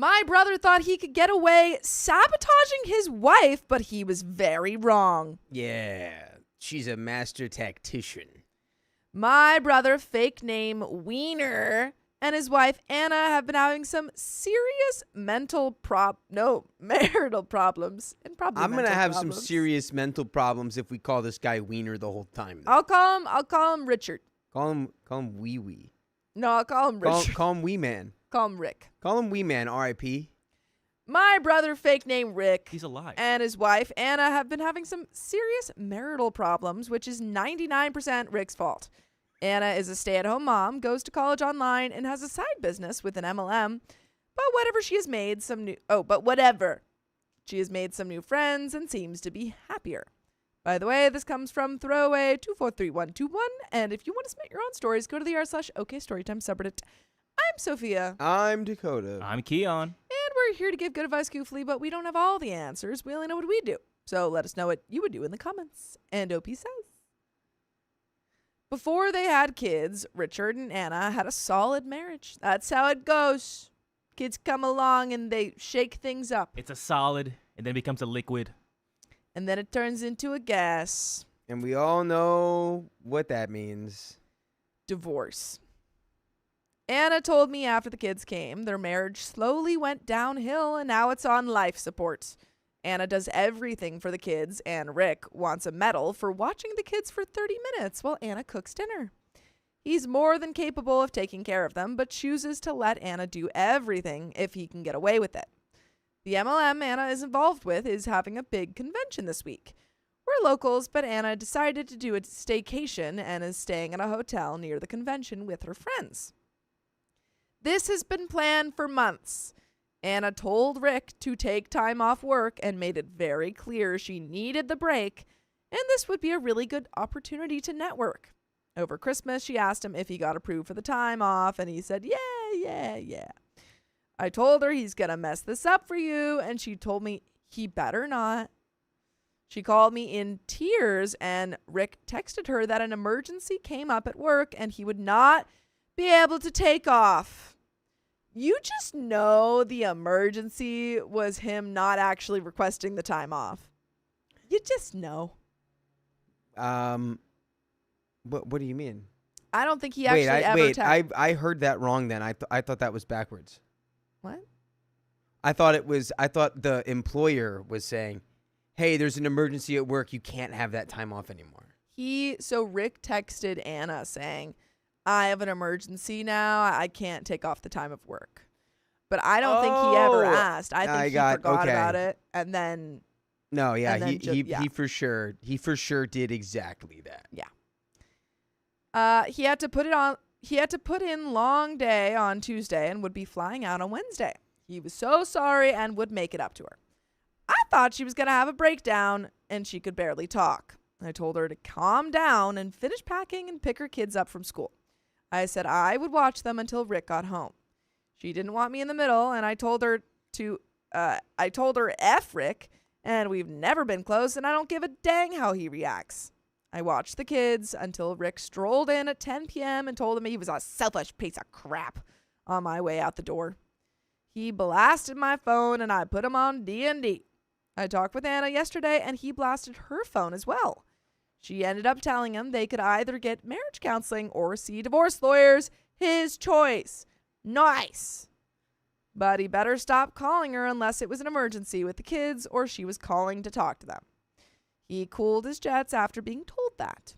My brother thought he could get away sabotaging his wife, but he was very wrong. Yeah, she's a master tactician. My brother, fake name Wiener, and his wife Anna have been having some serious marital problems. And probably I'm gonna mental have problems. some serious mental problems if we call this guy Wiener the whole time. I'll call him Richard. Call him Wee Wee. No, I'll call him Richard. Call him Wee Man. Call him Rick. Call him Wee Man. R.I.P. My brother, fake name Rick, He's alive. and his wife Anna have been having some serious marital problems, which is 99% Rick's fault. Anna is a stay-at-home mom, goes to college online, and has a side business with an MLM. But whatever, she has made some new friends and seems to be happier. By the way, this comes from throwaway 243121, and if you want to submit your own stories, go to the r/OKStorytime subreddit. I'm Sophia. I'm Dakota. I'm Keon. And we're here to give good advice goofily, but we don't have all the answers. We only know what we do. So let us know what you would do in the comments. And OP says, before they had kids, Richard and Anna had a solid marriage. That's how it goes. Kids come along and they shake things up. It's a solid and then becomes a liquid. And then it turns into a gas. And we all know what that means. Divorce. Anna told me after the kids came, their marriage slowly went downhill and now it's on life support. Anna does everything for the kids, and Rick wants a medal for watching the kids for 30 minutes while Anna cooks dinner. He's more than capable of taking care of them, but chooses to let Anna do everything if he can get away with it. The MLM Anna is involved with is having a big convention this week. We're locals, but Anna decided to do a staycation and is staying in a hotel near the convention with her friends. This has been planned for months. Anna told Rick to take time off work and made it very clear she needed the break, and this would be a really good opportunity to network. Over Christmas, she asked him if he got approved for the time off, and he said, yeah. I told her he's going to mess this up for you, and she told me he better not. She called me in tears, and Rick texted her that an emergency came up at work and he would not be able to take off. You just know the emergency was him not actually requesting the time off. You just know. What do you mean? I don't think he actually I heard that wrong then. I thought that was backwards. What? I thought the employer was saying, "Hey, there's an emergency at work. You can't have that time off anymore." So Rick texted Anna saying, I have an emergency now. I can't take off the time of work. But I don't think he ever asked. I think he forgot about it. And then. No, yeah, and then he for sure did exactly that. Yeah. He had to put in long day on Tuesday and would be flying out on Wednesday. He was so sorry and would make it up to her. I thought she was going to have a breakdown and she could barely talk. I told her to calm down and finish packing and pick her kids up from school. I said I would watch them until Rick got home. She didn't want me in the middle, and I told her F Rick, and we've never been close, and I don't give a dang how he reacts. I watched the kids until Rick strolled in at 10 p.m. and told him he was a selfish piece of crap on my way out the door. He blasted my phone, and I put him on D&D. I talked with Anna yesterday, and he blasted her phone as well. She ended up telling him they could either get marriage counseling or see divorce lawyers. His choice. Nice. But he better stop calling her unless it was an emergency with the kids or she was calling to talk to them. He cooled his jets after being told that.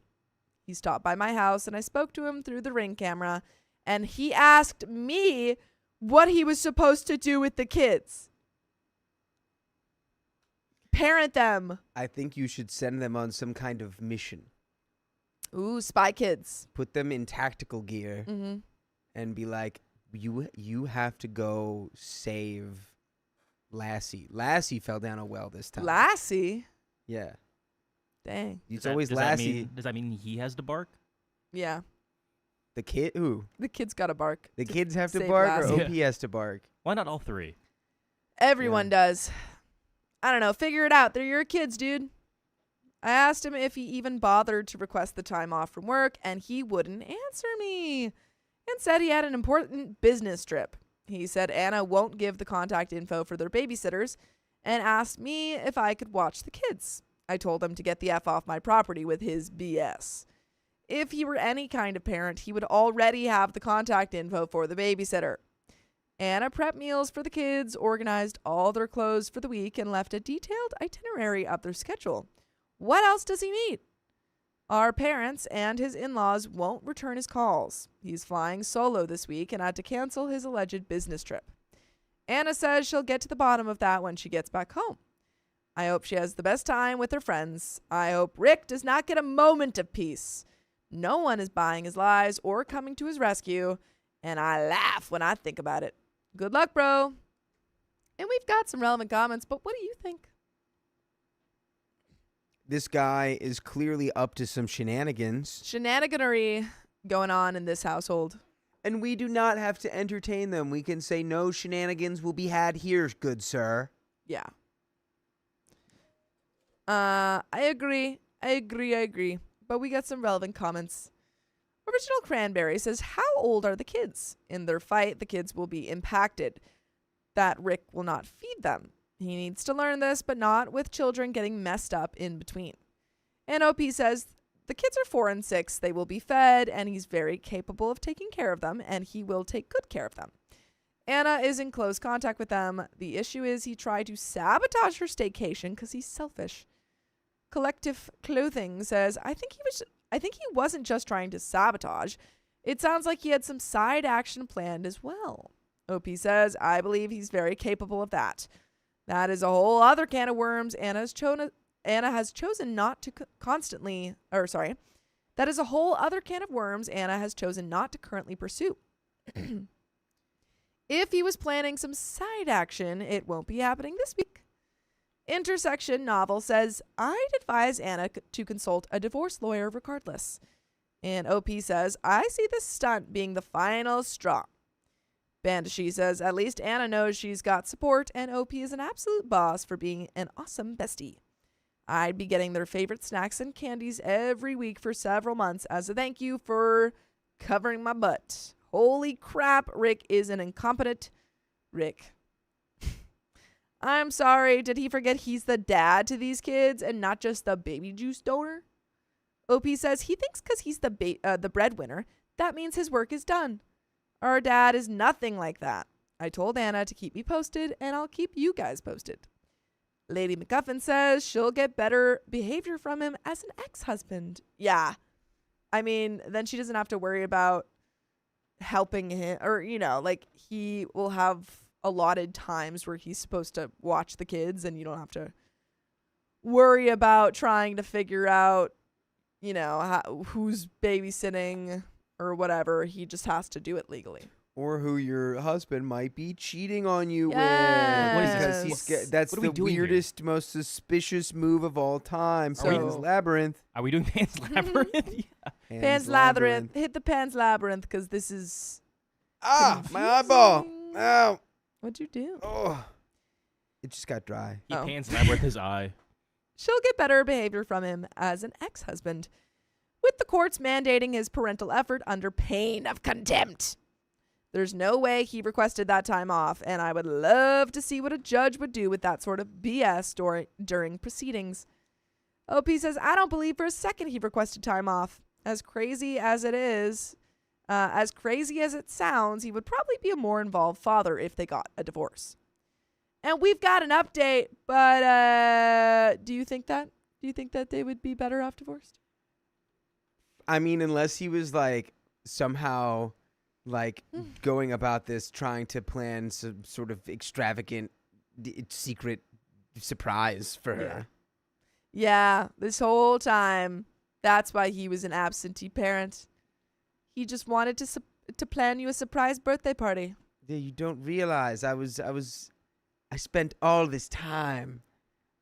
He stopped by my house and I spoke to him through the Ring camera, and he asked me what he was supposed to do with the kids. Parent them. I think you should send them on some kind of mission. Ooh, spy kids. Put them in tactical gear and be like, you have to go save Lassie. Lassie fell down a well this time. Lassie? Yeah. Dang. It's always Lassie. Does that mean he has to bark? Yeah. The kid? Who? The kids got to bark. The kids have to save bark Lassie. or OP has to bark? Why not all three? Everyone does. I don't know. Figure it out. They're your kids, dude. I asked him if he even bothered to request the time off from work, and he wouldn't answer me and said he had an important business trip. He said Anna won't give the contact info for their babysitters and asked me if I could watch the kids. I told him to get the F off my property with his BS. If he were any kind of parent, he would already have the contact info for the babysitter. Anna prepped meals for the kids, organized all their clothes for the week, and left a detailed itinerary of their schedule. What else does he need? Our parents and his in-laws won't return his calls. He's flying solo this week and had to cancel his alleged business trip. Anna says she'll get to the bottom of that when she gets back home. I hope she has the best time with her friends. I hope Rick does not get a moment of peace. No one is buying his lies or coming to his rescue, and I laugh when I think about it. Good luck, bro. And we've got some relevant comments, but what do you think? This guy is clearly up to some shenanigans. Shenaniganery going on in this household. And we do not have to entertain them. We can say no shenanigans will be had here, good sir. Yeah. I agree. But we got some relevant comments. Original Cranberry says, how old are the kids? In their fight, the kids will be impacted. That Rick will not feed them. He needs to learn this, but not with children getting messed up in between. And OP says, the kids are 4 and 6. They will be fed, and he's very capable of taking care of them, and he will take good care of them. Anna is in close contact with them. The issue is he tried to sabotage her staycation because he's selfish. Collective Clothing says, I think he wasn't just trying to sabotage. It sounds like he had some side action planned as well. OP says, I believe he's very capable of that. That is a whole other can of worms. Anna has chosen not to that is a whole other can of worms Anna has chosen not to currently pursue. If he was planning some side action, it won't be happening this week. Intersection Novel says, I'd advise Anna to consult a divorce lawyer regardless. And OP says, I see this stunt being the final straw. Bandashi says, at least Anna knows she's got support, and OP is an absolute boss for being an awesome bestie. I'd be getting their favorite snacks and candies every week for several months as a thank you for covering my butt. Holy crap, Rick is an incompetent Rick. I'm sorry, did he forget he's the dad to these kids and not just the baby juice donor? OP says he thinks because he's the breadwinner, that means his work is done. Our dad is nothing like that. I told Anna to keep me posted, and I'll keep you guys posted. Lady McGuffin says she'll get better behavior from him as an ex-husband. Yeah. I mean, then she doesn't have to worry about helping him, or, like he will have allotted times where he's supposed to watch the kids, and you don't have to worry about trying to figure out, who's babysitting or whatever. He just has to do it legally. Or who your husband might be cheating on you Yes. with. Because that's What are we the doing here? weirdest, most suspicious move of all time. So- Pan's Labyrinth. Are we doing Pan's Labyrinth? Yeah. Pan's Labyrinth. Hit the Pan's Labyrinth because this is Ah, my eyeball. confusing. Ow. What'd you do? Oh. It just got dry. He Oh. Pan's Labyrinth his eye. She'll get better behavior from him as an ex-husband, with the courts mandating his parental effort under pain of contempt. There's no way he requested that time off, and I would love to see what a judge would do with that sort of BS during proceedings. OP says, I don't believe for a second he requested time off. As crazy as it is, as crazy as it sounds, he would probably be a more involved father if they got a divorce. And we've got an update, but do you think that? Do you think that they would be better off divorced? I mean, unless he was like somehow going about this trying to plan some sort of extravagant secret surprise for her. Yeah, this whole time, that's why he was an absentee parent. He just wanted to plan you a surprise birthday party. Yeah, you don't realize I spent all this time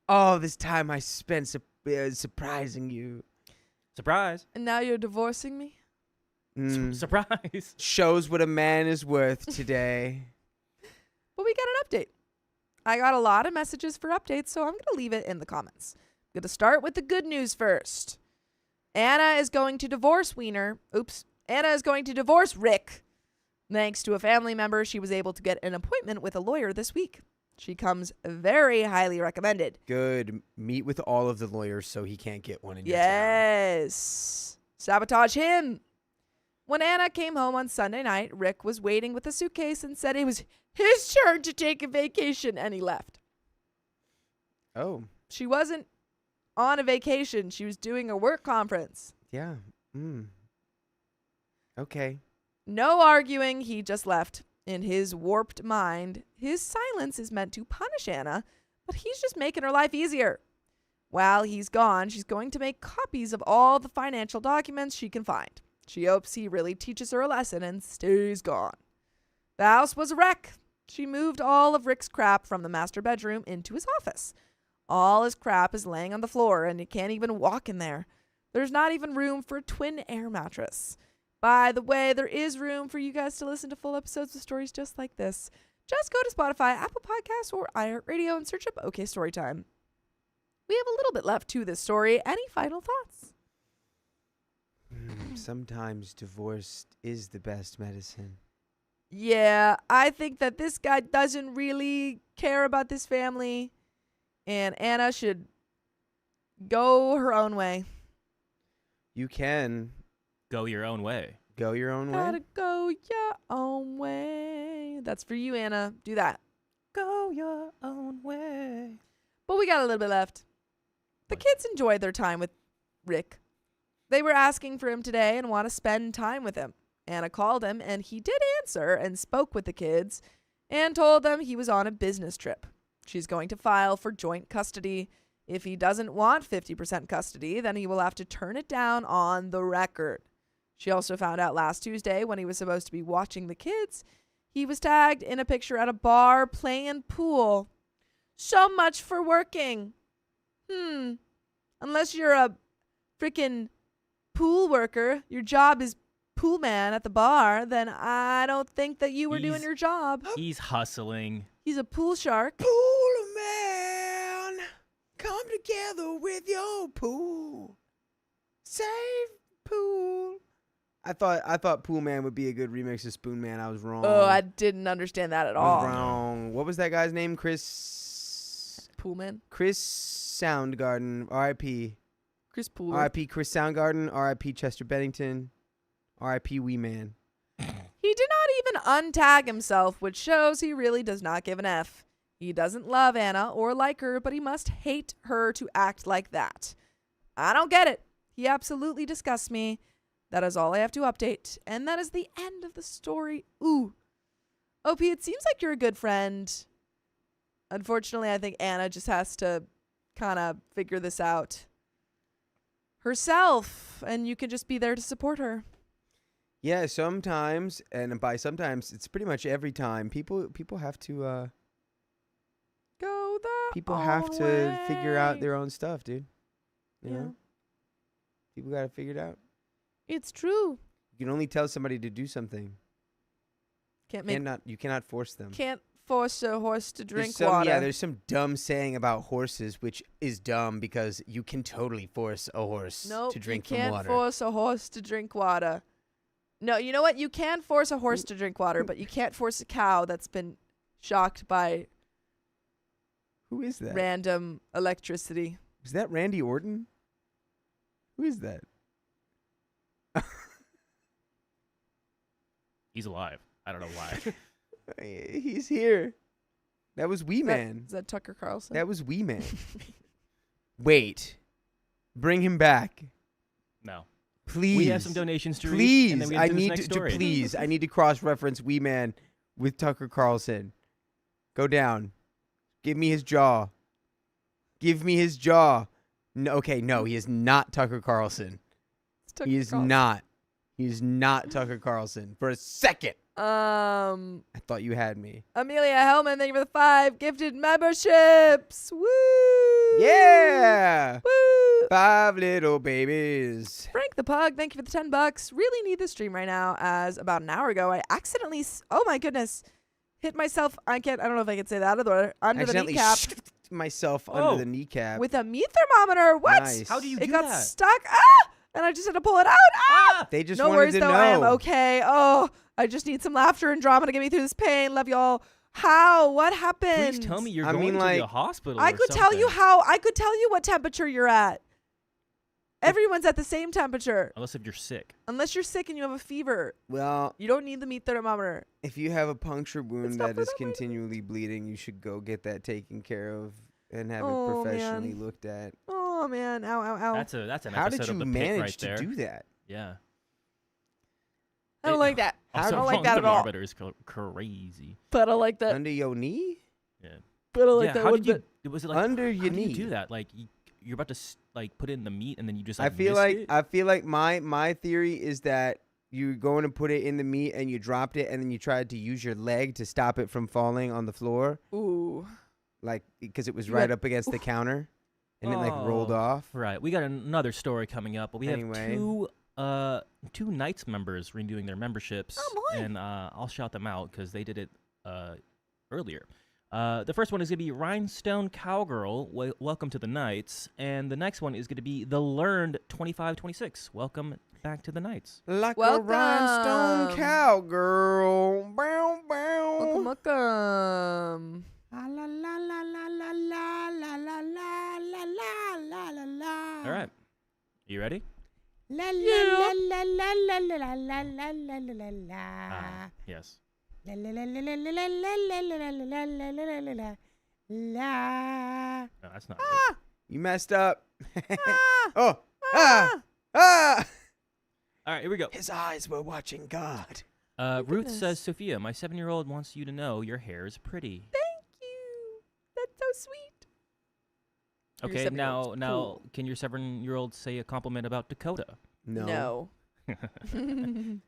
I spent surprising you. Surprise. And now you're divorcing me? Surprise. Shows what a man is worth today. But we got an update. I got a lot of messages for updates, so I'm going to leave it in the comments. I'm going to start with the good news first. Anna is going to divorce Anna is going to divorce Rick Thanks to a family member, she was able to get an appointment with a lawyer this week. She comes very highly recommended. Good. Meet with all of the lawyers so he can't get one in your town. Yes. Sabotage him. When Anna came home on Sunday night, Rick was waiting with a suitcase and said it was his turn to take a vacation, and he left. Oh, She wasn't on a vacation. She was doing a work conference. yeah. Okay. No arguing, he just left. In his warped mind, his silence is meant to punish Anna, but he's just making her life easier. While he's gone, she's going to make copies of all the financial documents she can find. She hopes he really teaches her a lesson and stays gone. The house was a wreck. She moved all of Rick's crap from the master bedroom into his office. All his crap is laying on the floor, and he can't even walk in there. There's not even room for a twin air mattress. By the way, there is room for you guys to listen to full episodes of stories just like this. Just go to Spotify, Apple Podcasts, or iHeartRadio and search up OK Storytime. We have a little bit left to this story. Any final thoughts? Sometimes divorce is the best medicine. Yeah, I think that this guy doesn't really care about this family, and Anna should go her own way. You can Go your own way. go your own way. Gotta go your own way. That's for you, Anna. Do that. Go your own way. But we got a little bit left. The kids enjoyed their time with Rick. They were asking for him today and want to spend time with him. Anna called him, and he did answer and spoke with the kids and told them he was on a business trip. She's going to file for joint custody. If he doesn't want 50% custody, then he will have to turn it down on the record. She also found out last Tuesday, when he was supposed to be watching the kids, he was tagged in a picture at a bar playing pool. So much for working. Unless you're a freaking pool worker, your job is pool man at the bar, then I don't think that you were doing your job. He's hustling. He's a pool shark. Pool man, come together with your pool. Save pool. I thought Pool Man would be a good remix of Spoon Man. I was wrong. Oh, I didn't understand that at I was all. wrong. What was that guy's name? Chris Soundgarden. R.I.P. Chris Pool. R.I.P. Chris Soundgarden. R.I.P. Chester Bennington. R.I.P. Wee Man. He did not even untag himself, which shows he really does not give an F. He doesn't love Anna or like her, but he must hate her to act like that. I don't get it. He absolutely disgusts me. That is all I have to update. And that is the end of the story. Ooh. OP, it seems like you're a good friend. Unfortunately, I think Anna just has to kind of figure this out herself, and you can just be there to support her. Yeah, sometimes, and by sometimes, it's pretty much every time. People have to Go the people have own to figure out way. their own stuff, dude. You Yeah. know? People got to figure it out. It's true. You can only tell somebody to do something. You cannot force them. Can't force a horse to drink There's water. there's some dumb saying about horses, which is dumb because you can totally force a horse to drink you can't from water. force a horse to drink water. No, you know what? You can force a horse to drink water, but you can't force a cow that's been shocked by Who is that? random electricity. Is that Randy Orton? Who is that? He's alive. I don't know why. He's here. That was Wee Man. Is that Tucker Carlson? That was Wee Man. Wait. Bring him back. No. Please. We have some donations to read. Please. And then we I do this need next to story. please. I need to cross-reference Wee Man with Tucker Carlson. Go down. Give me his jaw. Give me his jaw. No, okay, no, he is not Tucker Carlson. It's Tucker He is Carlson. not. He is not Tucker Carlson. For a second, I thought you had me. Amelia Hellman, thank you for the 5 gifted memberships. Woo! Yeah. Woo! 5 little babies. Frank the Pug, thank you for the $10. Really need this stream right now, as about an hour ago I accidentally, oh my goodness, hit myself. I don't know if I can say that under the Accidentally kneecap myself Oh. under the kneecap. with a meat thermometer. What? Nice. How do you It do got that? stuck. Ah! And I just had to pull it out. Ah! They just No wanted worries, to though. know. I am okay. Oh, I just need some laughter and drama to get me through this pain. Love y'all. How? What happened? Please tell me you're I going mean, to like, the hospital. I or could tell you something. how. I could tell you what temperature you're at. Everyone's at the same temperature. Unless if you're sick. Unless you're sick and you have a fever. Well, You don't need the meat thermometer. if you have a puncture wound not that for is that reason. continually bleeding, you should go get that taken care of and have Oh, it professionally man. looked at. Oh, man. Ow, ow, ow. That's an How episode did you of the Pit manage right to there. do that? Yeah. I don't like that. How I Also, don't like that at all. thermometer is crazy. But I like that. Under your knee? Yeah. But I like Yeah. that How one did you? bit. Was it like Under how your do knee. you do that? Like you're about to like put it in the meat and then you just I like feel missed like it? I feel like my theory is that you're going to put it in the meat and you dropped it and then you tried to use your leg to stop it from falling on the floor, Ooh. like because it was You right went, up against the counter and it like rolled Oh. off. Right. We got another story coming up, but we Anyway. have two Knights members renewing their memberships, Oh, boy. and I'll shout them out because they did it earlier. The first one is going to be Rhinestone Cowgirl. Welcome to the Knights. And the next one is going to be The Learned 2526. Welcome back to the Knights. Like Welcome. a rhinestone cowgirl. Bow, bow. Welcome, welcome. La la la la la la la la la la la la la la. All right. You ready? La Yeah. la la la la la la la la la la. Yes. La la la la la la la la la la la la la la la la. No, that's not it. You messed up. Ah, Oh. ah. Ah. All right, here we go. His eyes were watching God. Ruth goodness. says, Sophia, my 7-year-old wants you to know your hair is pretty. Thank you. That's so sweet. Your Okay, 7-year-old's now, cool. can your 7-year-old say a compliment about Dakota? No.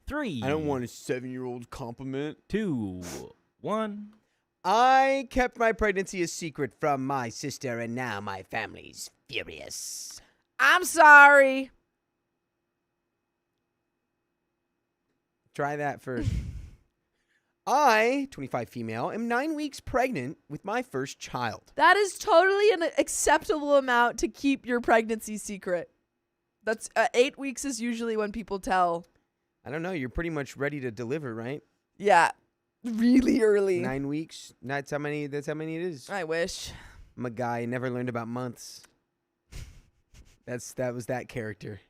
3. I don't want a 7-year-old compliment. 2, 1. I kept my pregnancy a secret from my sister, and now my family's furious. I'm sorry. Try that first. I, 25 female, am 9 weeks pregnant with my first child. That is totally an acceptable amount to keep your pregnancy secret. That's 8 weeks is usually when people tell. I don't know. You're pretty much ready to deliver, right? Yeah, really early. 9 weeks. That's how many it is. I wish. I'm a guy who never learned about months. That was that character.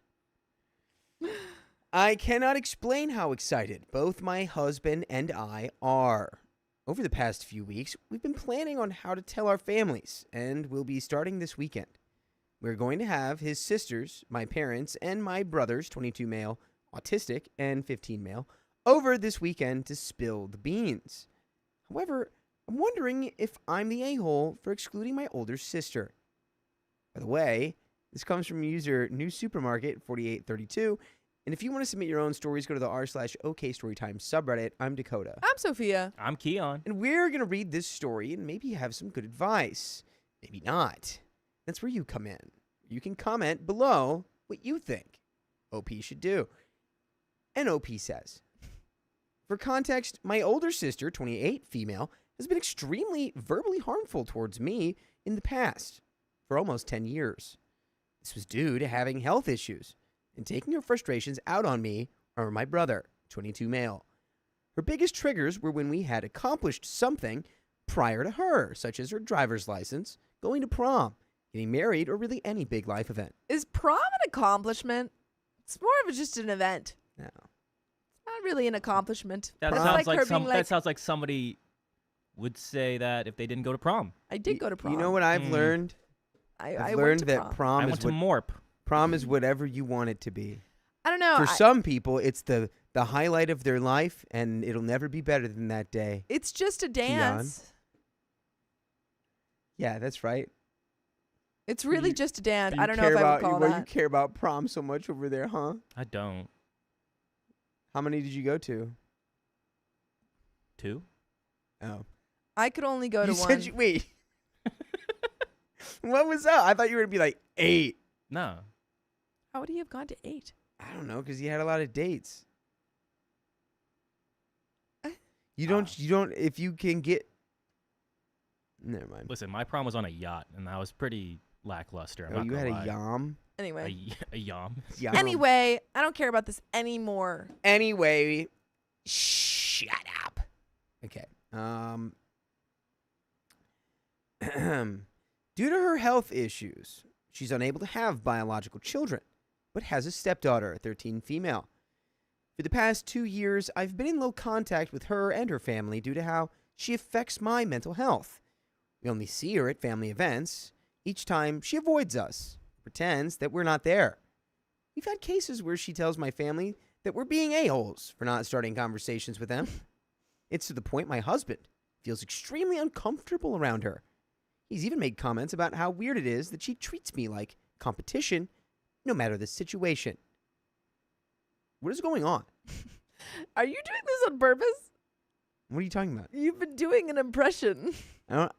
I cannot explain how excited both my husband and I are. Over the past few weeks, we've been planning on how to tell our families, and we'll be starting this weekend. We're going to have his sisters, my parents, and my brothers, 22 male, autistic, and 15 male, over this weekend to spill the beans. However, I'm wondering if I'm the a-hole for excluding my older sister. By the way, this comes from user New Supermarket 4832. And if you want to submit your own stories, go to the r/OKStorytime subreddit. I'm Dakota. I'm Sophia. I'm Keon. And we're going to read this story and maybe have some good advice. Maybe not. That's where you come in. You can comment below what you think OP should do. And OP says, for context, my older sister, 28, female, has been extremely verbally harmful towards me in the past for almost 10 years. This was due to having health issues and taking her frustrations out on me or my brother, 22 male. Her biggest triggers were when we had accomplished something prior to her, such as her driver's license, going to prom, getting married, or really any big life event. Is prom an accomplishment? It's more of just an event. No. Not really an accomplishment. That That's sounds like her being that sounds like somebody would say that if they didn't go to prom. I did go to prom. You know what I've learned? I I've went learned to that prom. I prom went is to what Morp. prom is whatever you want it to be. I don't know. For some people, it's the highlight of their life, and it'll never be better than that day. It's just a dance. Yeah, that's right. It's really You- just a dance. You I don't know care if I about would call you that. care about prom so much over there, huh? I don't. How many did you go to? 2? Oh, I could only go to you one. said you wait. What was up? I thought you were gonna be like 8. No. How would he have gone to 8? I don't know, because you had a lot of dates. Uh, You don't. If you can get. Never mind. Listen, my prom was on a yacht, and I was pretty lackluster. I'm Oh, not you gonna had lie. a yam? Anyway. A yam. Yam. Anyway, I don't care about this anymore. Anyway, shut up. Okay. Due to her health issues, she's unable to have biological children, but has a stepdaughter, a 13 female. For the past 2 years, I've been in low contact with her and her family due to how she affects my mental health. We only see her at family events. Each time, she avoids us, pretends that we're not there. We've had cases where she tells my family that we're being a-holes for not starting conversations with them. It's to the point my husband feels extremely uncomfortable around her. He's even made comments about how weird it is that she treats me like competition, no matter the situation. What is going on? Are you doing this on purpose? What are you talking about? You've been doing an impression. I don't.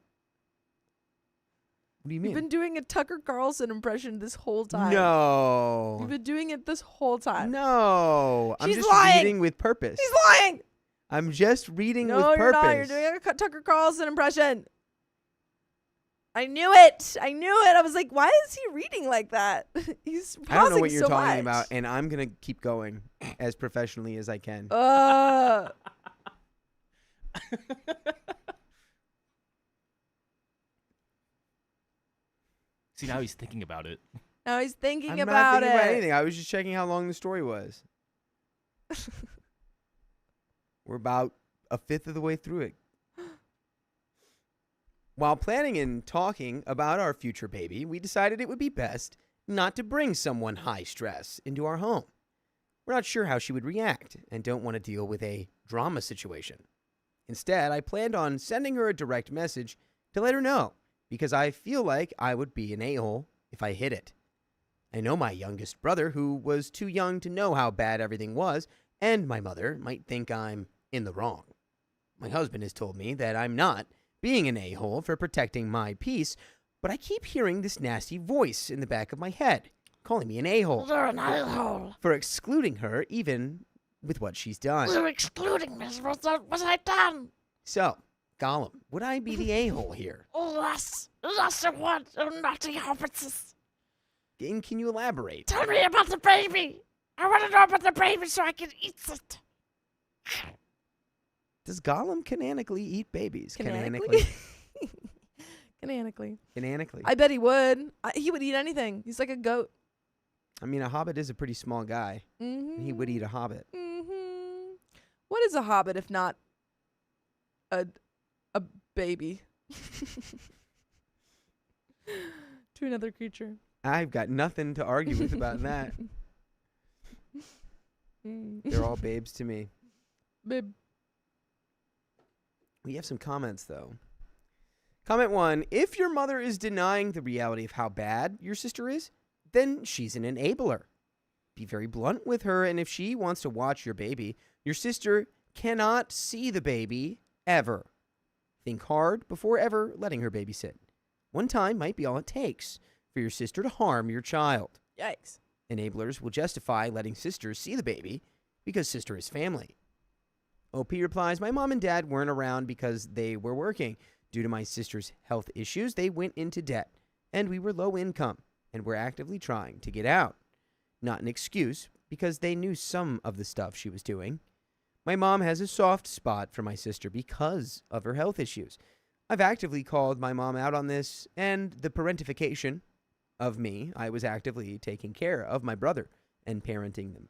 What do you mean? You've been doing a Tucker Carlson impression this whole time. No. You've been doing it this whole time. No. I'm She's just lying. reading with purpose. He's lying. I'm just reading No, with you're purpose. not. You're doing a Tucker Carlson impression. I knew it. I knew it. I was like, why is he reading like that? He's pausing I don't know what you're so talking much. about, and I'm going to keep going as professionally as I can. See, now he's thinking about it. Now he's thinking I'm about not thinking about it. anything. I was just checking how long the story was. We're about a fifth of the way through it. While planning and talking about our future baby, we decided it would be best not to bring someone high stress into our home. We're not sure how she would react and don't want to deal with a drama situation. Instead, I planned on sending her a direct message to let her know, because I feel like I would be an a-hole if I hid it. I know my youngest brother, who was too young to know how bad everything was, and my mother might think I'm in the wrong. My husband has told me that I'm not being an a-hole for protecting my peace, but I keep hearing this nasty voice in the back of my head, calling me an a-hole. You're an a-hole. For excluding her, even with what she's done. You're excluding me. What was I done? So, Gollum, would I be the a-hole here? Oh, yes. Yes, you would. You naughty hobbitses. And can you elaborate? Tell me about the baby. I want to know about the baby so I can eat it. Does Gollum canonically eat babies? Canonically? Canonically. Canonically. I bet he would. He would eat anything. He's like a goat. I mean, a hobbit is a pretty small guy. Mm-hmm. He would eat a hobbit. Mm-hmm. What is a hobbit if not a baby to another creature? I've got nothing to argue with about that. They're all babes to me. Babe. We have some comments, though. Comment 1. If your mother is denying the reality of how bad your sister is, then she's an enabler. Be very blunt with her, and if she wants to watch your baby, your sister cannot see the baby ever. Think hard before ever letting her babysit. One time might be all it takes for your sister to harm your child. Yikes. Enablers will justify letting sisters see the baby because sister is family. OP replies, my mom and dad weren't around because they were working. Due to my sister's health issues, they went into debt, and we were low income, and were actively trying to get out. Not an excuse, because they knew some of the stuff she was doing. My mom has a soft spot for my sister because of her health issues. I've actively called my mom out on this, and the parentification of me. I was actively taking care of my brother and parenting them.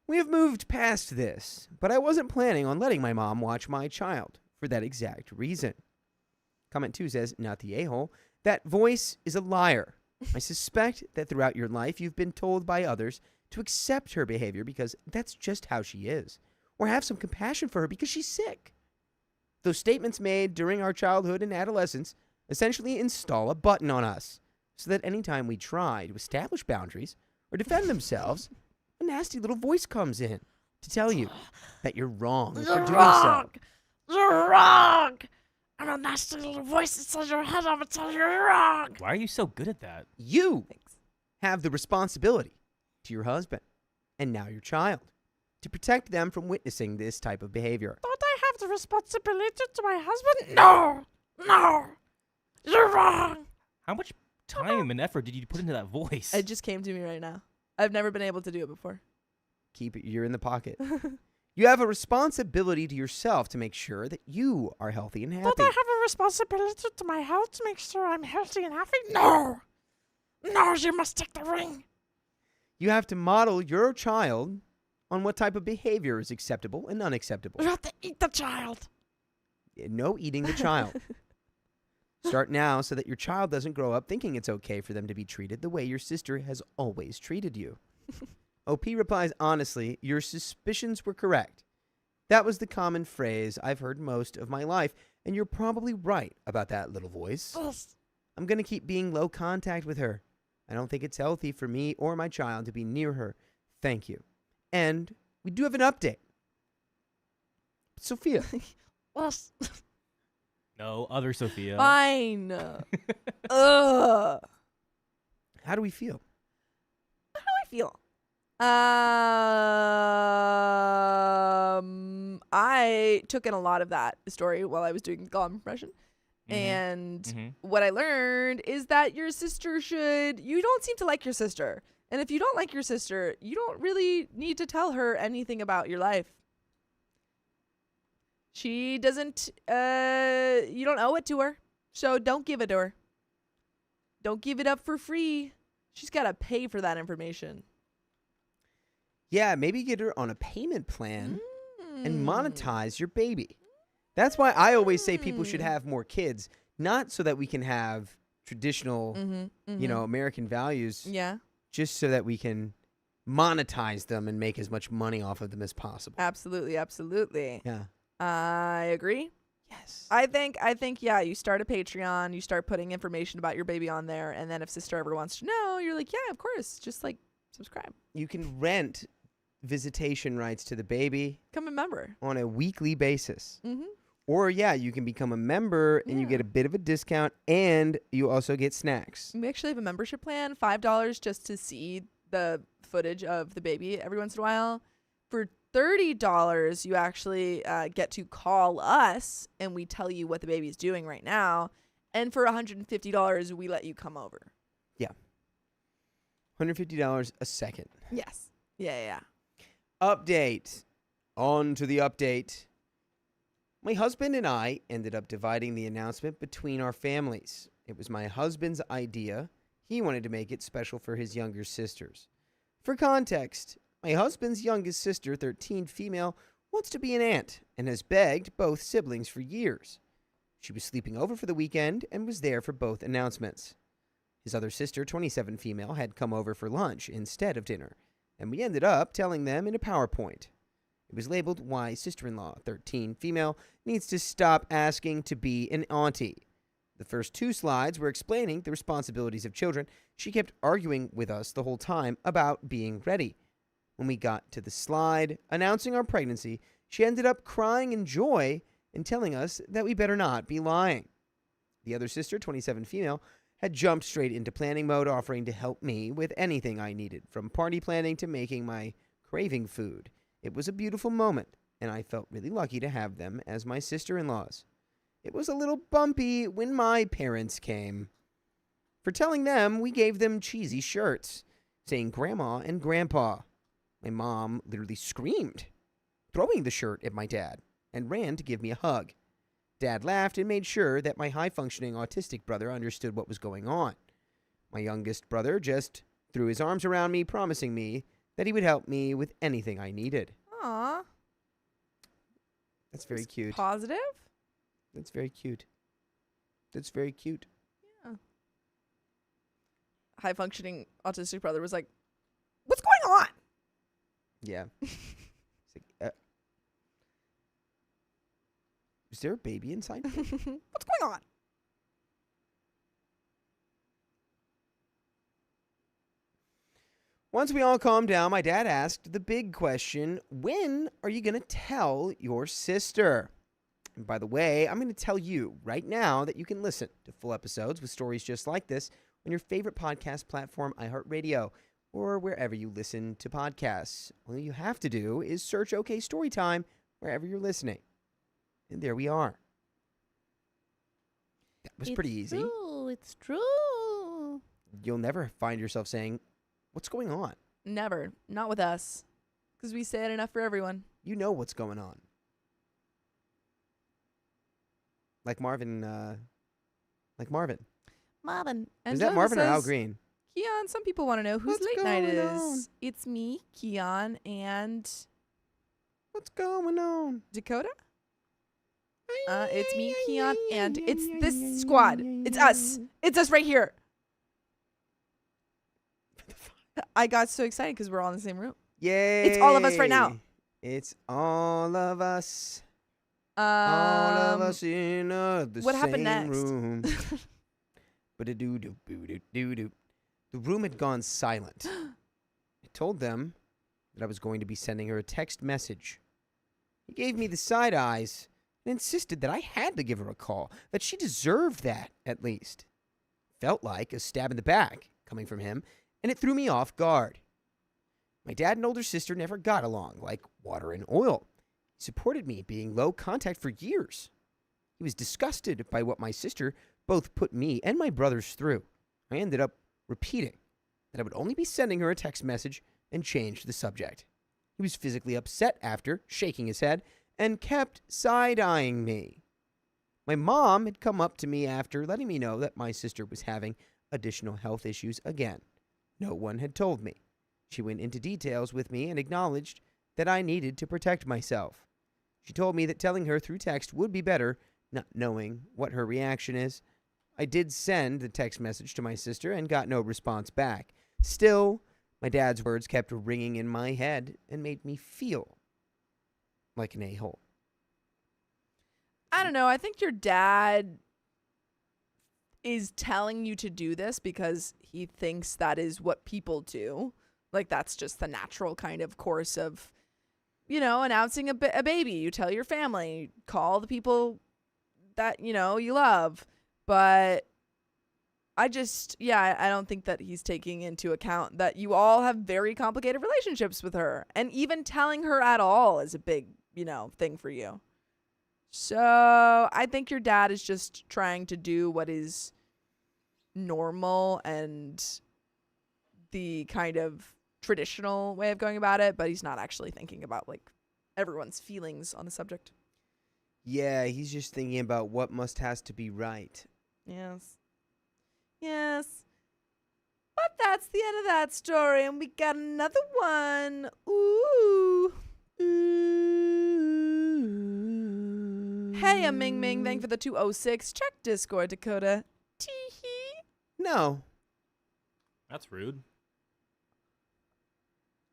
We have moved past this, but I wasn't planning on letting my mom watch my child for that exact reason. Comment 2 says, not the a-hole. That voice is a liar. I suspect that throughout your life you've been told by others to accept her behavior because that's just how she is, or have some compassion for her because she's sick. Those statements made during our childhood and adolescence essentially install a button on us so that anytime we try to establish boundaries or defend themselves, a nasty little voice comes in to tell you that you're wrong for You're doing wrong. so. You're wrong. I'm a nasty little voice inside your head. I'm going to tell you you're wrong. Why are you so good at that? You Thanks. have the responsibility to your husband and now your child to protect them from witnessing this type of behavior. Don't I have the responsibility to my husband? No. No. You're wrong. How much time and effort did you put into that voice? It just came to me right now. I've never been able to do it before. Keep it. You're in the pocket. You have a responsibility to yourself to make sure that you are healthy and happy. Don't I have a responsibility to my health to make sure I'm healthy and happy? No. No, you must take the ring. You have to model your child on what type of behavior is acceptable and unacceptable. You have to eat the child. No eating the child. Start now so that your child doesn't grow up thinking it's okay for them to be treated the way your sister has always treated you. OP replies honestly, your suspicions were correct. That was the common phrase I've heard most of my life, and you're probably right about that, little voice. Yes. I'm going to keep being low contact with her. I don't think it's healthy for me or my child to be near her. Thank you. And we do have an update. Sophia. Yes. No, other Sophia. Fine. Ugh. How do we feel? How do I feel? I took in a lot of that story while I was doing the Gollum impression. And what I learned is that you don't seem to like your sister. And if you don't like your sister, you don't really need to tell her anything about your life. She doesn't, you don't owe it to her. So don't give it to her. Don't give it up for free. She's got to pay for that information. Yeah, maybe get her on a payment plan and monetize your baby. That's why I always say people should have more kids, not so that we can have traditional, American values. Yeah. Just so that we can monetize them and make as much money off of them as possible. Absolutely, absolutely. Yeah. I agree. Yes. I think, yeah, you start a Patreon, you start putting information about your baby on there, and then if sister ever wants to know, you're like, yeah, of course, just like subscribe. You can rent visitation rights to the baby. Become a member. On a weekly basis. Mm-hmm. Or, yeah, you can become a member and you get a bit of a discount and you also get snacks. We actually have a membership plan, $5 just to see the footage of the baby every once in a while. For $30, you actually get to call us and we tell you what the baby is doing right now. And for $150, we let you come over. Yeah. $150 a second. Yes. Yeah. Update. On to the update. My husband and I ended up dividing the announcement between our families. It was my husband's idea. He wanted to make it special for his younger sisters. For context, my husband's youngest sister, 13 female, wants to be an aunt and has begged both siblings for years. She was sleeping over for the weekend and was there for both announcements. His other sister, 27 female, had come over for lunch instead of dinner, and we ended up telling them in a PowerPoint. It was labeled, why sister-in-law, 13 female, needs to stop asking to be an auntie. The first 2 slides were explaining the responsibilities of children. She kept arguing with us the whole time about being ready. When we got to the slide announcing our pregnancy, she ended up crying in joy and telling us that we better not be lying. The other sister, 27 female, had jumped straight into planning mode, offering to help me with anything I needed, from party planning to making my craving food. It was a beautiful moment, and I felt really lucky to have them as my sister-in-laws. It was a little bumpy when my parents came. For telling them, we gave them cheesy shirts, saying Grandma and Grandpa. My mom literally screamed, throwing the shirt at my dad, and ran to give me a hug. Dad laughed and made sure that my high-functioning autistic brother understood what was going on. My youngest brother just threw his arms around me, promising me that he would help me with anything I needed. Aw. That's very cute. Positive? That's very cute. That's very cute. Yeah. High-functioning autistic brother was like, what's going on? Yeah. Is there a baby inside? What's going on? Once we all calmed down, my dad asked the big question, when are you going to tell your sister? And by the way, I'm going to tell you right now that you can listen to full episodes with stories just like this on your favorite podcast platform, iHeartRadio, or wherever you listen to podcasts. All you have to do is search OK Storytime wherever you're listening. And there we are. That was pretty easy. It's true. you'll never find yourself saying, "What's going on?" Never. Not with us. Because we say it enough for everyone. You know what's going on. Like Marvin. Marvin. And Is that Jonah Marvin or Al says, Green? Keon, some people want to know whose What's late night going is. on? It's me, Keon, and What's going on? Dakota. It's me, Keon, and it's this squad. It's us. It's us right here. I got so excited because we're all in the same room. Yay! It's all of us right now. It's all of us. All of us in the what happened same next? room. Ba-da-doo-doo-boo-doo-doo-doo. The room had gone silent. I told them that I was going to be sending her a text message. He gave me the side eyes and insisted that I had to give her a call, that she deserved that, at least. Felt like a stab in the back coming from him, and it threw me off guard. My dad and older sister never got along, like water and oil. He supported me being low contact for years. He was disgusted by what my sister both put me and my brothers through. I ended up repeating that I would only be sending her a text message and changed the subject. He was physically upset after, shaking his head, and kept side-eyeing me. My mom had come up to me after letting me know that my sister was having additional health issues again. No one had told me. She went into details with me and acknowledged that I needed to protect myself. She told me that telling her through text would be better, not knowing what her reaction is. I did send the text message to my sister and got no response back. Still, my dad's words kept ringing in my head and made me feel like an a-hole. I don't know. I think your dad is telling you to do this because he thinks that is what people do. Like, that's just the natural kind of course of, you know, announcing a baby. You tell your family, call the people that, you know, you love. But I don't think that he's taking into account that you all have very complicated relationships with her. And even telling her at all is a big, you know, thing for you. So I think your dad is just trying to do what is normal and the kind of traditional way of going about it, but he's not actually thinking about like everyone's feelings on the subject. Yeah, he's just thinking about what has to be right. Yes. But that's the end of that story, and we got another one. Ooh. Hey, I'm Ming Ming. Thank you for the 206. Check Discord, Dakota. Tee-hee. No. That's rude.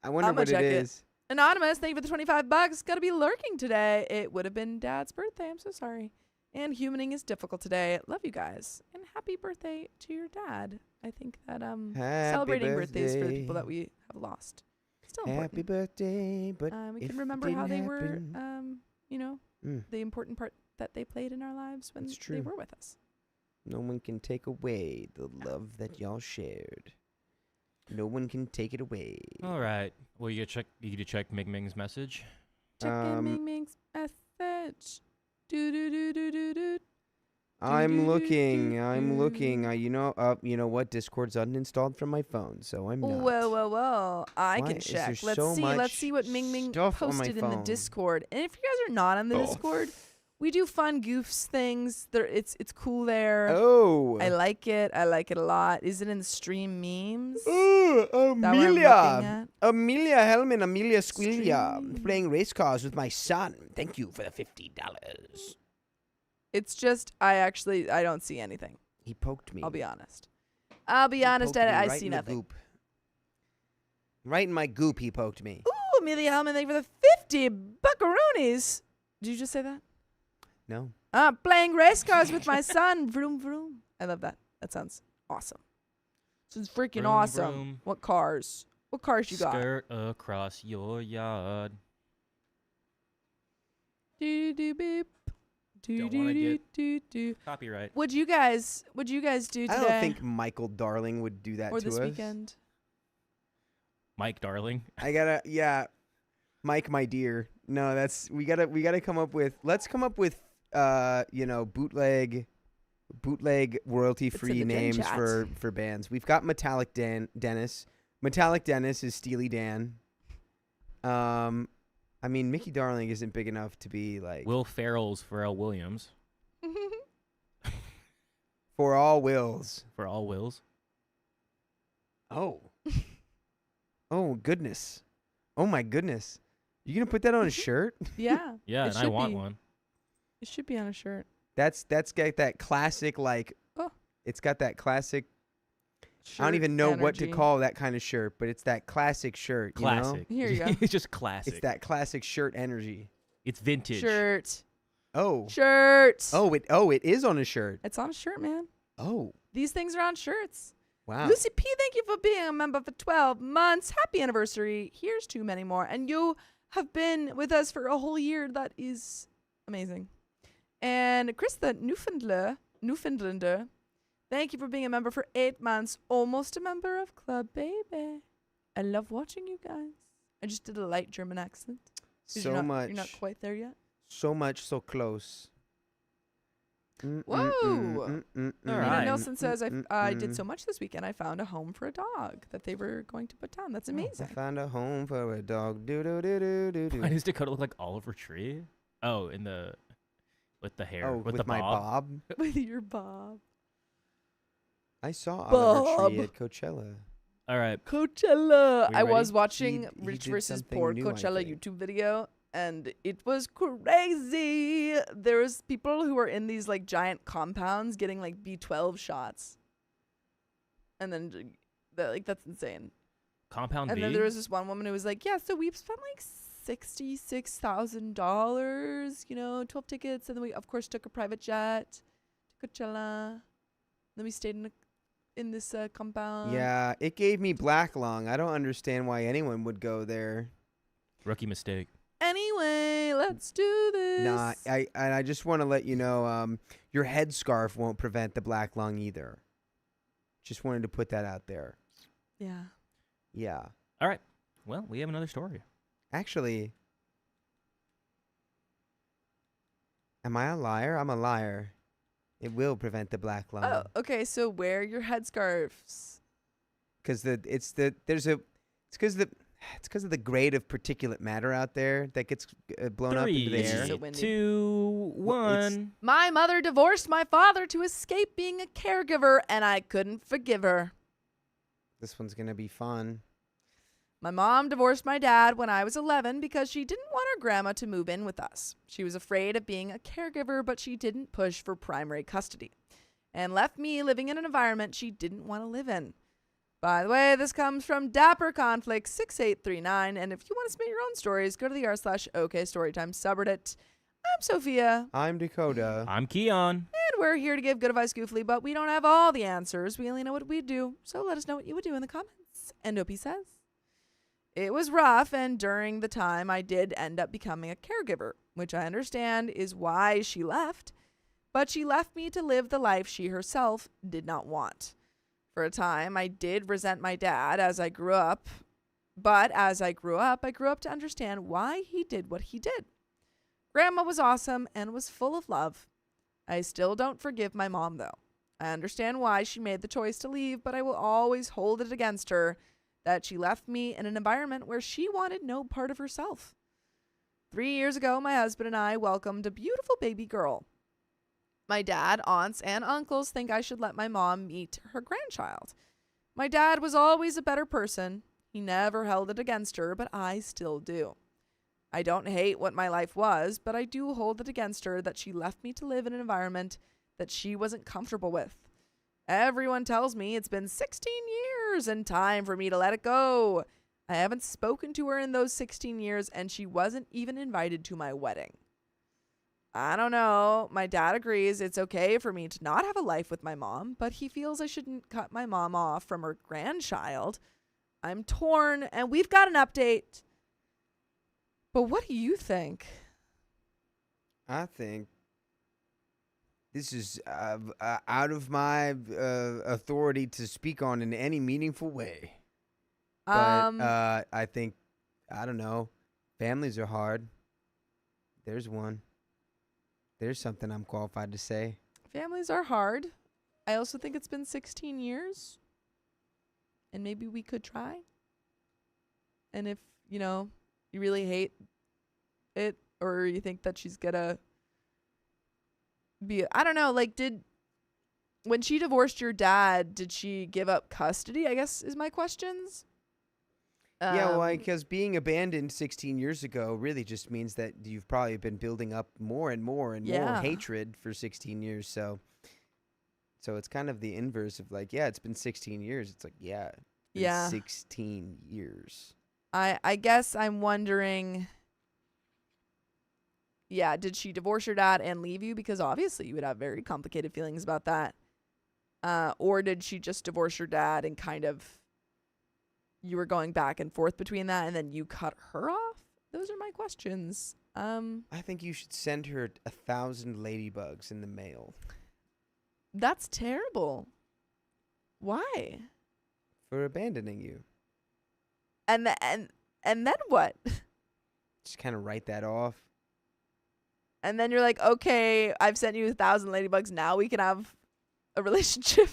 I wonder I'ma what it check it. is. Anonymous, thank you for the $25. Gotta be lurking today. It would have been Dad's birthday. I'm so sorry. And humaning is difficult today. Love you guys. And happy birthday to your dad. I think that celebrating birthdays for the people that we have lost. Still important. Happy birthday, but we if can remember it how they didn't were, happen- you know, Mm. the important part that they played in our lives when That's they true. were with us. No one can take away the love that y'all shared. No one can take it away. All right. Well, you need to check Ming Ming's message. Check in Ming Ming's message. Do do do do do do. I'm looking. You know what? Discord's uninstalled from my phone, so I'm not. Well. I Why can is check. there Let's so see. much Let's see what Ming Ming stuff on my posted in the phone? Discord. And if you guys are not on the Discord, we do fun goofs things. It's cool there. Oh. I like it. I like it a lot. Is it in the stream memes? Oh, That what I'm looking Amelia. at? Amelia Hellman, Amelia Squillia, Stream. playing race cars with my son. Thank you for the $50. It's just I don't see anything. He poked me. I'll be honest. He poked me I right see in the nothing. goop. Right in my goop, he poked me. Ooh, Amelia Hellman, thank you for the 50 buckaroonies. Did you just say that? No. Playing race cars with my son. Vroom, vroom. I love that. That sounds awesome. This is freaking Vroom, awesome. vroom. What cars? What cars you got? Skirt across your yard. Do do beep. Do Don't do wanna do get- do do. Copyright. What'd you guys do today? I don't think Michael Darling would do that or to this us. weekend? Mike Darling. Mike, my dear. No, we gotta come up with. Let's come up with bootleg bootleg royalty-free the Gen names chat. for bands. We've got Metallic Dennis. Metallic Dennis is Steely Dan. I mean, Mickey Darling isn't big enough to be like Will Ferrell's Pharrell Williams for all wills. for all wills. Oh. Oh goodness. Oh my goodness. You gonna put that on a shirt? Yeah. Yeah, It and I should want be. one. It should be on a shirt. That's got that classic like. Oh. It's got that classic. I don't even know what to call that kind of shirt, but it's that classic shirt. You know? Classic. Here you go. It's just classic. It's that classic shirt energy. It's vintage. Shirt. Oh. Shirt. It is on a shirt. It's on a shirt, man. Oh. These things are on shirts. Wow. Lucy P, thank you for being a member for 12 months. Happy anniversary. Here's to many more. And you have been with us for a whole year. That is amazing. And Chris, the Newfoundlander, thank you for being a member for 8 months. Almost a member of Club Baby. I love watching you guys. I just did a light German accent. 'Cause So you're much. You're not quite there yet. So much, so close. Whoa. All Nina right. Nelson says, I did so much this weekend. I found a home for a dog that they were going to put down. That's I amazing. found a home for a dog. Do do do do do do. Why does Dakota look like Oliver Tree? Oh, with the hair, Oh, with with the my bob. With your Bob. I saw Oliver Tree Bob. at Coachella. All right. Coachella. We I was ready? watching He Rich did versus something Poor new, I Coachella think. YouTube video, and it was crazy. There was people who were in these like giant compounds getting like B12 shots, and then that's insane. Compound And B. then there was this one woman who was like, "Yeah, so we've spent like $66,000, 12 tickets, and then we of course took a private jet to Coachella. Then we stayed in this compound." Yeah, it gave me black lung. I don't understand why anyone would go there. Rookie mistake. Anyway, let's do this. Nah, I just want to let you know, your headscarf won't prevent the black lung either. Just wanted to put that out there. Yeah. Yeah. All right. Well, we have another story. Actually, am I a liar? I'm a liar. It will prevent the black lung. Oh, okay. So wear your headscarves. Because it's because of the grade of particulate matter out there that gets blown up into the It's just air. so windy. 2, 1. My mother divorced my father to escape being a caregiver, and I couldn't forgive her. This one's gonna be fun. My mom divorced my dad when I was 11 because she didn't want her grandma to move in with us. She was afraid of being a caregiver, but she didn't push for primary custody and left me living in an environment she didn't want to live in. By the way, this comes from Dapper Conflict 6839, and if you want to submit your own stories, go to the r/OK Storytime subreddit. I'm Sophia, I'm Dakota. I'm Keon. and we're here to give good advice goofily, but we don't have all the answers. We only know what we do, so let us know what you would do in the comments. And OP says, it was rough, and during the time I did end up becoming a caregiver, which I understand is why she left, but she left me to live the life she herself did not want. For a time, I did resent my dad as I grew up, but as I grew up to understand why he did what he did. Grandma was awesome and was full of love. I still don't forgive my mom, though. I understand why she made the choice to leave, but I will always hold it against her that she left me in an environment where she wanted no part of herself. 3 years ago, my husband and I welcomed a beautiful baby girl. My dad, aunts, and uncles think I should let my mom meet her grandchild. My dad was always a better person. He never held it against her, but I still do. I don't hate what my life was, but I do hold it against her that she left me to live in an environment that she wasn't comfortable with. Everyone tells me it's been 16 years and time for me to let it go. I haven't spoken to her in those 16 years, and she wasn't even invited to my wedding. I don't know. My dad agrees it's okay for me to not have a life with my mom, but he feels I shouldn't cut my mom off from her grandchild. I'm torn, and we've got an update. But what do you think? I think this is out of my authority to speak on in any meaningful way. But I think, I don't know, families are hard. There's one. There's something I'm qualified to say. Families are hard. I also think it's been 16 years. And maybe we could try. And if, you know, you really hate it or you think that she's gonna be, I don't know, like when she divorced your dad, did she give up custody, I guess is my questions. Yeah, well, because being abandoned 16 years ago really just means that you've probably been building up more and more and more Yeah. hatred for 16 years. So it's kind of the inverse of like, yeah, it's been 16 years. It's like, yeah, it's been Yeah. 16 years. I guess I'm wondering, yeah, did she divorce your dad and leave you? Because obviously you would have very complicated feelings about that. Or did she just divorce your dad and kind of you were going back and forth between that and then you cut her off? Those are my questions. I think you should send her 1,000 ladybugs in the mail. That's terrible. Why? For abandoning you. And then what? Just kind of write that off. And then you're like, okay, I've sent you 1,000 ladybugs. Now we can have a relationship.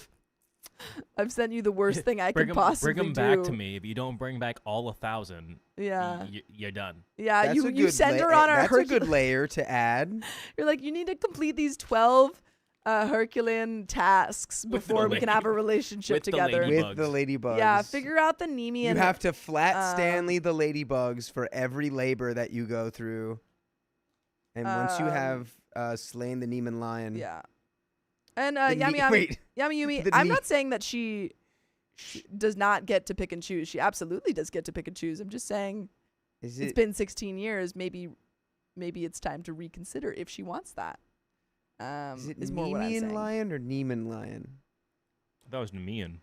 I've sent you the worst thing I could possibly do. Bring them back to me. If you don't bring back all 1,000, Yeah. You're done. Yeah, That's you send her on a That's a good layer to add. You're like, you need to complete these 12 Herculean tasks With before the we can have a relationship with the together. lady- With the ladybugs. Yeah, figure out the Nemean. You have to flat Stanley the ladybugs for every labor that you go through. And once you have slain the Neiman lion. Yeah. And the Yami Yumi, I'm Ne- not saying that she does not get to pick and choose. She absolutely does get to pick and choose. I'm just saying it's been 16 years. Maybe it's time to reconsider if she wants that. Is it more what I'm Nemean saying. lion or Neiman lion? That was Nemean.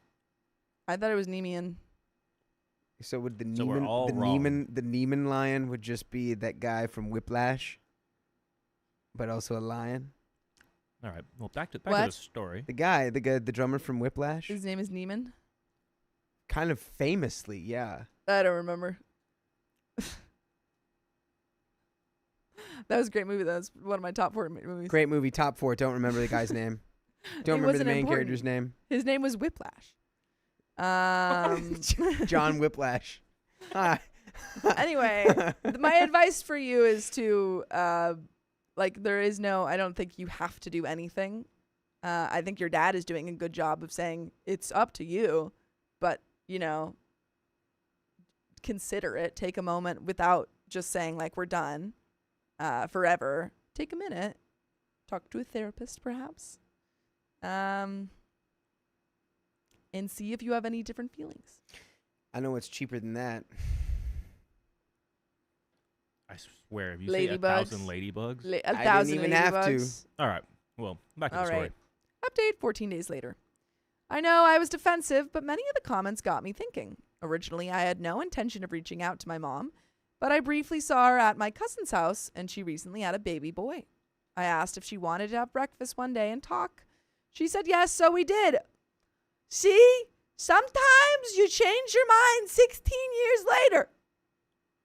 I thought it was Nemean. So would So we're all wrong. the Neiman lion would just be that guy from Whiplash, but also a lion? All right. Well, back to What? the story. The drummer from Whiplash? His name is Neiman. Kind of famously, yeah. I don't remember. That was a great movie. That was one of my top 4 movies. Great movie, top 4. Don't remember the guy's name. Don't It remember the wasn't main important. character's name. His name was Whiplash. John Whiplash. Hi. Anyway, my advice for you is to, there is no, I don't think you have to do anything. I think your dad is doing a good job of saying it's up to you, but, consider it. Take a moment without just saying, like, we're done forever. Take a minute. Talk to a therapist, perhaps. And see if you have any different feelings. I know what's cheaper than that. I swear, if you Ladybugs. say 1,000 ladybugs. A I didn't 1,000 even have to. ladybugs. All right. Well, back to the All story. right. Update 14 days later. I know I was defensive, but many of the comments got me thinking. Originally, I had no intention of reaching out to my mom, but I briefly saw her at my cousin's house, and she recently had a baby boy. I asked if she wanted to have breakfast one day and talk. She said yes, so we did. See? Sometimes you change your mind 16 years later.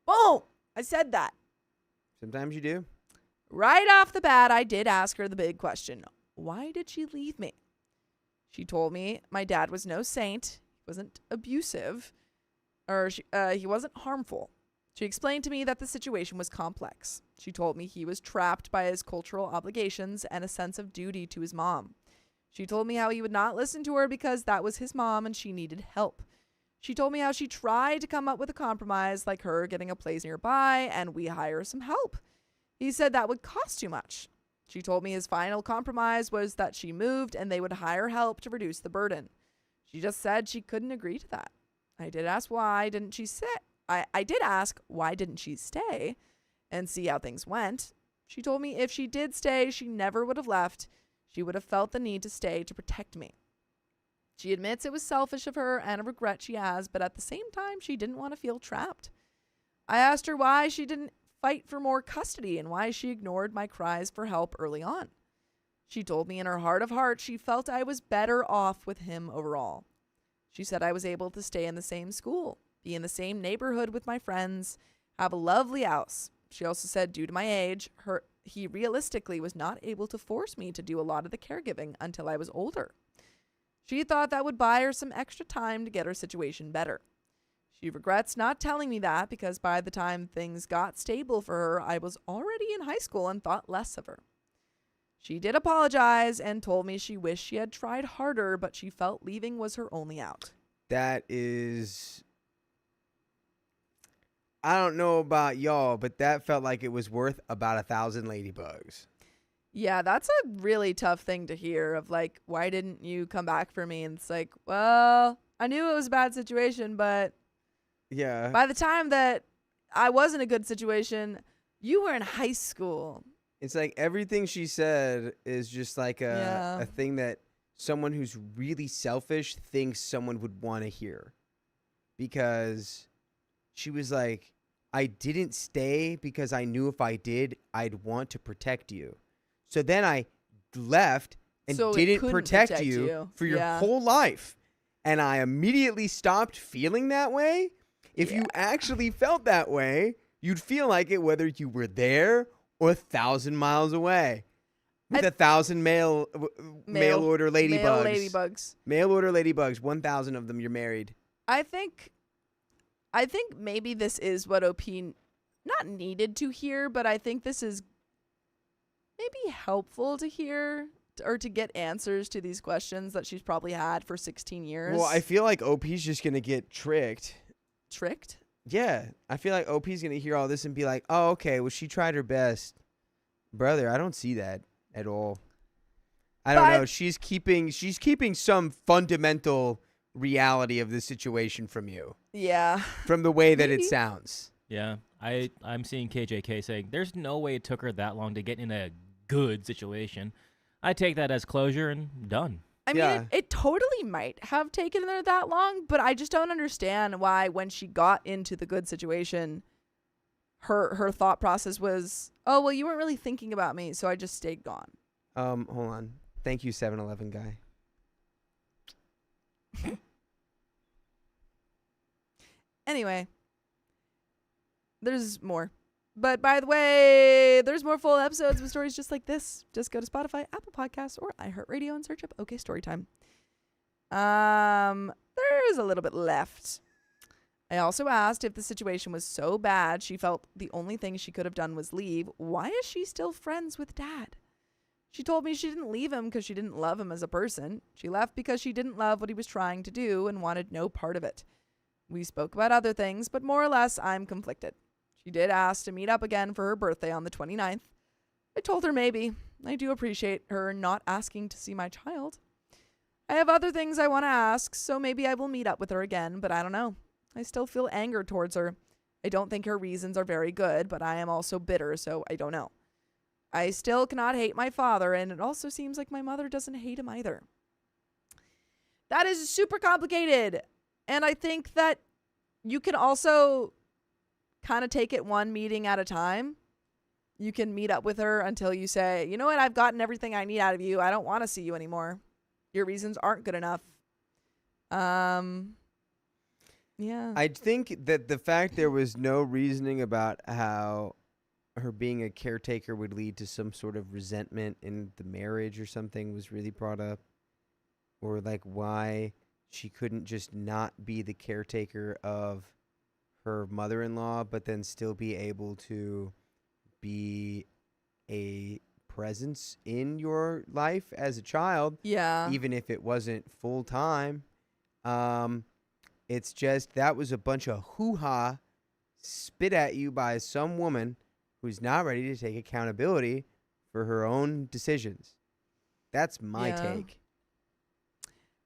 Boom. I said that. Sometimes you do. Right off the bat, I did ask her the big question. Why did she leave me? She told me my dad was no saint. He wasn't abusive, or he wasn't harmful. She explained to me that the situation was complex. She told me he was trapped by his cultural obligations and a sense of duty to his mom. She told me how he would not listen to her because that was his mom and she needed help. She told me how she tried to come up with a compromise, like her getting a place nearby and we hire some help. He said that would cost too much. She told me his final compromise was that she moved and they would hire help to reduce the burden. She just said she couldn't agree to that. I did ask why didn't she stay and see how things went. She told me if she did stay, she never would have left. She would have felt the need to stay to protect me. She admits it was selfish of her and a regret she has, but at the same time, she didn't want to feel trapped. I asked her why she didn't fight for more custody and why she ignored my cries for help early on. She told me in her heart of hearts she felt I was better off with him overall. She said I was able to stay in the same school, be in the same neighborhood with my friends, have a lovely house. She also said due to my age, he realistically was not able to force me to do a lot of the caregiving until I was older. She thought that would buy her some extra time to get her situation better. She regrets not telling me that because by the time things got stable for her, I was already in high school and thought less of her. She did apologize and told me she wished she had tried harder, but she felt leaving was her only out. That is, I don't know about y'all, but that felt like it was worth about 1,000 ladybugs. Yeah, that's a really tough thing to hear of like, why didn't you come back for me? And it's like, well, I knew it was a bad situation, but Yeah. by the time that I was in a good situation, you were in high school. It's like everything she said is just like Yeah. a thing that someone who's really selfish thinks someone would want to hear. Because she was like, I didn't stay because I knew if I did, I'd want to protect you. So then I left and So it didn't couldn't protect protect you you. for your Yeah. whole life. And I immediately stopped feeling that way. If you Yeah. actually felt that way, you'd feel like it whether you were there or 1,000 miles away. With 1,000 mail order ladybugs. Male ladybugs. Mail order ladybugs. 1,000 of them. You're married. I think maybe this is what OP not needed to hear, but I think this is maybe helpful to hear or to get answers to these questions that she's probably had for 16 years. Well, I feel like OP's just gonna get tricked. Tricked? Yeah, I feel like OP's gonna hear all this and be like, "Oh, okay. Well, she tried her best, brother. I don't see that at all. I don't But- know. She's keeping some fundamental reality of the situation from you, Yeah. from the way that it Maybe. sounds. Yeah, I'm seeing KJK saying there's no way it took her that long to get in a good situation. I take that as closure and done. I mean, Yeah. it totally might have taken her that long, but I just don't understand why when she got into the good situation, her thought process was, oh, well, you weren't really thinking about me, so I just stayed gone. Hold on. Thank you, 7-Eleven guy. Anyway, there's more. But by the way, there's more full episodes with stories just like this. Just go to Spotify, Apple Podcasts, or iHeartRadio and search up OK Storytime. There's a little bit left. I also asked if the situation was so bad she felt the only thing she could have done was leave. Why is she still friends with Dad? She told me she didn't leave him because she didn't love him as a person. She left because she didn't love what he was trying to do and wanted no part of it. We spoke about other things, but more or less, I'm conflicted. She did ask to meet up again for her birthday on the 29th. I told her maybe. I do appreciate her not asking to see my child. I have other things I want to ask, so maybe I will meet up with her again, but I don't know. I still feel anger towards her. I don't think her reasons are very good, but I am also bitter, so I don't know. I still cannot hate my father, and it also seems like my mother doesn't hate him either. That is super complicated. And I think that you can also kind of take it one meeting at a time. You can meet up with her until you say, you know what, I've gotten everything I need out of you. I don't want to see you anymore. Your reasons aren't good enough. Yeah. I think that the fact there was no reasoning about how her being a caretaker would lead to some sort of resentment in the marriage or something was really brought up. Or like why she couldn't just not be the caretaker of her mother-in-law, but then still be able to be a presence in your life as a child, Yeah. even if it wasn't full-time. It's just that was a bunch of hoo-ha spit at you by some woman who's not ready to take accountability for her own decisions. That's my Yeah. take.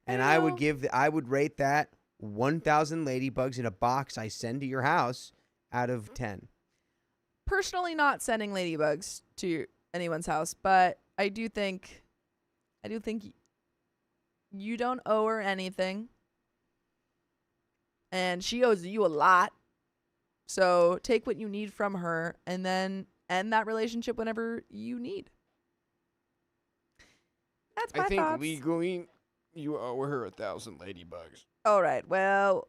I And don't I would know. I would rate that 1,000 ladybugs in a box I send to your house out of 10. Personally not sending ladybugs to anyone's house, but I do think you don't owe her anything. And she owes you a lot. So take what you need from her and then end that relationship whenever you need. That's my thoughts. legally you owe her 1,000 ladybugs. All right. Well,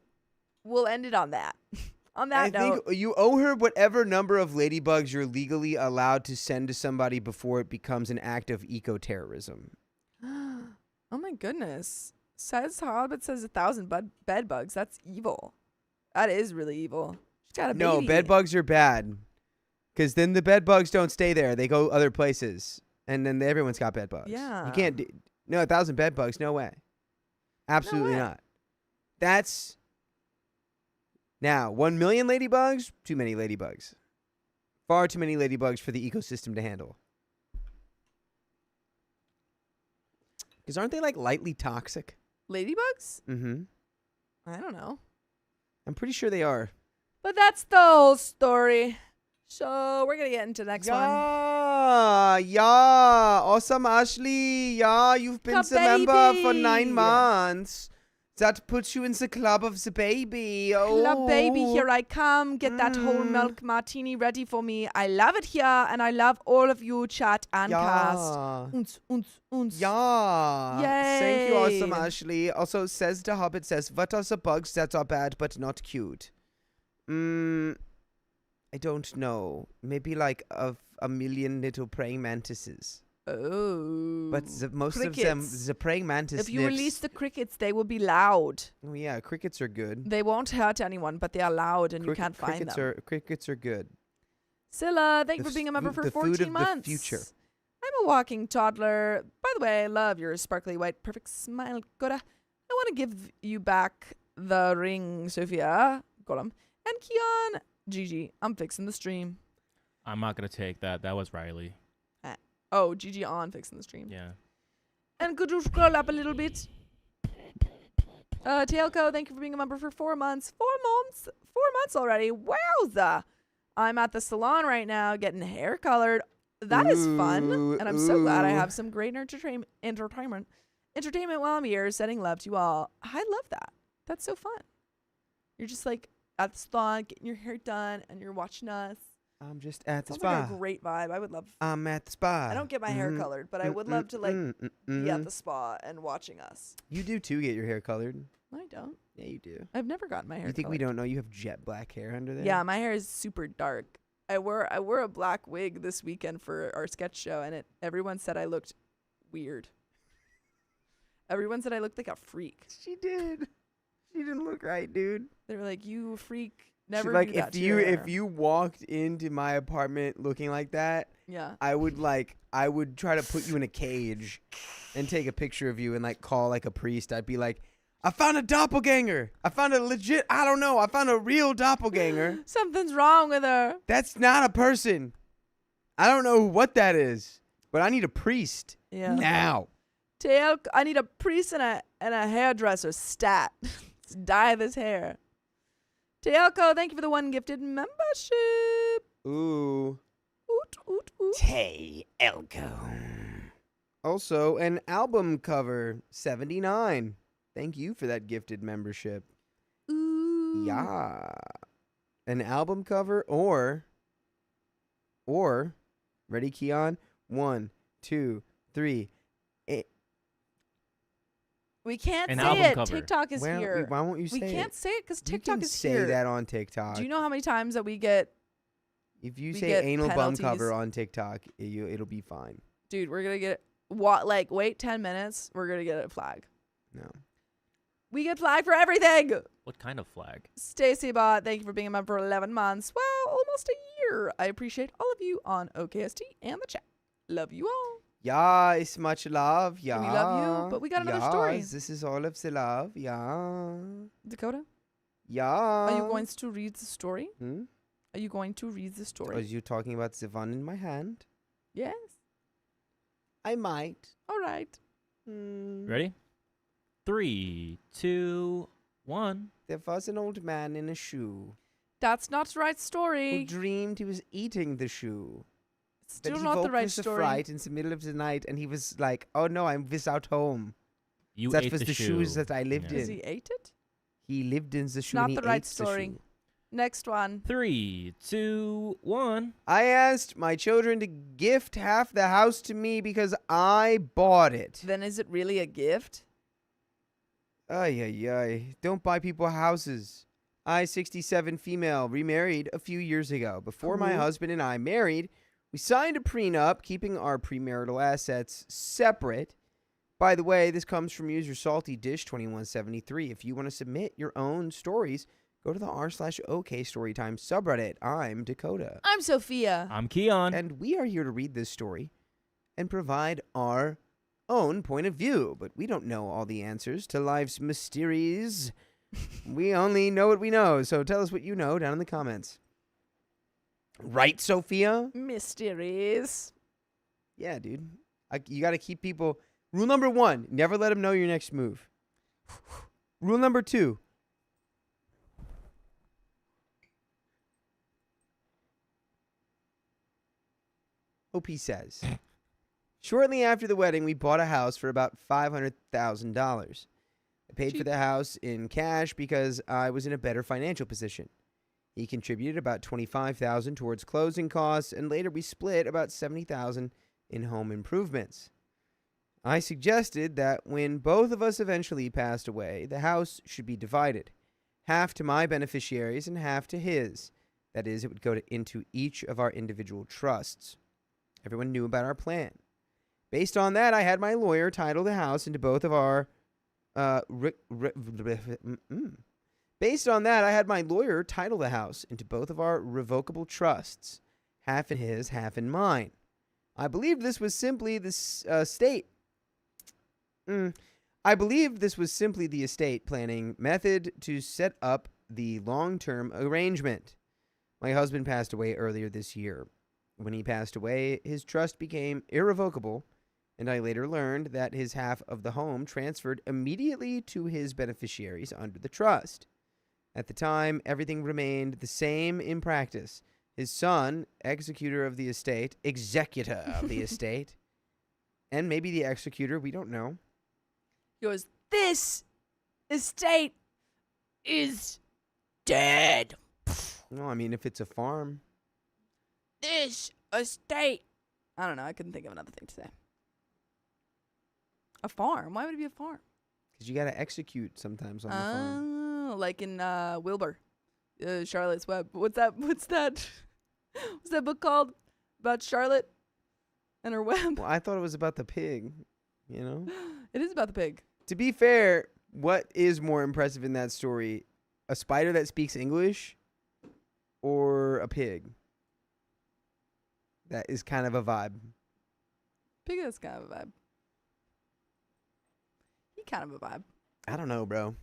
we'll end it on that. On that I note, think you owe her whatever number of ladybugs you're legally allowed to send to somebody before it becomes an act of eco-terrorism. oh my goodness. Says Hobbit says 1,000 bed bugs. That's evil. That is really evil. She's got a baby. No, bed bugs are bad. Because then the bed bugs don't stay there. They go other places. And then everyone's got bed bugs. Yeah. You can't do... No, 1,000 bed bugs. No way. Absolutely way. not. That's... Now, 1 million ladybugs? Too many ladybugs. Far too many ladybugs for the ecosystem to handle. Because aren't they, like, lightly toxic? Ladybugs? Mm-hmm. I don't know. I'm pretty sure they are. But that's the whole story. So we're going to get into the next one. Yeah. Awesome, Ashley. Yeah, you've been The the member for baby. 9 months. That puts you in the club of the baby. Oh. Club baby, here I come. Get that whole milk martini ready for me. I love it here, and I love all of you, chat and cast. Uns. Yeah. Thank you, Yay. awesome, Ashley. Also, says the Hobbit says, what are the bugs that are bad but not cute? I don't know. Maybe like a million little praying mantises. Oh. But most of them, Crickets. the praying mantis If you nymphs- release the crickets, they will be loud. Oh yeah, crickets are good. They won't hurt anyone, but they are loud, and you can't find crickets them. Crickets are good. Scylla, thank you The for being a member food- for the 14 food of months. the future. I'm a walking toddler. By the way, I love your sparkly white, perfect smile, Gora. I want to give you back the ring, Sophia, Gollum, and Keon. Gigi, I'm fixing the stream. I'm not gonna take that. That was Riley. Oh, Gigi on fixing the stream. Yeah. And could you scroll up a little bit? Tailco, thank you for being a member for 4 months. 4 months? 4 months already. Wowza. I'm at the salon right now getting hair colored. That is fun. And I'm so glad I Ooh. have some great entertainment while I'm here, sending love to you all. I love that. That's so fun. You're just like at the salon, getting your hair done, and you're watching us. I'm just at the Sounds spa. like a great vibe. I would love. I'm at the spa. I don't get my hair colored, but I would love to like be at the spa and watching us. You do too. Get your hair colored. I don't. Yeah, you do. I've never gotten my hair. You think we colored. don't know you have jet black hair under there? Yeah, my hair is super dark. I wore a black wig this weekend for our sketch show, and everyone said I looked weird. Everyone said I looked like a freak. She did. She didn't look right, dude. They were like, "You freak, never like do that if to you your if hair." you walked into my apartment looking like that, Yeah. I would try to put you in a cage and take a picture of you and like call like a priest. I'd be like, I found a doppelganger. I found a legit, I don't know. I found a real doppelganger. Something's wrong with her. That's not a person. I don't know what that is, but I need a priest Yeah. now. I need a priest and a hairdresser. Stat. Let's dye this hair. Tealco, thank you for the 1 gifted membership. Ooh. Oot, oot, oot. Hey, Elko. Also, an album cover, 79. Thank you for that gifted membership. Ooh. Yeah. An album cover or, ready, Keon? 1, 2, 3. We can't An say album it. cover. TikTok is here. Why won't you say We it? can't say it because You TikTok can is say here. that on TikTok. Do you know how many times that we get? If you we say get anal penalties? bum cover on TikTok, it'll be fine. Dude, we're gonna get wait 10 minutes. We're gonna get a flag. No. We get flag for everything. What kind of flag? Stacy Bot, thank you for being a member for 11 months. Wow, almost a year. I appreciate all of you on OKST and the chat. Love you all. Yeah, it's much love. Yeah. We love you, but we got another story. Yes, this is all of the love. Yeah. Dakota, Yeah. are you going to read the story? Hmm? Are you going to read the Are story? you talking about the one in my hand? Yes. I might. All right. Ready? 3, 2, 1. There was an old man in a shoe That's not the right who story. dreamed he was eating the shoe. Still but he not the woke right with a story. fright in the middle of the night, and he was like, "Oh no, I'm without home." You That ate was the the shoe. shoes that I lived Yeah. Because in. he ate it? He lived in the shoe. not and he the right ate the story. shoe. Next one. 3, 2, 1. I asked my children to gift half the house to me because I bought it. Then is it really a gift? Ay, ay, ay. Don't buy people houses. I, 67 female, remarried a few years ago. Before my Cool. husband and I married, we signed a prenup, keeping our premarital assets separate. By the way, this comes from user Salty Dish 2173. If you want to submit your own stories, go to the r/OK Storytime subreddit. I'm Dakota. I'm Sophia. I'm Keon. And we are here to read this story and provide our own point of view. But we don't know all the answers to life's mysteries. We only know what we know. So tell us what you know down in the comments. Right, Sophia? Mysteries. Yeah, dude. You got to keep people... Rule number 1, never let them know your next move. Rule number 2, OP says, shortly after the wedding, we bought a house for about $500,000. I paid for the house in cash because I was in a better financial position. He contributed about $25,000 towards closing costs, and later we split about $70,000 in home improvements. I suggested that when both of us eventually passed away, the house should be divided, half to my beneficiaries and half to his. That is, it would go into each of our individual trusts. Everyone knew about our plan. Based on that, I had my lawyer title the house into both of our Based on that, I had my lawyer title the house into both of our revocable trusts, half in his, half in mine. I believed this was simply the estate planning method to set up the long-term arrangement. My husband passed away earlier this year. When he passed away, his trust became irrevocable, and I later learned that his half of the home transferred immediately to his beneficiaries under the trust. At the time, everything remained the same in practice. His son, executor of the estate, and maybe the executor, we don't know. He goes, this estate is dead. No, I mean, if it's a farm. This estate. I don't know. I couldn't think of another thing to say. A farm? Why would it be a farm? Because you got to execute sometimes on the farm. Oh, like in Wilbur, Charlotte's Web. What's that? What's that book called about Charlotte and her web? Well, I thought it was about the pig, you know? It is about the pig. To be fair, what is more impressive in that story? A spider that speaks English or a pig? That is kind of a vibe. Pig is kind of a vibe. He kind of a vibe. I don't know, bro.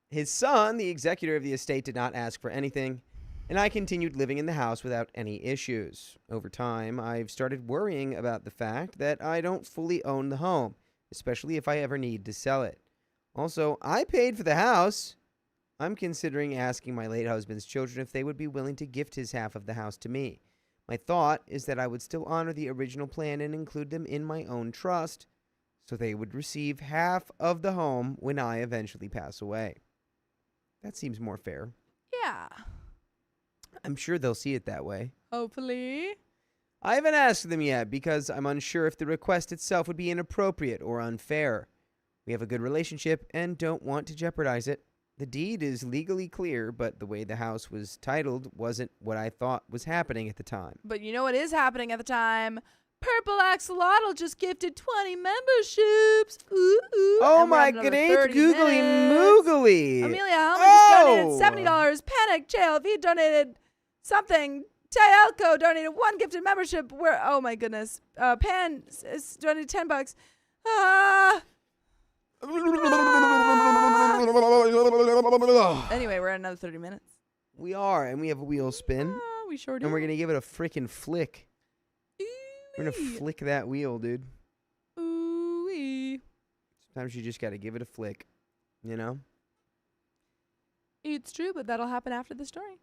His son, the executor of the estate, did not ask for anything, and I continued living in the house without any issues. Over time, I've started worrying about the fact that I don't fully own the home, especially if I ever need to sell it. Also, I paid for the house. I'm considering asking my late husband's children if they would be willing to gift his half of the house to me. My thought is that I would still honor the original plan and include them in my own trust, so they would receive half of the home when I eventually pass away. That seems more fair. Yeah. I'm sure they'll see it that way. Hopefully. I haven't asked them yet because I'm unsure if the request itself would be inappropriate or unfair. We have a good relationship and don't want to jeopardize it. The deed is legally clear, but the way the house was titled wasn't what I thought was happening at the time. But you know what is happening at the time? Purple Axolotl just gifted 20 memberships. Ooh, ooh. Oh And we're my at another great 30 googly minutes. moogly. Amelia Helmer just Oh. donated $70. Panic JLV donated something. Tayalco donated 1 gifted membership. Where? Oh my goodness. Pan donated $10. Anyway, we're at another 30 minutes. We are, and we have a wheel spin, We sure do. and we're going to give it a freaking flick. We're going to Ooh-wee. flick that wheel, dude. Ooh-wee. Sometimes you just got to give it a flick, you know? It's true, but that'll happen after the story.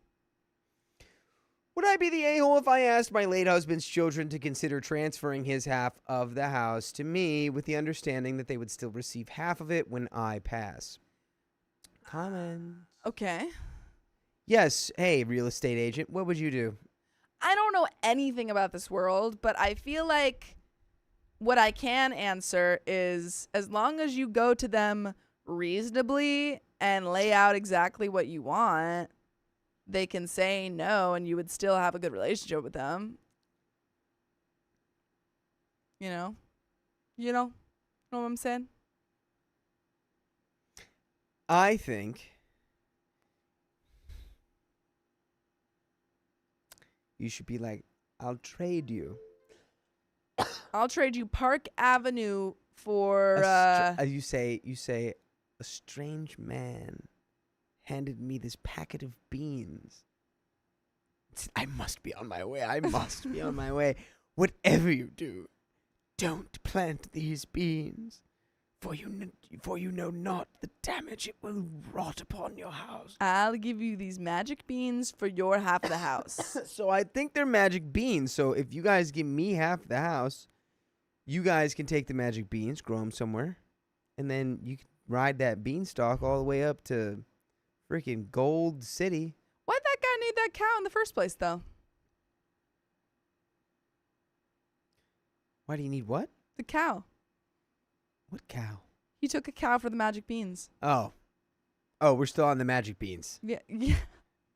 Would I be the a-hole if I asked my late husband's children to consider transferring his half of the house to me with the understanding that they would still receive half of it when I pass? Comment. Okay. Yes. Hey, real estate agent, what would you do? I don't know anything about this world, but I feel like what I can answer is, as long as you go to them reasonably and lay out exactly what you want, they can say no and you would still have a good relationship with them. You know what I'm saying? I think you should be like, I'll trade you. I'll trade you Park Avenue for You say a strange man handed me this packet of beans. I must be on my way. I must be on my way. Whatever you do, don't plant these beans, for you know not the damage it will wrought upon your house. I'll give you these magic beans for your half of the house. So I think they're magic beans. So if you guys give me half the house, you guys can take the magic beans, grow them somewhere, and then you can ride that beanstalk all the way up to freaking Gold City. Why'd that guy need that cow in the first place, though? Why do you need what? The cow. What cow? He took a cow for the magic beans. Oh, we're still on the magic beans.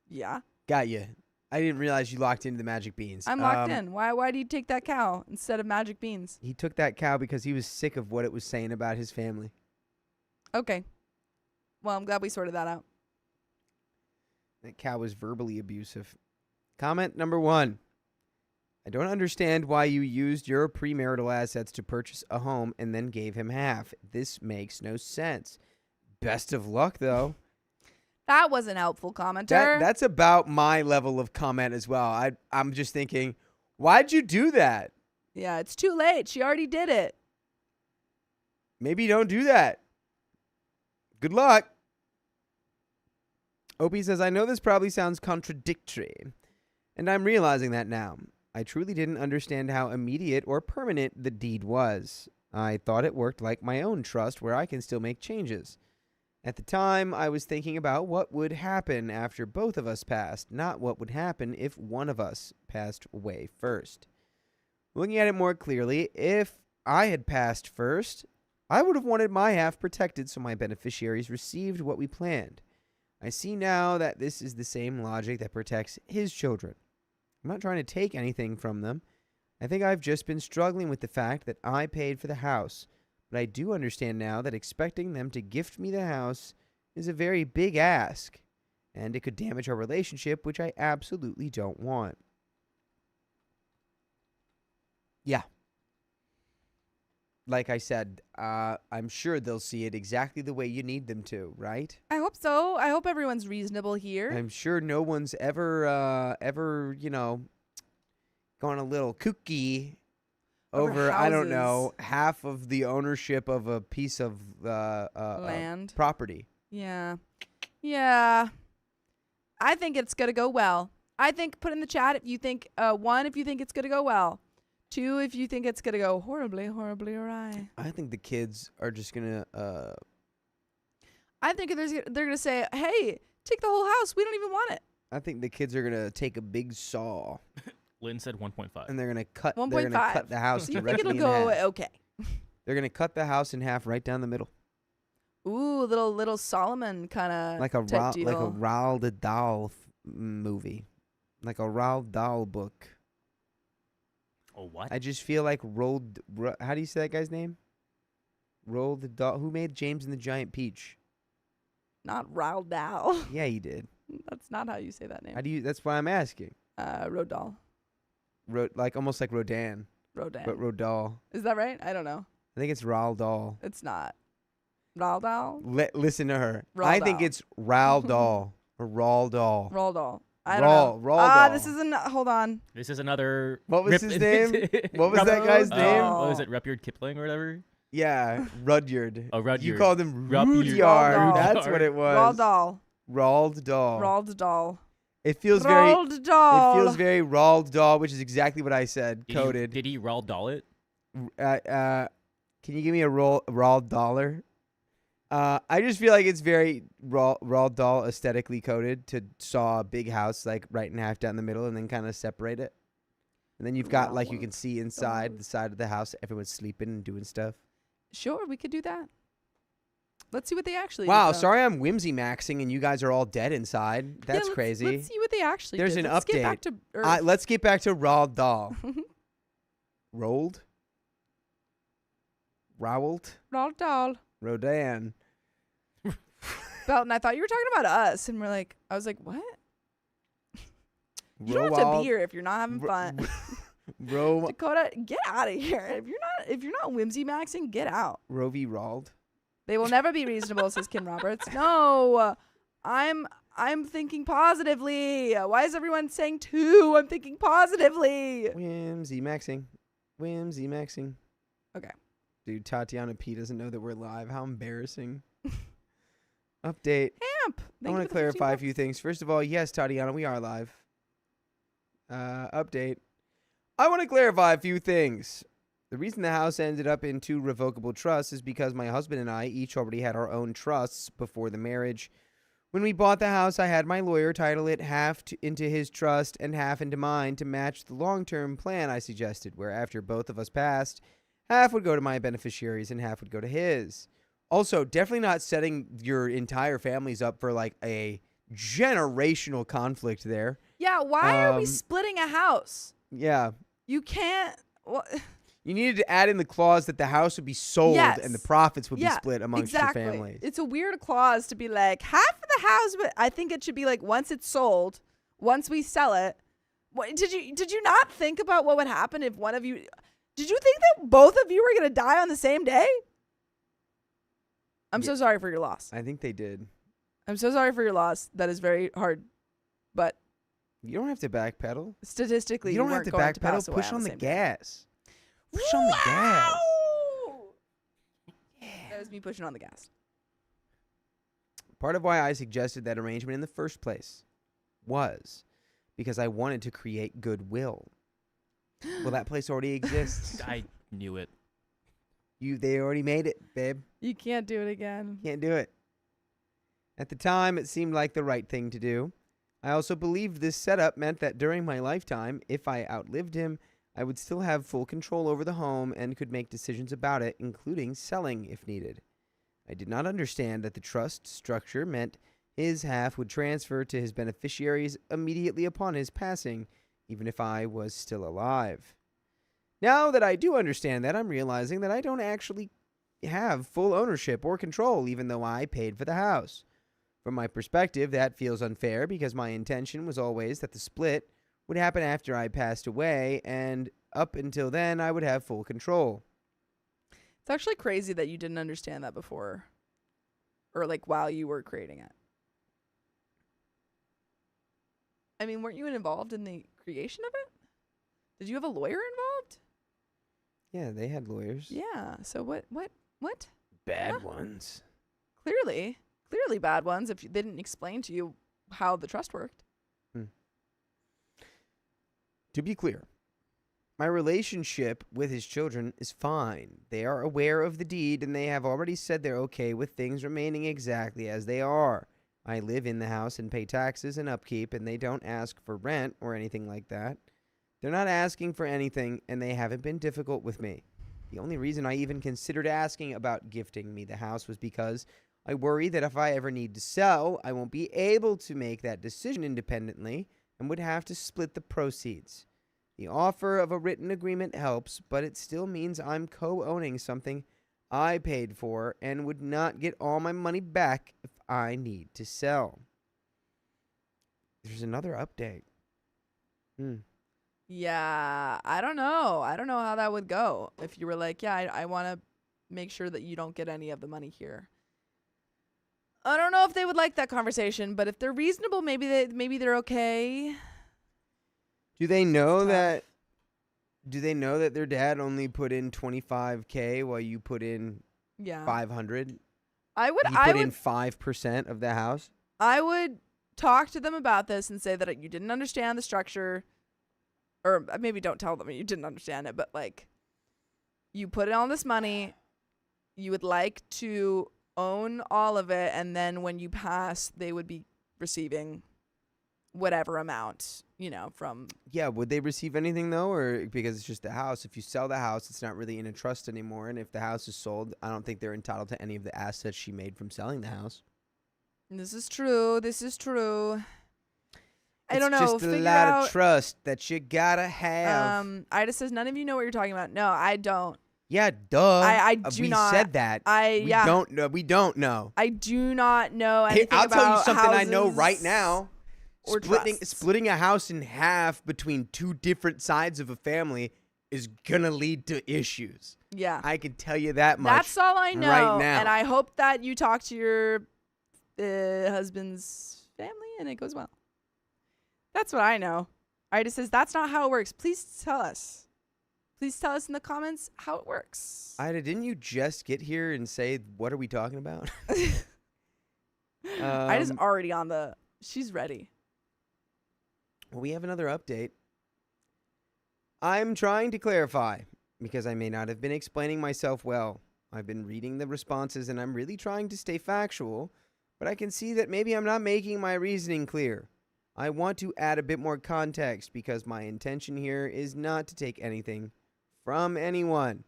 Yeah. Got you. I didn't realize you locked into the magic beans. I'm locked in. Why did he take that cow instead of magic beans? He took that cow because he was sick of what it was saying about his family. Okay. Well, I'm glad we sorted that out. That cow was verbally abusive. Comment number 1. I don't understand why you used your premarital assets to purchase a home and then gave him half. This makes no sense. Best of luck, though. That was an helpful commenter. That's about my level of comment as well. I'm just thinking, why'd you do that? Yeah, it's too late. She already did it. Maybe don't do that. Good luck. Opie says, I know this probably sounds contradictory, and I'm realizing that now. I truly didn't understand how immediate or permanent the deed was. I thought it worked like my own trust where I can still make changes. At the time, I was thinking about what would happen after both of us passed, not what would happen if one of us passed away first. Looking at it more clearly, if I had passed first, I would have wanted my half protected so my beneficiaries received what we planned. I see now that this is the same logic that protects his children. I'm not trying to take anything from them. I think I've just been struggling with the fact that I paid for the house, but I do understand now that expecting them to gift me the house is a very big ask, and it could damage our relationship, which I absolutely don't want. Yeah. Like I said, I'm sure they'll see it exactly the way you need them to, right? I hope so. I hope everyone's reasonable here. I'm sure no one's ever, gone a little kooky over I don't know, half of the ownership of a piece of land property. Yeah. I think it's gonna go well. I think put in the chat if you think 1 if you think it's gonna go well. 2 if you think it's gonna go horribly awry. I think the kids are just gonna. I think they're gonna say, "Hey, take the whole house. We don't even want it." I think the kids are gonna take a big saw. Lynn said 1.5. And they're gonna cut. 1.5. They're gonna cut the house So you think directly it'll in go half. okay? They're gonna cut the house in half right down the middle, Ooh, little Solomon kind of like a Roald Dahl movie, like a Roald Dahl book. Oh, what? I just feel like how do you say that guy's name? Roald Dahl. Who made James and the Giant Peach? Not Roald Dahl. Yeah, he did. That's not how you say that name. How do you? That's why I'm asking. Roald Dahl. Almost like Rodin. Rodin. But Rodal. Is that right? I don't know. I think it's Roald Dahl. It's not. Roald Dahl? Listen to her. Roald I think Dahl. it's Roald Dahl or Roald Dahl. Roald Dahl. I don't know. Roald Dahl. This is hold on. This is another. What was his name? What was that guy's name? What was it? Rudyard Kipling or whatever? Yeah, Rudyard. Oh, Rudyard. You called him Rudyard. Rudyard. Roald That's what it was. Roald Dahl. Roald Dahl. Roald Dahl. It feels Roald Dahl. It feels very Roald Dahl, which is exactly what I said. Coded. Did he Roald Dahl it? Can you give me a Roald Dollar? I just feel like it's very Roald Dahl aesthetically coded to saw a big house like right in half down the middle and then kind of separate it. And then you've got like you can see inside the side of the house, everyone's sleeping and doing stuff. Sure, we could do that. Let's see what they actually Wow, did, though. sorry I'm whimsy maxing and you guys are all dead inside. That's Yeah, crazy. Let's see what they actually There's did. an Let's update. Get back to Earth. Let's get back to Roald Dahl. Rolled? Rowelt? Roald Dahl. Rodan. Belton, I thought you were talking about us, and I was like, what? You don't have to be here if you're not having fun. Dakota, get out of here. If you're not whimsy maxing, get out. Rovie Rald. They will never be reasonable, says Kim Roberts. No, I'm thinking positively. Why is everyone saying two? I'm thinking positively. Whimsy maxing. Whimsy maxing. Okay. Dude, Tatiana P doesn't know that we're live. How embarrassing. Update. Hamp. I want to clarify a few things. First of all, yes, Tatiana, we are live. Update. I want to clarify a few things. The reason the house ended up in 2 revocable trusts is because my husband and I each already had our own trusts before the marriage. When we bought the house, I had my lawyer title it half into his trust and half into mine to match the long-term plan I suggested, where after both of us passed, half would go to my beneficiaries and half would go to his. Also, definitely not setting your entire families up for like a generational conflict there. Yeah, why are we splitting a house? Yeah. You can't. You needed to add in the clause that the house would be sold and the profits would be split amongst your families. It's a weird clause to be like, half of the house, but I think it should be like once it's sold, once we sell it. Did you not think about what would happen if one of you... Did you think that both of you were going to die on the same day? I'm so sorry for your loss. I think they did. I'm so sorry for your loss. That is very hard, but... You don't have to backpedal. Statistically, you don't have to backpedal. Push on the gas. Push on the gas. Yeah. That was me pushing on the gas. Part of why I suggested that arrangement in the first place was because I wanted to create goodwill. Well, that place already exists. I knew it. They already made it, babe. You can't do it again. Can't do it. At the time, it seemed like the right thing to do. I also believed this setup meant that during my lifetime, if I outlived him, I would still have full control over the home and could make decisions about it, including selling if needed. I did not understand that the trust structure meant his half would transfer to his beneficiaries immediately upon his passing, even if I was still alive. Now that I do understand that, I'm realizing that I don't actually have full ownership or control, even though I paid for the house. From my perspective, that feels unfair because my intention was always that the split would happen after I passed away, and up until then, I would have full control. It's actually crazy that you didn't understand that before, or like while you were creating it. I mean, weren't you involved in the creation of it? Did you have a lawyer involved? Yeah, they had lawyers. Yeah. So what? Bad ones. Clearly bad ones if they didn't explain to you how the trust worked. To be clear, my relationship with his children is fine. They are aware of the deed and they have already said they're okay with things remaining exactly as they are. I live in the house and pay taxes and upkeep, and they don't ask for rent or anything like that. They're not asking for anything, and they haven't been difficult with me. The only reason I even considered asking about gifting me the house was because I worry that if I ever need to sell, I won't be able to make that decision independently and would have to split the proceeds. The offer of a written agreement helps, but it still means I'm co-owning something I paid for and would not get all my money back if I need to sell. There's another update. Yeah, I don't know. I don't know how that would go if you were like, yeah, I want to make sure that you don't get any of the money here. I don't know if they would like that conversation, but if they're reasonable, maybe they're okay. Do they know that their dad only put in $25K while you put in $500? I would in 5% of the house. I would talk to them about this and say that you didn't understand the structure, or maybe don't tell them you didn't understand it, but like you put in all this money, you would like to own all of it, and then when you pass, they would be receiving whatever amount, from. Yeah, would they receive anything though, or because it's just the house? If you sell the house, it's not really in a trust anymore, and if the house is sold, I don't think they're entitled to any of the assets she made from selling the house. This is true. I don't know. It's just a lot of trust that you gotta have. Ida says none of you know what you're talking about. No, I don't. Yeah, duh. I do we not. We said that. We don't know. We don't know. I do not know anything I'll about tell you something I know houses right now. or trusts. Splitting a house in half between two different sides of a family is gonna lead to issues. Yeah, I can tell you that much. That's all I know. Right now. And I hope that you talk to your husband's family and it goes well. That's what I know. Ida says that's not how it works. Please tell us. Please tell us in the comments how it works. Ida, didn't you just get here and say, what are we talking about? Ida's already she's ready. Well, we have another update. I'm trying to clarify because I may not have been explaining myself well. I've been reading the responses and I'm really trying to stay factual, but I can see that maybe I'm not making my reasoning clear. I want to add a bit more context because my intention here is not to take anything from anyone.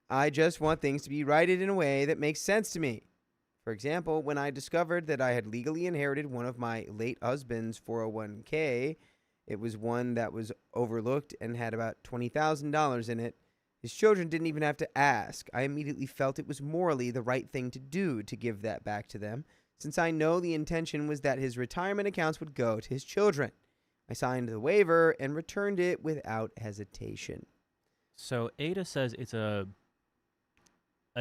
I just want things to be righted in a way that makes sense to me. For example, when I discovered that I had legally inherited one of my late husband's 401k, it was one that was overlooked and had about $20,000 in it. His children didn't even have to ask. I immediately felt it was morally the right thing to do to give that back to them, since I know the intention was that his retirement accounts would go to his children. I signed the waiver and returned it without hesitation. So Ada says it's a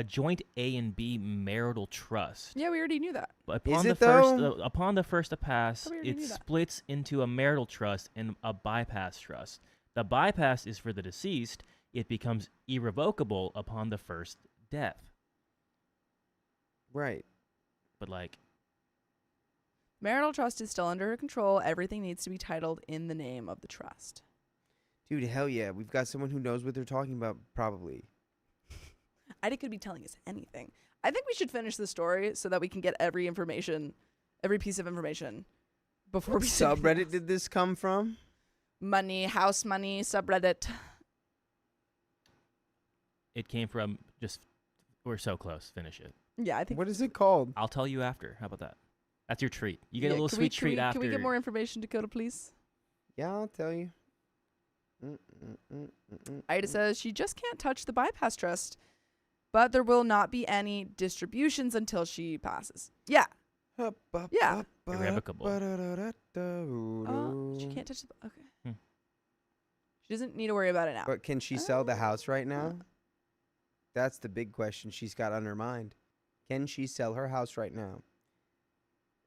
joint A and B marital trust. Yeah, we already knew that. But Is it though? Upon the first to pass, Thought we already it knew that. splits into a marital trust and a bypass trust. The bypass is for the deceased. It becomes irrevocable upon the first death. Right. But like, Marital trust is still under her control. Everything needs to be titled in the name of the trust. Dude, hell yeah. We've got someone who knows what they're talking about, probably. Ida could be telling us anything. I think we should finish the story so that we can get every piece of information before we say anything Subreddit else. did this come from? Money, house money, subreddit. it came from just, we're so close. Finish it. Yeah, I think. What is it called? I'll tell you after. How about that? That's your treat. You get Yeah, a little can sweet treat after. Can we get more information, Dakota, please? Yeah, I'll tell you. Ida says she just can't touch the bypass trust, but there will not be any distributions until she passes. Yeah. Yeah. Irrevocable. Oh, she can't touch the. Okay. Hmm. She doesn't need to worry about it now. But can she sell the house right now? That's the big question she's got on her mind. Can she sell her house right now?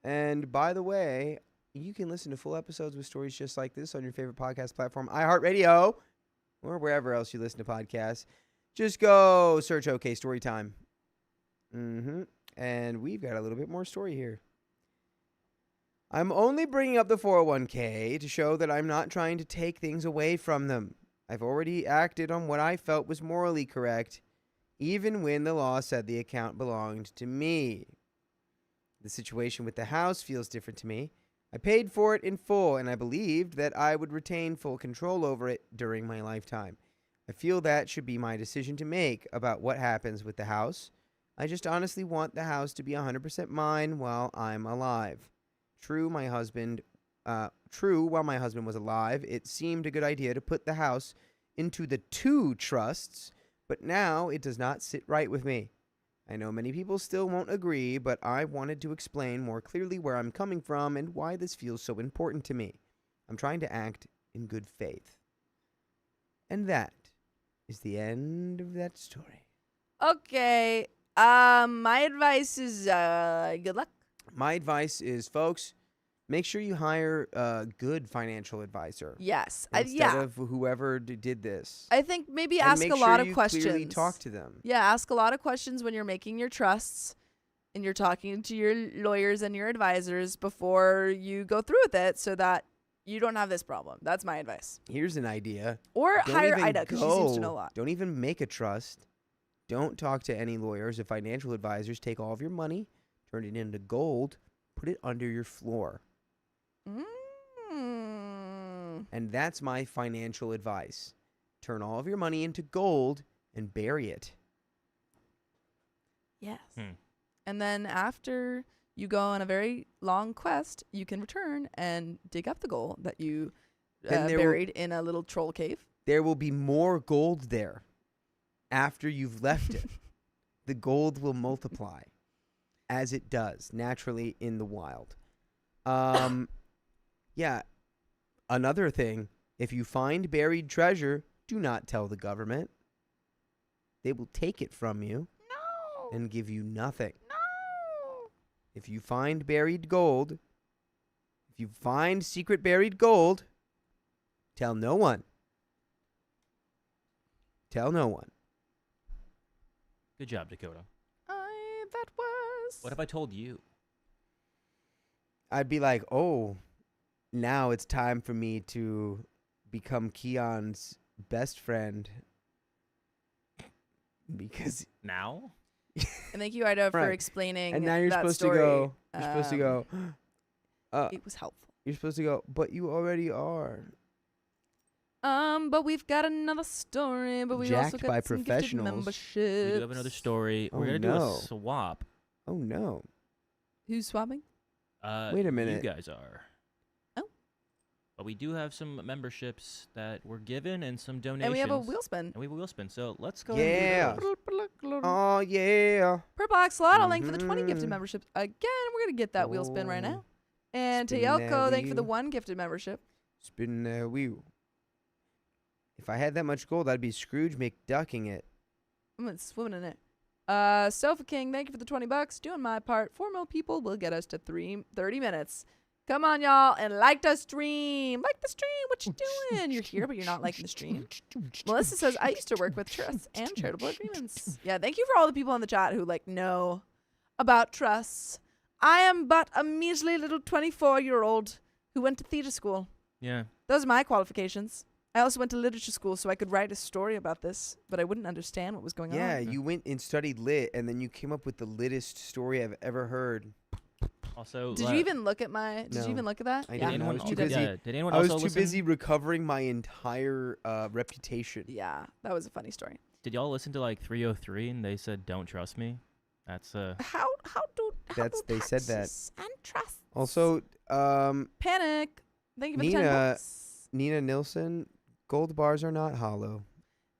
And by the way, you can listen to full episodes with stories just like this on your favorite podcast platform, iHeartRadio, or wherever else you listen to podcasts. Just go search OK Storytime. And we've got a little bit more story here. I'm only bringing up the 401k to show that I'm not trying to take things away from them. I've already acted on what I felt was morally correct, even when the law said the account belonged to me. The situation with the house feels different to me. I paid for it in full, and I believed that I would retain full control over it during my lifetime. I feel that should be my decision to make about what happens with the house. I just honestly want the house to be 100% mine while I'm alive. True, while my husband was alive, it seemed a good idea to put the house into the two trusts, but now it does not sit right with me. I know many people still won't agree, but I wanted to explain more clearly where I'm coming from and why this feels so important to me. I'm trying to act in good faith. And that is the end of that story. Okay. My advice is good luck. My advice is, folks, make sure you hire a good financial advisor. Yes. Instead of whoever did this. I think maybe And ask make a sure lot of you questions. clearly talk to them. Yeah, ask a lot of questions when you're making your trusts and you're talking to your lawyers and your advisors before you go through with it so that you don't have this problem. That's my advice. Here's an idea. Or Don't hire even Ida because she seems to know a lot. Don't even make a trust. Don't talk to any lawyers or financial advisors. Take all of your money, turn it into gold, put it under your floor. And that's my financial advice. Turn all of your money into gold and bury it. Yes. Hmm. And then after you go on a very long quest, you can return and dig up the gold that you Then there will- buried in a little troll cave. There will be more gold there after you've left it. The gold will multiply as it does naturally in the wild. Yeah. Another thing, if you find buried treasure, do not tell the government. They will take it from you No. and give you nothing. No. If you find buried gold, if you find secret buried gold, tell no one. Tell no one. Good job, Dakota. That was. What if I told you? I'd be like, oh, now it's time for me to become Keon's best friend. Because Now? And thank you, Ida, for Right. explaining. and now you're that supposed story. to go. You're supposed to go. It was helpful. You're supposed to go. But you already are. But we've got another story. But we also Jacked got by some gifted professionals. memberships. We do have another story. Oh, We're gonna do no. a swap. Oh no. Who's swapping? Wait a minute. You guys are. Oh. But we do have some memberships that were given and some donations. And we have a wheel spin. And we have a wheel spin. So let's go. Yeah. And do those. Oh yeah. Per box slot, I'll link for the 20 gifted Mhm. memberships. Again, we're going to get that wheel spin right now. Oh. And Spin Tayoko, that thank you for the wheel. 1 gifted membership. Spin that wheel. If I had that much gold, I'd be Scrooge McDucking it. I'm going to swim in it. Sofa King, thank you for the 20 bucks. Doing my part. 4 more people will get us to 30 minutes. Come on, y'all, and like the stream. Like the stream. What you doing? You're here, but you're not liking the stream. Melissa says, I used to work with trusts and charitable agreements. Yeah, thank you for all the people in the chat who, know about trusts. I am but a measly little 24-year-old who went to theater school. Yeah. Those are my qualifications. I also went to literature school so I could write a story about this, but I wouldn't understand what was going Yeah, on. you went and studied lit, and then you came up with the littest story I've ever heard. Also, Did you even look at my? Did No. you even look at that? I Did didn't. anyone, I was you too did. busy. Yeah, did anyone I was also too listen? busy recovering my entire reputation. Yeah, that was a funny story. Did y'all listen to 303 and they said don't trust me? That's How do They said that. taxes and trust Also, panic? Thank you for the 10 Nina- bucks. Nina Nilsson, gold bars are not hollow.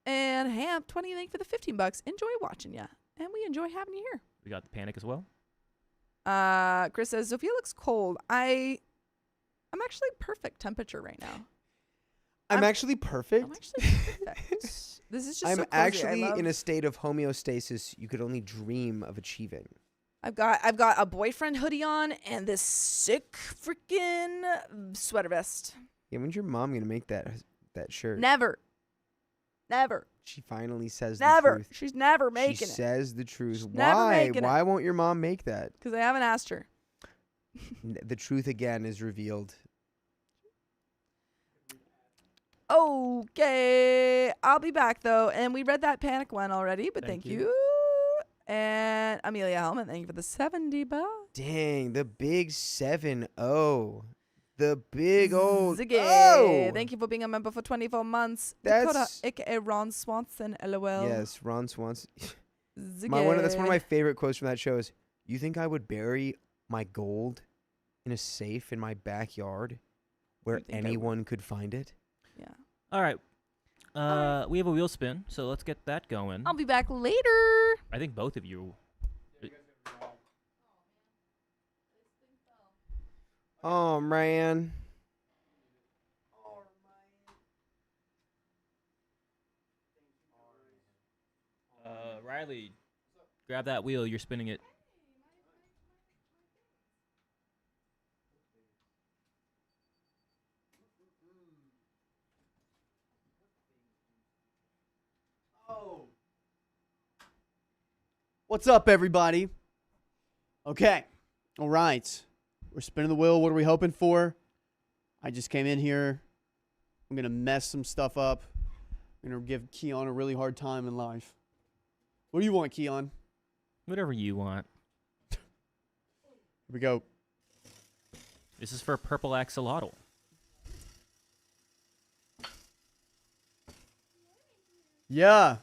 And Hamp 20. Thank you for the 15 bucks. Enjoy watching ya, and we enjoy having you here. we got the panic as well. Chris says Sophia looks cold. I'm actually perfect temperature right now. I'm actually perfect. I'm actually perfect. This is just I'm so cozy. actually I love, in a state of homeostasis you could only dream of achieving. I've got a boyfriend hoodie on and this sick freaking sweater vest. Yeah, when's your mom gonna make that shirt? Never. She finally says Never. the truth. She's never She making it. says the truth. She's never Why? making it. Why won't your mom make that? Because I haven't asked her. The truth again is revealed. Okay. I'll be back though. And we read that panic one already, but thank Thank you. you. And Amelia Hellman, thank you for the 70 bucks. Dang, the big 7-0. The big old Ziggy. oh! Thank you for being a member for 24 months. That's- Dakota, aka Ron Swanson, LOL. Yes, Ron Swanson. Ziggy. That's one of my favorite quotes from that show is, you think I would bury my gold in a safe in my backyard where You think I would? anyone could find it? Yeah. All right. Alright. We have a wheel spin, so let's get that going. I'll be back later. I think both of you. Oh, man. Riley, grab that wheel. You're spinning it. What's up, everybody? Okay. All right. We're spinning the wheel. What are we hoping for? I just came in here. I'm going to mess some stuff up. I'm going to give Keon a really hard time in life. What do you want, Keon? Whatever you want. Here we go. This is for purple axolotl. Yeah.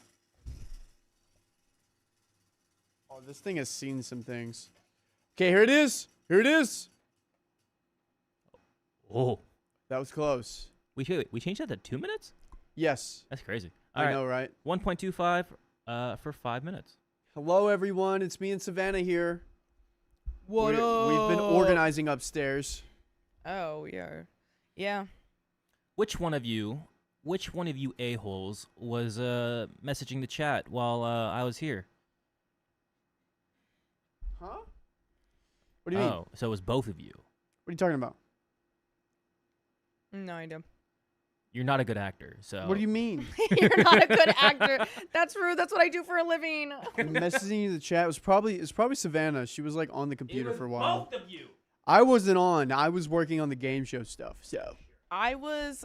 Oh, this thing has seen some things. Okay, here it is. Here it is. Oh, That was close. we changed that to 2 minutes. Yes. That's crazy. All I right, know, right? 1.25 for 5 minutes. Hello, everyone. It's me and Savannah here. What up? We've been organizing upstairs. Oh, we are. Yeah. Which one of you a-holes was messaging the chat while I was here? Huh? What do you mean? Oh, so it was both of you. What are you talking about? No idea. You're not a good actor, so. What do you mean? You're not a good actor. That's rude. That's what I do for a living. Messaging in the chat was probably Savannah. She was like on the computer for a while. Both of you. I wasn't on. I was working on the game show stuff. So I was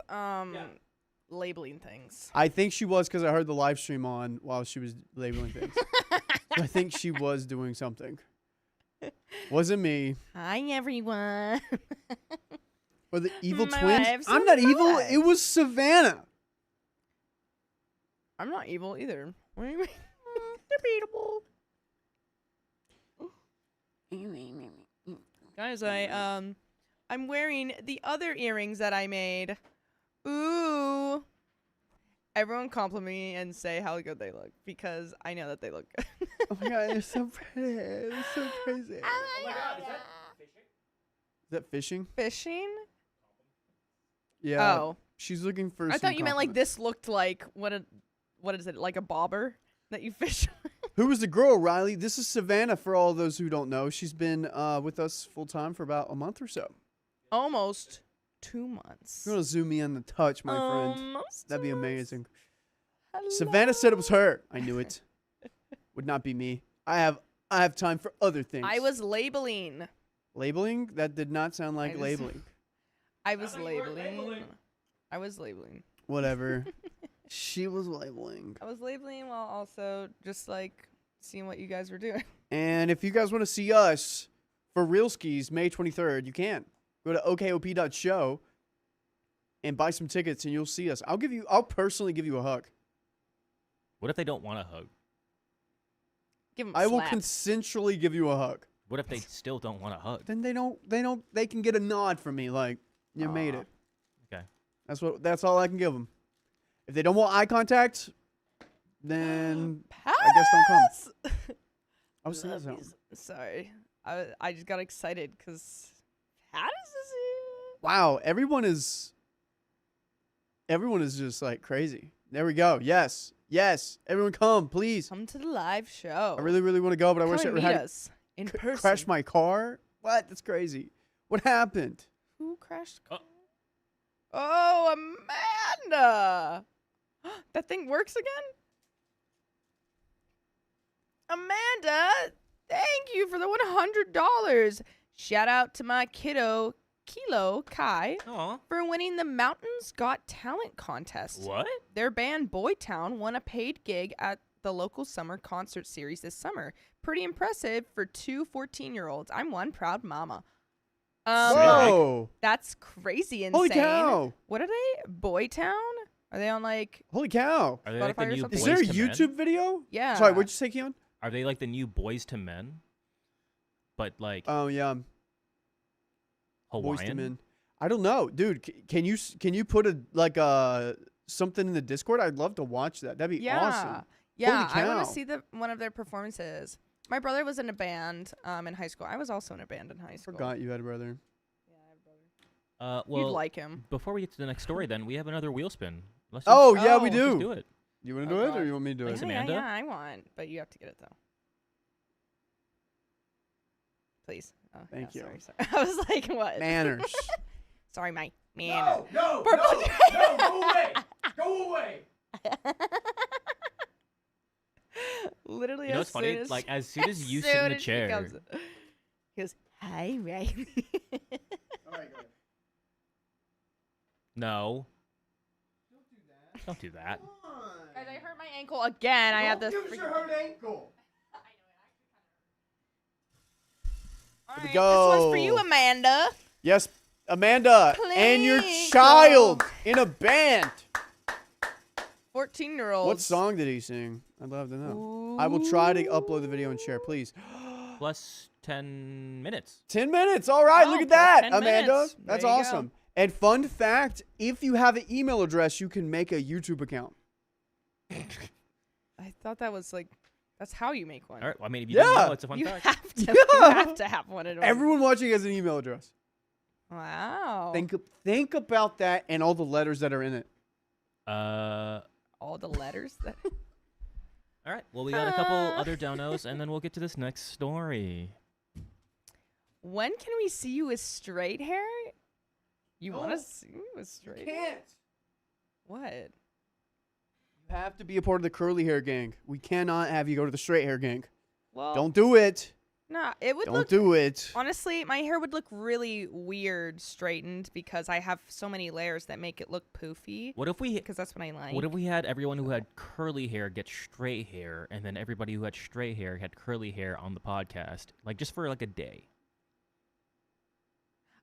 labeling things. I think she was because I heard the live stream on while she was labeling things. I think she was doing something. Wasn't me. Hi, everyone. Or the evil My twins. wife's I'm not evil. alive. It was Savannah. I'm not evil either. What do you mean? Debatable. Guys, I'm wearing the other earrings that I made. Ooh. Everyone compliment me and say how good they look because I know that they look good. Oh my god, they're so pretty. They're so crazy. Oh my god, Is that fishing? fishing? Yeah. Oh. She's looking for. I some thought you meant like compliments. this looked like what is it, like a bobber that you fish? Who was the girl, Riley? This is Savannah. For all those who don't know, she's been with us full time for about a month or so. Almost 2 months. You're gonna zoom me in the touch, my friend. Almost That'd be 2 months. amazing. Hello. Savannah said it was her. I knew it. Would not be me. I have time for other things. I was labeling. Labeling? That did not sound like I was- labeling. I was labeling. I was labeling. Whatever. She was labeling. I was labeling while also just like seeing what you guys were doing. And if you guys want to see us for Real Skis May 23rd, you can. Go to okop.show and buy some tickets and you'll see us. I'll personally give you a hug. What if they don't want a hug? Give them I will slaps. consensually give you a hug. What if they still don't want a hug? Then they can get a nod from me like you made Aw. it. Okay. That's all I can give them. If they don't want eye contact, then Pass! I guess don't come. I was saying Love something. you. Sorry. I just got excited because Pattis is here. Wow, everyone is just like crazy. There we go. Yes. Everyone come, please. Come to the live show. I really, really want to go, but I Come wish I and meet had us in person. crashed my car. What? That's crazy. What happened? Who crashed? Oh, Amanda! That thing works again? Amanda, thank you for the $100. Shout out to my kiddo, Kilo Kai, Aw. for winning the Mountains Got Talent contest. What? Their band Boytown won a paid gig at the local summer concert series this summer. Pretty impressive for two 14-year-olds. I'm one proud mama. Whoa! That's crazy insane. Holy cow! What are they? Boytown? Are they on like Holy cow! Are they like the Spotify or new something? Is Boys there a to Men? YouTube video? yeah? Sorry, what'd you say, Keon? Are they like the new Boys to Men? But like Oh yeah, Hawaiian? Boys to Men. I don't know, dude. Can you put something in the Discord? I'd love to watch that. That'd be Yeah. awesome. Yeah, Holy I want cow. to see one of their performances. My brother was in a band in high school. I was also in a band in high school. Forgot you had a brother. Yeah, I have a brother. Well, You'd like him. before we get to the next story, then we have another wheel spin. Let's Oh just, yeah, we Oh. let's do. do it. You want to Oh, do it, God. or you want me to do Thanks, it? Yeah, Amanda. yeah, I want, but you have to get it though. Please. Oh, Thank yeah, you. Sorry. I was like, what? Manners. Sorry, my man. no, Purple go away, go away. Literally, You know as what's funny? soon as Like as soon as you sit soon in the as she chair, comes- he goes, "Hi, Riley." no. Don't do that. Guys, I hurt my ankle again. I have this. ankle. All we right, go. This one's for you, Amanda. Yes, Amanda and your child in a band. 14-year-olds. What song did he sing? I'd love to know. I will try to upload the video and share, please. Plus 10 minutes. 10 minutes. All right, Oh, look at plus that, 10 Amanda. minutes. That's There you go. awesome. And fun fact, if you have an email address, you can make a YouTube account. I thought that was like, that's how you make one. All right. Well, I mean, if you didn't Yeah. know, it's a fun You fact. have to. Yeah. You have to have one. Everyone watching has an email address. Wow. Think about that and all the letters that are in it. All the letters. That All right. Well, we got a couple other donos, and then we'll get to this next story. When can we see you with straight hair? You want No. to see me with straight hair? What? You have to be a part of the curly hair gang. We cannot have you go to the straight hair gang. Well, Don't do it. nah, it would Don't look. do it. Honestly, my hair would look really weird straightened because I have so many layers that make it look poofy. What if we? Because that's what I like. What if we had everyone who had curly hair get straight hair, and then everybody who had straight hair had curly hair on the podcast, like just for like a day?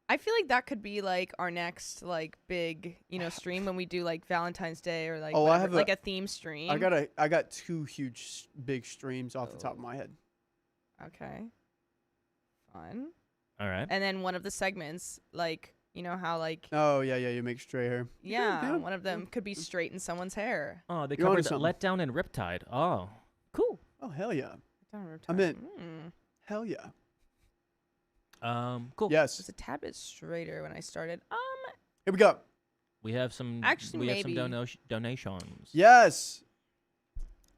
I feel like that could be like our next like big, stream when we do like Valentine's Day or like Oh, I whatever, have like a theme stream. I got two huge big streams off the top of my head. Okay. Fun. All right. And then one of the segments, like, you know how like Oh yeah, you make straight hair. yeah, one of them could be straighten someone's hair. Oh, they You're onto covered something. Letdown and Riptide. Oh, cool. Oh hell yeah. I'm in. Hell yeah. Cool. Yes. It's a tad bit straighter when I started. Here we go. We have some. Actually, we maybe. have some donations. Yes.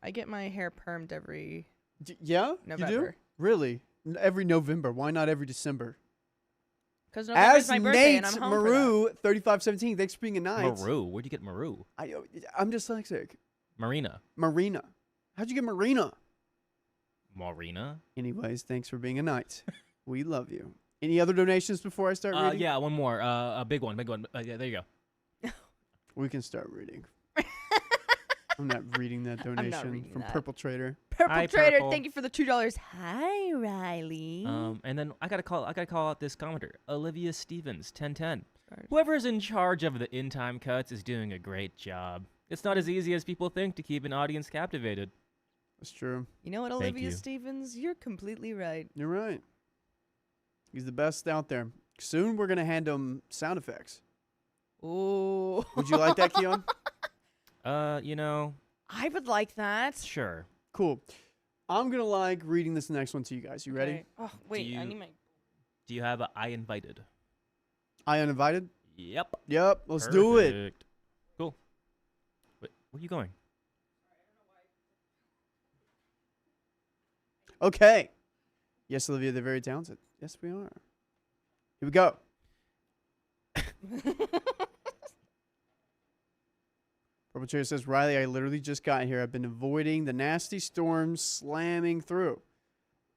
I get my hair permed every Yeah. You do? November. Really? Every November. Why not every December? Because November's As my birthday Nate and I'm home for that. Maru 3517. Thanks for being a night. Maru. Where'd you get Maru? I'm dyslexic. Marina. Marina. How'd you get Marina? Marina. Anyways, thanks for being a knight. We love you. Any other donations before I start reading? Yeah, one more. A big one. Big one. Yeah, there you go. We can start reading. I'm not reading that donation reading from that. Purple Trader. Purple Hi, Trader, Purple. thank you for the $2. Hi, Riley. And then I gotta call out this commenter, Olivia Stevens, 1010. Sorry. Whoever's in charge of the in-time cuts is doing a great job. It's not as easy as people think to keep an audience captivated. That's true. You know what, Thank Olivia you. Stevens? You're completely right. You're right. He's the best out there. Soon we're going to hand him sound effects. Ooh. Would you like that, Keon? You know, I would like that. sure. Cool. I'm going to like reading this next one to you guys. You ready? Okay. Oh, wait, I you- need my... Do you have a I invited? I uninvited? Yep. Yep. Let's do it. Perfect. Cool. Wait, where are you going? Okay. Yes, Olivia, they're very talented. Yes, we are. Here we go. Purple Chair says, Riley, I literally just got here. I've been avoiding the nasty storms slamming through.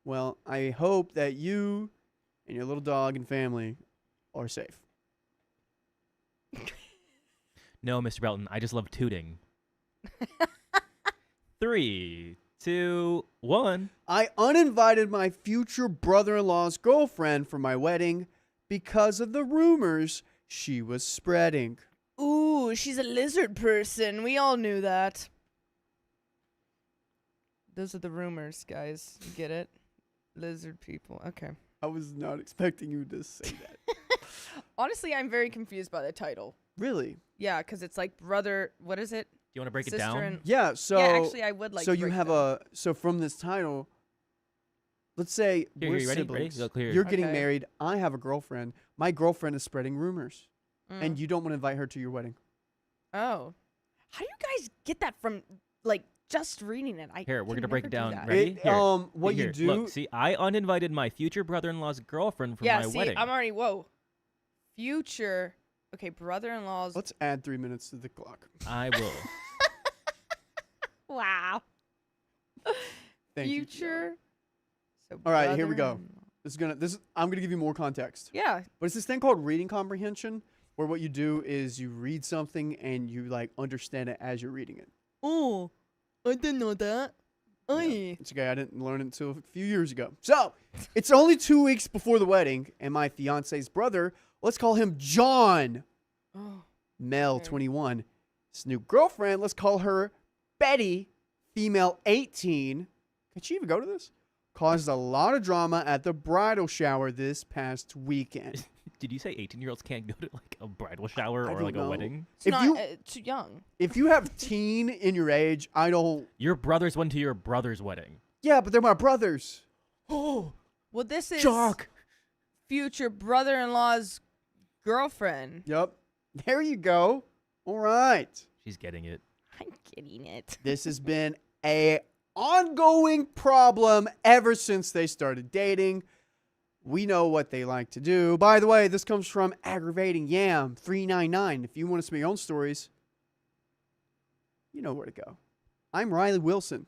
Well, I hope that you and your little dog and family are safe. No, Mr. Belton, I just love tooting. 3, 2, 1. I uninvited my future brother-in-law's girlfriend for my wedding because of the rumors she was spreading. Ooh, she's a lizard person. We all knew that. Those are the rumors, guys. You get it? Lizard people. Okay. I was not expecting you to say that. Honestly, I'm very confused by the title. Really? Yeah, because it's like brother. What is it? Do you want to break it Sister down? and. Yeah, so yeah, actually, I would like. so to you break have down. so from this title, let's say Here, we're you ready? siblings. Go clear. You're getting Okay. married. I have a girlfriend. My girlfriend is spreading rumors, and Mm. you don't want to invite her to your wedding. Oh, how do you guys get that from like just reading it? Here, we're can gonna break never it do down. that. Ready? Here. What Here, you do? Look, see, I uninvited my future brother-in-law's girlfriend for Yeah, my see, wedding. I'm already future. Okay, brother-in-law's. Let's add 3 minutes to the clock. I will. Wow. Thank you. Future. So All right, here we go. brother-in-law. I'm gonna give you more context. Yeah. But it's this thing called reading comprehension, where what you do is you read something and you like understand it as you're reading it. Oh, I didn't know that. Oy. It's okay. I didn't learn it until a few years ago. So it's only 2 weeks before the wedding, and my fiance's brother Let's call him John. Oh. Male, Okay. 21. His new girlfriend, let's call her Betty, female, 18. Could she even go to this? Caused a lot of drama at the bridal shower this past weekend. Did you say 18-year-olds can't go to like a bridal shower I or don't like know. a wedding? It's If not you- too young. If you have teen in your age, I don't. Your brothers went to your brother's wedding. Yeah, but they're my brothers. Oh, Well, this is Jock. future brother-in-law's girlfriend. Yep. There you go. All right. She's getting it. I'm getting it. This has been a ongoing problem ever since they started dating. We know what they like to do. By the way, this comes from Aggravating Yam 399. If you want to submit your own stories, you know where to go. I'm Riley Wilson,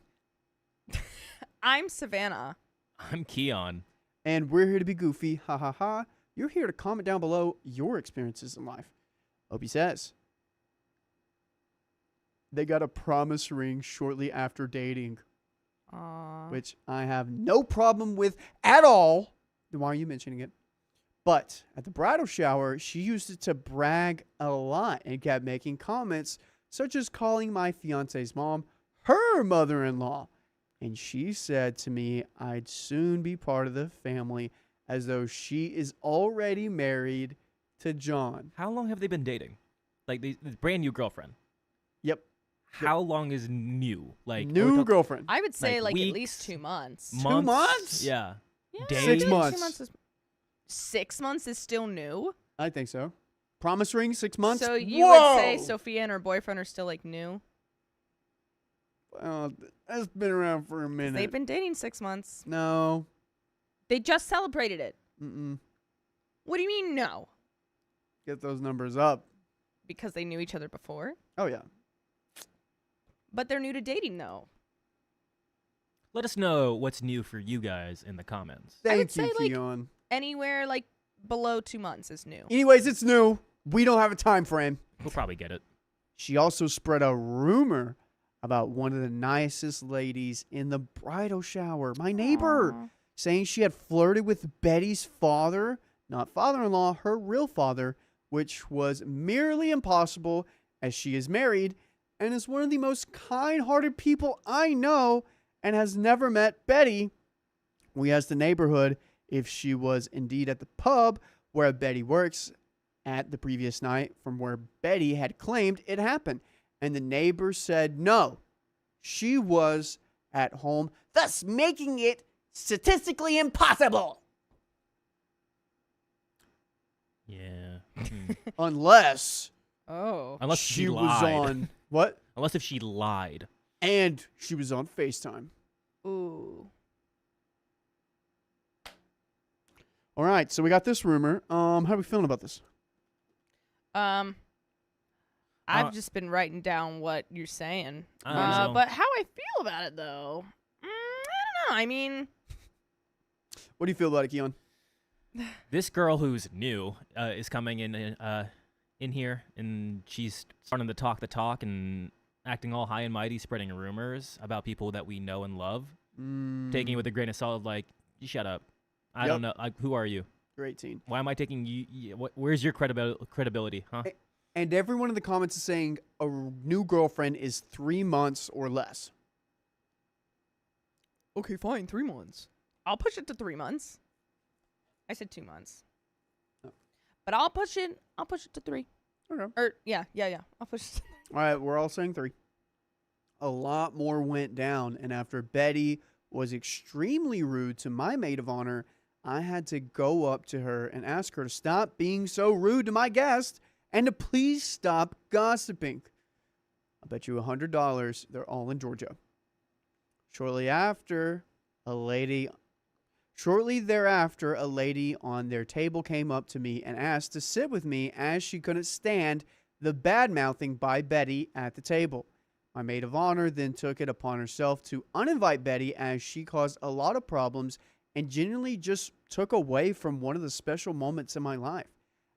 I'm Savannah. I'm Keon. and we're here to be goofy. Ha ha ha. You're here to comment down below your experiences in life. Opie says they got a promise ring shortly after dating, Aww. which I have no problem with at all. Then why are you mentioning it? But at the bridal shower, she used it to brag a lot and kept making comments such as calling my fiance's mom her mother-in-law. And she said to me I'd soon be part of the family, as though she is already married to John. How long have they been dating? Like the brand new girlfriend. Yep. How long is new? Like are we New talk- girlfriend. I would say like like at weeks, least 2 months. months? months? Yeah. Yeah, Days? 6 2 months. months is, 6 months is still new. I think so. Promise ring, 6 months? So you Whoa! would say Sophia and her boyfriend are still like new? That's been around for a 'Cause minute. they've been dating 6 months. No. They just celebrated it. Mm-mm. What do you mean no? Get those numbers up. Because they knew each other before? Oh, yeah. But they're new to dating though. Let us know what's new for you guys in the comments. I Thank would you, say, like, Keon. Anywhere like below 2 months is new. Anyways, it's new. We don't have a time frame. We'll probably get it. She also spread a rumor about one of the nicest ladies in the bridal shower, my neighbor, Aw. saying she had flirted with Betty's father, not father-in-law, her real father, which was merely impossible as she is married and is one of the most kind-hearted people I know and has never met Betty. We asked the neighborhood if she was indeed at the pub where Betty works at the previous night from where Betty had claimed it happened. And the neighbor said no, she was at home, thus making it statistically impossible. Yeah. Unless Unless she she was lied. on what? Unless if she lied. And she was on FaceTime. Ooh. All right, so we got this rumor. How are we feeling about this? I've just been writing down what you're saying. I don't know. But how I feel about it though, I don't know. I mean, What do you feel about it, Keon? This girl who's new is coming in here, and she's starting to talk the talk and acting all high and mighty, spreading rumors about people that we know and love. Taking it with a grain of salt, like, you shut up. I don't know. Like, who are you? You're 18. Why am I taking you? Where's your credibility, huh? And everyone in the comments is saying a new girlfriend is 3 months or less. okay, fine, 3 months. I'll push it to 3 months. I said 2 months. Oh. But I'll push it to 3. Okay. Or yeah. I'll push it. All right, we're all saying 3. A lot more went down, and after Betty was extremely rude to my maid of honor, I had to go up to her and ask her to stop being so rude to my guest and to please stop gossiping. I'll bet you $100 they're all in Georgia. Shortly thereafter, a lady on their table came up to me and asked to sit with me as she couldn't stand the bad-mouthing by Betty at the table. My maid of honor then took it upon herself to uninvite Betty as she caused a lot of problems and genuinely just took away from one of the special moments in my life.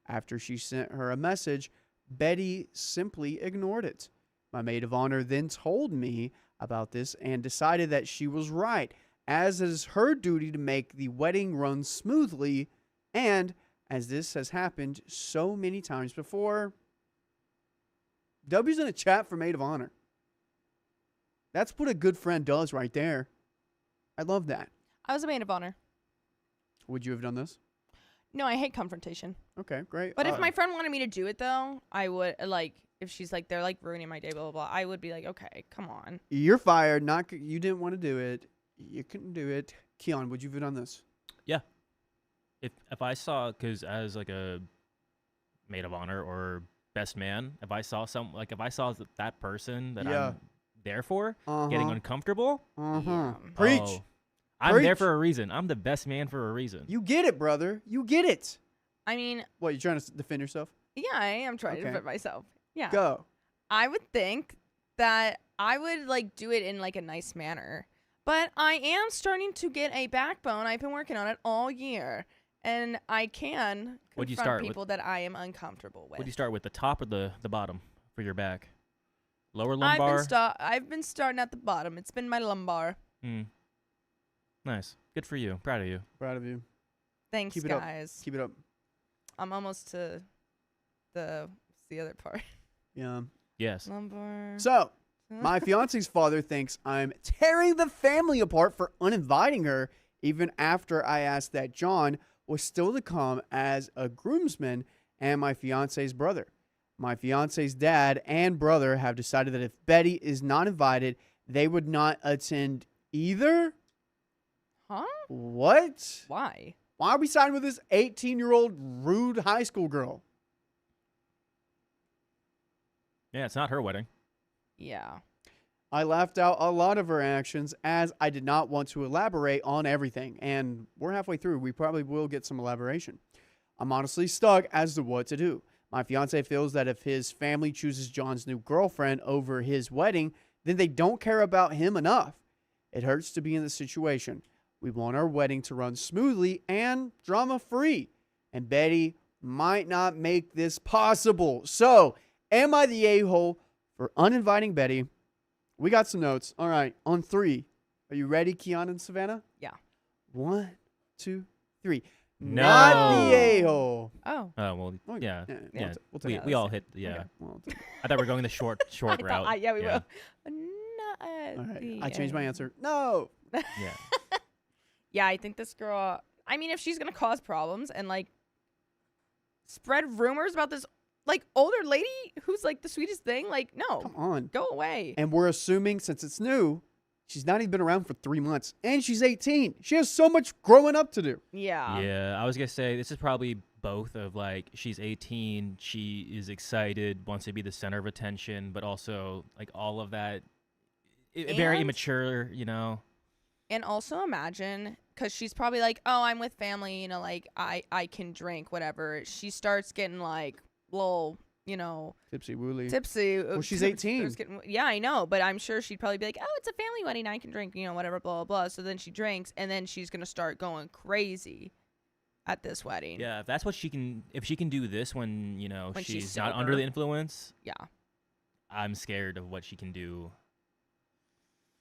After she sent her a message, Betty simply ignored it. My maid of honor then told me about this and decided that she was right, as it is her duty to make the wedding run smoothly, and as this has happened so many times before. W's in a chat for maid of honor. That's what a good friend does right there. I love that. I was a maid of honor. Would you have done this? No, I hate confrontation. Okay, great. But if my friend wanted me to do it, though, I would, like, if she's like, they're, like, ruining my day, blah, blah, blah, I would be like, okay, come on. You're fired. You didn't want to do it. You couldn't do it. Keon, would you have done this? Yeah. If I saw, because as like a maid of honor or best man, if I saw that person that I'm there for getting uncomfortable, Preach. oh, I'm there for a reason. I'm the best man for a reason. You get it, brother. You get it. I mean, What, you trying to defend yourself? yeah, I am trying to Okay. defend myself. Yeah. Go. I would think that I would, like, do it in, like, a nice manner. But I am starting to get a backbone. I've been working on it all year. And I can What'd you confront start with? people that I am uncomfortable with. Would you start with the top or the bottom for your back? Lower lumbar? I've been starting at the bottom. It's been my lumbar. Nice. Good for you. Proud of you. Proud of you. Thanks, Keep it up. guys. Keep it up. I'm almost to the other part. Yeah. Yes. Lumbar. So, my fiance's father thinks I'm tearing the family apart for uninviting her, even after I asked that John was still to come as a groomsman and my fiance's brother. My fiance's dad and brother have decided that if Betty is not invited, they would not attend either. Huh? What? Why? Why are we siding with this 18-year-old rude high school girl? Yeah, it's not her wedding. Yeah. I laughed out a lot of her actions as I did not want to elaborate on everything. And we're halfway through. We probably will get some elaboration. I'm honestly stuck as to what to do. My fiance feels that if his family chooses John's new girlfriend over his wedding, then they don't care about him enough. It hurts to be in this situation. We want our wedding to run smoothly and drama-free. And Betty might not make this possible. So, am I the a-hole for uninviting Betty? We got some notes. All right, on 3. Are you ready, Keon and Savannah? Yeah. 1, 2, 3. No. Not the a-hole. Oh. Oh, well, Oh, yeah. yeah, we'll take it. We all hit, yeah. Okay, well, I thought we were going the short I route. thought, yeah, we yeah. will. Not all right, the I changed my end. answer. No. Yeah. Yeah, I think this girl, I mean, if she's going to cause problems and, like, spread rumors about this, like, older lady who's, like, the sweetest thing, like, no. Come on. Go away. And we're assuming since it's new, she's not even been around for 3 months. And she's 18. She has so much growing up to do. Yeah. Yeah, I was going to say, this is probably both of, like, she's 18, she is excited, wants to be the center of attention, but also, like, all of that, very And- immature, you know? And also imagine, because she's probably like, oh, I'm with family, you know, like, I can drink, whatever. She starts getting, like, little, you know, Tipsy Woolly. tipsy. Well, she's 18. Yeah, I know, but I'm sure she'd probably be like, oh, it's a family wedding, I can drink, you know, whatever, blah, blah, blah. So then she drinks, and then she's going to start going crazy at this wedding. Yeah, if that's what she can, if she can do this when, you know, When she's she's not under sober. the influence, Yeah. I'm scared of what she can do.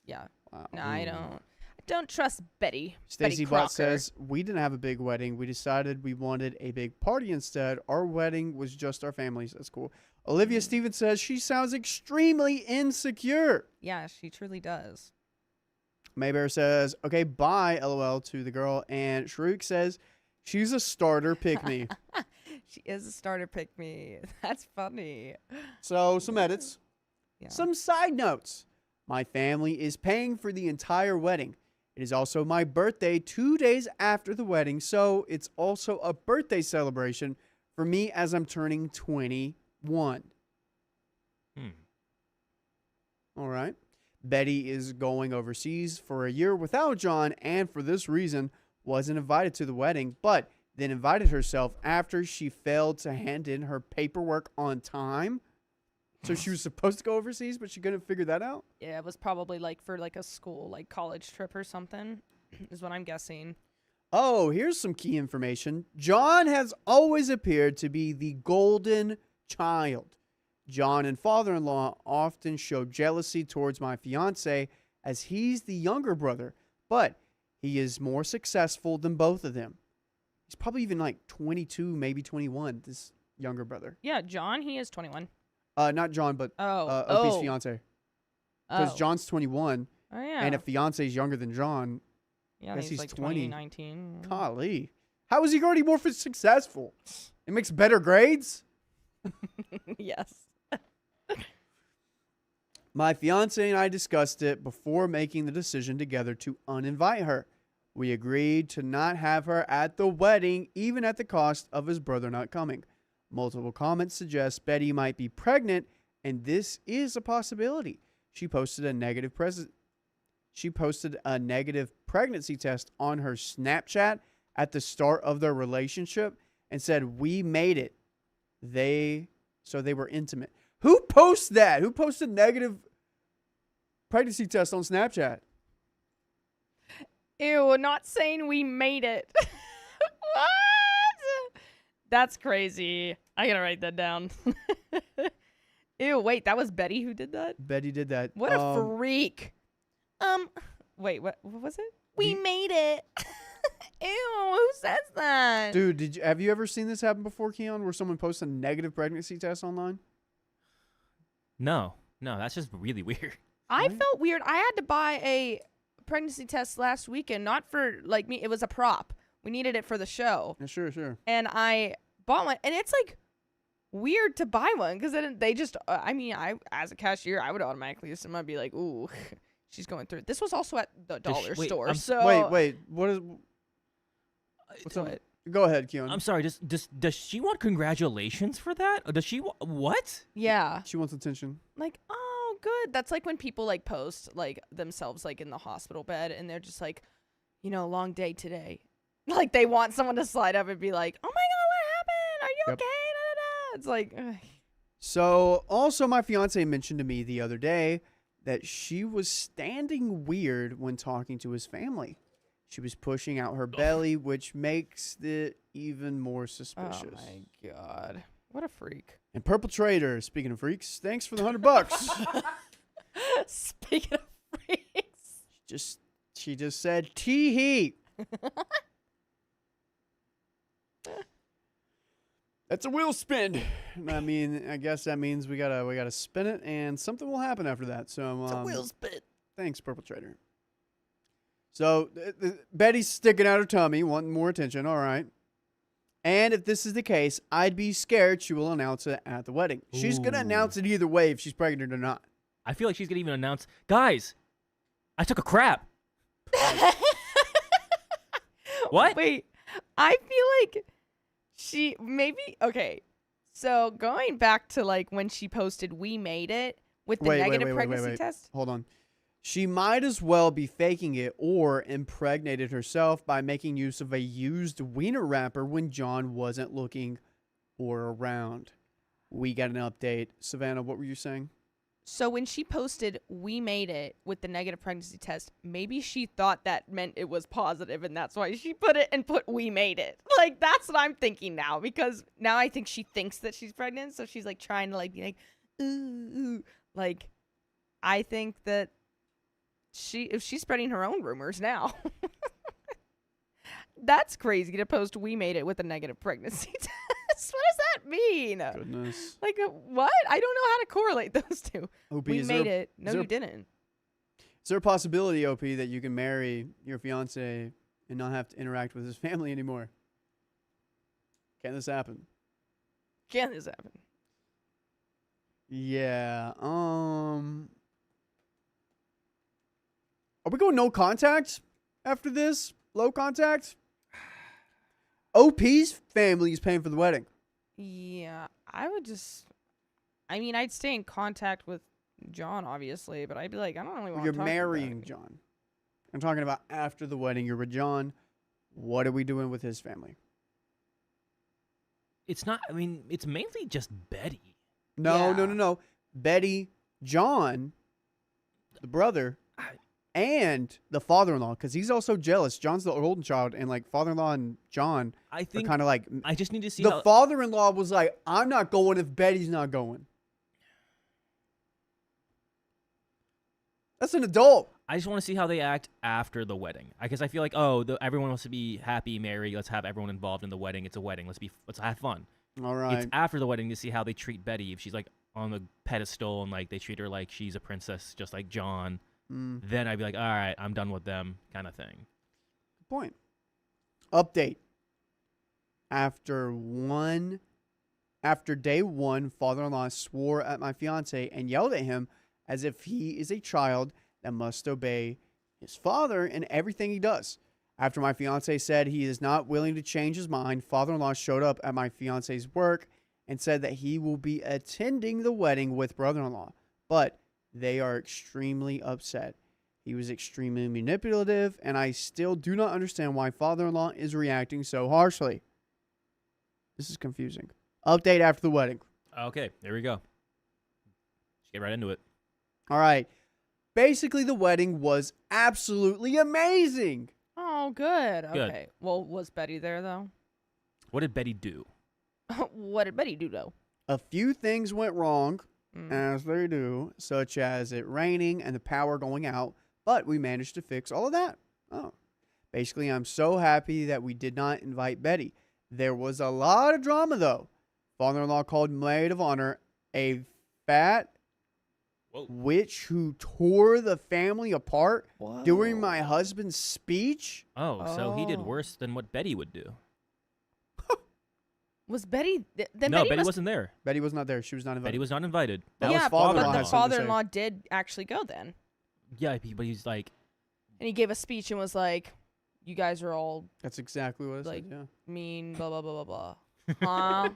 Yeah. Wow. No, I don't trust Betty. Stacy Betty Bott Crocker. says, we didn't have a big wedding. We decided we wanted a big party instead. Our wedding was just our families. That's cool. Olivia Stevens says, she sounds extremely insecure. Yeah, she truly does. Maybear says, okay, bye, LOL, to the girl. And Shrook says, she's a starter, pick me. She is a starter pick me. That's funny. So, some edits. Yeah. Some side notes. My family is paying for the entire wedding. It is also my birthday 2 days after the wedding, so it's also a birthday celebration for me as I'm turning 21. All right. Betty is going overseas for a year without John, and for this reason wasn't invited to the wedding, but then invited herself after she failed to hand in her paperwork on time. So she was supposed to go overseas, but she couldn't figure that out? Yeah, it was probably like for like a school, like college trip or something, is what I'm guessing. Oh, here's some key information. John has always appeared to be the golden child. John and father-in-law often show jealousy towards my fiance as he's the younger brother, but he is more successful than both of them. He's probably even like 22, maybe 21. This younger brother. Yeah, John, he is 21. Not John, but OP's fiance. Because John's 21, Oh, yeah. and if fiance's younger than John, yeah, guess he's like 20. 19. golly, how is he already more successful? It makes better grades. Yes. My fiance and I discussed it before making the decision together to uninvite her. We agreed to not have her at the wedding, even at the cost of his brother not coming. Multiple comments suggest Betty might be pregnant, and this is a possibility. She posted a negative pregnancy test on her Snapchat at the start of their relationship and said, "We made it." So they were intimate. Who posts that? Who posted negative pregnancy test on Snapchat? Ew, not saying we made it. What? That's crazy. I gotta write that down. Ew, wait, that was Betty who did that? Betty did that. What a freak. Wait, what was it? We made it. Ew, who says that? Dude, have you ever seen this happen before, Keon, where someone posts a negative pregnancy test online? No, that's just really weird. I felt weird. I had to buy a pregnancy test last weekend, not for like me. It was a prop. We needed it for the show. Yeah, sure. And I bought one, and it's like weird to buy one because then they just, I as a cashier, I would automatically assume I'd be like, ooh, she's going through it. This was also at the dollar store. So Wait, what is, what's up? Go ahead, Keon. I'm sorry. Does she want congratulations for that? Or does she what? Yeah. She wants attention. Like, oh, good. That's like when people like post like themselves like in the hospital bed and they're just like, long day today. Like they want someone to slide up and be like, oh my God, what happened? Are you okay? Da, da, da. It's like, ugh. So also my fiance mentioned to me the other day that she was standing weird when talking to his family. She was pushing out her belly, which makes it even more suspicious. Oh my God. What a freak. And Purple Trader, speaking of freaks, thanks for the $100. Speaking of freaks. She just said tee-hee. That's a wheel spin. I mean, I guess that means we gotta spin it, and something will happen after that. So It's a wheel spin. Thanks, Purple Trader. So Betty's sticking out her tummy, wanting more attention. All right. And if this is the case, I'd be scared she will announce it at the wedding. She's gonna announce it either way if she's pregnant or not. I feel like she's gonna even announce, guys, I took a crap. What? Wait, I feel like she maybe okay. So going back to like when she posted "We made it" with the negative pregnancy test. Hold on. She might as well be faking it or impregnated herself by making use of a used wiener wrapper when John wasn't looking or around. We got an update. Savannah, what were you saying? So when she posted "We made it" with the negative pregnancy test, maybe she thought that meant it was positive, and that's why she put "We made it." Like that's what I'm thinking now, because now I think she thinks that she's pregnant, so she's like trying to like be like, ooh. Like I think that if she's spreading her own rumors now. That's crazy to post "We made it" with a negative pregnancy test. What does that mean? Goodness. Like what? I don't know how to correlate those two. OP, We made it. No, you didn't. Is there a possibility, OP, that you can marry your fiance and not have to interact with his family anymore? Can this happen? Can this happen? Yeah. Are we going no contact after this? Low contact? OP's family is paying for the wedding. Yeah, I'd stay in contact with John, obviously, but I'd be like, I don't really want to You're talk marrying about it. John. I'm talking about after the wedding. You're with John. What are we doing with his family? It's not. I mean, it's mainly just Betty. No. Betty, John, the brother, and the father-in-law, because he's also jealous. John's the golden child, and like father-in-law and John I think are kind of like. I just need to see The how. father-in-law was like, "I'm not going if Betty's not going." That's an adult. I just want to see how they act after the wedding. Because I feel like, everyone wants to be happy, merry. Let's have everyone involved in the wedding. It's a wedding. Let's have fun. All right. It's after the wedding to see how they treat Betty. If she's like on the pedestal and like they treat her like she's a princess, just like John, then I'd be like, all right, I'm done with them, kind of thing. Good point. Update. After day one, father-in-law swore at my fiance and yelled at him as if he is a child that must obey his father in everything he does. After my fiance said he is not willing to change his mind, father-in-law showed up at my fiance's work and said that he will be attending the wedding with brother-in-law, but they are extremely upset. He was extremely manipulative, and I still do not understand why father-in-law is reacting so harshly. This is confusing. Update after the wedding. Okay, there we go. Let's get right into it. All right. Basically, the wedding was absolutely amazing. Oh, good. Good. Okay. Well, was Betty there though? What did Betty do? What did Betty do though? A few things went wrong, as they do, such as it raining and the power going out, but we managed to fix all of that. Oh. Basically, I'm so happy that we did not invite Betty. There was a lot of drama, though. Father-in-law called maid of honor a fat witch who tore the family apart during my husband's speech. So he did worse than what Betty would do. Was Betty? Then No, Betty Betty wasn't there. Betty was not there. She was not invited. Betty was not invited. That was yeah, father-in-law but has the something to say. father-in-law did actually go then, Yeah, but he's like, and he gave a speech and was like, "You guys are all That's exactly what it like said, yeah. mean, blah blah blah blah blah." Huh?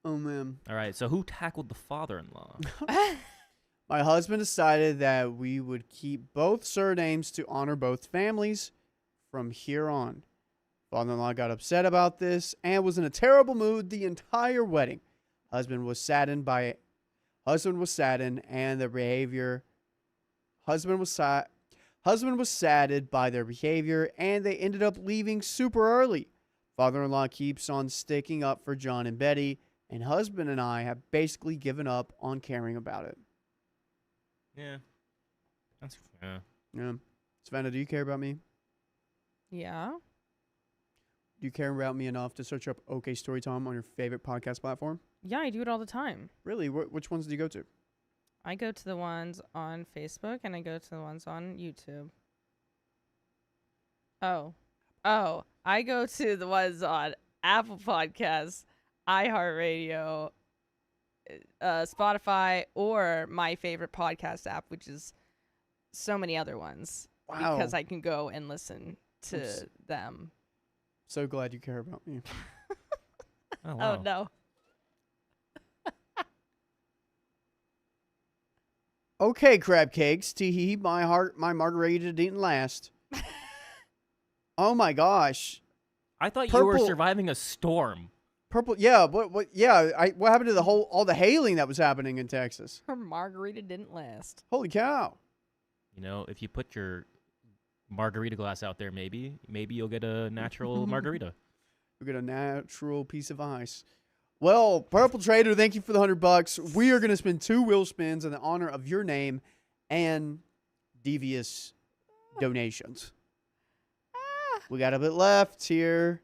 Oh, man. all right, so who tackled the father-in-law? My husband decided that we would keep both surnames to honor both families from here on. Father-in-law got upset about this and was in a terrible mood the entire wedding. Husband was saddened and the behavior. Husband was saddened by their behavior, and they ended up leaving super early. Father-in-law keeps on sticking up for John and Betty, and husband and I have basically given up on caring about it. Yeah. Yeah. Savannah, do you care about me? Yeah. Do you care about me enough to search up OK Storytime on your favorite podcast platform? Yeah, I do it all the time. Really? Which ones do you go to? I go to the ones on Facebook and I go to the ones on YouTube. Oh, I go to the ones on Apple Podcasts, iHeartRadio, Spotify, or my favorite podcast app, which is so many other ones. Wow. Because I can go and listen to them. So glad you care about me. Oh, wow. Oh, no. Okay, crab cakes. Tee my margarita didn't last. Oh my gosh. I thought you were Purple- surviving a storm. Purple, yeah, what happened to all the hailing that was happening in Texas? Her margarita didn't last. Holy cow. You know, if you put your margarita glass out there, maybe you'll get a natural margarita. We get a natural piece of ice. Well, Purple Trader, thank you for the $100. We are going to spend 2 wheel spins in the honor of your name and devious donations. We got a bit left here.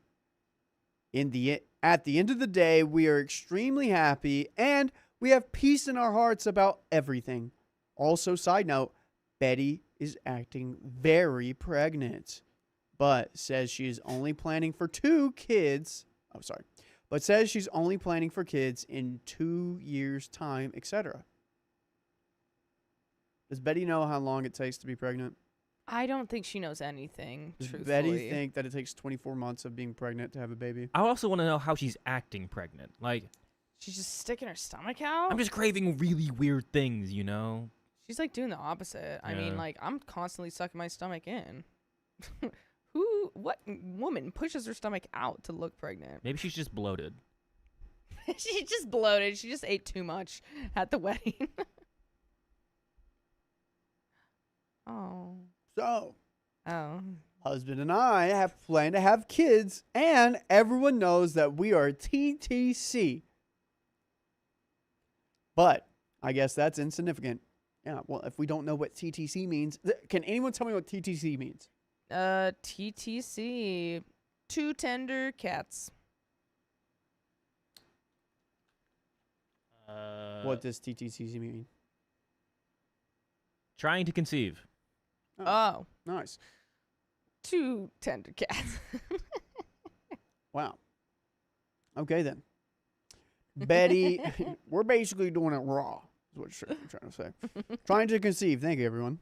At the end of the day, we are extremely happy and we have peace in our hearts about everything. Also, side note, Betty is acting very pregnant, but says she is only planning for 2 kids. Oh, sorry. But says she's only planning for kids in 2 years' time, etc. Does Betty know how long it takes to be pregnant? I don't think she knows anything, Does truthfully. Betty think that it takes 24 months of being pregnant to have a baby? I also want to know how she's acting pregnant. Like, She's just sticking her stomach out? I'm just craving really weird things, you know? She's like doing the opposite. I mean, Yeah. like, I'm constantly sucking my stomach in. What woman pushes her stomach out to look pregnant? Maybe she's just bloated. She's just bloated. She just ate too much at the wedding. Oh. So, Oh. husband and I have planned to have kids, and everyone knows that we are TTC. But I guess that's insignificant. Yeah, well, if we don't know what TTC means, can anyone tell me what TTC means? TTC. Two tender cats. What does TTC mean? Trying to conceive. Oh. Nice. Two tender cats. Wow. Okay, then. Betty, we're basically doing it raw, is what you're trying to say. Trying to conceive. Thank you, everyone.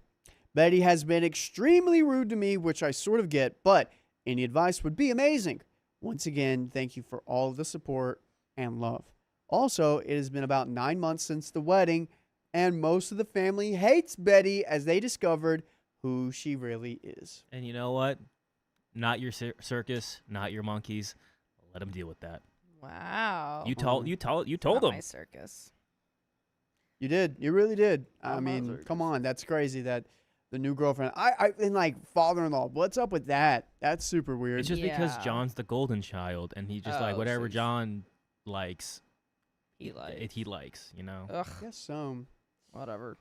Betty has been extremely rude to me, which I sort of get, but any advice would be amazing. Once again, thank you for all of the support and love. Also, it has been about 9 months since the wedding, and most of the family hates Betty as they discovered who she really is. And you know what? Not your circus, not your monkeys. Let them deal with that. Wow. You told Not them. my circus. You did. You really did. I Oh, mean, Hazard. come on. That's crazy that the new girlfriend. And like father-in-law. What's up with that? That's super weird. It's just because Yeah. John's the golden child, and he just like Oh, whatever so John likes, He like. he likes. You know. Ugh. Yes, so. Whatever.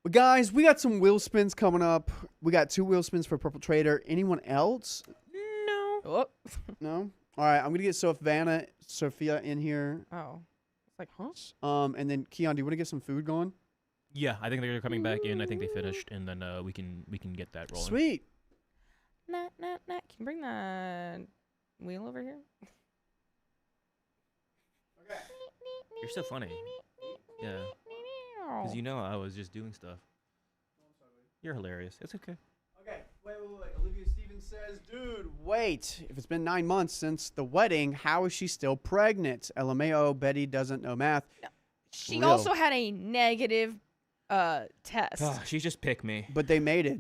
But guys, we got some wheel spins coming up. We got 2 wheel spins for Purple Trader. Anyone else? No. Oh. No? All right, I'm going to get Sophia in here. Oh. It's like, huh? And then Keon, do you want to get some food going? Yeah, I think they're coming back in. I think they finished, and then we can get that rolling. Sweet. Nah. Can you bring the wheel over here? You're so funny. Yeah. Because you know I was just doing stuff. You're hilarious. It's okay. Okay, wait. Olivia Stevens says, dude, wait. If it's been 9 months since the wedding, how is she still pregnant? LMAO, Betty doesn't know math. She Real. also had a negative test. She just picked me. But they made it.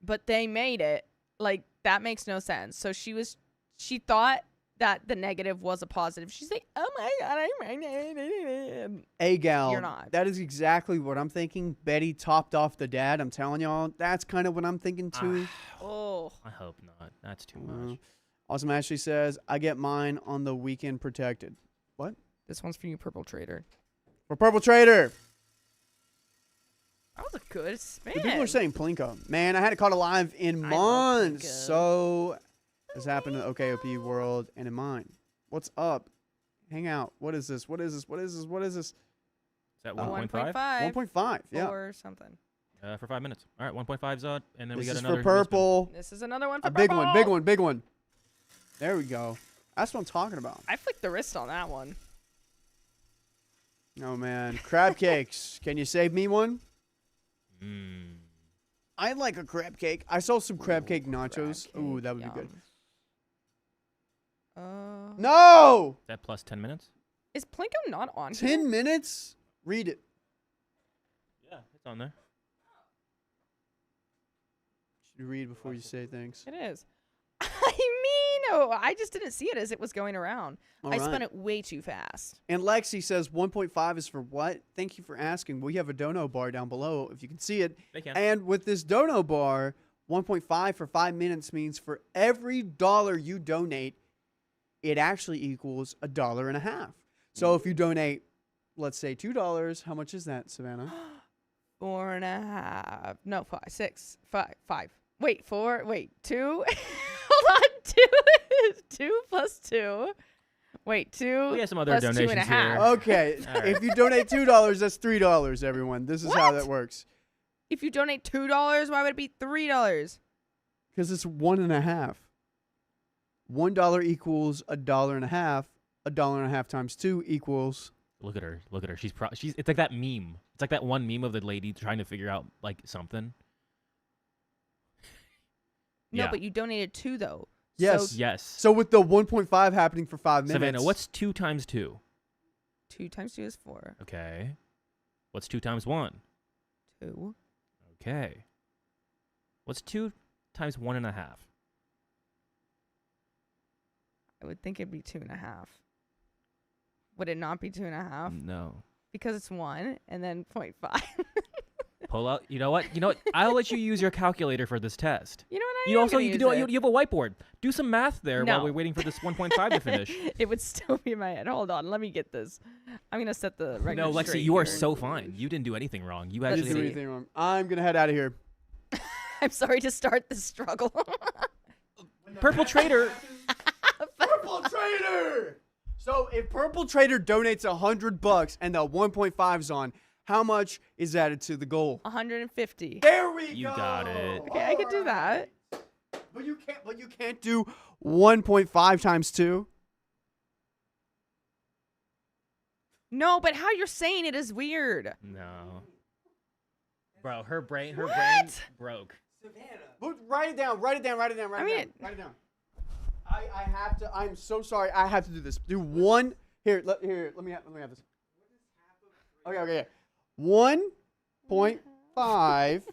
But they made it. Like, that makes no sense. So she thought that the negative was a positive. She's like, oh my God, I'm pregnant. A gal. You're not. That is exactly what I'm thinking. Betty topped off the dad. I'm telling y'all, that's kind of what I'm thinking too. Oh. I hope not. That's too much. Awesome Ashley says, I get mine on the weekend protected. What? This one's for you, Purple Trader. For Purple Trader. That was a good spin. The people are saying Plinko. Man, I hadn't caught a live in I love months. Plinko. So this happened in the OKOP world and in mine. What's up? Hang out. What is this? What is this? What is this? What is this? Is that 1.5 1.5? 1.5. Yeah. or something. For 5 minutes. All right, 1.5's on, and then This we got is another. for purple. This is another one for A big Purple. one. Big one. Big one. There we go. That's what I'm talking about. I flicked the wrist on that one. Oh, man. Crab cakes. Can you save me one? Mm. I'd like a crab cake. I saw some crab cake nachos. Crab Ooh, cake, that would be good. yum. No! Is that plus 10 minutes? Is Plinko not on 10 here? minutes? Read it. Yeah, it's on there. Should you read before you say things? It is. I mean, oh, I just didn't see it as it was going around. All I right. spun it way too fast. And Lexi says 1.5 is for what? Thank you for asking. We have a dono bar down below if you can see it. They can. And with this dono bar, 1.5 for 5 minutes means for every dollar you donate, it actually equals $1.50. So if you donate, let's say $2, how much is that, Savannah? 4.5. No, 5. 6. 5. Wait, 4. Wait, 2. Hold on. 2. 2 plus 2. Wait, 2. We have some other plus 2.5. donations here. Okay. All right. If you donate $2, that's $3, everyone. This is how What? that works. If you donate $2, why would it be $3? Because it's 1.5. $1 equals $1.50. $1.50 times 2 equals. Look at her. Look at her. She's it's like that meme. It's like that one meme of the lady trying to figure out like something. No, Yeah. but you donated 2 though. Yes. So Yes. So with the 1.5 happening for 5 minutes. Savannah, what's 2 times 2? 2 times 2 is 4. Okay. What's 2 times 1? 2. Okay. What's 2 times 1.5? I would think it'd be 2.5. Would it not be 2.5? No. Because it's 1 and then 0.5. Pull out. You know what? I'll let you use your calculator for this test. You know what? You am also gonna you can use do it. you have a whiteboard. Do some math there while No. we're waiting for this 1.5 to finish. It would still be in my head. Hold on, let me get this. I'm gonna set the record No, Lexi, straight you are here. so fine. You didn't do anything wrong. You Let's actually Didn't do see. anything wrong. I'm gonna head out of here. I'm sorry to start this struggle. Purple Trader. Purple Trader. So if Purple Trader donates $100 and the 1.5's on, how much is added to the goal? 150. There we You go. got it. Okay, I can do that. But you can't. But you can't do 1.5 times 2. No, but how you're saying it is weird. No. Bro, her brain broke. But write it down. Write it down. Write it down. Write I it mean- down. Write it down. I have to. I'm so sorry. I have to do this. Do one. Here. Let me have this. Okay. 1.5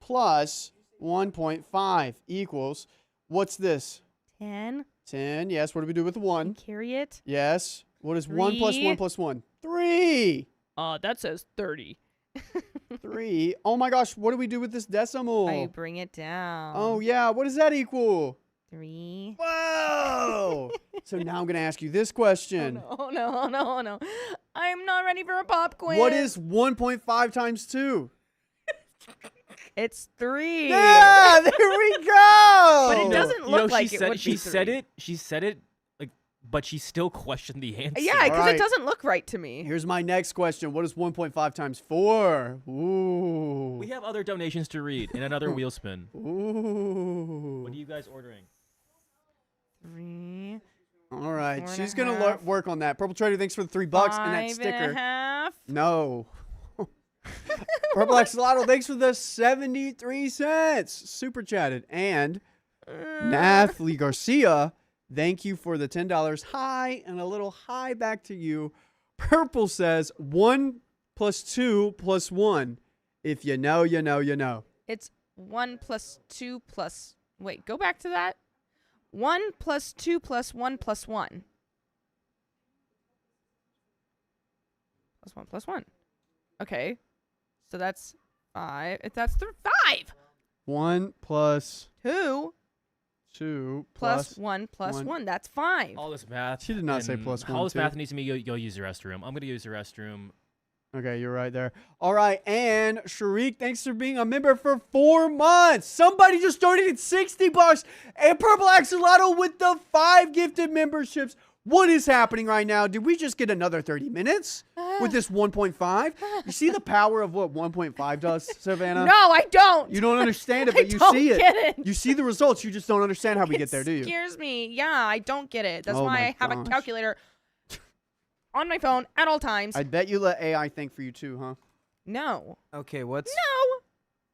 plus 1.5 equals. What's this? 10. 10. Yes. What do we do with the 1? Carry it. Yes. What is 1 plus 1 3. plus 1? 3. That says 30. 3. Oh my gosh. What do we do with this decimal? I bring it down. Oh yeah. What does that equal? 3. Whoa. So now I'm going to ask you this question. Oh no. I'm not ready for a pop quiz. What is 1.5 times 2? It's 3. Yeah, there we go. But it doesn't look like she it said would she be said 3. it. She said it like, but she still questioned the answer. Yeah, because Alright. it doesn't look right to me. Here's my next question. What is 1.5 times 4? Ooh. We have other donations to read and another wheel spin. Ooh. What are you guys ordering? 3. All right. 4 and She's a going to half. work on that. Purple Trader, thanks for the $3 and that 5 sticker. and a half. No. Purple Axolotl, thanks for the 73 cents. Super chatted. And Nathalie Garcia, thank you for the $10. Hi, and a little hi back to you. Purple says 1 plus 2 plus 1. If you know, you know, you know. It's 1 plus 2 plus. Wait, go back to that. 1 plus 2 plus 1 plus 1. Plus 1 plus 1. Okay. So that's 5. That's 5. 1 plus 2 2 plus 1 plus one. 1. That's 5. All this math. She did not say and plus All one, this too. math needs to be go use the restroom. I'm gonna use the restroom. Okay, you're right there. All right, and Sharik, thanks for being a member for 4 months. Somebody just donated $60, and Purple Axolotl with the 5 gifted memberships. What is happening right now? Did we just get another 30 minutes with this 1.5? You see the power of what 1.5 does, Savannah? No, I don't. You don't understand it, I but you don't see it. get it. You see the results. You just don't understand how we get there, do It you? scares me. Yeah, I don't get it. That's Oh why my I have a gosh. calculator on my phone at all times. I bet you let AI think for you too, huh? No. Okay, what's No.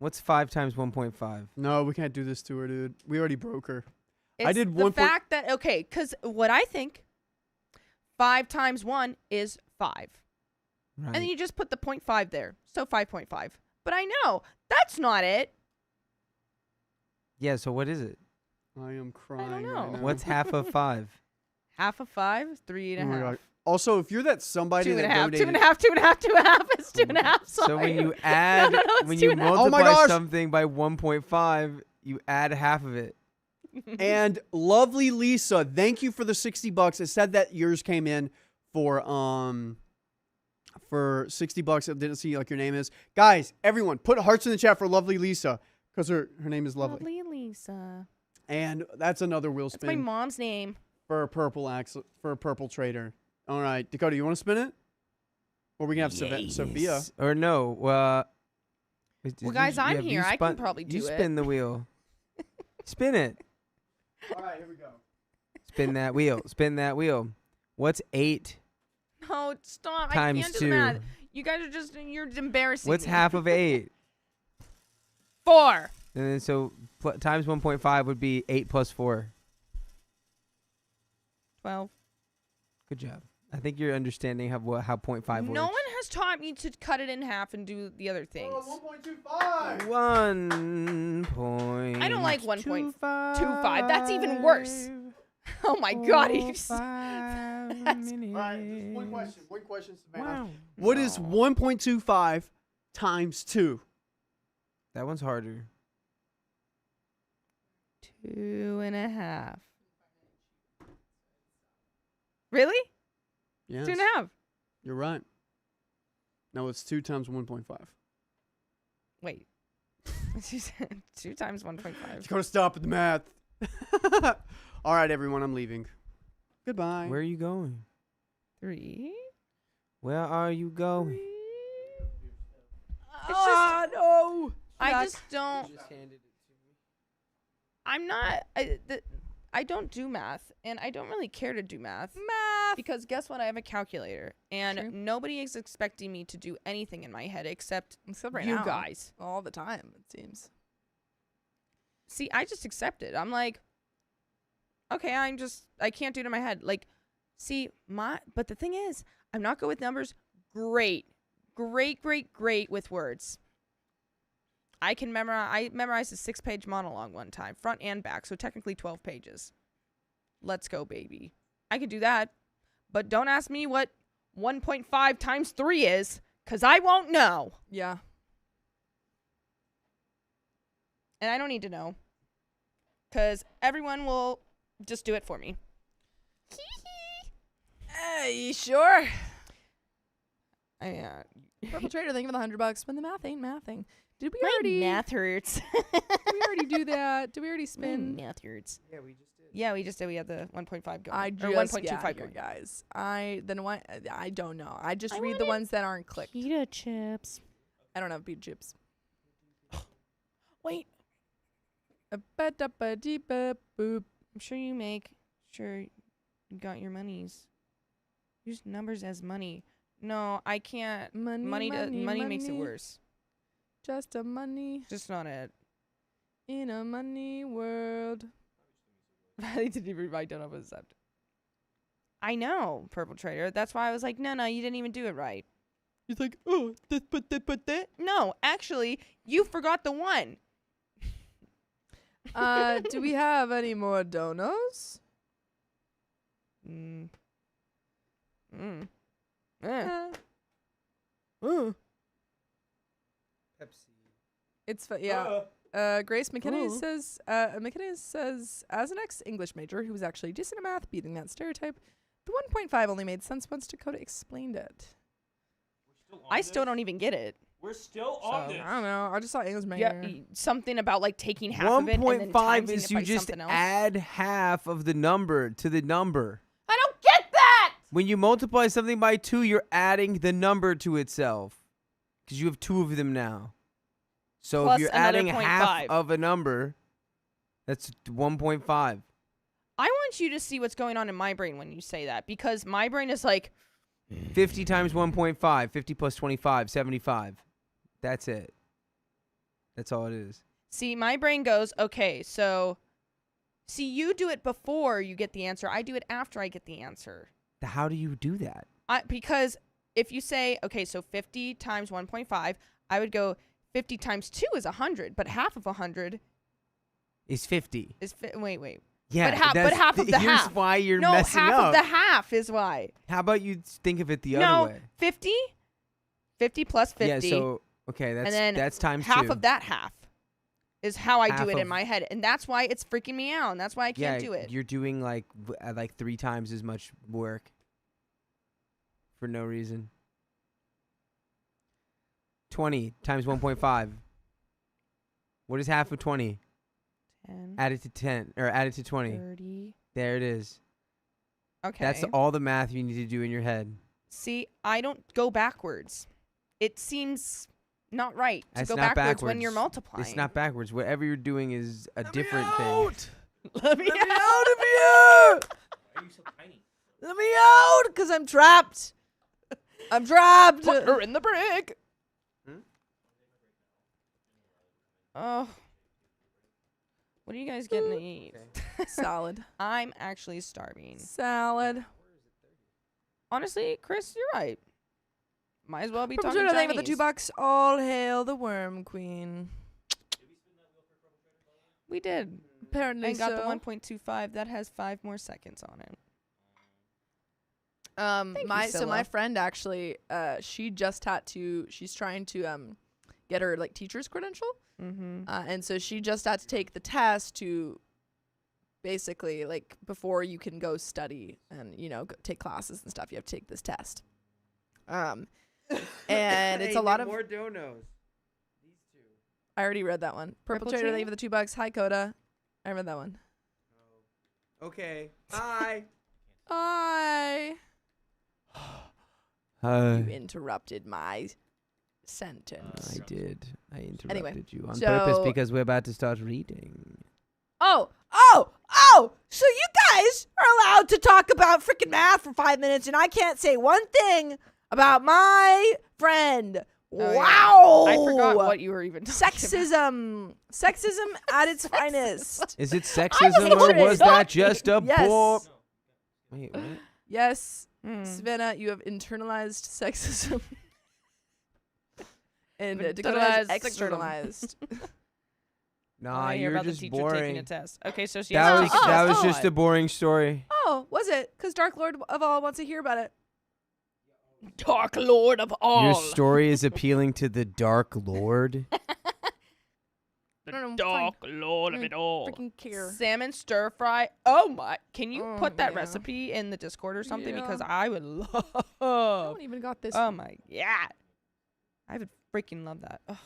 what's 5 times 1.5? No, we can't do this to her, dude. We already broke her. It's I did the 1. fact that, okay, because what I think, 5 times 1 is 5. Right. And then you just put the 0.5 there. So 5.5. But I know that's not it. Yeah, so what is it? I am crying. know. Right now. What's half of 5? Half of 5 is 3 Oh and a my half. God. Also, if you're that somebody 2 and that a half. donated, 2 and a half. 2 and a half. 2 and a half. It's 2 and a half. Sorry. So when you add, no, it's when 2 you and a half. Oh my multiply gosh. something by 1.5, you add half of it. and lovely Lisa, thank you for the $60. It said that yours came in for $60. I didn't see like your name is. Guys, everyone, put hearts in the chat for lovely Lisa because her name is lovely. Lovely Lisa. And that's another wheel That's my spin mom's name. for a purple trader. All right, Dakota, you want to spin it? Or we can have Sophia. Or no, Well, guys, I'm here. I can probably do You it. spin the wheel. Spin it. All right, here we go. Spin that wheel. Spin that wheel. What's 8 No, stop. I times can't do 2? the math. You guys are you're embarrassing What's me. half of 8? 4. And then so times 1.5 would be 8 plus 4. 12. Good job. I think you're understanding how 0.5 works. No one has taught me to cut it in half and do the other things. 1.25. 1 point. I don't like 1.25. That's even worse. Oh my god. That's- All right, just one question. One question, Savannah. Wow. What is 1.25 times 2? That one's harder. 2.5. Really? Yes. 2.5. You're right. No, it's 2 times 1.5. Wait. 2 times 1.5. You gotta stop at the math. All right, everyone, I'm leaving. Goodbye. Where are you going? 3. Where are you going? Oh, no. I just don't. I'm not. I don't do math, and I don't really care to do math. Because guess what? I have a calculator, and True. nobody is expecting me to do anything in my head except Right you now. guys. All the time, it seems. See, I just accept it. I'm like, okay, I can't do it in my head. Like, see, but the thing is, I'm not good with numbers. Great with words. I memorized a 6-page monologue one time, front and back, so technically 12 pages. Let's go, baby. I can do that, but don't ask me what 1.5 times 3 is, because I won't know. Yeah. And I don't need to know, because everyone will just do it for me. Hey, sure. Purple Trader, thank you for the $100, but the math ain't mathing. Did we My already? math hurts. Did we already do that? Did we already My spin? math hurts. Yeah, we just did. Yeah, we just did. We had the 1.5 going. I or just 1.25 yeah, going. guys. I don't know. I just I read the wanted ones that aren't clicked. Pita chips. I don't have pita chips. Wait. Boop. I'm sure you you got your monies. Use numbers as money. No, I can't. Money makes it worse. Just a money Just not it. in a money world. I didn't even write down a accept. I know, Purple Trader. That's why I was like, no, you didn't even do it right. He's like, oh, that. No, actually, you forgot the one. Do we have any more donos? Pepsi. It's yeah. Grace McKinney says as an ex-English major who was actually decent at math, beating that stereotype, the 1.5 only made sense once Dakota explained it. I still don't even get it. We're still on I don't know. I just saw English major. Yeah, something about like taking half of it and then 1.5 timesing is it you by just something else. add half of the number to the number. I don't get that. When you multiply something by 2, you're adding the number to itself. Because you have 2 of them now. So Plus if you're another adding half 0.5. of a number, that's 1.5. I want you to see what's going on in my brain when you say that, because my brain is like 50 times 1.5. 50 plus 25. 75. That's it. That's all it is. See, my brain goes, okay, so see, you do it before you get the answer. I do it after I get the answer. How do you do that? Because if you say, okay, so 50 times 1.5, I would go 50 times 2 is 100, but half of 100 Is 50. is wait. Yeah, but half of the here's half. why you're No, messing half up. of the half is why. How about you think of it the No, other way? 50 plus 50. Yeah, so okay, and then that's times half 2. of that half is how I Half do it in of- my head, and that's why it's freaking me out, and that's why I can't do it. You're doing like 3 times as much work for no reason. 20 times 1.5. What is half of 20? 10, Add it to 10 or add it to 20. 30. There it is. Okay. That's all the math you need to do in your head. See, I don't go backwards. It seems not right to That's go not backwards when backwards. you're multiplying. It's not backwards. Whatever you're doing is a different thing. Let me out. out of here! Why are you so tiny? Let me out, because I'm trapped. I'm trapped. Put her in the brick. Hmm? Oh. What are you guys getting to eat? Salad. I'm actually starving. Salad. Honestly, Chris, you're right. Might as well be Purple talking Trader, Chinese. thank you for the $2. All hail the Worm Queen. We did. Apparently And got so. the 1.25. That has 5 more seconds on it. Thank you, my Scylla. friend actually, she just had to. She's trying to get her like teacher's credential, Mm-hmm. and so she just had to take the test to basically, like, before you can go study and, you know, take classes and stuff, you have to take this test. And it's a lot of... more donos. These two. I already read that one. Purple Trader, thank you for the $2. Hi, Coda. I read that one. Okay. Hi. Hi. You interrupted my sentence. I did. I interrupted Anyway, you on so- purpose because we're about to start reading. Oh, so you guys are allowed to talk about freaking math for 5 minutes and I can't say one thing about my friend. Oh, Wow. I forgot what you were even talking Sexism. Sexism at its finest. Is it sexism or wondering. was that just a Yes. Wait, what? Yes, about. Svenna, you have internalized sexism. And Dakota Internalized has sexism. externalized. Nah, I hear you're about just the teacher taking a boring. test. Okay, so she That has was to take a that test. was just a boring story. Oh, was it? Because Dark Lord of All wants to hear about it. Dark Lord of all. Your story is appealing to the Dark Lord. I don't know, Dark Lord of Mm, it all. freaking care. Salmon stir fry. Oh my! Can you Oh, put that yeah. recipe in the Discord or something? Yeah. Because I would No love. one even got this. Oh my god! I would freaking love that. Ugh.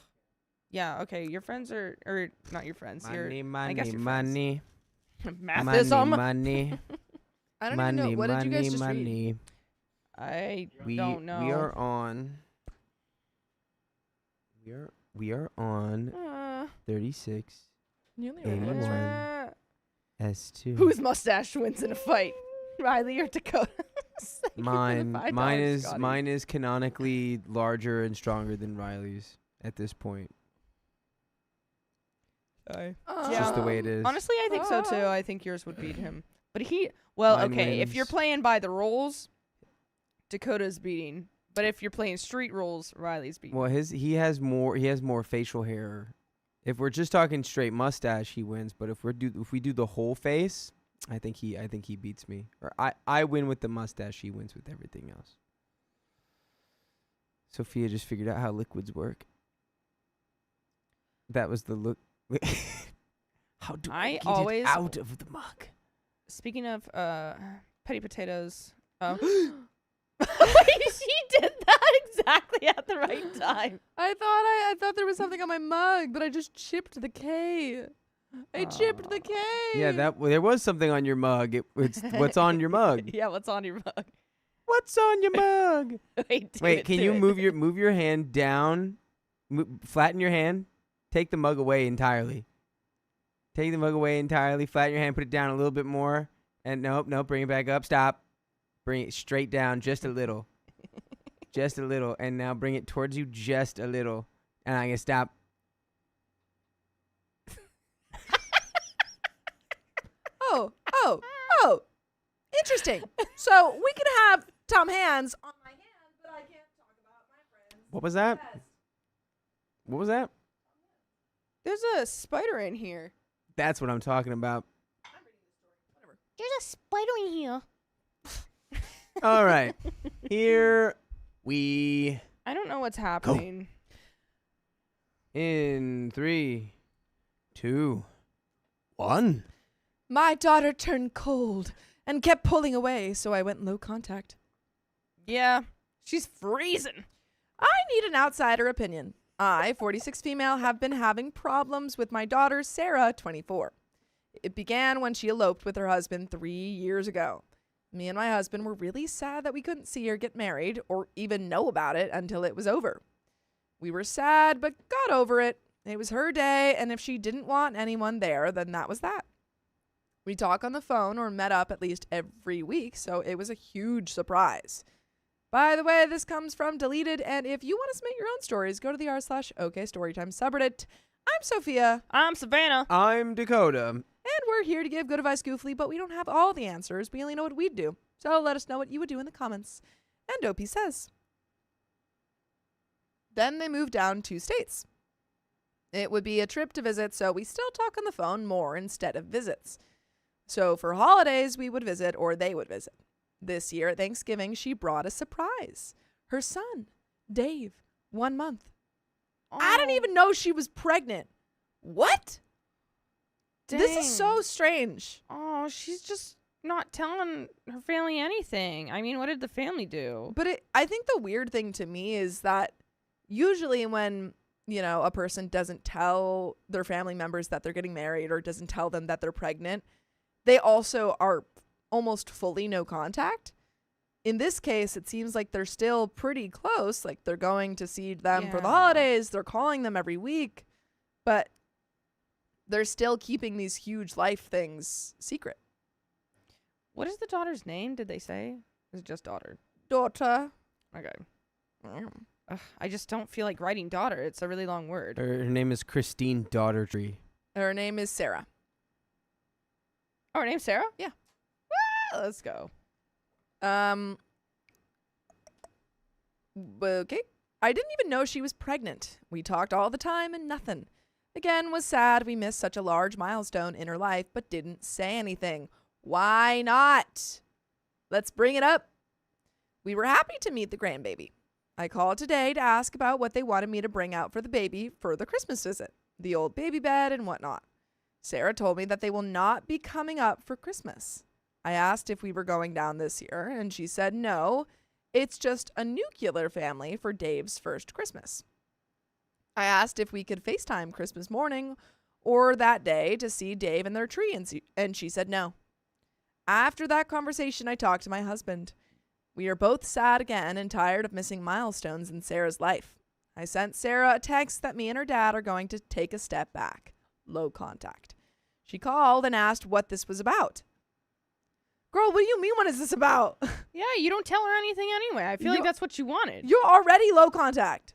Yeah. Okay. Your friends are, or not your friends. Your Money, I guess money, your friends. money, mathism. money, I don't money, even know. What did you guys money, just read? money. I We don't know. we are on. We are on 36 You only read one. 81. Uh, S2. whose mustache wins in a fight? Riley or Dakota? Thank you for the Mine? Mine $5, is Scotty. mine is canonically larger and stronger than Riley's at this point. It's just the way it is. Honestly, I think so too. I think yours would beat him. But well, Mine okay, if you're wins. playing by the rules, Dakota's beating. But if you're playing street rules, Riley's beating. Well, he has more facial hair. If we're just talking straight mustache, he wins. But if we do the whole face, I think he beats me. Or I win with the mustache. He wins with everything else. Sophia just figured out how liquids work. That was the look. How do I get always- it out of the mug? Speaking of petty potatoes, she did that exactly at the right time. I thought there was something on my mug, but I just chipped the K. I chipped the K. Yeah, there was something on your mug. It's what's on your mug. Yeah, what's on your mug? What's on your mug? Wait, Can you move your hand down? Flatten your hand. Take the mug away entirely. Take the mug away entirely. Flatten your hand. Put it down a little bit more. And nope. Bring it back up. Stop. Bring it straight down just a little. Just a little. And now bring it towards you just a little. And I can stop. Oh. Interesting. So we can have Tom Hands on my hand, but I can't talk about my friends. What was that? What was that? There's a spider in here. That's what I'm talking about. There's a spider in here. All right. Here we I don't know what's happening. in 3, 2, 1. My daughter turned cold and kept pulling away, so I went low contact. Yeah, she's freezing. I need an outsider opinion. I, 46 female, have been having problems with my daughter, Sarah, 24. It began when she eloped with her husband 3 years ago. Me and my husband were really sad that we couldn't see her get married or even know about it until it was over. We were sad, but got over it. It was her day, and if she didn't want anyone there, then that was that. We talk on the phone or met up at least every week, so it was a huge surprise. By the way, this comes from Deleted, and if you want to submit your own stories, go to the r/OKStorytime subreddit. I'm Sophia, I'm Savannah. I'm Dakota. and we're here to give good advice goofily, but we don't have all the answers. We only know what we'd do. So let us know what you would do in the comments. And Dopey says. Then they moved down 2 states. It would be a trip to visit, so we still talk on the phone more instead of visits. So for holidays, we would visit or they would visit. This year at Thanksgiving, she brought a surprise. Her son, Dave, 1 month. I didn't even know she was pregnant. What? This is so Dang. strange. Oh, she's just not telling her family anything. I mean, what did the family do? But I think the weird thing to me is that usually when, a person doesn't tell their family members that they're getting married or doesn't tell them that they're pregnant, they also are almost fully no contact. In this case, it seems like they're still pretty close. Like they're going to see them for the Yeah. holidays. They're calling them every week. But they're still keeping these huge life things secret. What is the daughter's name? Did they say? Is it just daughter? Daughter. Okay. Ugh, I just don't feel like writing daughter. It's a really long word. Her name is Christine Daugherty. Her name is Sarah. Oh, her name's Sarah? Yeah. Ah, let's go. Okay. I didn't even know she was pregnant. We talked all the time and nothing. Again, was sad we missed such a large milestone in her life, but didn't say anything. Why not? Let's bring it up. We were happy to meet the grandbaby. I called today to ask about what they wanted me to bring out for the baby for the Christmas visit, the old baby bed and whatnot. Sarah told me that they will not be coming up for Christmas. I asked if we were going down this year, and she said no, it's just a nuclear family for Dave's first Christmas. I asked if we could FaceTime Christmas morning or that day to see Dave and their tree, and she said no. After that conversation, I talked to my husband. We are both sad again and tired of missing milestones in Sarah's life. I sent Sarah a text that me and her dad are going to take a step back. Low contact. She called and asked what this was about. Girl, what do you mean, what is this about? Yeah, you don't tell her anything anyway. I feel like that's what you wanted. You're already low contact.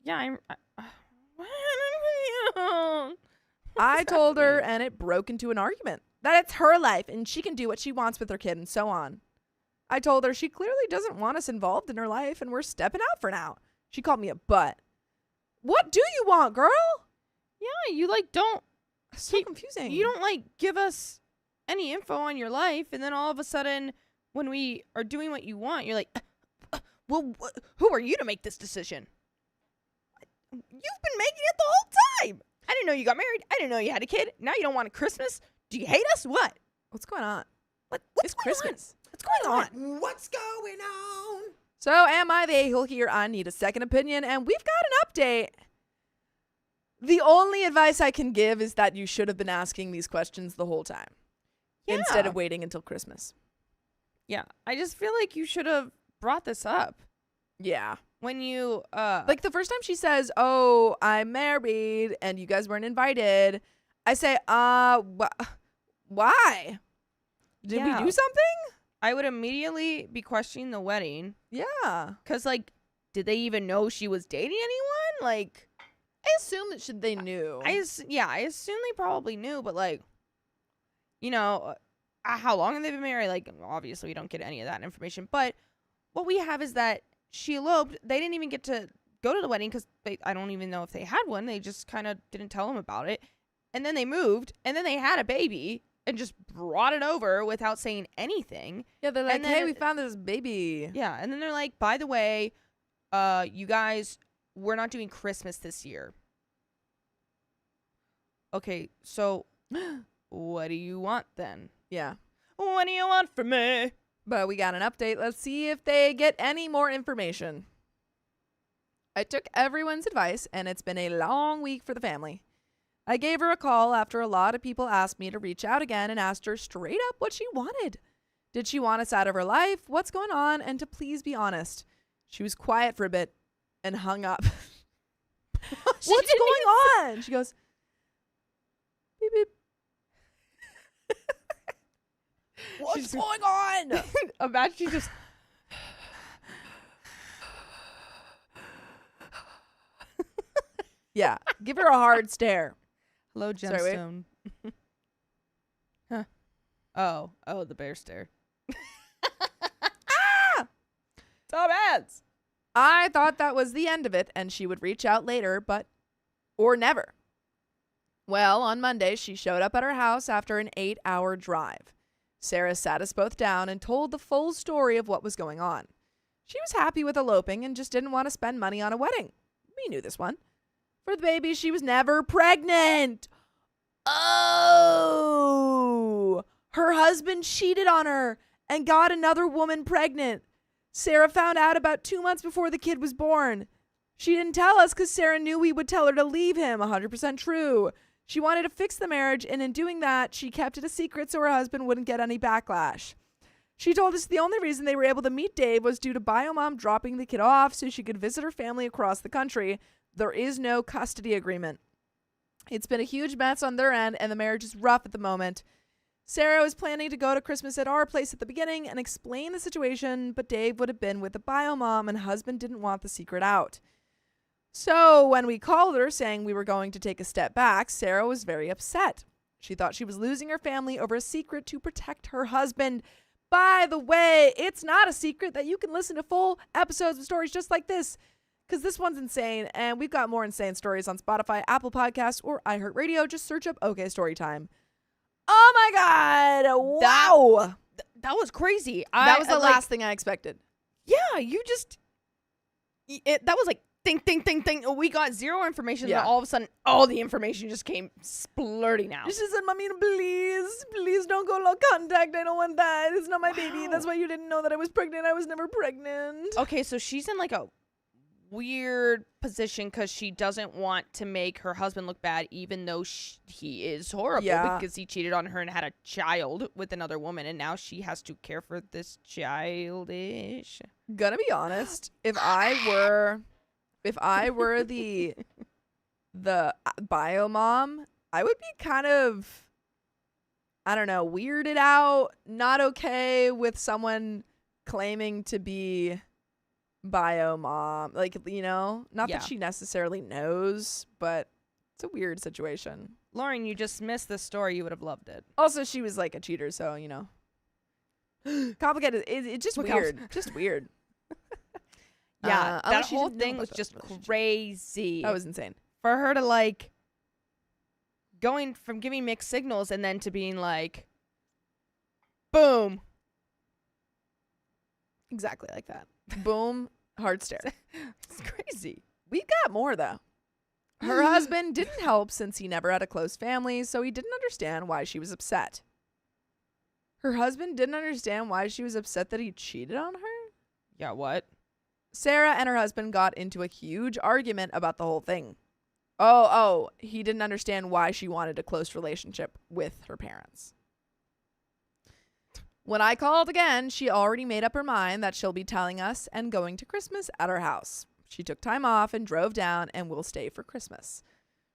Yeah, I told her, and it broke into an argument that it's her life and she can do what she wants with her kid and so on. I told her she clearly doesn't want us involved in her life and we're stepping out for now. She called me a butt. What do you want, girl? Yeah, you don't. So confusing. You don't give us any info on your life, and then all of a sudden, when we are doing what you want, you're like, well, who are you to make this decision? You've been making it the whole time. I didn't know you got married. I didn't know you had a kid. Now you don't want a Christmas. Do you hate us? What? What's going on? What's It's going Christmas. on? What's going on? What's going on? So am I the a-hole here? I need a second opinion, and we've got an update. The only advice I can give is that you should have been asking these questions the whole time instead Yeah. of waiting until Christmas. Yeah, I just feel like you should have brought this up Yeah. when you Like the first time she says, "Oh, I'm married and you guys weren't invited." I say, why? Did we Yeah. do something?" I would immediately be questioning the wedding. Yeah. Cause did they even know she was dating anyone? I assume that they knew. I assume they probably knew, but how long have they been married? Obviously we don't get any of that information, but what we have is that she eloped. They didn't even get to go to the wedding because I don't even know if they had one. They just kind of didn't tell them about it, and then they moved, and then they had a baby and just brought it over without saying anything. Yeah, they're like, and then "Hey, we found this baby." Yeah, and then they're like, by the way, you guys, we're not doing Christmas this year. Okay, so what do you want then? Yeah. What do you want from me? But we got an update. Let's see if they get any more information. I took everyone's advice, and it's been a long week for the family. I gave her a call after a lot of people asked me to reach out again and asked her straight up what she wanted. Did she want us out of her life? What's going on? And to please be honest. She was quiet for a bit and hung up. What's going on? She goes, beep, beep. What's going on? Imagine she just. Yeah, give her a hard stare. Hello, Sorry, wait. gemstone. Huh. Oh, the bear stare. Tom Hanks. I thought that was the end of it and she would reach out later, or never. Well, on Monday, she showed up at our house after an 8-hour drive. Sarah sat us both down and told the full story of what was going on. She was happy with eloping and just didn't want to spend money on a wedding. We knew this one. For the baby, she was never pregnant. Oh, her husband cheated on her and got another woman pregnant. Sarah found out about 2 months before the kid was born. She didn't tell us because Sarah knew we would tell her to leave him. 100% true. She wanted to fix the marriage, and in doing that, she kept it a secret so her husband wouldn't get any backlash. She told us the only reason they were able to meet Dave was due to Biomom dropping the kid off so she could visit her family across the country. There is no custody agreement. It's been a huge mess on their end, and the marriage is rough at the moment. Sarah was planning to go to Christmas at our place at the beginning and explain the situation, but Dave would have been with the Biomom, and husband didn't want the secret out. So when we called her saying we were going to take a step back, Sarah was very upset. She thought she was losing her family over a secret to protect her husband. By the way, it's not a secret that you can listen to full episodes of stories just like this, because this one's insane, and we've got more insane stories on Spotify, Apple Podcasts, or iHeartRadio. Just search up OK Storytime. Oh my God! Wow, That was crazy. that was the last thing I expected. Yeah, you just. That was like ding, ding, ding, ding. We got zero information, Yeah. and all of a sudden, all the information just came splurting out. She said, "Mommy, please don't go low contact. I don't want that. It's not my baby. Wow. That's why you didn't know that I was pregnant. I was never pregnant." Okay, so she's in like a weird position because she doesn't want to make her husband look bad, even though he is horrible because he cheated on her and had a child with another woman, and now she has to care for this childish. Gonna be honest, if I were the bio mom, I would be kind of, I don't know, weirded out, not okay with someone claiming to be bio mom. Like, you know, not Yeah. that she necessarily knows, but it's a weird situation. Lauren, you just missed the story. You would have loved it. Also, she was like a cheater, so, you know. Complicated. It's just Look how- weird. Just weird. Yeah, that unless she whole didn't know thing about was the just relationship. crazy. That was insane. For her to like going from giving mixed signals and then to being like, boom. Exactly like that. Boom. Hard stare. It's crazy. We got more, though. Her husband didn't help since he never had a close family, so he didn't understand why she was upset. Her husband didn't understand why she was upset that he cheated on her? Yeah, what? Sarah and her husband got into a huge argument about the whole thing. He didn't understand why she wanted a close relationship with her parents. When I called again, she already made up her mind that she'll be telling us and going to Christmas at our house. She took time off and drove down and will stay for Christmas.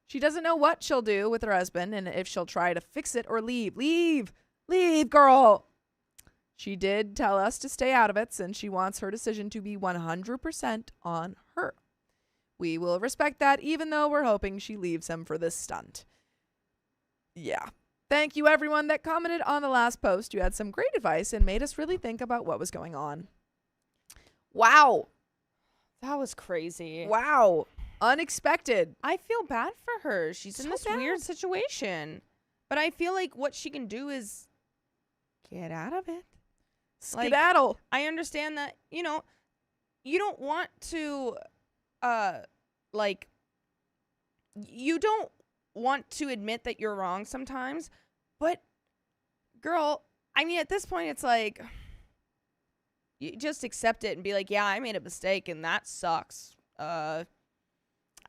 She doesn't know what she'll do with her husband and if she'll try to fix it or leave. Leave, girl. She did tell us to stay out of it since she wants her decision to be 100% on her. We will respect that even though we're hoping she leaves him for this stunt. Yeah. Thank you, everyone that commented on the last post. You had some great advice and made us really think about what was going on. Wow. That was crazy. Wow. Unexpected. I feel bad for her. She's in So this bad. weird situation. But I feel like what she can do is get out of it. Like, Skedaddle. I understand that, you know, you don't want to, you don't want to admit that you're wrong sometimes. But, girl, I mean, at this point, it's like, you just accept it and be like, yeah, I made a mistake and that sucks. I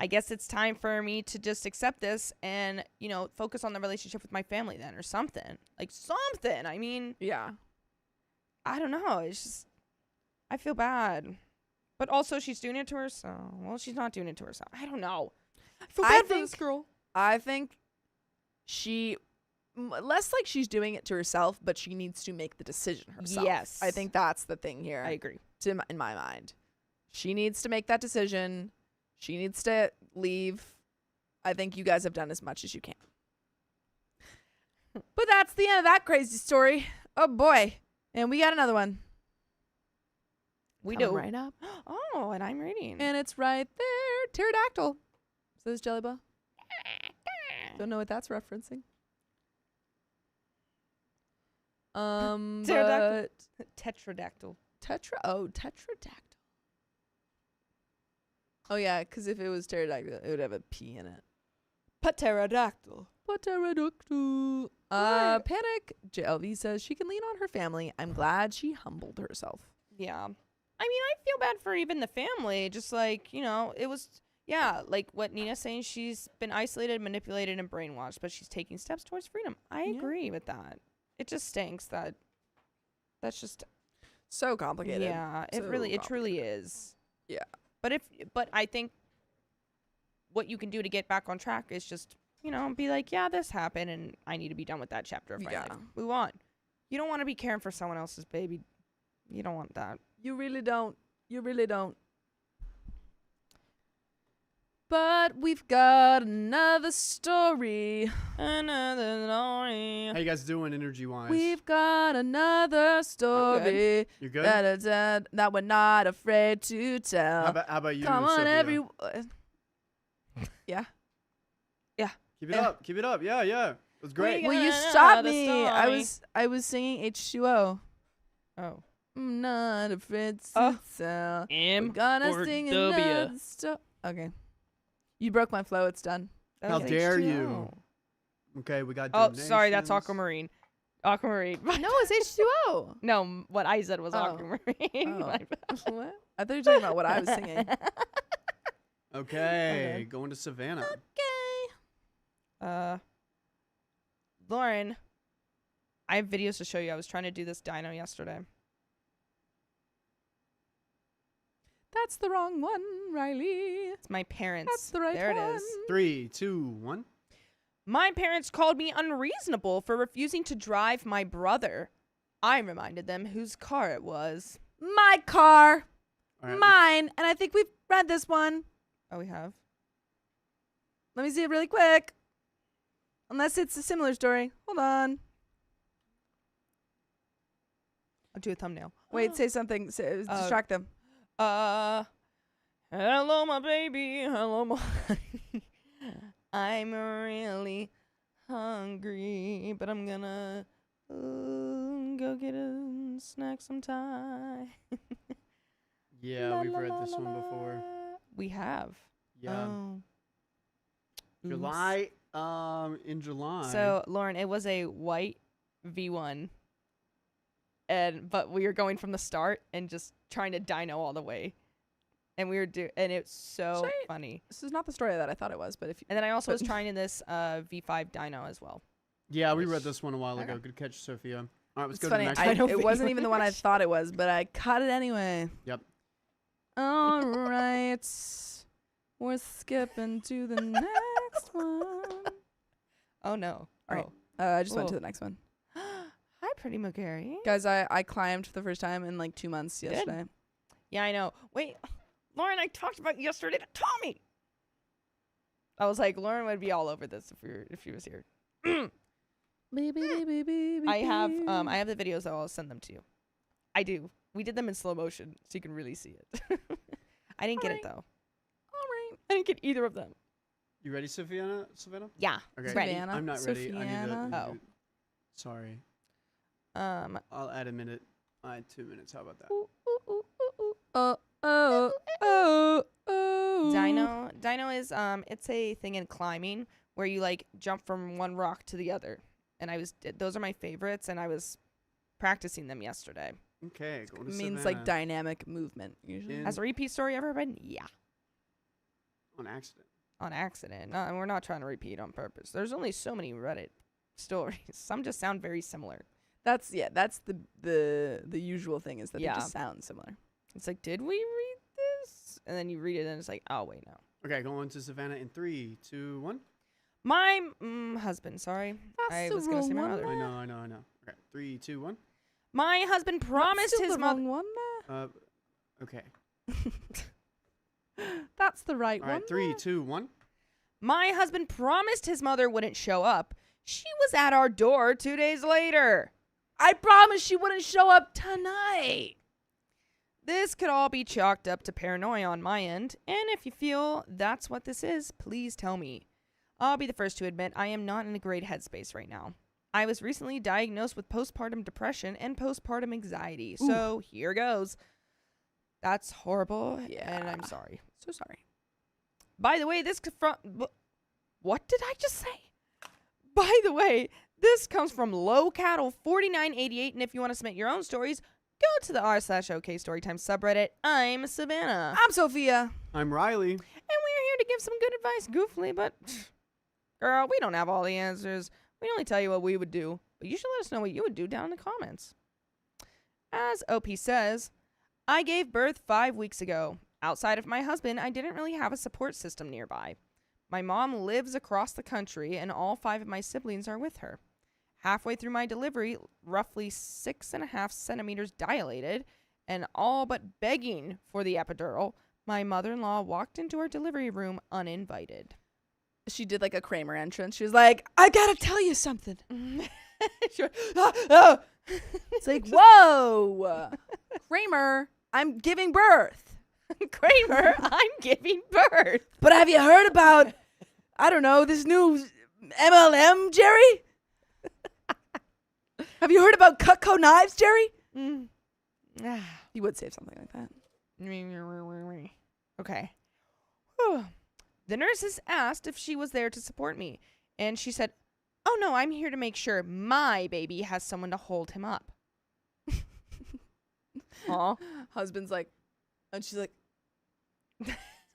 guess it's time for me to just accept this and, you know, focus on the relationship with my family then or something. Like, something. I mean, Yeah. I don't know. It's just, I feel bad. But also, she's doing it to herself. Well, she's not doing it to herself. I don't know. I feel bad for this girl. I think less like she's doing it to herself, but she needs to make the decision herself. Yes. I think that's the thing here. I agree. In my mind. She needs to make that decision. She needs to leave. I think you guys have done as much as you can. But that's the end of that crazy story. Oh, boy. And we got another one. We Coming do. right up. Oh, and I'm reading. And it's right there. Pterodactyl. Says Jellyba. Don't know what that's referencing. Pterodactyl. Tetradactyl. Tetradactyl. Oh, yeah, because if it was pterodactyl, it would have a P in it. Pterodactyl. Pterodactyl. Panic. JLV says she can lean on her family. I'm glad she humbled herself. Yeah. I mean, I feel bad for even the family. Just like, you know, it was, yeah, like what Nina's saying, she's been isolated, manipulated, and brainwashed, but she's taking steps towards freedom. I agree with that. It just stinks that that's just So complicated. Yeah, it So really, it truly complicated. is. Yeah. But I think what you can do to get back on track is just, you know, be like, yeah, this happened, and I need to be done with that chapter of my life. Move on. You don't want to be caring for someone else's baby. You don't want that. You really don't. You really don't. But we've got another story. Another story. How you guys doing energy-wise? We've got another story You're good? that we're not afraid to tell. How about you, Come on, Sophia? everyone. Yeah. Keep it up. Keep it up. Yeah, yeah. It was great. We Will you got stop another me? story. I was singing H2O. Oh. I'm not afraid to tell. M We're gonna or sing W? another Okay. You broke my flow. It's done. How Okay. dare H2O. you. Okay, we got Oh, sorry, that's donations. Aquamarine. Aquamarine. No, it's H2O. No, what I said was Oh. Aquamarine. Oh. My bad. What? I thought you were talking about what I was singing. Okay, going to Savannah. Lauren, I have videos to show you. I was trying to do this dino yesterday. That's the wrong one, Riley. It's my parents. That's the right there one. it is. 3, 2, 1. My parents called me unreasonable for refusing to drive my brother. I reminded them whose car it was. My car. All right, Mine. And I think we've read this one. Oh, we have? Let me see it really quick. Unless it's a similar story. Hold on. I'll do a thumbnail. Wait, say something. Distract them. Hello, my baby. Hello, my... I'm really hungry, but I'm gonna go get a snack sometime. Yeah, we've read this one before. We have. Yeah. Oh. Oops. July, in July. So, Lauren, it was a white V1. But we were going from the start and just trying to dino all the way. And we were and it's so Sorry. funny. This is not the story that I thought it was, but if you. And then I also was trying in this V5 dyno as well. Yeah, we read this one a while ago. Okay. Good catch, Sophia. All right, let's It's go funny. to the next I one. know It wasn't even the one I videos. thought it was, but I caught it anyway. Yep. All right. We're skipping to the next one. Oh, no. All right. Oh. I just went to Whoa. the next one. Hi, Pretty McGarry. Guys, I climbed for the first time in like 2 months yesterday. Yeah, I know. Wait, Lauren, I talked about you yesterday to Tommy. I was like, Lauren would be all over this if she was here. I have the videos that I'll send them to you. I do. We did them in slow motion so you can really see it. I didn't get it though. All right. I didn't get either of them. You ready, Savannah? Yeah. Okay. Ready. Savannah? I'm not ready. I need Sophiana? to. Oh. Sorry. Um. I'll add a minute. I'll add 2 minutes. How about that? Dino is it's a thing in climbing where you like jump from one rock to the other. And those are my favorites and I was practicing them yesterday. Okay. Going to It means Savannah. like dynamic movement usually. In- Has a repeat story ever been? Yeah. on accident. On accident. No, and we're not trying to repeat on purpose. There's only so many Reddit stories. Some just sound very similar. That's the usual thing is that Yeah. they just sound similar. It's like, did we read this? And then you read it and it's like, oh wait, no. Okay, going to Savannah in 3, 2, 1. My husband, sorry. That's I the was gonna say my wrong mother. one. I know. Okay, 3, 2, 1. My husband promised That's still his the mother. wrong one. Okay. That's the right All one. right, 3, 2, 1. My husband promised his mother wouldn't show up. She was at our door 2 days later. I promise she wouldn't show up tonight. This could all be chalked up to paranoia on my end, and if you feel that's what this is, please tell me. I'll be the first to admit I am not in a great headspace right now. I was recently diagnosed with postpartum depression and postpartum anxiety, so here goes. That's horrible, and I'm Yeah. sorry. So sorry. By the way, what did I just say? By the way, this comes from lowcattle4988, and if you want to submit your own stories, go to the r/OK Storytime subreddit. I'm Savannah. I'm Sophia. I'm Riley. And we're here to give some good advice, goofily, but girl, we don't have all the answers. We only tell you what we would do, but you should let us know what you would do down in the comments. As OP says, I gave birth 5 weeks ago. Outside of my husband, I didn't really have a support system nearby. My mom lives across the country, and all 5 of my siblings are with her. Halfway through my delivery, roughly 6.5 centimeters dilated, and all but begging for the epidural, my mother-in-law walked into our delivery room uninvited. She did like a Kramer entrance. She was like, I gotta tell you something. It's like, whoa, Kramer, I'm giving birth. Kramer, I'm giving birth. But have you heard about, I don't know, this new MLM, Jerry? Have you heard about Cutco knives, Jerry? You would say something like that. Okay. Whew. The nurses asked if she was there to support me, and she said, oh no, I'm here to make sure my baby has someone to hold him up. Aw. Husband's like, and she's like,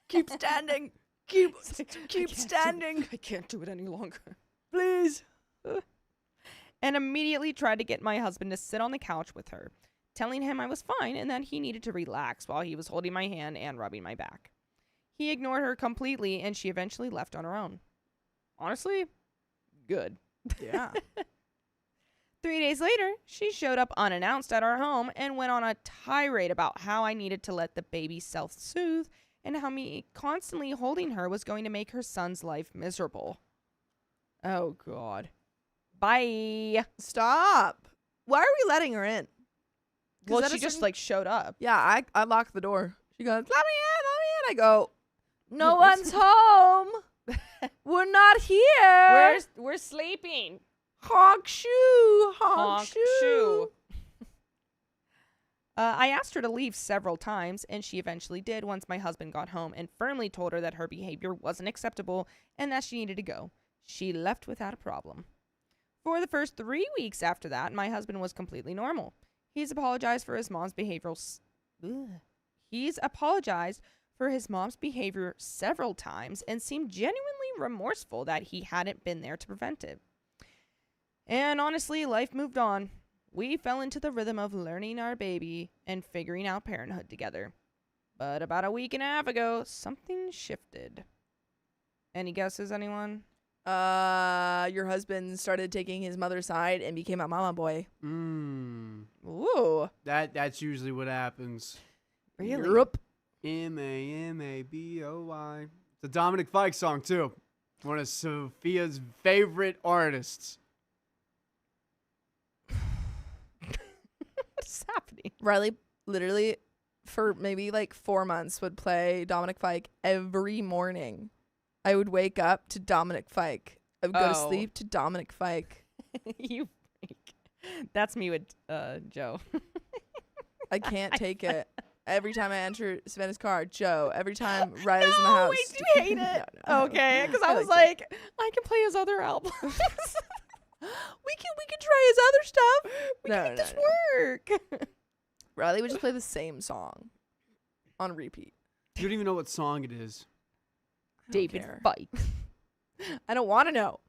keep standing. Keep standing. I can't do it any longer. Please. And immediately tried to get my husband to sit on the couch with her, telling him I was fine and that he needed to relax while he was holding my hand and rubbing my back. He ignored her completely, and she eventually left on her own. Honestly, good. Yeah. 3 days later, she showed up unannounced at our home and went on a tirade about how I needed to let the baby self-soothe and how me constantly holding her was going to make her son's life miserable. Oh, God. Bye. Stop. Why are we letting her in? Well, she just, like, showed up. Yeah, I locked the door. She goes, let me in. I go, no one's home. We're not here. We're sleeping. Honk shoe. Honk shoe. I asked her to leave several times, and she eventually did once my husband got home and firmly told her that her behavior wasn't acceptable and that she needed to go. She left without a problem. For the first 3 weeks after that, my husband was completely normal. He's apologized for his mom's behavior several times and seemed genuinely remorseful that he hadn't been there to prevent it. And honestly, life moved on. We fell into the rhythm of learning our baby and figuring out parenthood together. But about a week and a half ago, something shifted. Any guesses, anyone? Your husband started taking his mother's side and became a mama boy. Ooh. That's usually what happens. Really? Europe. MAMABOY. It's a Dominic Fike song, too. One of Sophia's favorite artists. What's happening? Riley literally for maybe like 4 months would play Dominic Fike every morning. I would wake up to Dominic Fike. I would go to sleep to Dominic Fike. You freak. That's me with Joe. I can't take it. Every time I enter Savannah's car, Joe. Every time Riley's in the house. Wait, do you hate it? No. Okay, because I was liked like, I can play his other albums. we can try his other stuff. We can make this work. Riley would just play the same song on repeat. You don't even know what song it is. David care. Fike. I don't want to know.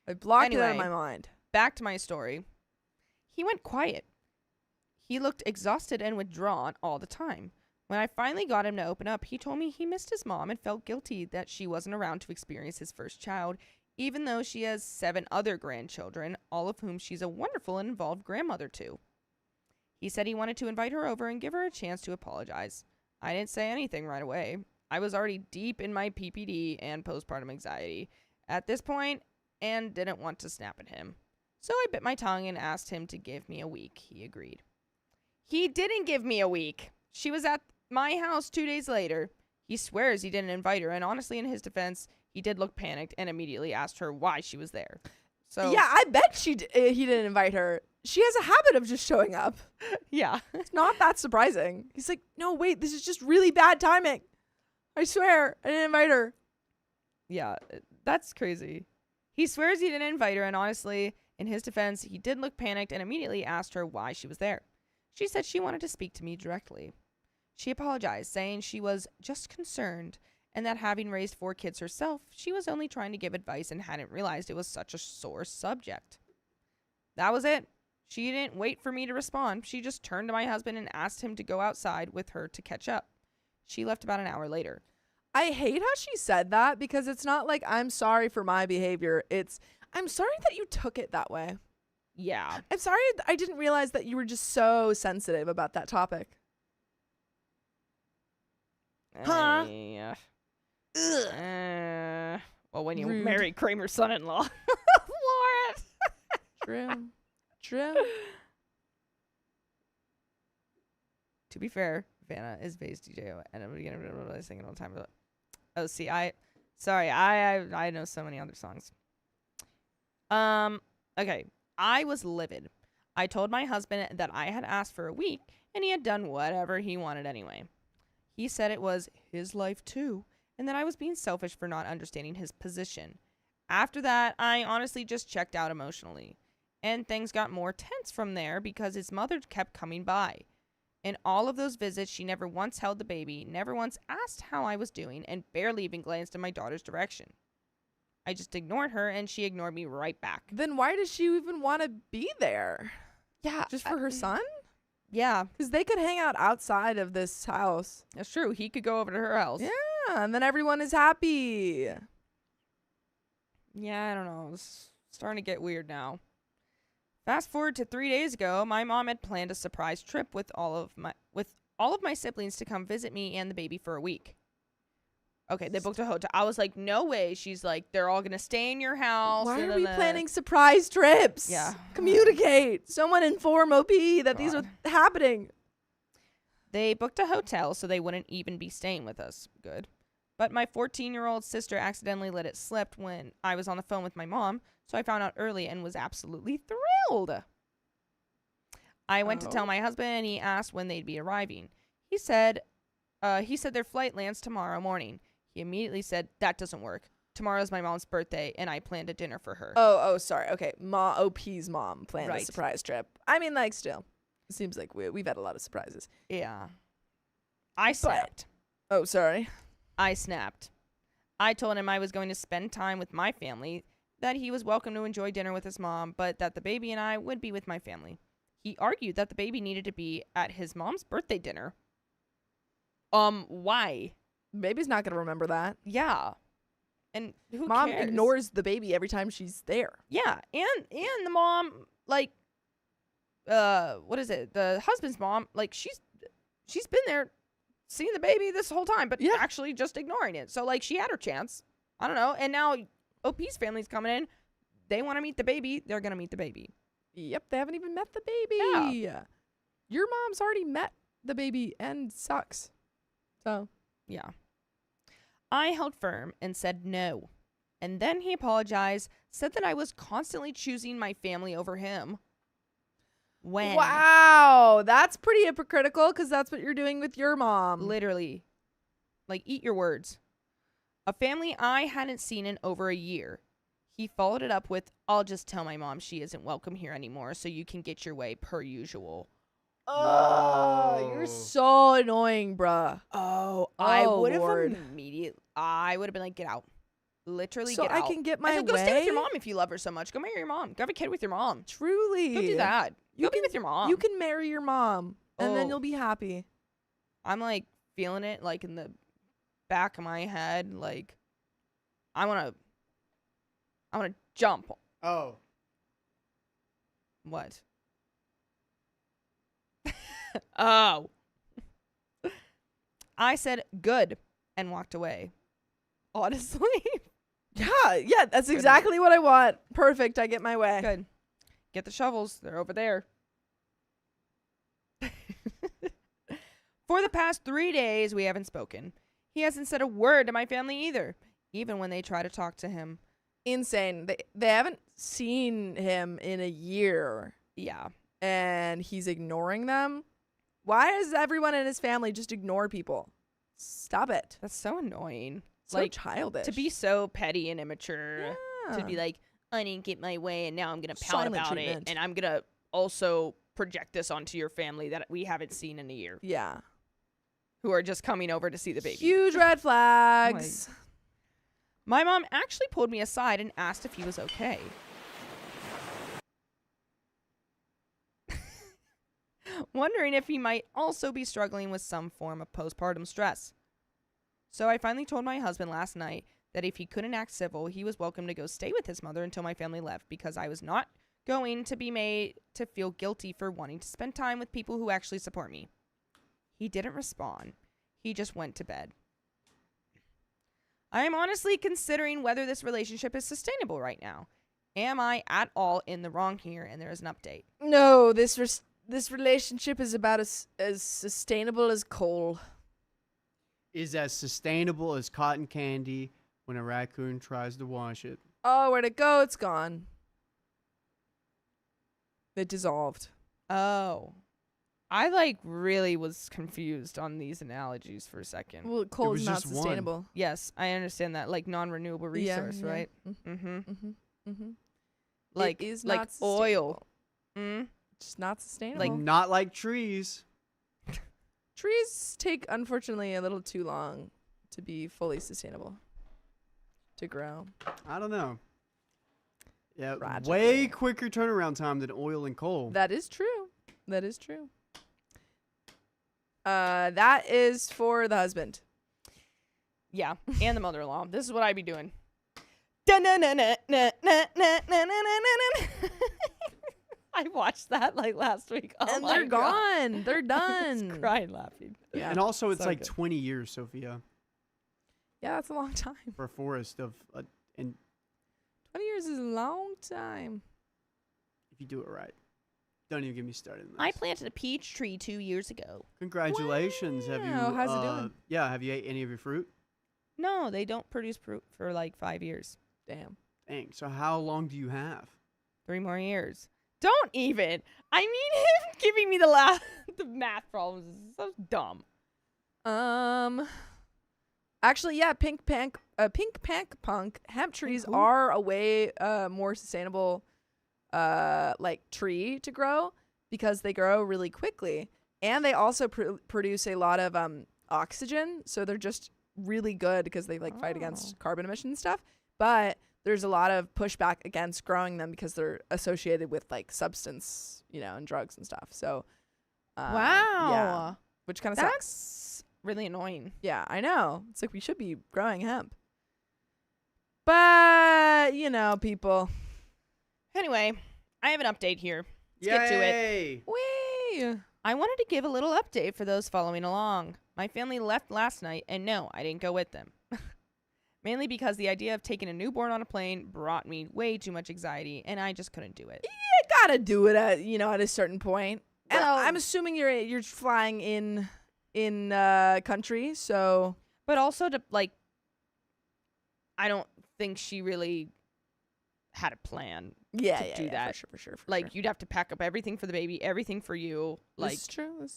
I blocked it out of Anyway. my mind. Back to my story. He went quiet. He looked exhausted and withdrawn all the time. When I finally got him to open up, he told me he missed his mom and felt guilty that she wasn't around to experience his first child, even though she has 7 other grandchildren, all of whom she's a wonderful and involved grandmother to. He said he wanted to invite her over and give her a chance to apologize. I didn't say anything right away. I was already deep in my PPD and postpartum anxiety at this point and didn't want to snap at him. So I bit my tongue and asked him to give me a week. He agreed. He didn't give me a week. She was at my house 2 days later. He swears he didn't invite her, and honestly, in his defense, he did look panicked and immediately asked her why she was there. So Yeah, I bet he didn't invite her. She has a habit of just showing up. yeah. It's not that surprising. He's like, no, wait, this is just really bad timing. I swear, I didn't invite her. Yeah, that's crazy. He swears he didn't invite her, and honestly, in his defense, he did look panicked and immediately asked her why she was there. She said she wanted to speak to me directly. She apologized, saying she was just concerned and that having raised 4 kids herself, she was only trying to give advice and hadn't realized it was such a sore subject. That was it. She didn't wait for me to respond. She just turned to my husband and asked him to go outside with her to catch up. She left about an hour later. I hate how she said that because it's not like I'm sorry for my behavior. It's I'm sorry that you took it that way. Yeah. I'm sorry I didn't realize that you were just so sensitive about that topic. Huh? Well, when you Rude. marry Kramer's son-in-law. Lauren. True. To be fair, Vanna is Vay's DJO, and I'm gonna sing it all the time. Oh, see, I know so many other songs. Okay, I was livid. I told my husband that I had asked for a week, and he had done whatever he wanted anyway. He said it was his life too, and that I was being selfish for not understanding his position. After that, I honestly just checked out emotionally, and things got more tense from there because his mother kept coming by. In all of those visits, she never once held the baby, never once asked how I was doing, and barely even glanced in my daughter's direction. I just ignored her, and she ignored me right back. Then why does she even want to be there? Yeah. Just for her son? Yeah, Because they could hang out outside of this house. that's true. He could go over to her house. Yeah, and then everyone is happy. Yeah, I don't know. It's starting to get weird now. Fast forward to 3 days ago, my mom had planned a surprise trip with all of my siblings to come visit me and the baby for a week. Okay, they booked a hotel. I was like, no way. She's like, they're all gonna stay in your house. Why and are we then planning surprise trips? Yeah. Communicate. Someone inform OP that these are God. happening. They booked a hotel so they wouldn't even be staying with us. Good. But my 14-year-old sister accidentally let it slip when I was on the phone with my mom, so I found out early and was absolutely thrilled. I went to tell my husband, and he asked when they'd be arriving. He said their flight lands tomorrow morning. He immediately said, that doesn't work. Tomorrow's my mom's birthday, and I planned a dinner for her. Oh, sorry. Okay, OP's mom planned a Right. surprise trip. I mean, like, still, it seems like we've had a lot of surprises. Yeah. I snapped. Oh, sorry. I snapped. I told him I was going to spend time with my family, that he was welcome to enjoy dinner with his mom, but that the baby and I would be with my family. He argued that the baby needed to be at his mom's birthday dinner. Why? Baby's not going to remember that. Yeah. And who Mom cares? ignores the baby every time she's there. Yeah, and the mom, like, what is it? The husband's mom, like, she's been there seeing the baby this whole time, but Yeah. actually just ignoring it. So, like, she had her chance. I don't know. And now OP's family's coming in. They want to meet the baby. They're going to meet the baby. Yep, they haven't even met the baby. Yeah. Your mom's already met the baby and sucks. So, Yeah. I held firm and said no. And then he apologized, said that I was constantly choosing my family over him. When? wow, that's pretty hypocritical because that's what you're doing with your mom. Literally. Like, eat your words. A family I hadn't seen in over a year. He followed it up with, I'll just tell my mom she isn't welcome here anymore so you can get your way per usual. Oh, you're so annoying, bruh. I Oh, would have Lord. I would have been like, get out. Literally So get I out. can get I my said, go stay with your way? mom if you love her so much. Go marry your mom. Go have a kid with your mom. Truly. Go do that. You Go be can- with your mom. You can marry your mom, and then Oh. you'll be happy. I'm like feeling it like in the back of my head. Like, I want to jump. Oh. What? Oh. I said good and walked away. Honestly. Yeah, that's exactly what I want. Perfect. I get my way. Good. Get the shovels. They're over there. For the past 3 days, we haven't spoken. He hasn't said a word to my family either, even when they try to talk to him. Insane. They haven't seen him in a year, Yeah. and he's ignoring them. Why does everyone in his family just ignore people? Stop it. That's so annoying. So Like, childish. to be so petty and immature. Yeah. To be like, I didn't get my way and now I'm going to pout Silent about treatment. it. And I'm going to also project this onto your family that we haven't seen in a year, Yeah. who are just coming over to see the baby. Huge red flags. My mom actually pulled me aside and asked if he was okay. Wondering if he might also be struggling with some form of postpartum stress. So I finally told my husband last night that if he couldn't act civil, he was welcome to go stay with his mother until my family left, because I was not going to be made to feel guilty for wanting to spend time with people who actually support me. He didn't respond. He just went to bed. I am honestly considering whether this relationship is sustainable right now. Am I at all in the wrong here? And there is an update. No, this relationship is about as sustainable as coal. Is as sustainable as cotton candy when a raccoon tries to wash it. Oh, where'd it go? It's gone. It dissolved. Oh. I really was confused on these analogies for a second. Well, coal was is not just one. sustainable. Yes, I understand that. Like non-renewable resource, Yeah, yeah. right? Mm-hmm. Mm-hmm. Mm-hmm. Mm-hmm. Like it is like not oil. sustainable. Just not sustainable. Like- Not like trees. Trees take, unfortunately, a little too long to be fully sustainable. To grow. I don't know. Yeah, Tragical. way quicker turnaround time than oil and coal. That is true. That is true. That is for the husband. Yeah, and the mother-in-law. This is what I'd be doing. I watched that last week. Oh And my they're God. gone. They're I was done. crying laughing. Yeah. And also, it's So like good. 20 years, Sophia, Yeah, that's a long time. for a forest of, and 20 years is a long time. if you do it right. Don't even get me started. On this. I planted a peach tree 2 years ago. Congratulations. Have you? Wow, how's it doing? Yeah. Have you ate any of your fruit? No, they don't produce fruit for like 5 years. Damn. Dang. So how long do you have? 3 more years. Don't even. I mean, him giving me the the math problems is so dumb. Actually, yeah, pink pank punk hemp trees cool. are a way more sustainable like tree to grow because they grow really quickly, and they also produce a lot of oxygen, so they're just really good because they like fight against carbon emission and stuff. But there's a lot of pushback against growing them because they're associated with like substance, and drugs and stuff. So yeah, which kind of sucks. That's really annoying. Yeah, I know. It's like we should be growing hemp. But, people. Anyway, I have an update here. Let's get to it. Yay! Whee! I wanted to give a little update for those following along. My family left last night, and no, I didn't go with them. Mainly because the idea of taking a newborn on a plane brought me way too much anxiety, and I just couldn't do it. You gotta do it at a certain point. And Well- I'm assuming you're flying in country, so But also to I don't think she really had a plan. yeah, do that. for sure. You'd have to pack up everything for the baby, everything for you. That's true.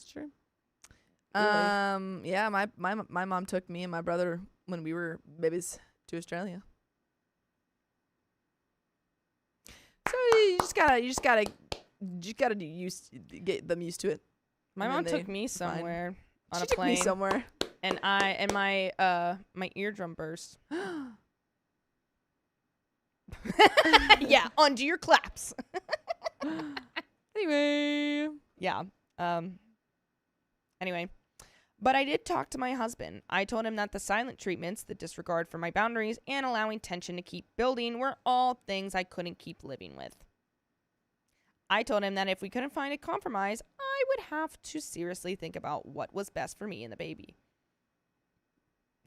Really? Yeah, my mom took me and my brother when we were babies to Australia. So you just gotta get them used to it. My And mom then took they- me it's fine. somewhere on She a took plane, me somewhere. and my eardrum burst. Yeah, undo your claps. Anyway. Yeah. Anyway, but I did talk to my husband. I told him that the silent treatments, the disregard for my boundaries, and allowing tension to keep building were all things I couldn't keep living with. I told him that if we couldn't find a compromise, I would have to seriously think about what was best for me and the baby.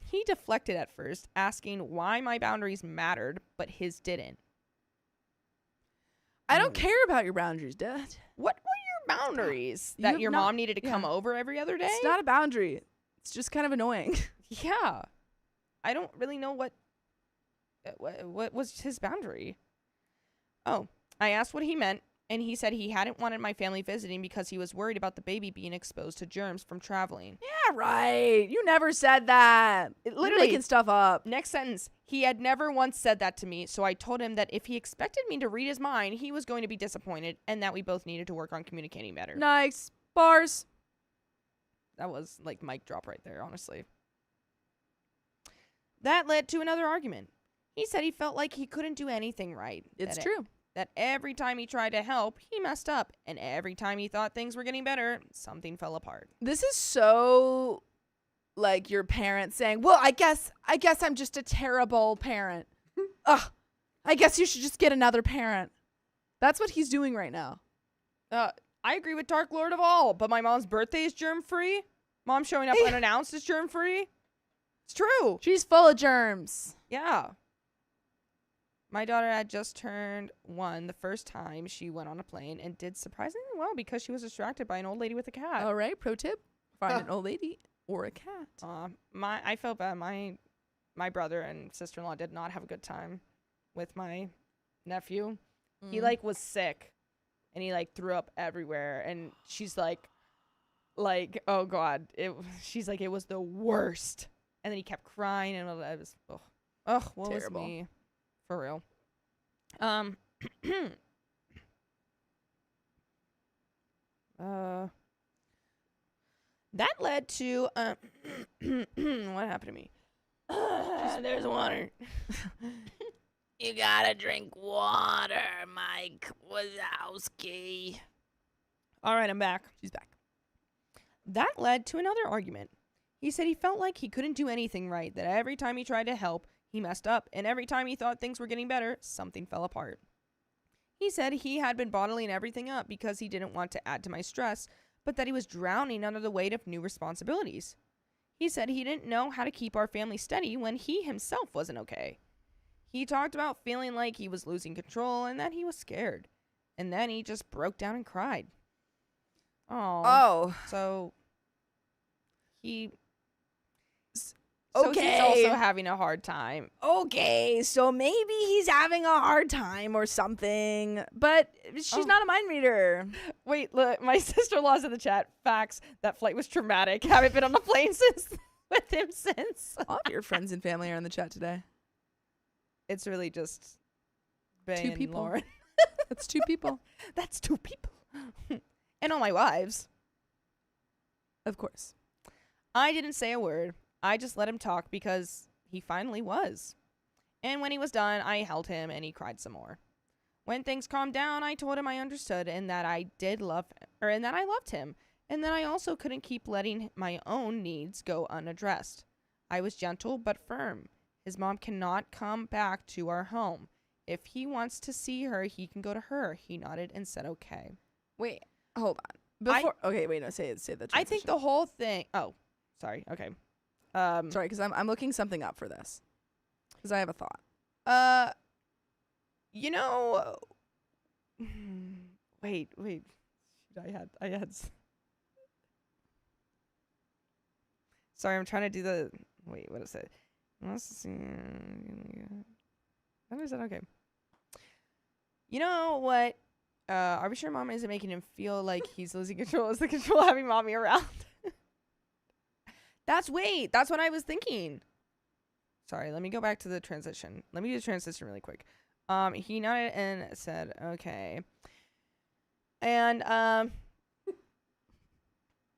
He deflected at first, asking why my boundaries mattered, but his didn't. I don't care about your boundaries, Dad. What were your boundaries? You That have your not- mom needed to come yeah. over every other day? It's not a boundary. It's just kind of annoying. Yeah. I don't really know what was his boundary. Oh, I asked what he meant, And he said he hadn't wanted my family visiting because he was worried about the baby being exposed to germs from traveling. Yeah, right. You never said that. You're making stuff up. Next sentence. He had never once said that to me, so I told him that if he expected me to read his mind, he was going to be disappointed and that we both needed to work on communicating better. Nice. Bars. That was like mic drop right there, honestly. That led to another argument. He said he felt like he couldn't do anything right. It's true. That every time he tried to help, he messed up. And every time he thought things were getting better, something fell apart. This is so like your parents saying, well, I guess I'm just a terrible parent. Ugh, I guess you should just get another parent. That's what he's doing right now. I agree with Dark Lord of All, but my mom's birthday is germ-free. Mom showing up unannounced is germ-free. It's true. She's full of germs. Yeah. My daughter had just turned 1 the first time she went on a plane and did surprisingly well because she was distracted by an old lady with a cat. All right, pro tip. Find an old lady or a cat. I felt bad. My brother and sister-in-law did not have a good time with my nephew. He was sick and he threw up everywhere, and she's like oh god, she's like, it was the worst. And then he kept crying, and it was what terrible. was me? For real. That led to what happened to me? There's water. You gotta drink water, Mike Wazowski. All right, I'm back. She's back. That led to another argument. He said he felt like he couldn't do anything right, that every time he tried to help, he messed up, and every time he thought things were getting better, something fell apart. He said he had been bottling everything up because he didn't want to add to my stress, but that he was drowning under the weight of new responsibilities. He said he didn't know how to keep our family steady when he himself wasn't okay. He talked about feeling like he was losing control and that he was scared. And then he just broke down and cried. Oh. So he's Okay. also having a hard time. Okay, so maybe he's having a hard time or something, but she's not a mind reader. Wait, look, my sister-in-law's in the chat. Facts. That flight was traumatic. Haven't been on the plane with him since. All of your friends and family are in the chat today. It's really just Bay 2 and people. Lauren. That's 2 people. That's 2 people. And all my wives. Of course. I didn't say a word. I just let him talk because he finally was. And when he was done, I held him and he cried some more. When things calmed down, I told him I understood and that I loved him, and that I also couldn't keep letting my own needs go unaddressed. I was gentle but firm. His mom cannot come back to our home. If he wants to see her, he can go to her. He nodded and said okay. Wait, hold on. Say the transition. I think the whole thing. Oh, sorry. Okay. Sorry, because I'm looking something up for this. Because I have a thought. You know. Wait. I had. Sorry, I'm trying to do the. Wait, what is it? What is it? Okay. You know what? Are we sure mom isn't making him feel like he's losing control? Is the control having mommy around? That's what I was thinking. Sorry, let me go back to the transition. Let me do the transition really quick. He nodded and said, okay. And,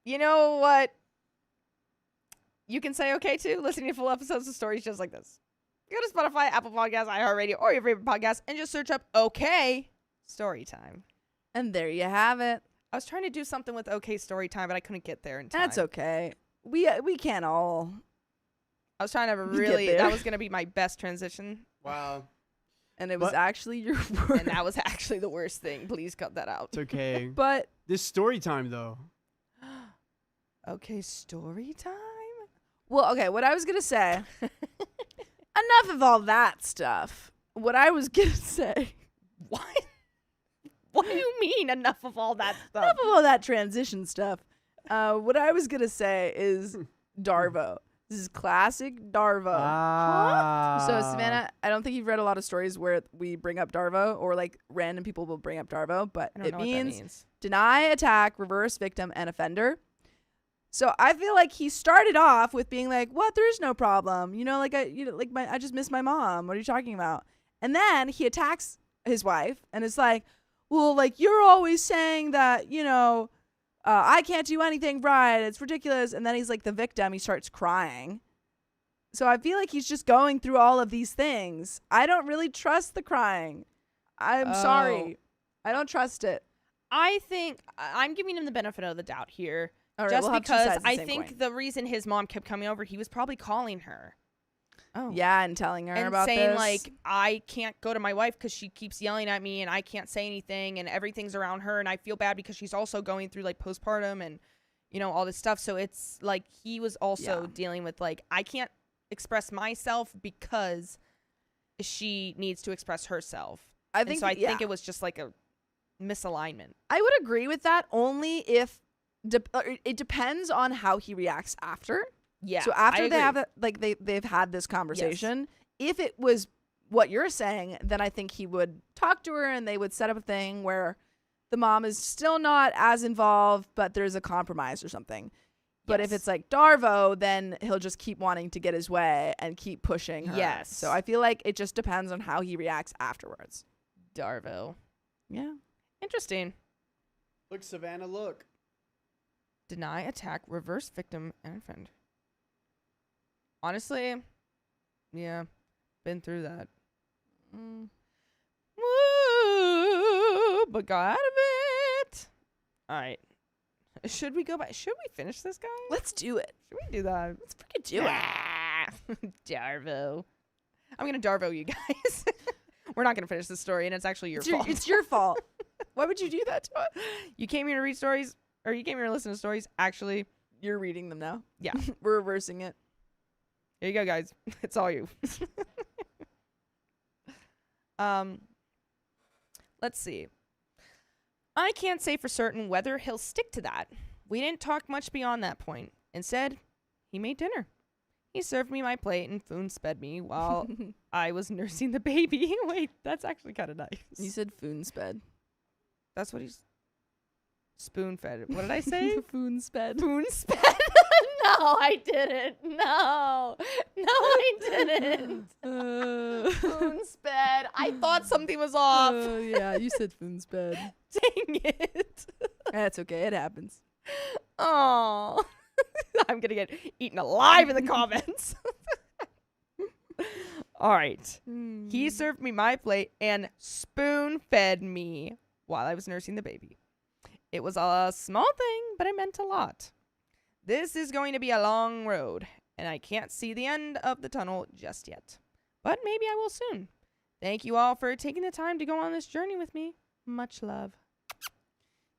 you know what? You can say okay too, listening to full episodes of stories just like this. Go to Spotify, Apple Podcasts, iHeartRadio, or your favorite podcast, and just search up OK Storytime. And there you have it. I was trying to do something with OK Storytime, but I couldn't get there in time. That's okay. We can't all. I was trying to there. that was going to be my best transition. Wow. And it was What? actually your word. And that was actually the worst thing. Please cut that out. It's okay. But This story time, though. Okay, story time? well, okay. What I was gonna say. Enough of all that stuff. What I was gonna say. What? What do you mean enough of all that stuff? Enough of all that transition stuff. What I was gonna say is Darvo. This is classic Darvo. Ah. So Savannah, I don't think you've read a lot of stories where we bring up Darvo or like random people will bring up Darvo, but I don't it know what that means means. deny, attack, reverse victim, and offender. So I feel like he started off with being like, "What? There is no problem. I just miss my mom. What are you talking about?" And then he attacks his wife and is like, "Well, like you're always saying that, I can't do anything right. It's ridiculous." And then he's like the victim. He starts crying. So I feel like he's just going through all of these things. I don't really trust the crying. I'm sorry. I don't trust it. I think I'm giving him the benefit of the doubt here. All right, Just we'll have two because sides of the I same think coin. the reason his mom kept coming over, he was probably calling her. Oh. Yeah, and telling her And about saying this. like, I can't go to my wife because she keeps yelling at me and I can't say anything and everything's around her and I feel bad because she's also going through like postpartum and all this stuff. So it's like he was also dealing with like, I can't express myself because she needs to express herself. I And think so I think it was just like a misalignment. I would agree with that only if it depends on how he reacts after. Yeah. So after they have that, like they've had this conversation, if it was what you're saying, then I think he would talk to her and they would set up a thing where the mom is still not as involved, but there's a compromise or something. But if it's like Darvo, then he'll just keep wanting to get his way and keep pushing her. Yes. So I feel like it just depends on how he reacts afterwards. Darvo. Yeah. Interesting. Look, Savannah, look. Deny, attack, reverse victim, and offend. Honestly, yeah, been through that. Woo, but got out of it. All right. Should we go back? Should we finish this guy? Let's do it. Should we do that? Let's freaking do it. Darvo. I'm going to Darvo you guys. We're not going to finish this story, and it's actually your fault. It's your fault. Why would you do that to us? You came here to read stories, or you came here to listen to stories. Actually, You're reading them now. Yeah. We're reversing it. here you go, guys. It's all you. Let's see. I can't say for certain whether he'll stick to that. We didn't talk much beyond that point. Instead, he made dinner. He served me my plate and spoon-sped me while I was nursing the baby. Wait, that's actually kind of nice. You said foonsped. That's what he's spoon-fed. What did I say? Foonsped. Spoon-sped? No, I didn't. No, I didn't. Spoon-sped. I thought something was off. Yeah, you said foonsped. Dang it. That's okay. It happens. Oh, I'm going to get eaten alive in the comments. All right. He served me my plate and spoon-fed me while I was nursing the baby. It was a small thing, but it meant a lot. This is going to be a long road, and I can't see the end of the tunnel just yet. But maybe I will soon. Thank you all for taking the time to go on this journey with me. Much love.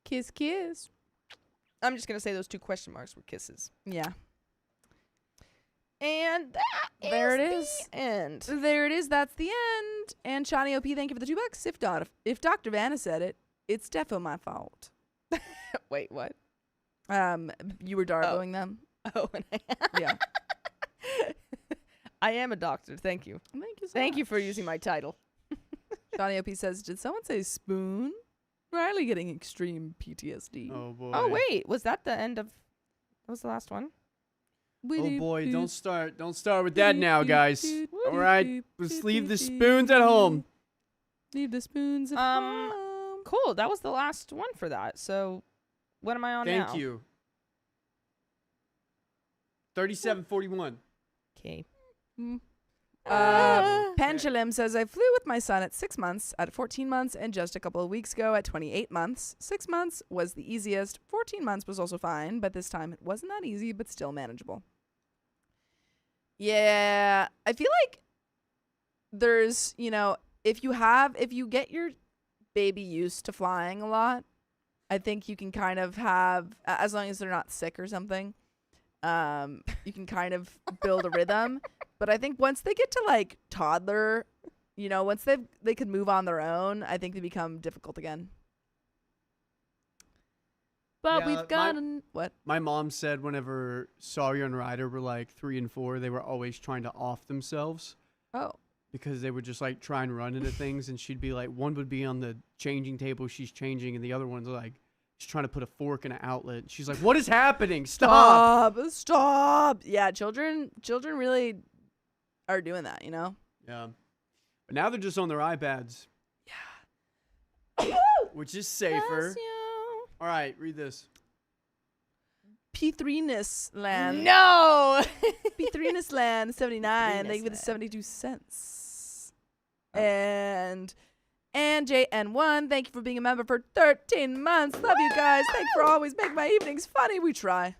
Kiss, kiss. I'm just going to say those 2 question marks were kisses. Yeah. And that There it is is. the end. There it is. That's the end. And Shawnee OP, thank you for the $2. If Dr. Vanna said it, it's defo my fault. Wait, what? You were darboing them. Oh, and Yeah. I am a doctor. Thank you. Thank you so Thank you much. for using my title. Shawnee OP says, did someone say spoon? Riley getting extreme PTSD. Oh boy. Oh, wait. Was that the end of... That was the last one? Oh boy, don't start with that now, guys. All right, let's leave the spoons at home. Leave the spoons at home. Cool. That was the last one for that. So, what am I on now? Thank you. 3741. Okay. Pendulum says, I flew with my son at 6 months, at 14 months, and just a couple of weeks ago at 28 months. 6 months was the easiest. 14 months was also fine, but this time it wasn't that easy, but still manageable. Yeah, I feel like there's, if you get your baby used to flying a lot, I think you can kind of have, as long as they're not sick or something, you can kind of build a rhythm. But I think once they get to like toddler, once they can move on their own, I think they become difficult again. But Yeah, we've gotten what? My mom said whenever Sawyer and Ryder were like 3 and 4, they were always trying to off themselves Oh, because they would just like try and run into things, and she'd be like, one would be on the changing table, she's changing, and the other one's like, she's trying to put a fork in an outlet. She's like, what is happening? Stop. Stop. Yeah, children really are doing that, you know? Yeah. But now they're just on their iPads, Yeah. which is safer. Bless you. All right, read this. P3ness land. No. P3ness land 79. They P3ness give it land. 72 cents. And JN1, thank you for being a member for 13 months. Love you guys. Thanks for always making my evenings funny. We try.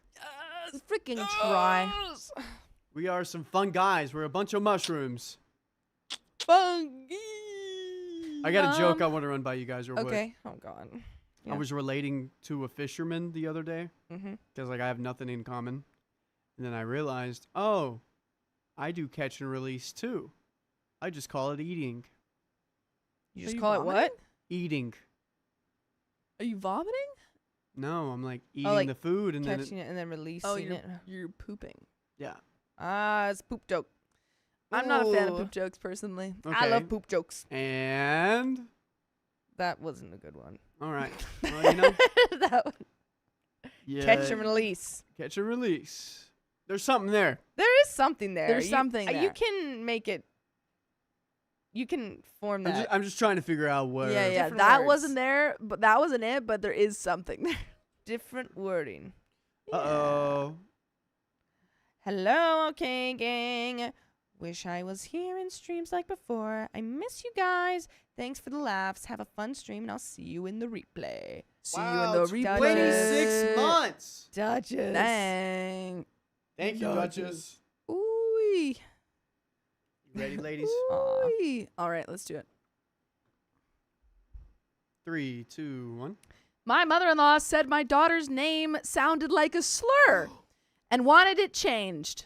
Freaking try. We are some fun guys. We're a bunch of mushrooms. Funky. I got a joke I want to run by you guys real quick. Okay. Oh God. I was relating to a fisherman the other day Mm-hmm. because like I have nothing in common, and then I realized, oh, I do catch and release too. I just call it eating. You Are just you call it vomiting? what? Eating. Are you vomiting? No, I'm like eating like the food and then Catching it and then releasing Oh, it. you're pooping. yeah. Ah, it's a poop joke. I'm not a fan of Ooh. poop jokes personally. Okay. I love poop jokes. And That wasn't a good one. all right. Well, you know, That one. yeah, Catch and release. catch and release. There's something there. There is something there. There's something You there. can make it. You can form that. I'm just trying to figure out where. Yeah, Different that words. wasn't there, but that wasn't it. But there is something there. Different wording. Uh-oh. Hello, okay, gang. Wish I was here in streams like before. I miss you guys. Thanks for the laughs. Have a fun stream, and I'll see you in the replay. See you in the replay. 26 months. Duchess. Dang. Thank you, Duchess. Ooh. You ready, ladies? Aw. Ooh. All right, let's do it. 3, 2, 1. My mother-in-law said my daughter's name sounded like a slur and wanted it changed.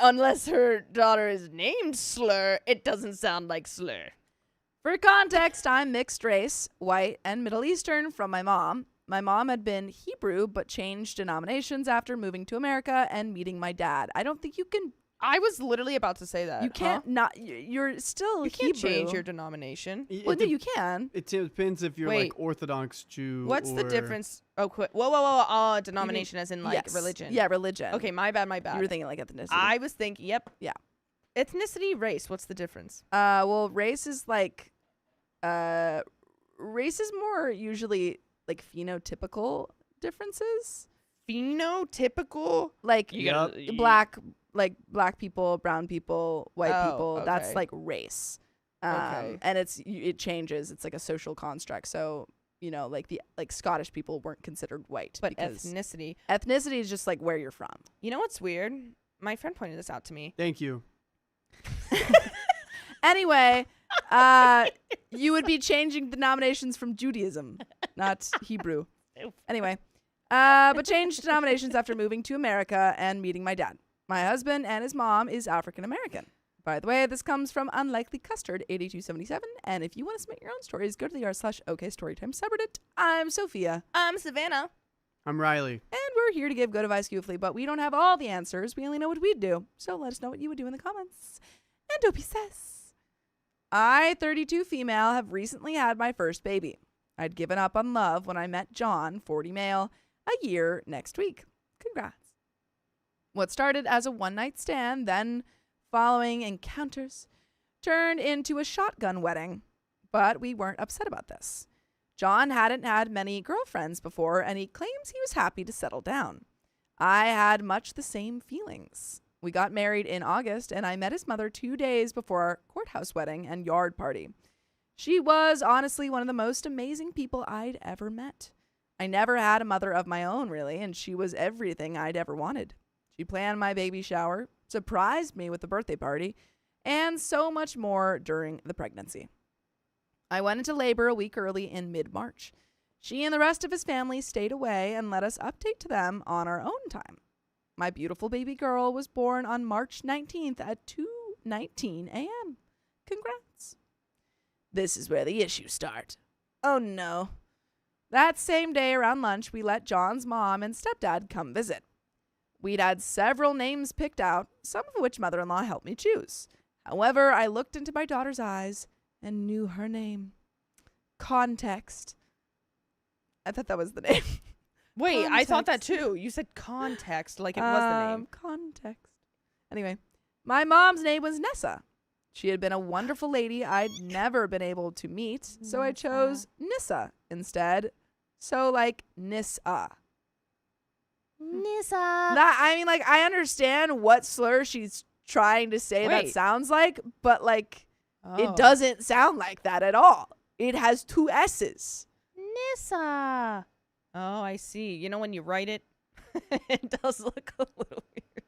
Unless her daughter is named Slur, it doesn't sound like Slur. For context, I'm mixed race, white, and Middle Eastern from my mom. My mom had been Hebrew but changed denominations after moving to America and meeting my dad. I don't think you can. I was literally about to say that. You can't not. You're still You can't Hebrew. change your denomination. Well, no, you can. It depends if you're Wait. like Orthodox Jew. What's the or- difference? Oh, whoa. Denomination as in like Yes. religion. Yeah, religion. Okay, my bad. You were thinking like ethnicity. I was thinking, yep. Yeah. Ethnicity, race. What's the difference? Well, race is like, race is more usually like phenotypical differences, Phenotypical. like Yup. black people, brown people, white Oh, people. That's okay. like race. Okay. And it changes. It's like a social construct. So like Scottish people weren't considered white, But because ethnicity. ethnicity is just like where you're from. You know what's weird? My friend pointed this out to me. Thank you. Anyway, you would be changing denominations from Judaism, not Hebrew. Anyway, but changed denominations after moving to America and meeting my dad. My husband and his mom is African American. By the way, this comes from Unlikely Custard 8277. And if you want to submit your own stories, go to the r/OKStorytime subreddit. I'm Sophia, I'm Savannah. I'm Riley. and we're here to give good advice goofily, but we don't have all the answers. We only know what we'd do. So let us know what you would do in the comments. And Dopey says, I, 32 female, have recently had my first baby. I'd given up on love when I met John, 40 male, a year next week. Congrats. What started as a one-night stand, then following encounters, turned into a shotgun wedding. But we weren't upset about this. John hadn't had many girlfriends before, and he claims he was happy to settle down. I had much the same feelings. We got married in August, and I met his mother 2 days before our courthouse wedding and yard party. She was honestly one of the most amazing people I'd ever met. I never had a mother of my own, really, and she was everything I'd ever wanted. She planned my baby shower, surprised me with the birthday party, and so much more during the pregnancy. I went into labor a week early in mid-March. She and the rest of his family stayed away and let us update to them on our own time. My beautiful baby girl was born on March 19th at 2:19 a.m. Congrats. This is where the issues start. Oh no. That same day around lunch, we let John's mom and stepdad come visit. We'd had several names picked out, some of which mother-in-law helped me choose. However, I looked into my daughter's eyes and knew her name. Context. I thought that was the name. Wait, I thought that Context. too. You said context like it was the name. Context. Anyway, my mom's name was Nessa. She had been a wonderful lady I'd never been able to meet, so I chose Nissa instead. So like Nissa. Nissa. That, I mean, like, I understand what slur she's trying to say that Wait. sounds like, but like Oh. it doesn't sound like that at all. It has two S's. Nissa. Oh, I see. You know when you write it, it does look a little weird.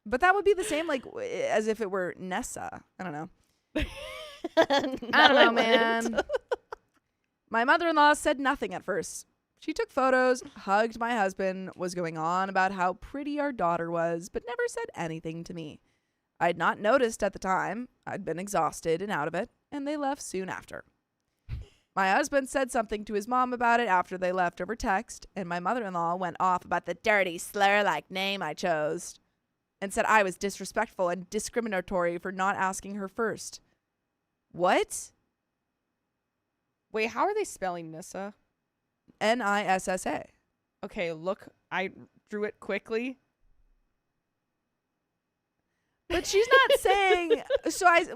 But that would be the same like as if it were Nessa. I don't know. I I don't know, man. My mother-in-law said nothing at first. She took photos, hugged my husband, was going on about how pretty our daughter was, but never said anything to me. I'd not noticed at the time. I'd been exhausted and out of it, and they left soon after. My husband said something to his mom about it after they left over text, and my mother-in-law went off about the dirty slur-like name I chose and said I was disrespectful and discriminatory for not asking her first. What? Wait, how are they spelling Nissa? Nissa. Okay, look, I drew it quickly. But she's not saying.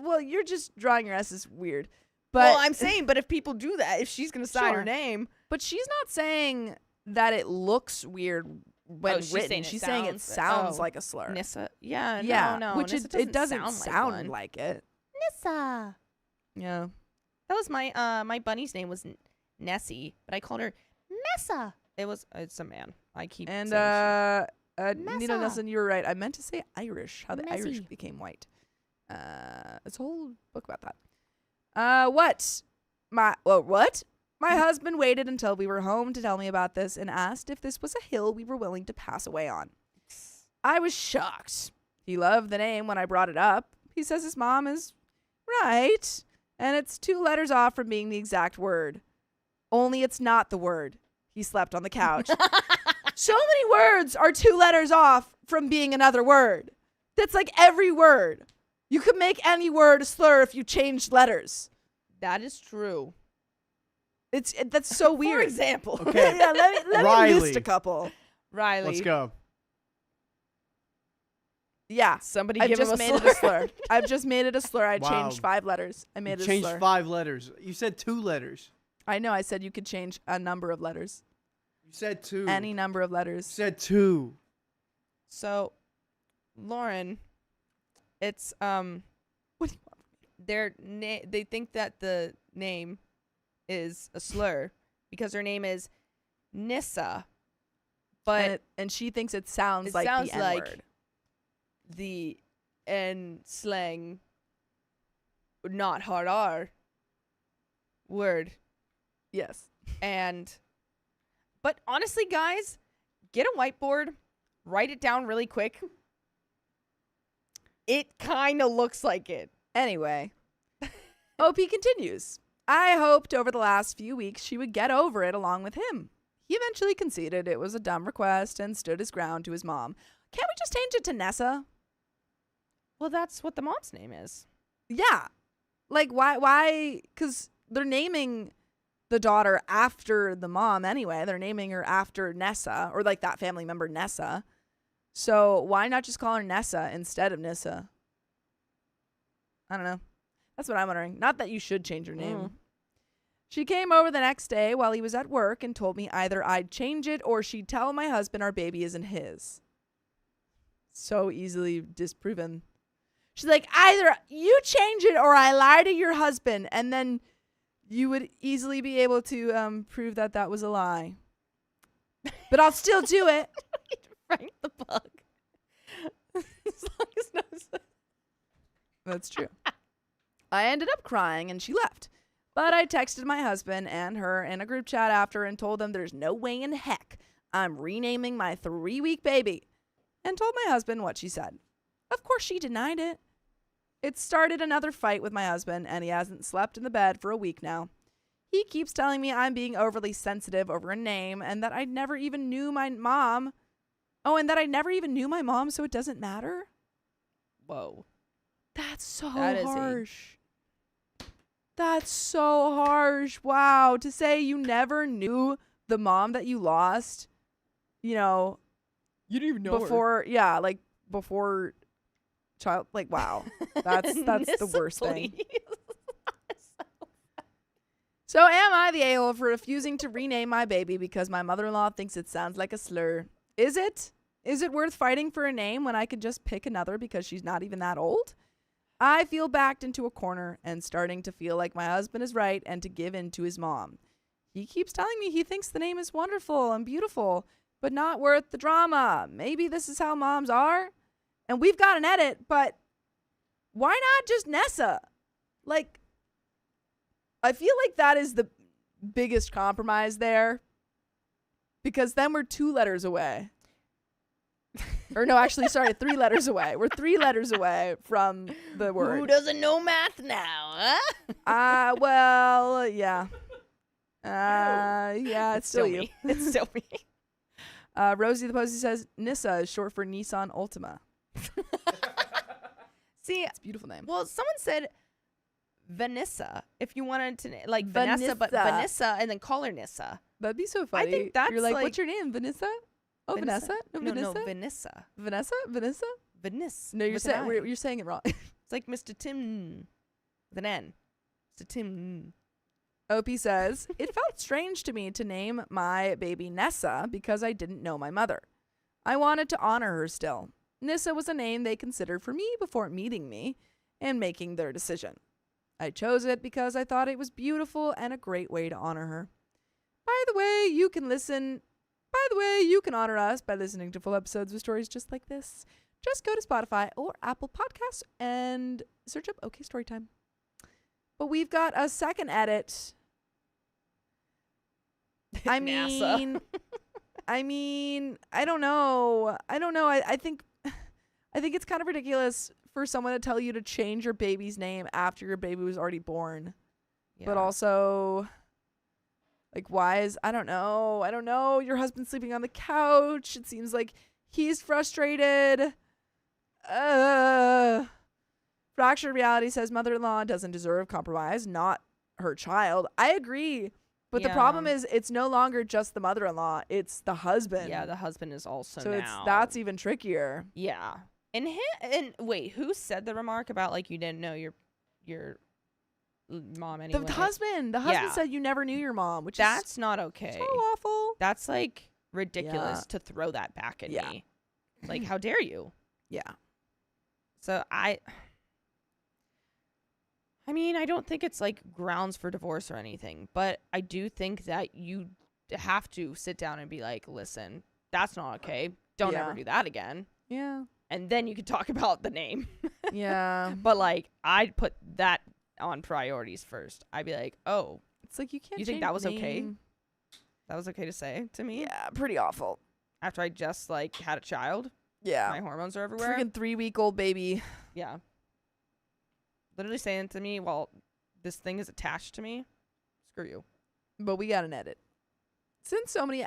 Well, you're just drawing your S's weird. But Well, I'm saying, but if people do that, if she's gonna sign Sure. her name, But she's not saying that it looks weird when she's written. saying it She's saying it sounds oh, like a slur. Nissa. Yeah, Yeah, no, which Nissa it doesn't like sound one. like it. Nissa. Yeah. That was my bunny's name was Nessie, but I called her Nessa. It's a man. I keep And saying Nina Nessa. Nelson, you were right. I meant to say Irish. How the Irish Nessie. became white. It's a whole book about that. What? What? My husband waited until we were home to tell me about this and asked if this was a hill we were willing to pass away on. I was shocked. He loved the name when I brought it up. He says his mom is right, and it's 2 letters off from being the exact word. Only it's not the word. He slept on the couch. So many words are 2 letters off from being another word. That's like every word. You could make any word a slur if you changed letters. that is true. That's so For weird. example, Okay. Yeah, let me Riley. list a couple. Riley. Let's go. Yeah. Somebody I've give just him a made slur. it a slur. I've just made it a slur. I Wow. changed 5 letters. I You made it a changed slur. 5 letters. You said 2 letters. I know. I said you could change a number of letters. You said 2. Any number of You letters. said 2. So, Lauren, it's What do you they think that the name is a slur because her name is Nissa, but and she thinks it sounds it like sounds the like N-word. the N slang, not hard R word. Yes. But honestly, guys, get a whiteboard, write it down really quick. It kind of looks like it. Anyway, OP continues. I hoped over the last few weeks she would get over it along with him. He eventually conceded it was a dumb request and stood his ground to his mom. Can't we just change it to Nessa? Well, that's what the mom's name is. Yeah. Like, why? Because they're naming the daughter after the mom anyway. They're naming her after Nessa, or like that family member Nessa. So why not just call her Nessa instead of Nissa? I don't know. That's what I'm wondering. Not that you should change her name. Mm. She came over the next day while he was at work and told me either I'd change it or she'd tell my husband our baby isn't his. So easily disproven. She's like, either you change it or I lie to your husband, and then you would easily be able to prove that that was a lie. But I'll still do it. Frank the Bug. As long as no. That's true. I ended up crying and she left. But I texted my husband and her in a group chat after and told them there's no way in heck I'm renaming my 3-week baby, and told my husband what she said. Of course she denied it. It started another fight with my husband, and he hasn't slept in the bed for a week now. He keeps telling me I'm being overly sensitive over a name and that I never even knew my mom. Oh, and that I never even knew my mom, so it doesn't matter? Whoa. That's so That is harsh. That's so harsh. Wow. To say you never knew the mom that you lost, you know, You didn't even know before, yeah, like before child, like, wow. That's the worst thing. So am I the a-hole for refusing to rename my baby because my mother-in-law thinks it sounds like a slur? Is it? Is it worth fighting for a name when I could just pick another because she's not even that old? I feel backed into a corner and starting to feel like my husband is right and to give in to his mom. He keeps telling me he thinks the name is wonderful and beautiful, but not worth the drama. Maybe this is how moms are? And we've got an edit, but why not just Nessa? Like, I feel like that is the biggest compromise there, because then we're 2 letters away. Or no, actually, sorry, 3 letters away. We're 3 letters away from the word. Who doesn't know math now, huh? Well, yeah. Yeah, it's still you. me. It's still me. Rosie the Posey says Nissa is short for Nissan Altima. See, It's a beautiful name. well, someone said Vanessa. If you wanted to, like, Vanessa, but Vanessa. Vanessa, and then call her Nissa. That'd be so funny. think that's You're like, like- what's your name, Vanessa? Oh, Vanessa? No, No, Vanessa? Vanessa. Vanessa? Vanessa? Vanessa. No, you're with an saying I. you're saying it wrong. It's like Mr. Tim with an N. Mr. Tim. OP says, it felt strange to me to name my baby Nessa because I didn't know my mother. I wanted to honor her still. Nissa was a name they considered for me before meeting me and making their decision. I chose it because I thought it was beautiful and a great way to honor her. By the way, you can honor us by listening to full episodes of stories just like this. Just go to Spotify or Apple Podcasts and search up OK Storytime. But we've got a second edit. I NASA. mean, I don't know. I think it's kind of ridiculous for someone to tell you to change your baby's name after your baby was already born. But Yeah. also, like, I don't know. Your husband's sleeping on the couch. It seems like he's frustrated. Fractured Reality says mother-in-law doesn't deserve compromise, not her child. I agree. But the problem Yeah. is it's no longer just the mother-in-law. It's the husband. Yeah, the husband is also so now. that's even trickier. Yeah. And wait, who said the remark about, like, you didn't know your mom anyway? The husband. The husband Yeah. said you never knew your mom, which That's is not okay. so awful. That's, like, ridiculous Yeah. to throw that back at Yeah. me. Like, how dare you? Yeah. So I mean, I don't think it's, like, grounds for divorce or anything, but I do think that you have to sit down and be like, listen, that's not okay. Don't Yeah. ever do that again. Yeah. And then you can talk about the name. Yeah. But, like, I'd put that on priorities first. I'd be like, oh, It's like you can't You think change that was the okay? name. that was okay to say to me Yeah, pretty awful. after I just, like, had a child. Yeah. My hormones are everywhere. Freaking 3-week-old baby. Yeah. Literally saying to me, well, this thing is attached to me. Screw you. But we got an edit. Since so many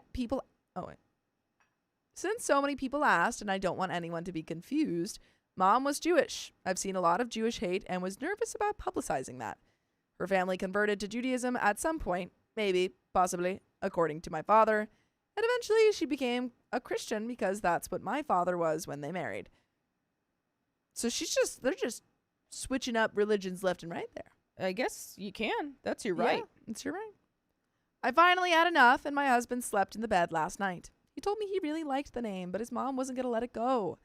people asked, and I don't want anyone to be confused, Mom was Jewish. I've seen a lot of Jewish hate and was nervous about publicizing that. Her family converted to Judaism at some point, maybe, possibly, according to my father, and eventually she became a Christian because that's what my father was when they married. So they're just switching up religions left and right there. I guess you can. That's your Yeah, right. it's your right. I finally had enough, and my husband slept in the bed last night. He told me he really liked the name, but his mom wasn't going to let it go.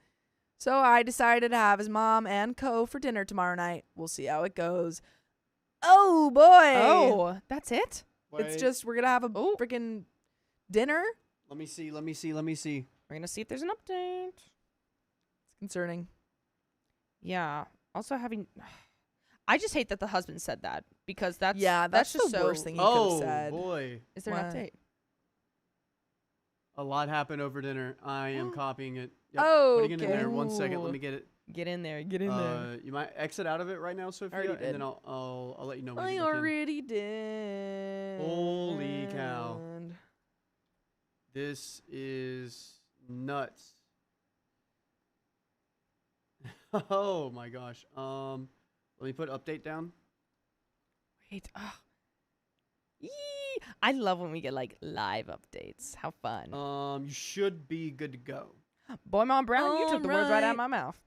So I decided to have his mom and Co for dinner tomorrow night. We'll see how it goes. Oh, boy. Oh, that's it? It's just, we're going to have a freaking dinner. Let me see. We're going to see if there's an update. It's concerning. Yeah. Also having... I just hate that the husband said that because that's that's just the so... worst thing he could have Oh said. boy, Is there What? an update? a lot happened over dinner. I am copying it. Oh, Putting it in there. 1 second. Let me get it. Get in there. Get in there. You might exit out of it right now, Sophia, Already and then did. I'll let you know when I you get in. already did. Holy cow. This is nuts. Oh my gosh. Let me put update down. Wait. Yee! I love when we get like live updates. How fun. You should be good to go. Boy, Mom Brown, you took the words right out of my mouth.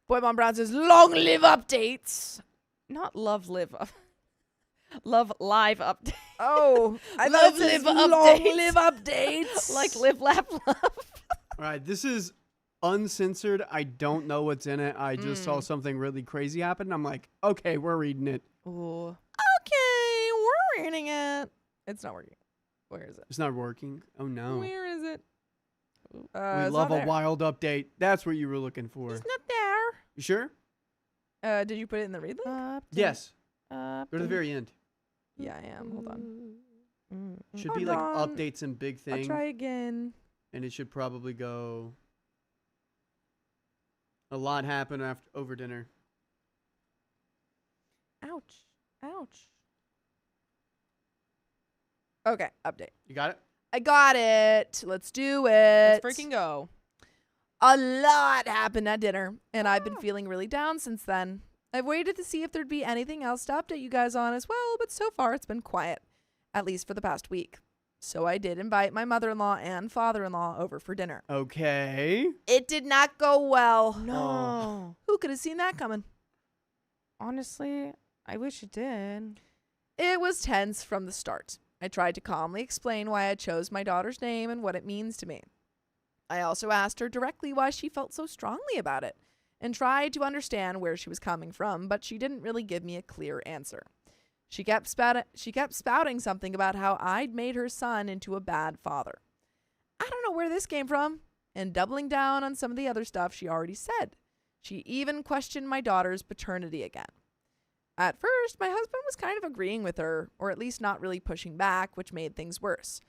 Boy Mom Brown says, long live updates. Not love live up. Love live update. Oh, I Love thought it says live long updates. live updates. Like live, laugh, love. All right, this is uncensored. I don't know what's in it. I just saw something really crazy happen. I'm like, okay, we're reading it. Ooh. Okay, we're reading it. It's not working. Where is it? It's not working. Oh no. Where is it? We It's love not a there. wild update. That's what you were looking for. It's not there. You sure? Did you put it in the read link? Yes. Update. Go to the very end. Yeah, I am. Hold on. Should Hold be like on. updates and big I'll thing. try again. And it should probably go. A lot happened after over dinner. Ouch. Ouch. Okay, update. You got it? I got it. Let's do it. Let's freaking go. A lot happened at dinner, and I've been feeling really down since then. I've waited to see if there'd be anything else to update you guys on as well, but so far it's been quiet, at least for the past week. So I did invite my mother-in-law and father-in-law over for dinner. Okay. It did not go well. No. Who could have seen that coming? Honestly, I wish it did. It was tense from the start. I tried to calmly explain why I chose my daughter's name and what it means to me. I also asked her directly why she felt so strongly about it and tried to understand where she was coming from, but she didn't really give me a clear answer. She kept spouting something about how I'd made her son into a bad father. I don't know where this came from, and doubling down on some of the other stuff she already said. She even questioned my daughter's paternity again. At first, my husband was kind of agreeing with her, or at least not really pushing back, which made things worse.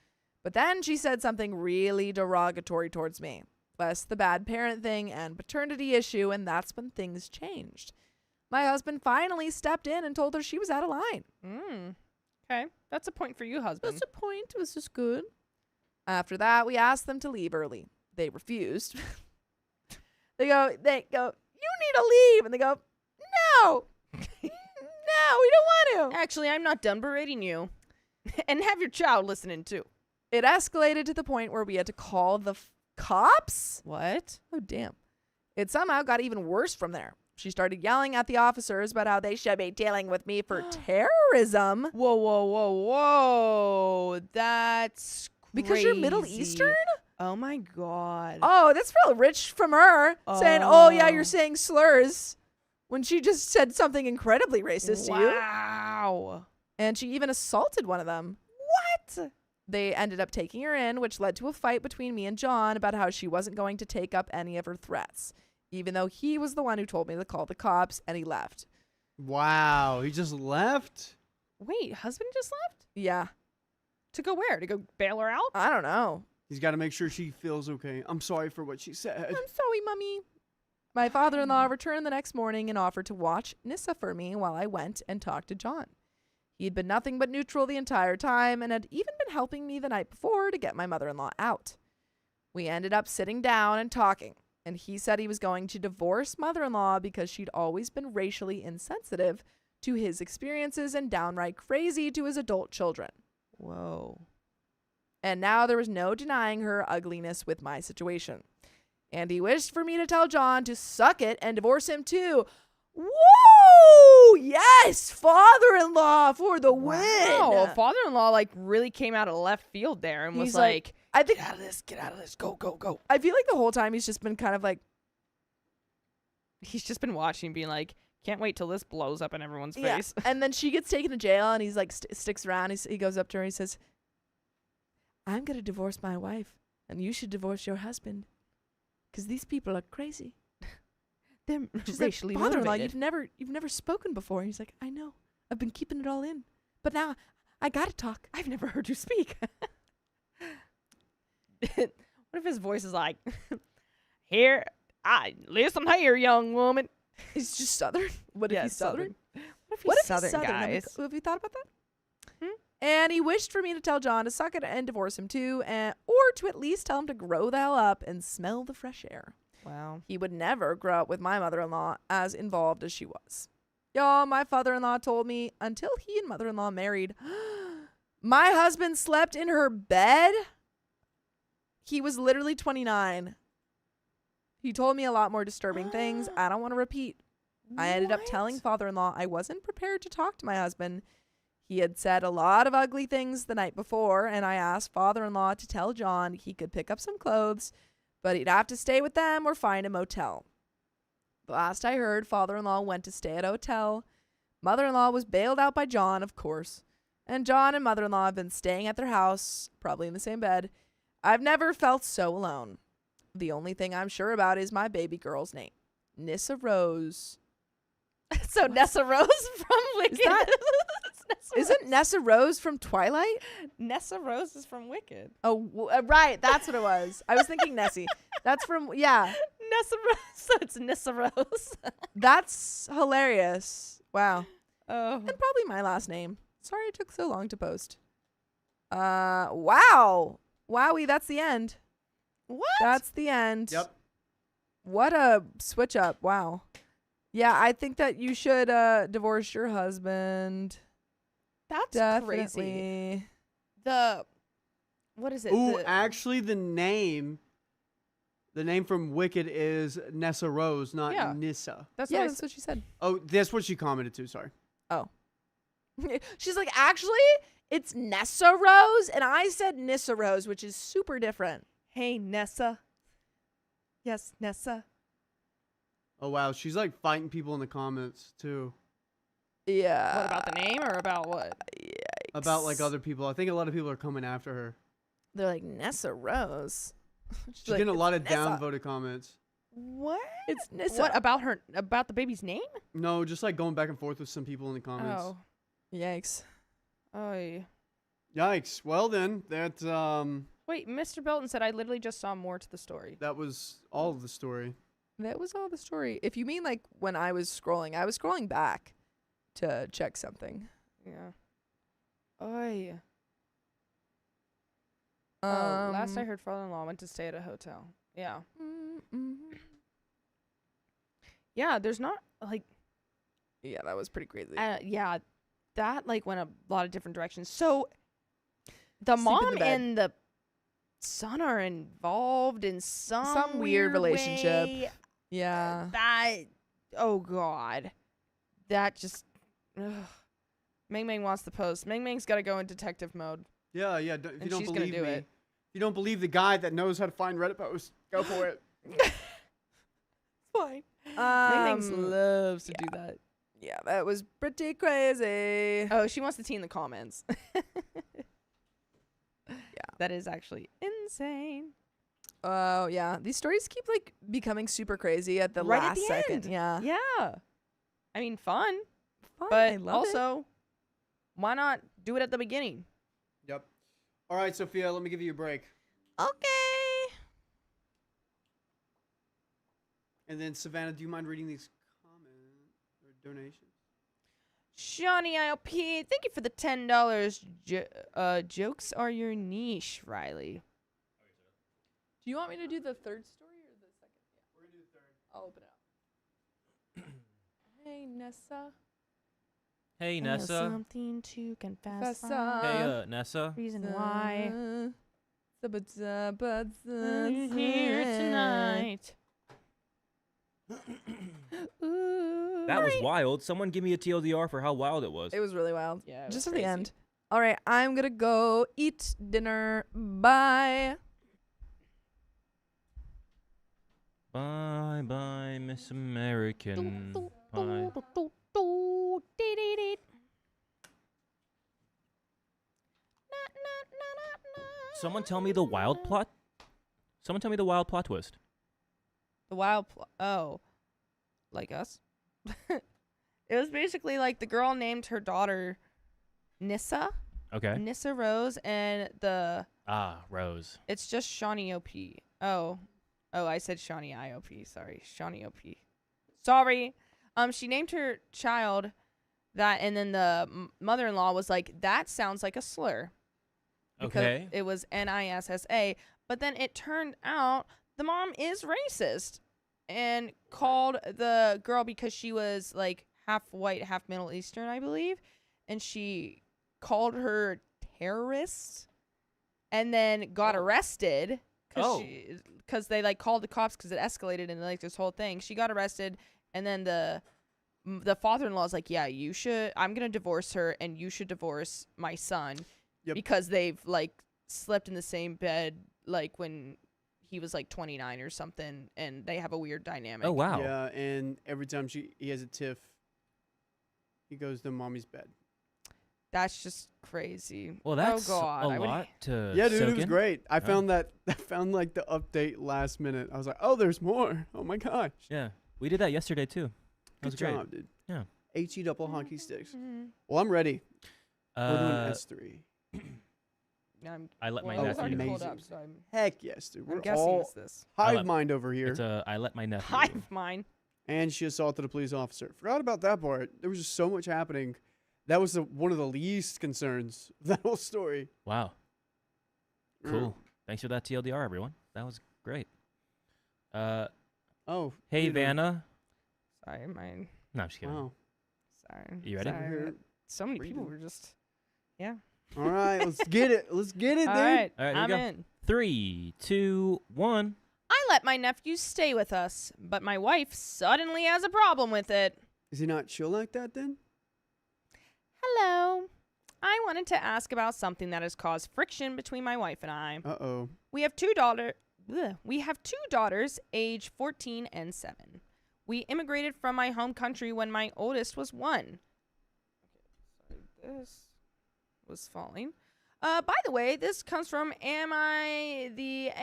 But then she said something really derogatory towards me, less the bad parent thing and paternity issue, and that's when things changed. My husband finally stepped in and told her she was out of line. Okay. That's a point for you, husband. That's a point. It was just good. After that, we asked them to leave early. They refused. They go, you need to leave. And they go, no, no, we don't want to. Actually, I'm not done berating you. And have your child listening too. It escalated to the point where we had to call the cops. What? Oh, damn. It somehow got even worse from there. She started yelling at the officers about how they should be dealing with me for terrorism. Whoa, whoa, whoa, whoa. That's Because you're Middle crazy. Eastern? Oh my God. Oh, that's real rich from her. Saying, oh, yeah, you're Oh. saying slurs. When she just said something incredibly racist to you. Wow. And she even assaulted one of them. What? They ended up taking her in, which led to a fight between me and John about how she wasn't going to take up any of her threats, even though he was the one who told me to call the cops, and he left. Wow. He just left? Wait, husband just left? Yeah, To go where? To go bail her out? I don't know. He's got to make sure she feels okay. I'm sorry for what she said. I'm sorry, Mummy. My father-in-law returned the next morning and offered to watch Nissa for me while I went and talked to John. He'd been nothing but neutral the entire time and had even been helping me the night before to get my mother-in-law out. We ended up sitting down and talking, and he said he was going to divorce mother-in-law because she'd always been racially insensitive to his experiences and downright crazy to his adult children. Whoa. And now there was no denying her ugliness with my situation. And he wished for me to tell John to suck it and divorce him too. Whoa! Yes! Father-in-law for the win! Wow. Father-in-law like really came out of left field there and was He's like, I think, get out of this, go, go, go. I feel like the whole time he's just been kind of like, He's just been watching being like, can't wait till this blows up in everyone's yeah. face. And then she gets taken to jail and he's like, sticks around. He goes up to her and he says, I'm going to divorce my wife and you should divorce your husband because these people are crazy. They're She's racially like, father-in-law, motivated. you've never spoken before. He's like, I know. I've been keeping it all in. But now I gotta talk. I've never heard you speak. What if his voice is like, listen here, young woman. He's just Southern. What if Yeah, he's Southern? What if he's What if Southern, he's Southern? guys? Have you thought about that? And he wished for me to tell John to suck it and divorce him too, or to at least tell him to grow the hell up and smell the fresh air. Wow. He would never grow up with my mother-in-law as involved as she was. Y'all, my father-in-law told me until he and mother-in-law married, my husband slept in her bed. He was literally 29. He told me a lot more disturbing things I don't want to repeat. I ended up telling father-in-law I wasn't prepared to talk to my husband. He had said a lot of ugly things the night before, and I asked father-in-law to tell John he could pick up some clothes, but he'd have to stay with them or find a motel. The last I heard, father-in-law went to stay at a hotel. Mother-in-law was bailed out by John, of course. And John and mother-in-law have been staying at their house, probably in the same bed. I've never felt so alone. The only thing I'm sure about is my baby girl's name. Nissa Rose. So Nessa Rose from Wicked. Isn't Nessa Rose from Twilight? Nessa Rose is from Wicked. Oh, right. That's what it was. I was thinking Nessie. That's from, yeah. Nessa Rose. So it's Nissa Rose. That's hilarious. Wow. Oh. And probably my last name. Sorry it took so long to post. Wow. Wowie, that's the end. What? That's the end. Yep. What a switch up. Wow. Yeah, I think that you should divorce your husband. That's Definitely. crazy. What is it? Ooh, actually, the name from Wicked is Nessa Rose, not Yeah. Nissa. That's Yeah, what I that's what she said. Oh, that's what she commented to. Sorry. She's like, actually, it's Nessa Rose, and I said Nissa Rose, which is super different. Hey, Nessa. Yes, Nessa. Oh wow, she's like fighting people in the comments too Yeah. What about the name or about what? about like other people. I think a lot of people are coming after her. They're like, Nessa Rose. She's getting a lot of Nessa. downvoted comments. What? It's Nissa. What about her? About the baby's name? No, just like going back and forth with some people in the comments. Oh. Yikes. Oh. Yikes. Well then, that Wait, Mr. Belton said I literally just saw more to the story. that was all of the story. That was all the story. If you mean like when I was scrolling back to check something. Yeah. Oh. Last I heard, father-in-law went to stay at a hotel. Yeah. Yeah, there's not like. Yeah, that was pretty crazy. Yeah, that like went a lot of different directions. So the Sleep in mom the bed. and the son are involved in some weird relationship. way. Yeah. That, oh god, that just. Ugh. Meng Meng wants the post. Meng Meng's got to go in detective mode. Yeah. If you And don't she's gonna believe do me, it. if you don't believe the guy that knows how to find Reddit posts, go for it. Fine. Meng Meng loves to yeah. do that. Yeah, that was pretty crazy. Oh, she wants the tea in the comments. Yeah. That is actually insane. Oh, yeah. These stories keep like becoming super crazy at the Right at last the second. end. Yeah. Yeah. I mean, fun. Fun. But I love it. also, why not do it at the beginning? Yep. All right, Sophia, let me give you a break. Okay. And then Savannah, do you mind reading these comments or donations? Shawnee ILP, thank you for the $10. Jokes are your niche, Riley. Do you want me to do the third story or the second? Yeah. We're going to do the third. I'll open it up. Hey, Nessa. Hey, I have Nessa. something to confess. Confess on. Hey, Nessa. Reason why I'm I'm here tonight. Ooh. That was wild. Someone give me a TLDR for how wild it was. It was really wild. Yeah, it was Just at crazy. the end. All right, I'm going to go eat dinner. Bye. Bye bye, Miss American. Bye. Someone tell me the wild plot. Someone tell me the wild plot twist. The wild oh, like us. It was basically like the girl named her daughter Nissa. Okay. Nissa Rose, and Rose. it's just Shawnee OP. Oh, I said Shawnee IOP. Sorry, Shawnee OP. Sorry. She named her child That, and then the mother-in-law was like, that sounds like a slur. Because Okay. it was NISSA. But then it turned out the mom is racist and called the girl, because she was like half white, half Middle Eastern, I believe. And she called her terrorist and then got arrested because they like called the cops because it escalated and like this whole thing. She got arrested, and then the father-in-law is like, yeah, I'm gonna divorce her, and you should divorce my son. Yep. Because they've like slept in the same bed like when he was like 29 or something, and they have a weird dynamic. Oh wow. Yeah, and every time he has a tiff, he goes to mommy's bed. That's just crazy. Well, that's oh God, a lot to Yeah, dude, soak it was in. great. I Yeah. found that. I found like the update last minute. I was like, oh, there's more. Oh my gosh. Yeah, we did that yesterday too. That was Good great. job, dude. Yeah. HE double hockey sticks. Mhm. Well, I'm ready. We're doing Uh, S3. I let my Well, it was already nephew. pulled up, Amazing. so I'm Heck yes, dude. We're guessing all it's this. I hive let- mind over here. It's I let my nephew. Hive mine. And she assaulted a police officer. Forgot about that part. There was just so much happening. That was one of the least concerns of that whole story. Wow. Mm. Cool. Thanks for that TLDR, everyone. That was great. Oh. Hey, what are you doing? Vanna. Sorry, mine. No, I'm just kidding. Wow. Sorry. You ready? Sorry. Here. So many What are you people doing? were just. Yeah. All right, let's get it. Let's get it, All dude. right. All right, here we I'm go. in. 3, 2, 1. I let my nephew stay with us, but my wife suddenly has a problem with it. Is he not chill like that then? Hello. I wanted to ask about something that has caused friction between my wife and I. Uh-oh. We have We have two daughters, age 14 and 7. We immigrated from my home country when my oldest was 1. Okay, sorry, this was falling. By the way, this comes from AITA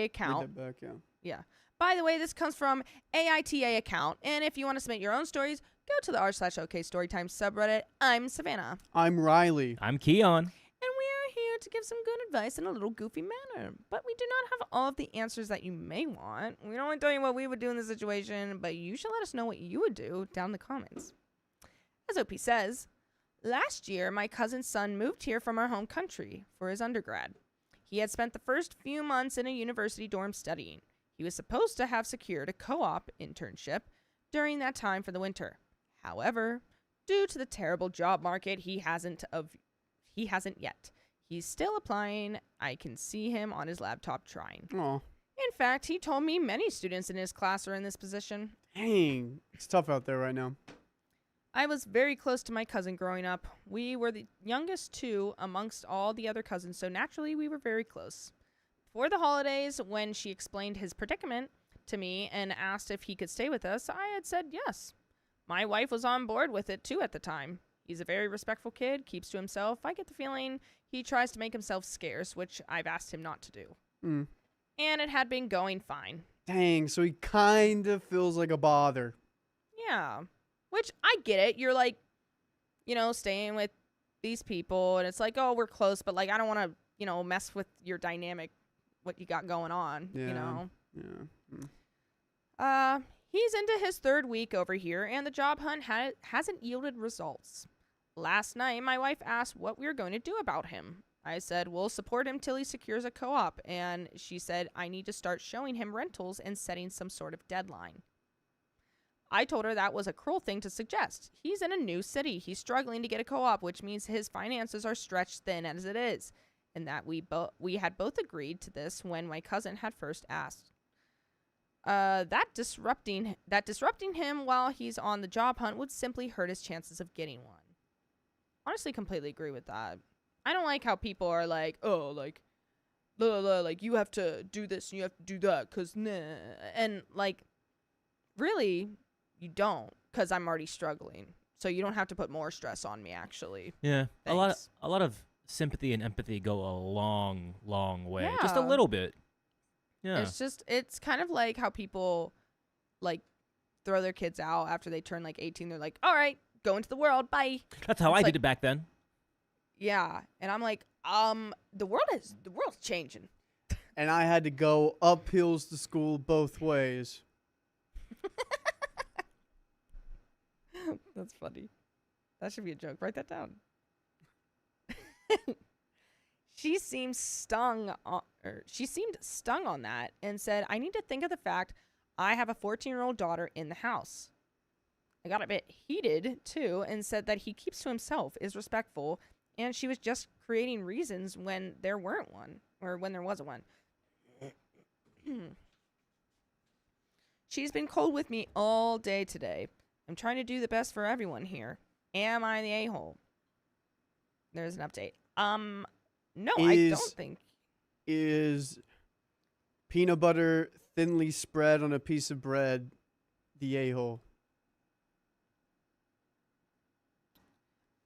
account. Read that back, yeah. Yeah. By the way, this comes from AITA account. And if you want to submit your own stories, go to the r/OK Storytime subreddit. I'm Savannah. I'm Riley. I'm Keon. And we are here to give some good advice in a little goofy manner. But we do not have all of the answers that you may want. We don't want to tell you what we would do in this situation, but you should let us know what you would do down in the comments. As OP says, last year, my cousin's son moved here from our home country for his undergrad. He had spent the first few months in a university dorm studying. He was supposed to have secured a co-op internship during that time for the winter. However, due to the terrible job market, he hasn't yet. He's still applying. I can see him on his laptop trying. Aw. In fact, he told me many students in his class are in this position. Dang. It's tough out there right now. I was very close to my cousin growing up. We were the youngest two amongst all the other cousins, so naturally we were very close. For the holidays, when she explained his predicament to me and asked if he could stay with us, I had said yes. My wife was on board with it too at the time. He's a very respectful kid, keeps to himself. I get the feeling he tries to make himself scarce, which I've asked him not to do. Mm. And it had been going fine. Dang, so he kind of feels like a bother. Yeah. Which I get it. You're like, staying with these people and it's like, oh, we're close, but like I don't want to, mess with your dynamic, what you got going on, Yeah. Yeah. Mm. He's into his 3rd week over here and the job hunt hasn't yielded results. Last night, my wife asked what we were going to do about him. I said, we'll support him till he secures a co-op. And she said, I need to start showing him rentals and setting some sort of deadline. I told her that was a cruel thing to suggest. He's in a new city. He's struggling to get a co-op, which means his finances are stretched thin as it is. And that we had both agreed to this when my cousin had first asked. That disrupting him while he's on the job hunt would simply hurt his chances of getting one. Honestly, completely agree with that. I don't like how people are like, oh, like, blah, blah, like you have to do this and you have to do that, cause nah, and like, really, you don't, cause I'm already struggling, so you don't have to put more stress on me. Actually, Yeah, Thanks. a lot of sympathy and empathy go a long, long way. Just a Yeah. little bit. Yeah. it's kind of like how people like throw their kids out after they turn like 18. They're like, all right, go into the world, bye. That's how it's I like- did it back then. Yeah, and I'm like, the world's changing. And I had to go up hills to school both ways. That's funny. That should be a joke. Write that down. She seemed stung on that and said, I need to think of the fact I have a 14-year-old daughter in the house. I got a bit heated, too, and said that he keeps to himself, is respectful, and she was just creating reasons when there weren't one, or when there wasn't one. She's been cold with me all day today. I'm trying to do the best for everyone here. Am I the a-hole? There's an update. No, I don't think. Is peanut butter thinly spread on a piece of bread the a-hole?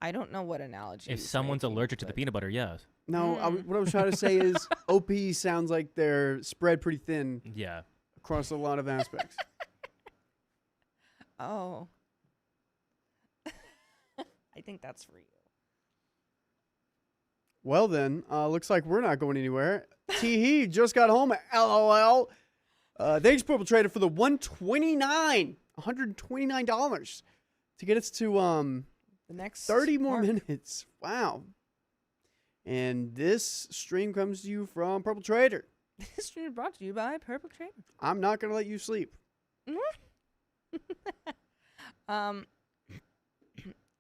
I don't know what analogy. If he's someone's making, allergic to the but- peanut butter, yes. No, what I was trying to say is OP sounds like they're spread pretty thin Yeah. across a lot of aspects. Oh. I think that's for you. Well then, looks like we're not going anywhere. Tee just got home. LOL. Thanks, Purple Trader, for the $129 to get us to The next 30 more mark. minutes. Wow. And this stream comes to you from Purple Trader. This stream is brought to you by Purple Trader. I'm not gonna let you sleep.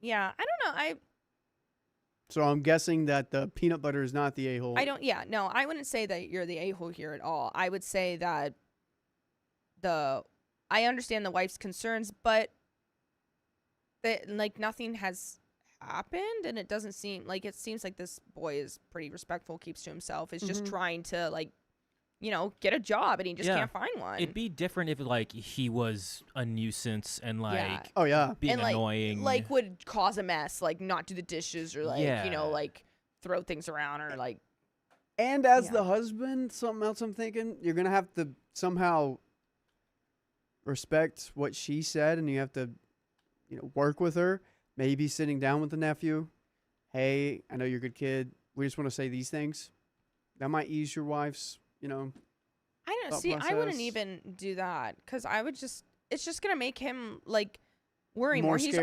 Yeah, I don't know. So I'm guessing that the peanut butter is not the a-hole. I wouldn't say that you're the a-hole here at all. I would say that I understand the wife's concerns, but that like nothing has happened, and it doesn't seem like this boy is pretty respectful, keeps to himself, is just trying to like, get a job, and he just can't find one. It'd be different if like he was a nuisance and like Yeah. Oh yeah. being and like, annoying. like would cause a mess, like not do the dishes or like Yeah. like throw things around or like And as Yeah. the husband, something else I'm thinking, you're gonna have to somehow respect what she said, and you have to, work with her. Maybe sitting down with the nephew. Hey, I know you're a good kid. We just want to say these things. That might ease your wife's, I don't thought see. I wouldn't process. even do that because I would just. It's just gonna make him like worry More more. scarce.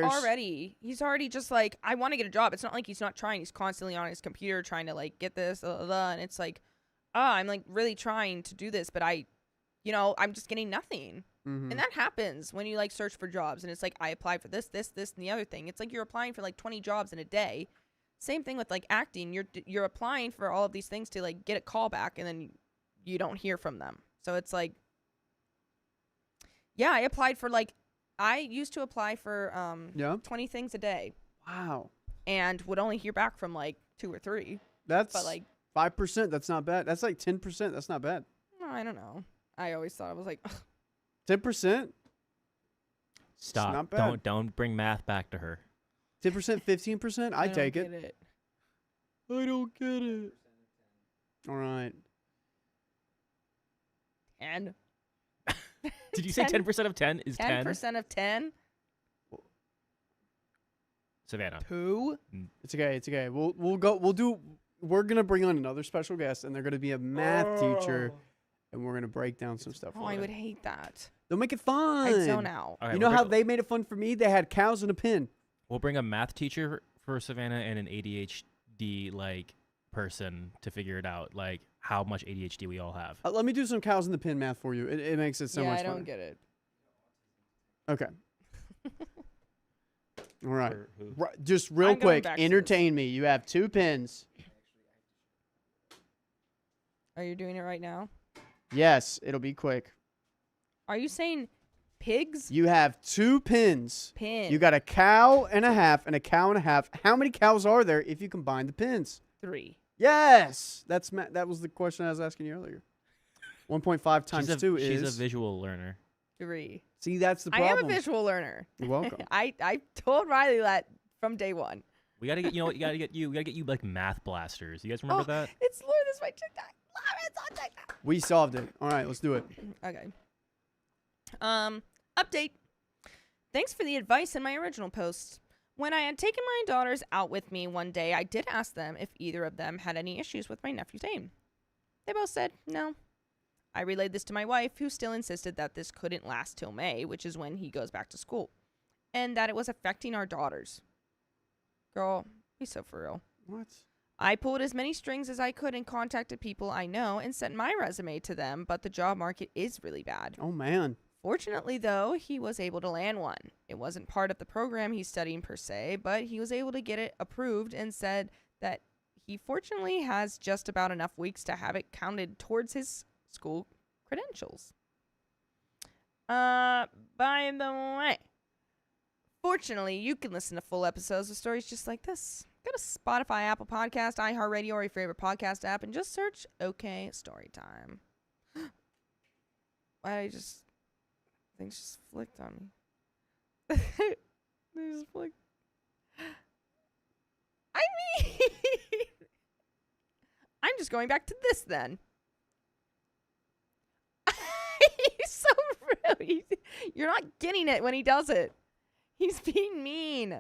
He's already just like, I want to get a job. It's not like he's not trying. He's constantly on his computer trying to like get this, and it's like, I'm like really trying to do this, but I'm just getting nothing. Mhm. And that happens when you like search for jobs, and it's like, I applied for this, and the other thing. It's like you're applying for like 20 jobs in a day. Same thing with like acting. You're applying for all of these things to like get a call back, and then you don't hear from them. So it's like, yeah, I applied for like, I used to apply for 20 things a day, Wow. and would only hear back from like 2 or 3. That's But like, 5%. That's not bad. That's like 10%. That's not bad. I don't know. I always thought I was like, 10%. Stop. not bad. Don't bring math back to her. 10%, 15%. I don't take get it. I don't get it. All right. And Did you say 10% of 10 is 10? 10% of 10. Savannah. 2. It's okay. It's okay. We're gonna bring on another special guest, and they're gonna be a math teacher, and we're gonna break down some stuff. Oh, for I you. would hate that. They'll make it fun. I'd zone out. All right, You know we'll how bring- they made it fun for me? They had cows and a pin. We'll bring a math teacher for Savannah and an ADHD like person to figure it out, like how much ADHD we all have. Let me do some cows and the pin math for you. It makes it so yeah, much I fun. don't get it. Okay. All right. For who? Right. Just real I'm going quick, back to entertain me. You have 2 pins. Are you doing it right now? Yes, it'll be quick. Are you saying pigs? You have 2 pins. Pin. You got a cow and a half and a cow and a half. How many cows are there if you combine the pins? 3. Yes. That was the question I was asking you earlier. 1.5 times 2 is. She's a visual learner. 3. See, that's the I problem. am a visual learner. You're welcome. I told Riley that from day one. We gotta get we gotta get you like math blasters. You guys remember that? It's Lord, this my TikTok. It's on TikTok. We solved it. All right, let's do it. Okay. Update. Thanks for the advice in my original post. When I had taken my daughters out with me one day, I did ask them if either of them had any issues with my nephew's name. They both said no. I relayed this to my wife, who still insisted that this couldn't last till May, which is when he goes back to school. and that it was affecting our daughters. Girl, be so for real. What? I pulled as many strings as I could and contacted people I know and sent my resume to them, but the job market is really bad. Oh, man. Fortunately, though, he was able to land one. It wasn't part of the program he's studying per se, but he was able to get it approved and said that he fortunately has just about enough weeks to have it counted towards his school credentials. By the way, fortunately, you can listen to full episodes of stories just like this. Go to Spotify, Apple Podcast, iHeartRadio, or your favorite podcast app, and just search OK Storytime. Things just flicked on me. They just flicked. I mean, I'm just going back to this then. He's so rude. You're not getting it when he does it. He's being mean.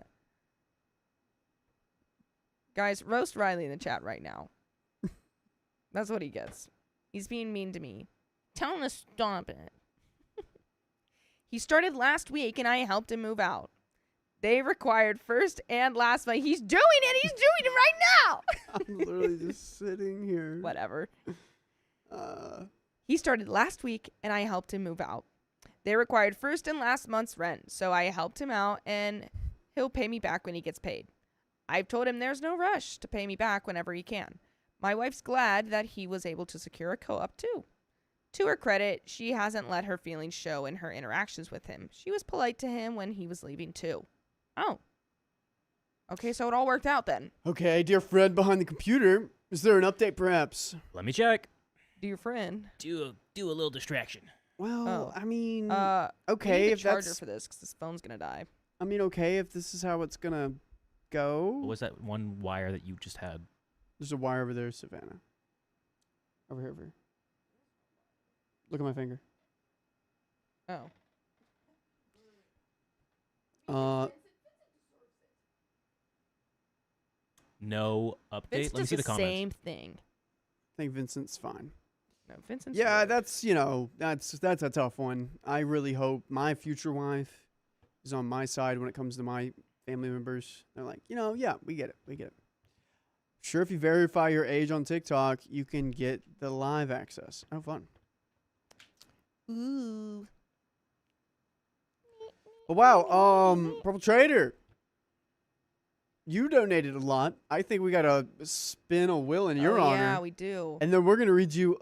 Guys, roast Riley in the chat right now. That's what he gets. He's being mean to me. Tell him to stop it. He started last week and I helped him move out. They required first and last month. He's doing it. He's doing it right now. I'm literally just sitting here. Whatever. He started last week and I helped him move out. They required first and last month's rent, so I helped him out and he'll pay me back when he gets paid. I've told him there's no rush to pay me back whenever he can. My wife's glad that he was able to secure a co-op too. To her credit, she hasn't let her feelings show in her interactions with him. She was polite to him when he was leaving too. Oh. Okay, so it all worked out then. Okay, dear friend behind the computer, is there an update perhaps? Let me check. Dear friend. Do a little distraction. Well, Oh. I mean, We okay, need a if charger that's, for this because this phone's gonna die. I mean, okay, if this is how it's gonna go. What was that one wire that you just had? There's a wire over there, Savannah. Over here, over here. Look at my finger. Oh. No update. It's Let me just see the the comments. same thing. I think Vincent's fine. No, Vincent's Yeah, weird. that's that's a tough one. I really hope my future wife is on my side when it comes to my family members. They're like, yeah, we get it. Sure, if you verify your age on TikTok, you can get the live access. Oh, fun. Ooh. Oh, wow. Purple Trader, you donated a lot. I think we got to spin a wheel in your honor. Yeah, we do. And then we're going to read you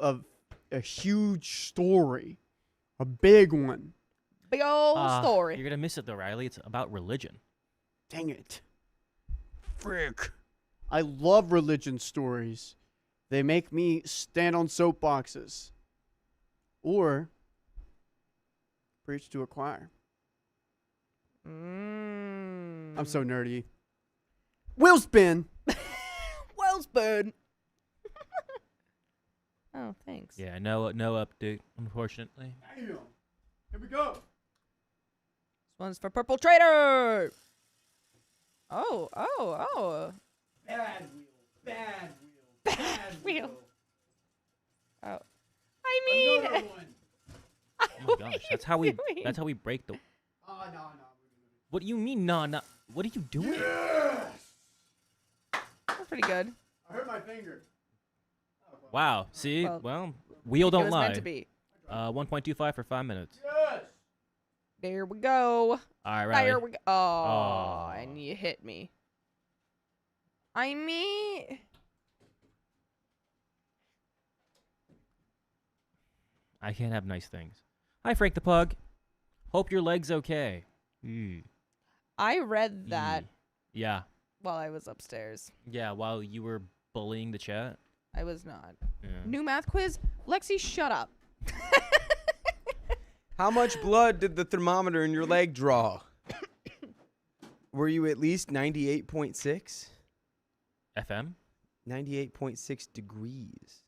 a huge story, a big one. Big old story. You're gonna miss it though, Riley. It's about religion. Dang it. Frick. I love religion stories. They make me stand on soapboxes or preach to a choir. I'm so nerdy. Wheel spin. Well spun. Oh, thanks. Yeah, no update, unfortunately. Damn. Here we go. This one's for Purple Trader. Oh. Bad wheel. Wheel. Oh. I mean, Another one. Oh my gosh, that's how we break the. Oh, no. What do you mean, nah? What are you doing? that's pretty good. I hurt my finger. Wow. See, Well, wheel It don't was lie. meant to be. 1.25 for 5 minutes. Yes. There we go. All right, Riley. There we go. Oh, Aw. and you hit me. I mean, I can't have nice things. Hi, Frank the Pug. Hope your leg's okay. I read that Yeah. while I was upstairs. Yeah, while you were bullying the chat. I was not. Yeah. New math quiz? Lexi, shut up. How much blood did the thermometer in your leg draw? Were you at least 98.6? FM? 98.6 degrees.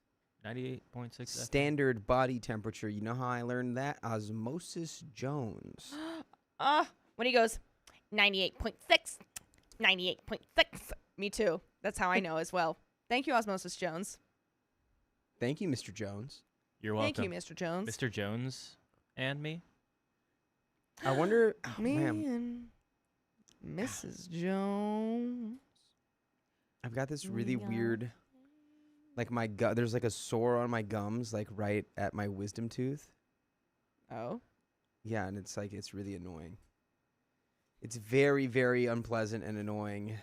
98.6 Standard body temperature. You know how I learned that? Osmosis Jones. When he goes, 98.6, 98.6. Me too. That's how I know as well. Thank you, Osmosis Jones. Thank you, Mr. Jones. You're welcome. Thank you, Mr. Jones. Mr. Jones and me. I wonder, oh, man, Man. Mrs. Jones. I've got this really Yeah. weird, like my there's like a sore on my gums, like right at my wisdom tooth. Oh. Yeah, and it's like it's really annoying. It's very, very unpleasant and annoying.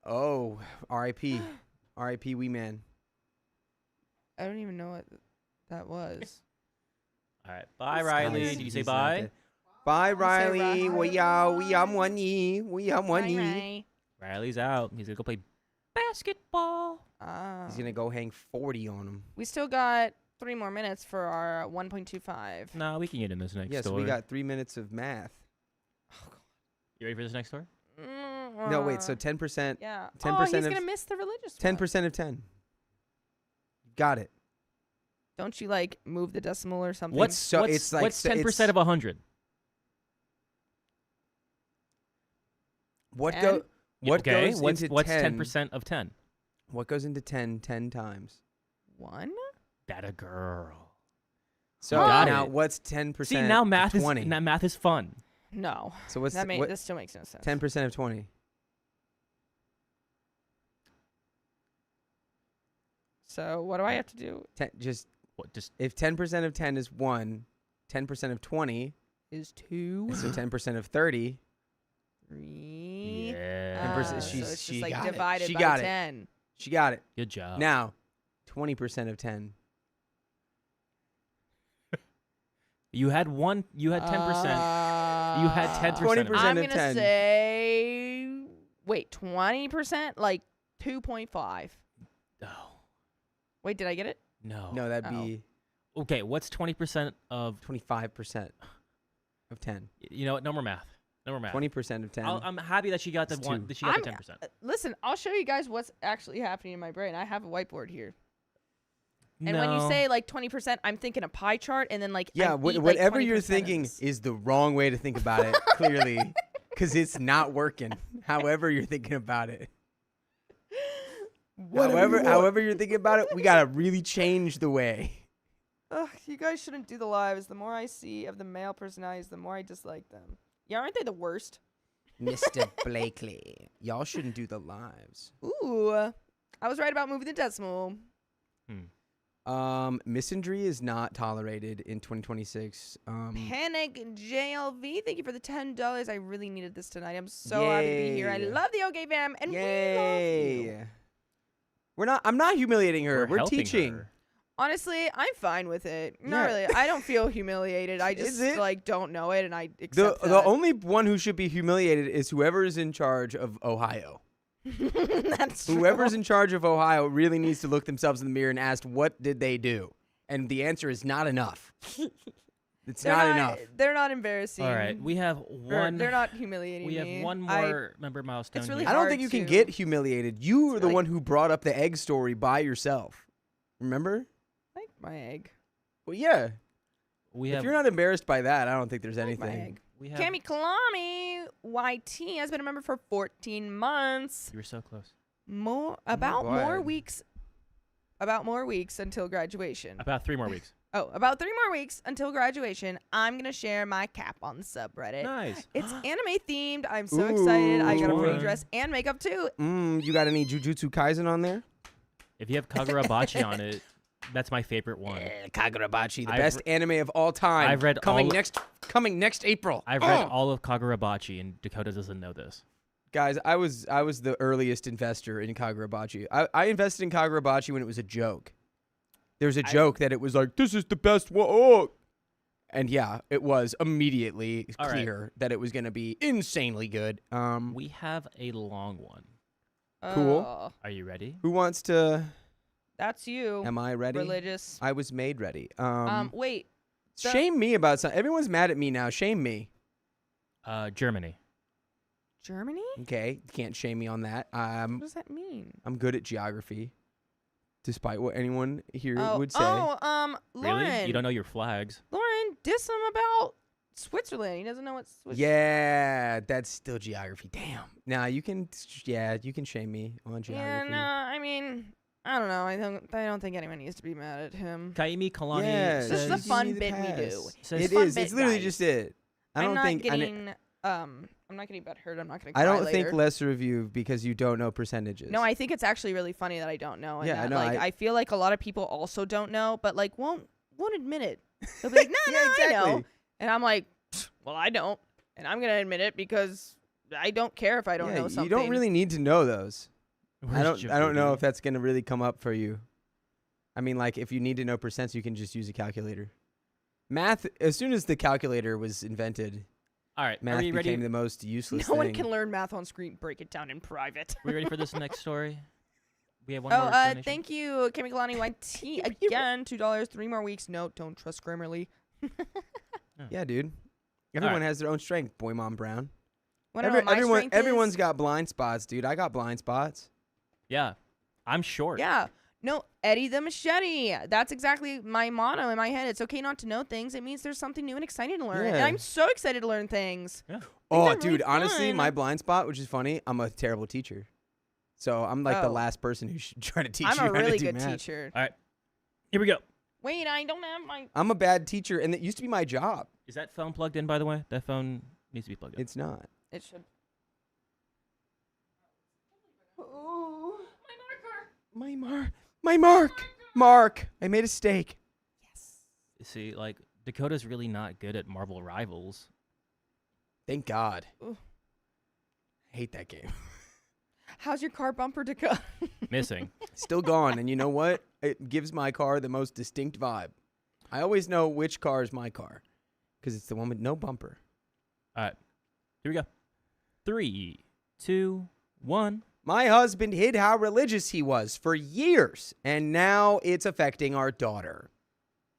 Oh, R.I.P. R.I.P. Wee Man. I don't even know what that was. All right. Bye, This Riley. guy's- Did you say he's not bye? dead. Bye, Riley. Riley. We am one ye. We am one ye. Riley's out. He's gonna go play basketball. He's gonna go hang 40 on him. We still got 3 more minutes for our 1.25. Nah, we can get in this next Yes, story. we got 3 minutes of math. You ready for this next story? No, wait. So 10%. Yeah. 10% Oh, he's of- gonna miss the religious. 10% of 10. Got it. Don't you like move the decimal or something? What's So what's, it's like what's so 10% it's- of 100? What 10? go? What okay. goes What's into what's 10? 10% of 10? What goes into 10 times? 1? That a girl. So Got now it. what's 10%? See, now math of is 20? math is fun. No. So what's That what, this still makes no sense. 10% of 20? So what do I have to do? Just What? Just if 10% of 10 is 1, 10% of 20, Is 2, so 10% of 30. 3. yeah. 10%, So she's- it's she just like got it. divided She by got it. 10. She got it. Good job. Now, 20% of 10. You had 10%. You had 10%. 20% I'm of gonna 10. say, wait, 20%? Like 2.5. Oh, Wait, did I get it? no. No, that'd Oh. be Okay, what's 20% of 25% of 10. You know what? No more math. No more math. 20% of 10. I'm happy that she got the It's one. two. That she got the I'm- 10%. Listen, I'll show you guys what's actually happening in my brain. I have a whiteboard here. And no. when you say like 20%, I'm thinking a pie chart, and then like yeah, I eat, like, whatever you're 20% of thinking this. is the wrong way to think about it, clearly, because it's not working. However you're thinking about it. However you're thinking about it, we gotta really change the way. Ugh, you guys shouldn't do the lives. The more I see of the male personalities, the more I dislike them. Yeah, aren't they the worst? Mr. Blakely, y'all shouldn't do the lives. Ooh, I was right about moving the decimal. Misandry is not tolerated in 2026. Panic JLV, thank you for the $10. I really needed this tonight. I'm so happy to be here. I Yay. love the OK fam, and we love you. Yay! I'm not humiliating her. We're helping teaching. her. Honestly, I'm fine with it. Not Yeah. really. I don't feel humiliated. I Is just it? like don't know it, and I The accept the that. only one who should be humiliated is whoever is in charge of Ohio. That's true. Whoever's in charge of Ohio really needs to look themselves in the mirror and ask, what did they do? And the answer is not enough. It's They're not enough. They're not embarrassing. All right, we have Or one. They're not humiliating We have me. one more member milestone. it's really here. I don't hard think you can to- get humiliated. You It's are the really- one who brought up the egg story by yourself. Remember? I like my egg. Well, yeah. We If have. you're not embarrassed by that, I don't think there's I like my anything. egg. We have. Cami Kalami YT has been a member for 14 months. You were so close. More God. weeks until graduation. About 3 more weeks. Oh, about 3 more weeks until graduation. I'm gonna share my cap on the subreddit. Nice. It's anime themed. I'm so excited. I got a free Ooh. dress and makeup too. You got any Jujutsu Kaisen on there? If you have Kagurabachi on it, that's my favorite one. Kagurabachi, the I've best anime of all time. I've read coming all- next April. I've read all of Kagurabachi, and Dakota doesn't know this. Guys, I was the earliest investor in Kagurabachi. I invested in Kagurabachi when it was a joke. There's a joke that it was like, this is the best one. Oh. And yeah, it was immediately All right. clear that it was going to be insanely good. We have a long one. Cool. Are you ready? Who wants to? That's you. Am I ready? Religious. I was made ready. Wait. the- Shame me about something. Everyone's mad at me now. Shame me. Germany. Germany? Okay, can't shame me on that. What does that mean? I'm good at geography, despite what anyone here would say. Lauren. Really? You don't know your flags? Lauren, diss him about Switzerland. He doesn't know what Switzerland. Yeah, that's still geography. Damn. Now you can shame me on geography. Yeah, no, I mean, I don't know. I don't think anyone needs to be mad at him. Kaimi Kalani Yeah, This is a says, fun give me the bit we do. pass. says It fun is. bit, It's literally guys. just it. I I'm don't not think. getting I'm not getting butthurt. I'm not gonna cry I don't later. think lesser of you because you don't know percentages. No, I think it's actually really funny that I don't know. And Yeah, that, no, I feel like a lot of people also don't know, but like won't admit it. They'll be like, no, Yeah, I know. exactly. And I'm like, well, I don't, and I'm gonna admit it because I don't care if I don't know something. You don't really need to know those. I Where's don't know Jeffrey? if that's gonna really come up for you. I mean, like if you need to know percents, you can just use a calculator. Math, as soon as the calculator was invented, All right, math are we ready? became the most useless No thing. one can learn math on screen. Break it down in private. We ready for this next story? We have one more Oh, explanation? thank you, Chemicalani YT again. $2, 3 more weeks. No, don't trust Grammarly. Yeah, dude. Everyone has their own strength. Boy, mom, Brown. Wanna know what my strength Everyone's is? got blind spots, dude. I got blind spots. Yeah, I'm short. Yeah. No, Eddie the Machete. That's exactly my motto in my head. It's okay not to know things. It means there's something new and exciting to learn. And Yeah. I'm so excited to learn things. Oh, they're dude, really honestly, fun. my blind spot, which is funny, I'm a terrible teacher. So I'm like the Oh. last person who should try to teach I'm you a how really to do good math. teacher. Here we go. Wait, I don't have my... I'm a bad teacher, and it used to be my job. Is that phone plugged in, by the way? That phone needs to be plugged in. It's not. It should... My Mark, I made a steak. See, like, Dakota's really not good at Marvel Rivals. Thank God. Ooh. Hate that game. How's your car bumper to go? Missing. Still gone, and you know what? It gives my car the most distinct vibe. I always know which car is my car because it's the one with no bumper. All right. Here we go. 3, 2, 1. My husband hid how religious he was for years, and now it's affecting our daughter.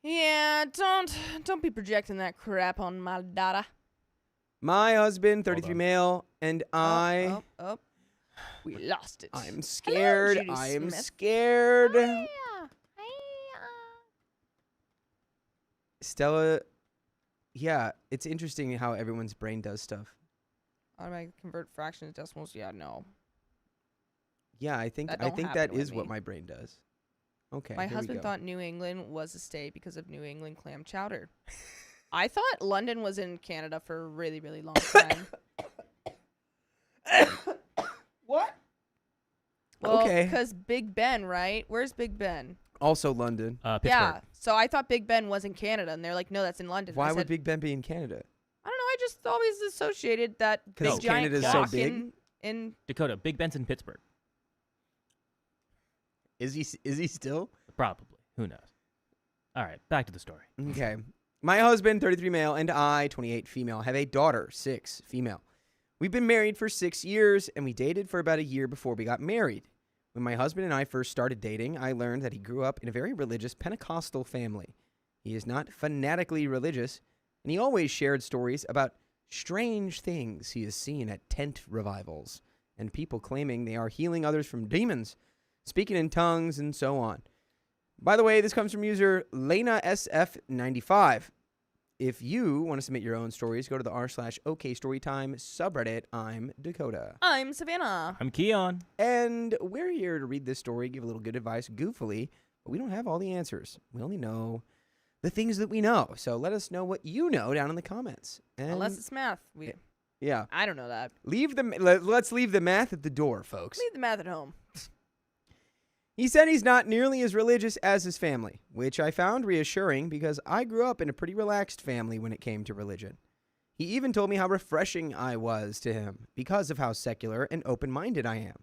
Yeah, don't be projecting that crap on my daughter. My husband, 33 on. male, and I... Oh. We lost it. I'm scared. Judy I am Smith. scared. Stella, yeah, it's interesting how everyone's brain does stuff. Automatic convert fractions, decimals. Yeah, no. Yeah, I think That I don't think happen that with is what me. my brain does. Okay. My here we husband go. thought New England was a state because of New England clam chowder. I thought London was in Canada for a really, really long time. What? Well, Okay. because Big Ben, right? Where's Big Ben? Also London. Pittsburgh. Yeah. So I thought Big Ben was in Canada, and they're like, no, that's in London. Why I would said, Big Ben be in Canada? I don't know. I just always associated that 'Cause big giant Canada's so clock big? in Dakota, Big Ben's in Pittsburgh. Is he still? Probably. Who knows? All right, back to the story. Okay. My husband, 33 male, and I, 28 female, have a daughter, 6 female. We've been married for 6 years, and we dated for about a year before we got married. When my husband and I first started dating, I learned that he grew up in a very religious Pentecostal family. He is not fanatically religious, and he always shared stories about strange things he has seen at tent revivals and people claiming they are healing others from demons, speaking in tongues, and so on. By the way, this comes from user Lena SF95. If you want to submit your own stories, go to the r/OK Storytime subreddit. I'm Dakota. I'm Savannah. I'm Keon. And we're here to read this story, give a little good advice goofily, but we don't have all the answers. We only know the things that we know. So let us know what you know down in the comments. And Unless it's math. yeah, I don't know that. let's leave the math at the door, folks. Leave the math at home. He said he's not nearly as religious as his family, which I found reassuring because I grew up in a pretty relaxed family when it came to religion. He even told me how refreshing I was to him because of how secular and open-minded I am.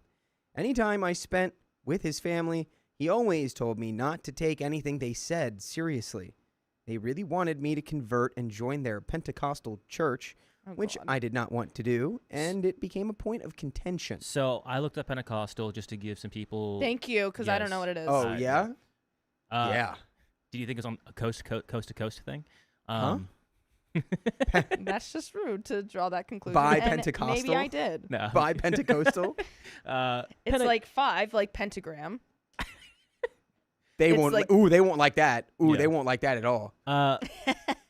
Anytime I spent with his family, he always told me not to take anything they said seriously. They really wanted me to convert and join their Pentecostal church, Oh, which God. I did not want to do, and it became a point of contention. So I looked up Pentecostal just to give some people. Thank you, because I don't know Yes. what it is. Oh, I- yeah? Yeah. Did you think it was on a coast to coast thing? Huh? That's just rude to draw that conclusion. By And Pentecostal? Maybe I did. No. By Pentecostal? It's like 5, like pentagram. They It's won't. like- They won't like that. Yeah. They won't like that at all.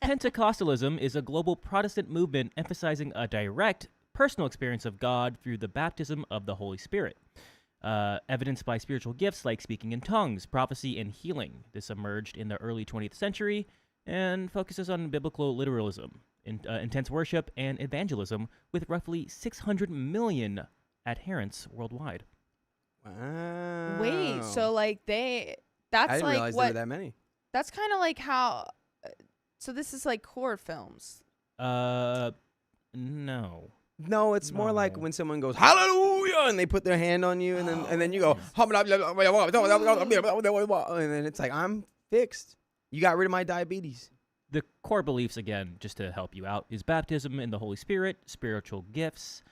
Pentecostalism is a global Protestant movement emphasizing a direct personal experience of God through the baptism of the Holy Spirit, evidenced by spiritual gifts like speaking in tongues, prophecy, and healing. This emerged in the early 20th century and focuses on biblical literalism. intense worship and evangelism with roughly 600 million adherents worldwide. Wow. Wait, so like I that's didn't like realize there were what? that many. That's kind of like how. So this is like horror films. No. No, it's more like No. when someone goes hallelujah and they put their hand on you and then you go and then it's like I'm fixed. You got rid of my diabetes. The core beliefs, again, just to help you out, is baptism in the Holy Spirit, spiritual gifts,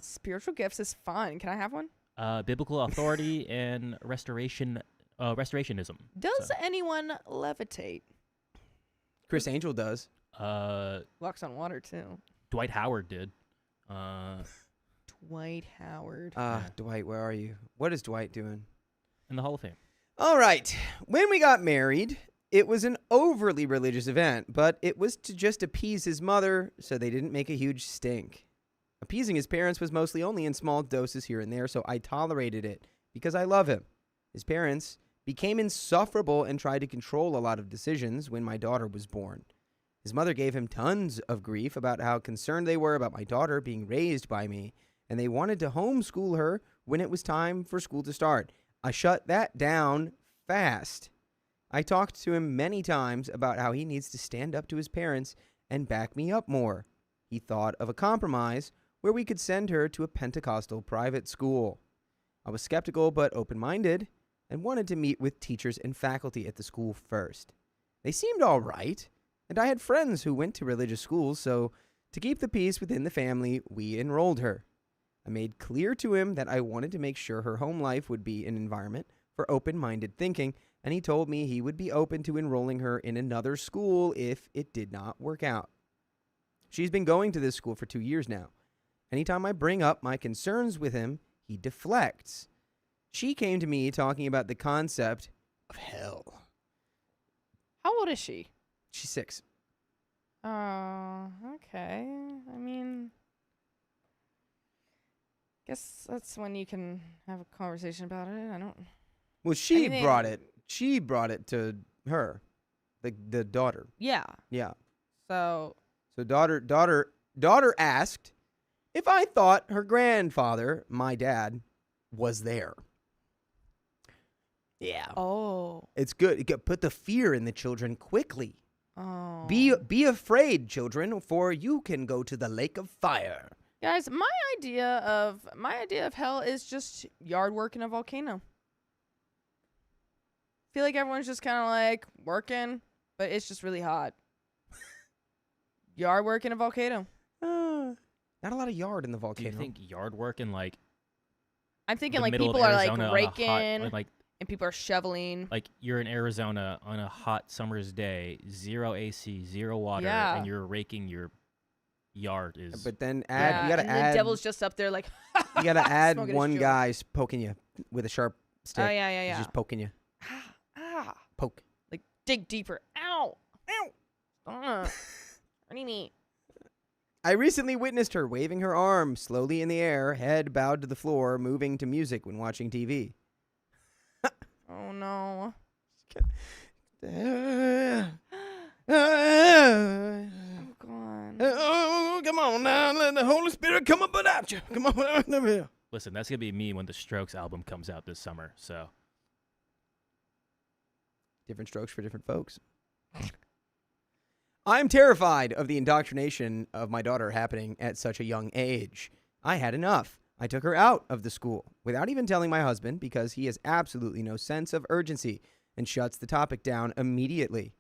Spiritual gifts is fun. Can I have one? biblical authority, and restorationism. Does So, anyone levitate? Chris Angel does. Walks on water too. Dwight Howard did. Dwight Howard. Dwight, where are you? What is Dwight doing? In the Hall of Fame. All right. When we got married, it was an overly religious event, but it was to just appease his mother so they didn't make a huge stink. Appeasing his parents was mostly only in small doses here and there, so I tolerated it because I love him. His parents became insufferable and tried to control a lot of decisions when my daughter was born. His mother gave him tons of grief about how concerned they were about my daughter being raised by me, and they wanted to homeschool her when it was time for school to start. I shut that down fast. I talked to him many times about how he needs to stand up to his parents and back me up more. He thought of a compromise where we could send her to a Pentecostal private school. I was skeptical but open-minded and wanted to meet with teachers and faculty at the school first. They seemed all right, and I had friends who went to religious schools, so to keep the peace within the family, we enrolled her. I made clear to him that I wanted to make sure her home life would be an environment for open-minded thinking, and he told me he would be open to enrolling her in another school if it did not work out. She's been going to this school for 2 years now. Anytime I bring up my concerns with him, he deflects. She came to me talking about the concept of hell. How old is she? She's 6. Oh, okay. I mean, guess that's when you can have a conversation about it. I don't. Well, she mean, brought it. She brought it to her, the daughter. Yeah. Yeah. So. So daughter asked if I thought her grandfather, my dad, was there. Yeah. Oh. It's good. You put the fear in the children quickly. Oh. Be afraid, children, for you can go to the lake of fire. Guys, my idea of hell is just yard work in a volcano. Feel like everyone's just kind of like working, but it's just really hot. Yard work in a volcano. Not a lot of yard in the Do volcano. you think yard work in like I'm thinking the like middle of people are Arizona like on a hot- raking like and people are shoveling. like you're in Arizona on a hot summer's day, 0 AC, 0 water, Yeah. and you're raking your yard is But then Yeah, you gotta and add. the devil's just up there like. You gotta add smoking his one joint. guy poking you with a sharp stick. Oh yeah, He's yeah. just poking you. Ah. Poke. Like dig deeper. Ow. Ow. Hurting me. I recently witnessed her waving her arm slowly in the air, head bowed to the floor, moving to music when watching TV. Oh no. Oh, Oh god. come on now, let the Holy Spirit come up without you. Come on over here. Listen, that's gonna be me when the Strokes album comes out this summer. So Different strokes for different folks. I'm terrified of the indoctrination of my daughter happening at such a young age. I had enough. I took her out of the school without even telling my husband because he has absolutely no sense of urgency and shuts the topic down immediately.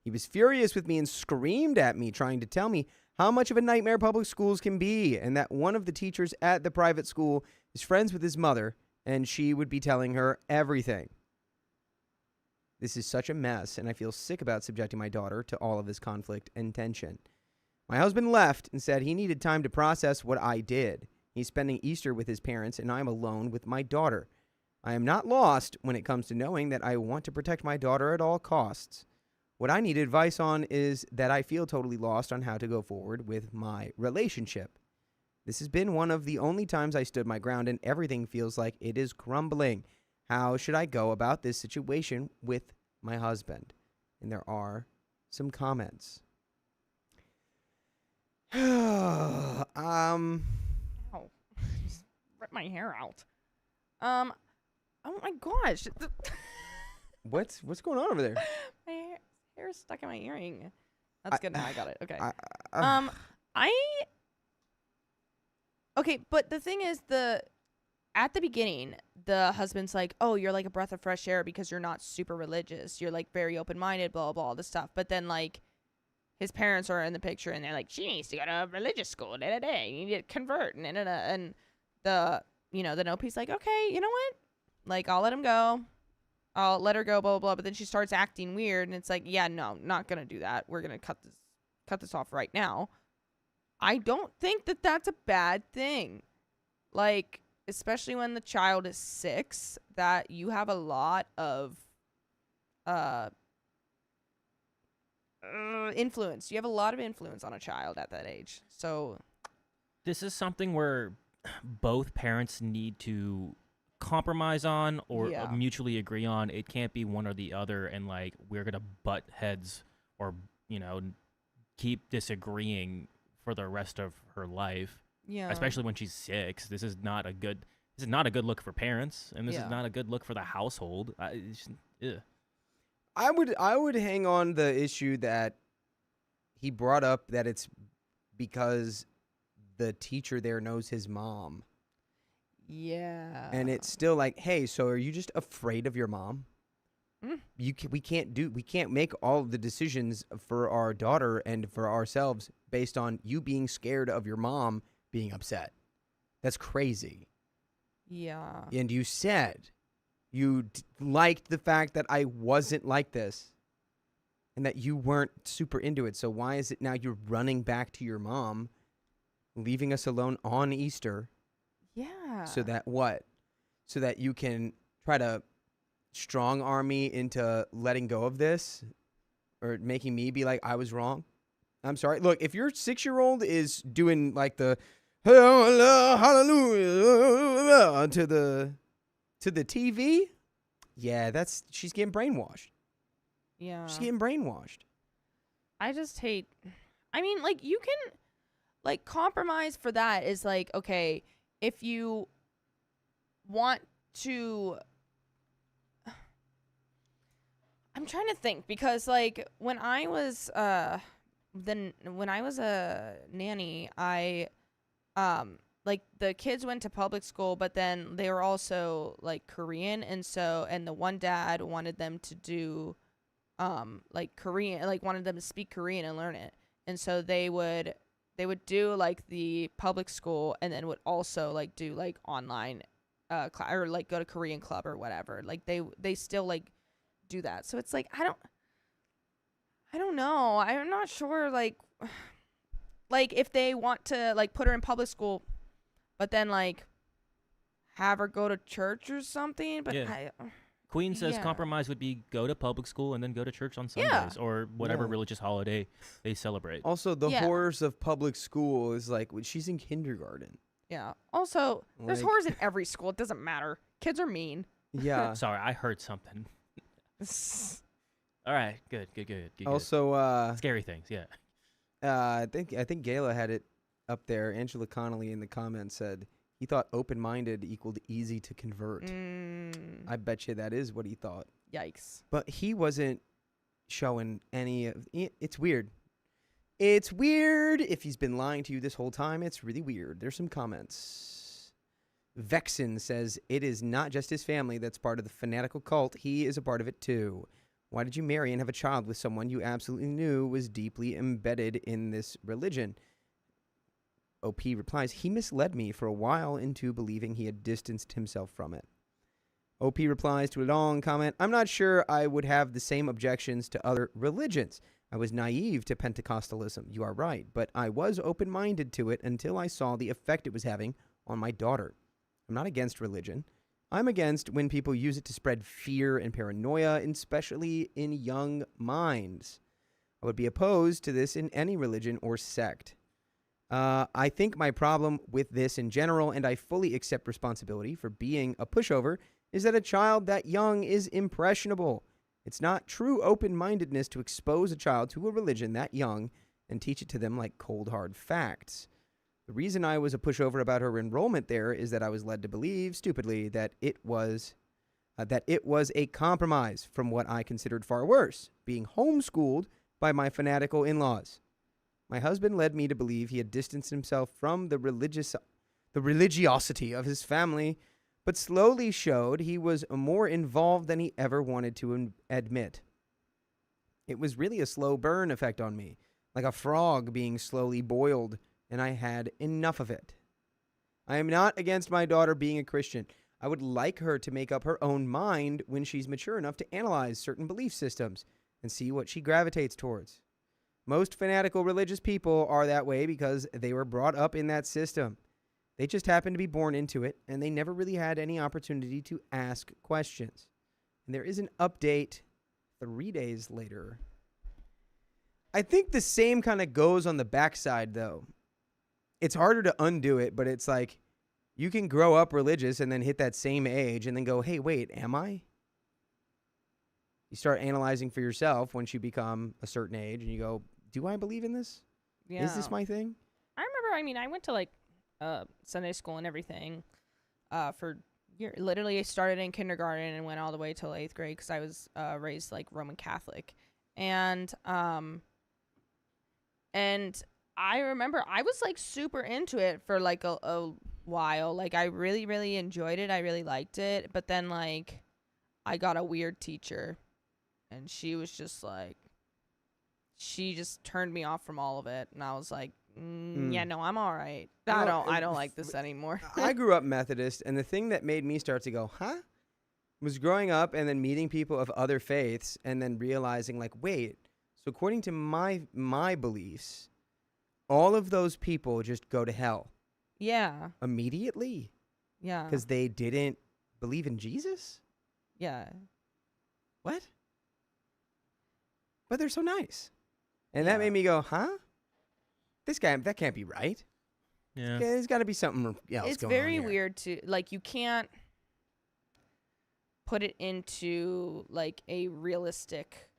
He was furious with me and screamed at me, trying to tell me how much of a nightmare public schools can be and that one of the teachers at the private school is friends with his mother and she would be telling her everything. This is such a mess, and I feel sick about subjecting my daughter to all of this conflict and tension. My husband left and said he needed time to process what I did. He's spending Easter with his parents, and I'm alone with my daughter. I am not lost when it comes to knowing that I want to protect my daughter at all costs. What I need advice on is that I feel totally lost on how to go forward with my relationship. This has been one of the only times I stood my ground, and everything feels like it is crumbling. How should I go about this situation with my husband? And there are some comments. um, Ow. Just rip my hair out. Oh my gosh. what's going on over there? My hair is stuck in my earring. That's good now. I got it. Okay. I, Okay, but the thing is, at the beginning, the husband's like, "Oh, you're like a breath of fresh air because you're not super religious. You're like very open-minded, blah blah, blah all this stuff." But then like his parents are in the picture and they're like, "She needs to go to religious school. Da da da. You need to convert." And the then OP's like, "Okay, you know what? Like I'll let him go. I'll let her go, blah blah blah." But then she starts acting weird, and it's like, "Yeah, no, not gonna do that. We're gonna cut this off right now." I don't think that that's a bad thing. Like, especially when the child is 6, that you have a lot of influence. You have a lot of influence on a child at that age. So This is something where both parents need to compromise on or Yeah. mutually agree on. It can't be one or the other, and like we're gonna butt heads or keep disagreeing for the rest of her life. yeah, Especially when she's 6. This is not a good look for parents, and this Yeah. is not a good look for the household. It's just, ugh. I would hang on the issue that he brought up, that it's because the teacher there knows his mom. yeah, And it's still like, hey, so are you just afraid of your mom? Mm. We can't make all of the decisions for our daughter and for ourselves based on you being scared of your mom being upset. That's crazy. yeah, And you said you liked the fact that I wasn't like this and that you weren't super into it. So why is it now you're running back to your mom, leaving us alone on Easter? yeah. So that what? So that you can try to strong arm me into letting go of this, or making me be like I was wrong? I'm sorry. Look, if your 6-year-old is doing like the hallelujah to the TV, yeah, she's getting brainwashed. Yeah. She's getting brainwashed. I just hate. I mean, like, you can, like, compromise for that is like, okay, if you want to. I'm trying to think because, like, when I was a nanny, like, the kids went to public school, but then they were also like Korean, and the one dad wanted them to do like Korean, like wanted them to speak Korean and learn it. And so they would do like the public school, and then would also like do like online or like go to Korean club or whatever. Like they still like do that. So it's like I don't know. I'm not sure like if they want to like put her in public school but then like have her go to church or something, but Yeah. Queen says Yeah. compromise would be go to public school and then go to church on Sundays or whatever Yeah. religious holiday they celebrate. Also, the Yeah. horrors of public school is like when she's in kindergarten. yeah. Also, there's Like- whores in every school. It doesn't matter. Kids are mean. Yeah. Sorry, I heard something. All right, good. Also, Scary things, yeah. I think Gayla had it up there. Angela Connolly in the comments said he thought open-minded equaled easy to convert. I bet you that is what he thought. Yikes. But he wasn't showing any of it's weird. It's weird if he's been lying to you this whole time. It's really weird. There's some comments. Vexen says it is not just his family that's part of the fanatical cult. He is a part of it too. Why did you marry and have a child with someone you absolutely knew was deeply embedded in this religion? OP replies, he misled me for a while into believing he had distanced himself from it. OP replies to a long comment, I'm not sure I would have the same objections to other religions. I was naive to Pentecostalism, you are right, but I was open-minded to it until I saw the effect it was having on my daughter. I'm not against religion. I'm against when people use it to spread fear and paranoia, especially in young minds. I would be opposed to this in any religion or sect. I think my problem with this in general, and I fully accept responsibility for being a pushover, is that a child that young is impressionable. It's not true open-mindedness to expose a child to a religion that young and teach it to them like cold hard facts. The reason I was a pushover about her enrollment there is that I was led to believe, stupidly, that it was a compromise from what I considered far worse, being homeschooled by my fanatical in-laws. My husband led me to believe he had distanced himself from the religiosity of his family, but slowly showed he was more involved than he ever wanted to admit. It was really a slow burn effect on me, like a frog being slowly boiled, and I had enough of it. I am not against my daughter being a Christian. I would like her to make up her own mind when she's mature enough to analyze certain belief systems and see what she gravitates towards. Most fanatical religious people are that way because they were brought up in that system. They just happened to be born into it, and they never really had any opportunity to ask questions. And there is an update 3 days later. I think the same kind of goes on the backside, though. It's harder to undo it, but it's like you can grow up religious and then hit that same age and then go, hey, wait, am I? You start analyzing for yourself once you become a certain age and you go, do I believe in this? Yeah. Is this my thing? I remember, I went to like Sunday school and everything for years. Literally, I started in kindergarten and went all the way till 8th grade because I was raised like Roman Catholic. And I remember I was like super into it for like a while. Like I really, really enjoyed it. I really liked it. But then like I got a weird teacher and she was just like, she just turned me off from all of it. And I was like, yeah, no, I'm all right. I don't like this anymore. I grew up Methodist, and the thing that made me start to go, huh? Was growing up and then meeting people of other faiths and then realizing like, wait, so according to my beliefs, all of those people just go to hell. Yeah. Immediately? Yeah. Because they didn't believe in Jesus? Yeah. What? But they're so nice. And that made me go, huh? That can't be right. Yeah. Okay, there's got to be something else going on. It's very weird to, like, you can't put it into, like, a realistic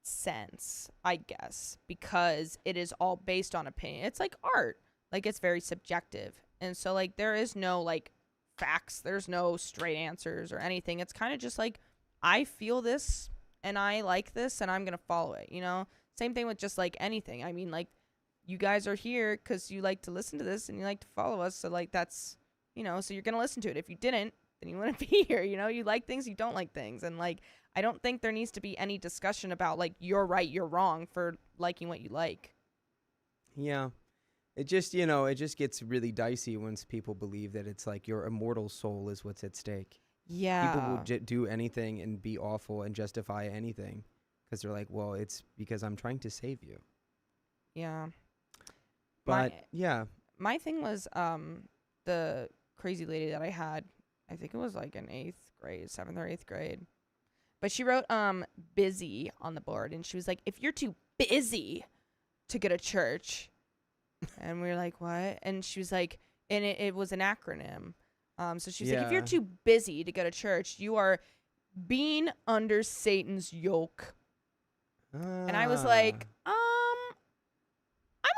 sense, I guess, because it is all based on opinion. It's like art. Like, it's very subjective. And so, like, there is no, like, facts. There's no straight answers or anything. It's kind of just like, I feel this and I like this and I'm going to follow it, you know? Same thing with just, like, anything. I mean, like, you guys are here because you like to listen to this and you like to follow us. So, like, that's, you know, so you're going to listen to it. If you didn't, then you wouldn't be here, you know? You like things, you don't like things. And, like, I don't think there needs to be any discussion about, like, you're right, you're wrong for liking what you like. Yeah. It just, you know, it just gets really dicey once people believe that it's like your immortal soul is what's at stake. Yeah. People will do anything and be awful and justify anything because they're like, well, it's because I'm trying to save you. Yeah. But, yeah. My thing was the crazy lady that I had, I think it was like in 8th grade, 7th or 8th grade. But she wrote busy on the board. And she was like, if you're too busy to go to church. And we were like, what? And she was like, and it was an acronym. So she was like, if you're too busy to go to church, you are being under Satan's yoke. And I was like, I'm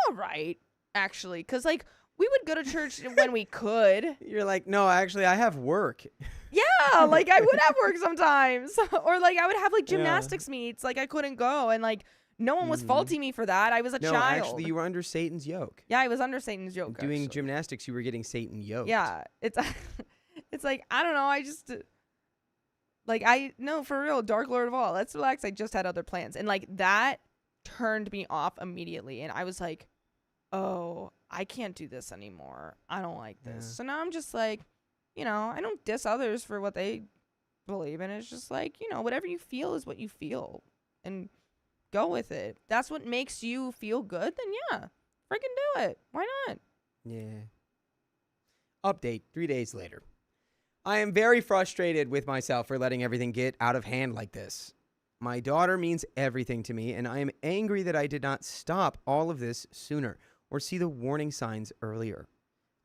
all right, actually. Because, like, we would go to church when we could. You're like, no, actually, I have work. Yeah, like, I would have work sometimes. Or, like, I would have, like, gymnastics meets. Like, I couldn't go. And, like, no one was faulting me for that. I was a child. No, actually, you were under Satan's yoke. Yeah, I was under Satan's yoke. Doing gymnastics, you were getting Satan yoked. Yeah, it's like, I don't know. I just, like, no, for real, Dark Lord of all. Let's relax. I just had other plans. And, like, that turned me off immediately. And I was like, oh, I can't do this anymore. I don't like this. Yeah. So now I'm just like, you know, I don't diss others for what they believe in. It's just like, you know, whatever you feel is what you feel. And go with it. That's what makes you feel good, then yeah, freaking do it. Why not? Yeah. Update 3 days later. I am very frustrated with myself for letting everything get out of hand like this. My daughter means everything to me, and I am angry that I did not stop all of this sooner or see the warning signs earlier.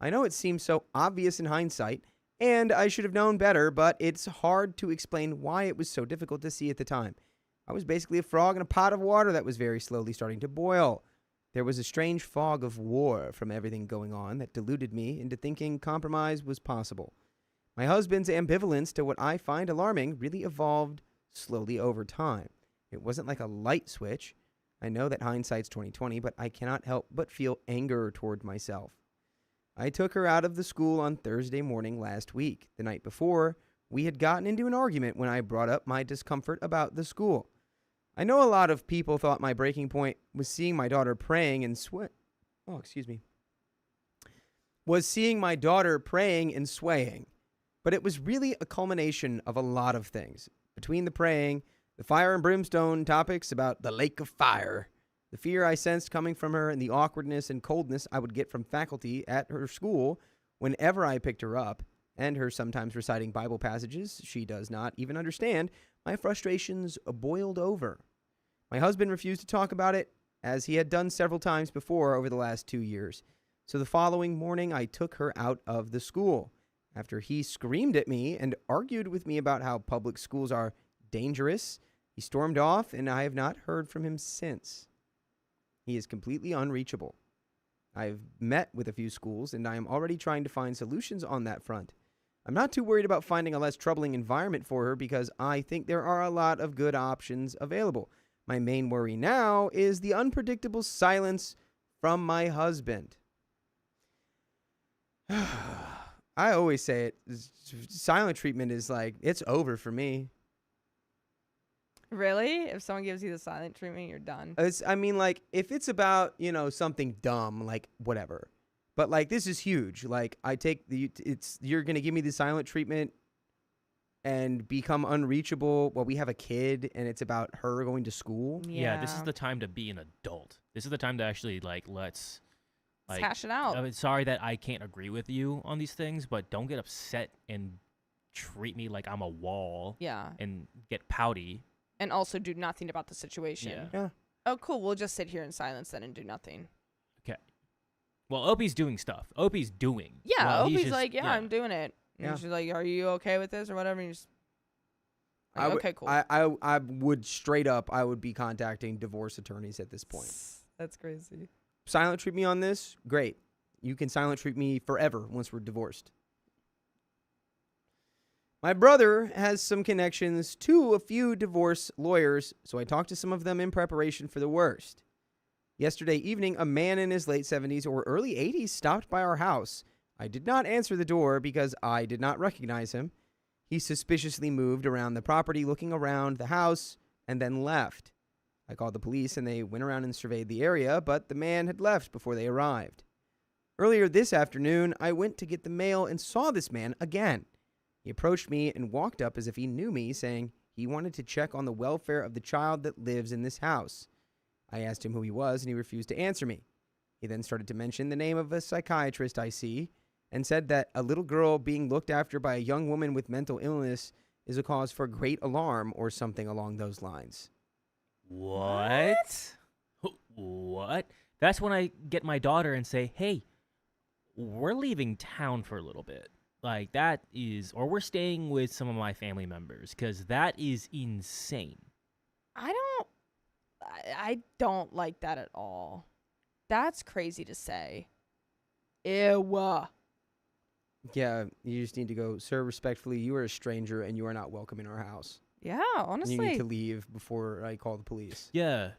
I know it seems so obvious in hindsight, and I should have known better, but it's hard to explain why it was so difficult to see at the time. I was basically a frog in a pot of water that was very slowly starting to boil. There was a strange fog of war from everything going on that deluded me into thinking compromise was possible. My husband's ambivalence to what I find alarming really evolved slowly over time. It wasn't like a light switch. I know that hindsight's 20/20, but I cannot help but feel anger toward myself. I took her out of the school on Thursday morning last week. The night before, we had gotten into an argument when I brought up my discomfort about the school. I know a lot of people thought my breaking point was seeing my daughter praying and seeing my daughter praying and swaying. But it was really a culmination of a lot of things. Between the praying, the fire and brimstone topics about the lake of fire, the fear I sensed coming from her, and the awkwardness and coldness I would get from faculty at her school whenever I picked her up, and her sometimes reciting Bible passages she does not even understand, my frustrations boiled over. My husband refused to talk about it, as he had done several times before over the last 2 years. So the following morning, I took her out of the school. After he screamed at me and argued with me about how public schools are dangerous, he stormed off, and I have not heard from him since. He is completely unreachable. I've met with a few schools, and I am already trying to find solutions on that front. I'm not too worried about finding a less troubling environment for her because I think there are a lot of good options available. My main worry now is the unpredictable silence from my husband. I always say it. Silent treatment is like, it's over for me. Really? If someone gives you the silent treatment, you're done. Like, if it's about, something dumb, like, whatever. But, like, this is huge. Like, you're going to give me the silent treatment and become unreachable while we have a kid and it's about her going to school. Yeah, this is the time to be an adult. This is the time to actually, let's hash it out. I'm sorry that I can't agree with you on these things, but don't get upset and treat me like I'm a wall. Yeah. And get pouty. And also do nothing about the situation. Yeah. Oh, cool. We'll just sit here in silence then and do nothing. Okay. Well, Opie's doing stuff. Opie's doing. Yeah, well, Opie's like, I'm doing it. And Yeah. she's like, are you okay with this or whatever? And you just, like, okay, cool. I would straight up, I would be contacting divorce attorneys at this point. That's crazy. Silent treat me on this? Great. You can silent treat me forever once we're divorced. My brother has some connections to a few divorce lawyers, so I talked to some of them in preparation for the worst. Yesterday evening, a man in his late 70s or early 80s stopped by our house. I did not answer the door because I did not recognize him. He suspiciously moved around the property, looking around the house, and then left. I called the police, and they went around and surveyed the area, but the man had left before they arrived. Earlier this afternoon, I went to get the mail and saw this man again. He approached me and walked up as if he knew me, saying he wanted to check on the welfare of the child that lives in this house. I asked him who he was, and he refused to answer me. He then started to mention the name of a psychiatrist I see, and said that a little girl being looked after by a young woman with mental illness is a cause for great alarm or something along those lines. What? What? That's when I get my daughter and say, hey, we're leaving town for a little bit. Like, that is, or we're staying with some of my family members, because that is insane. I don't like that at all. That's crazy to say. Ew. Yeah, you just need to go, sir, respectfully, you are a stranger and you are not welcome in our house. Yeah, And honestly. you need to leave before I call the police. Yeah.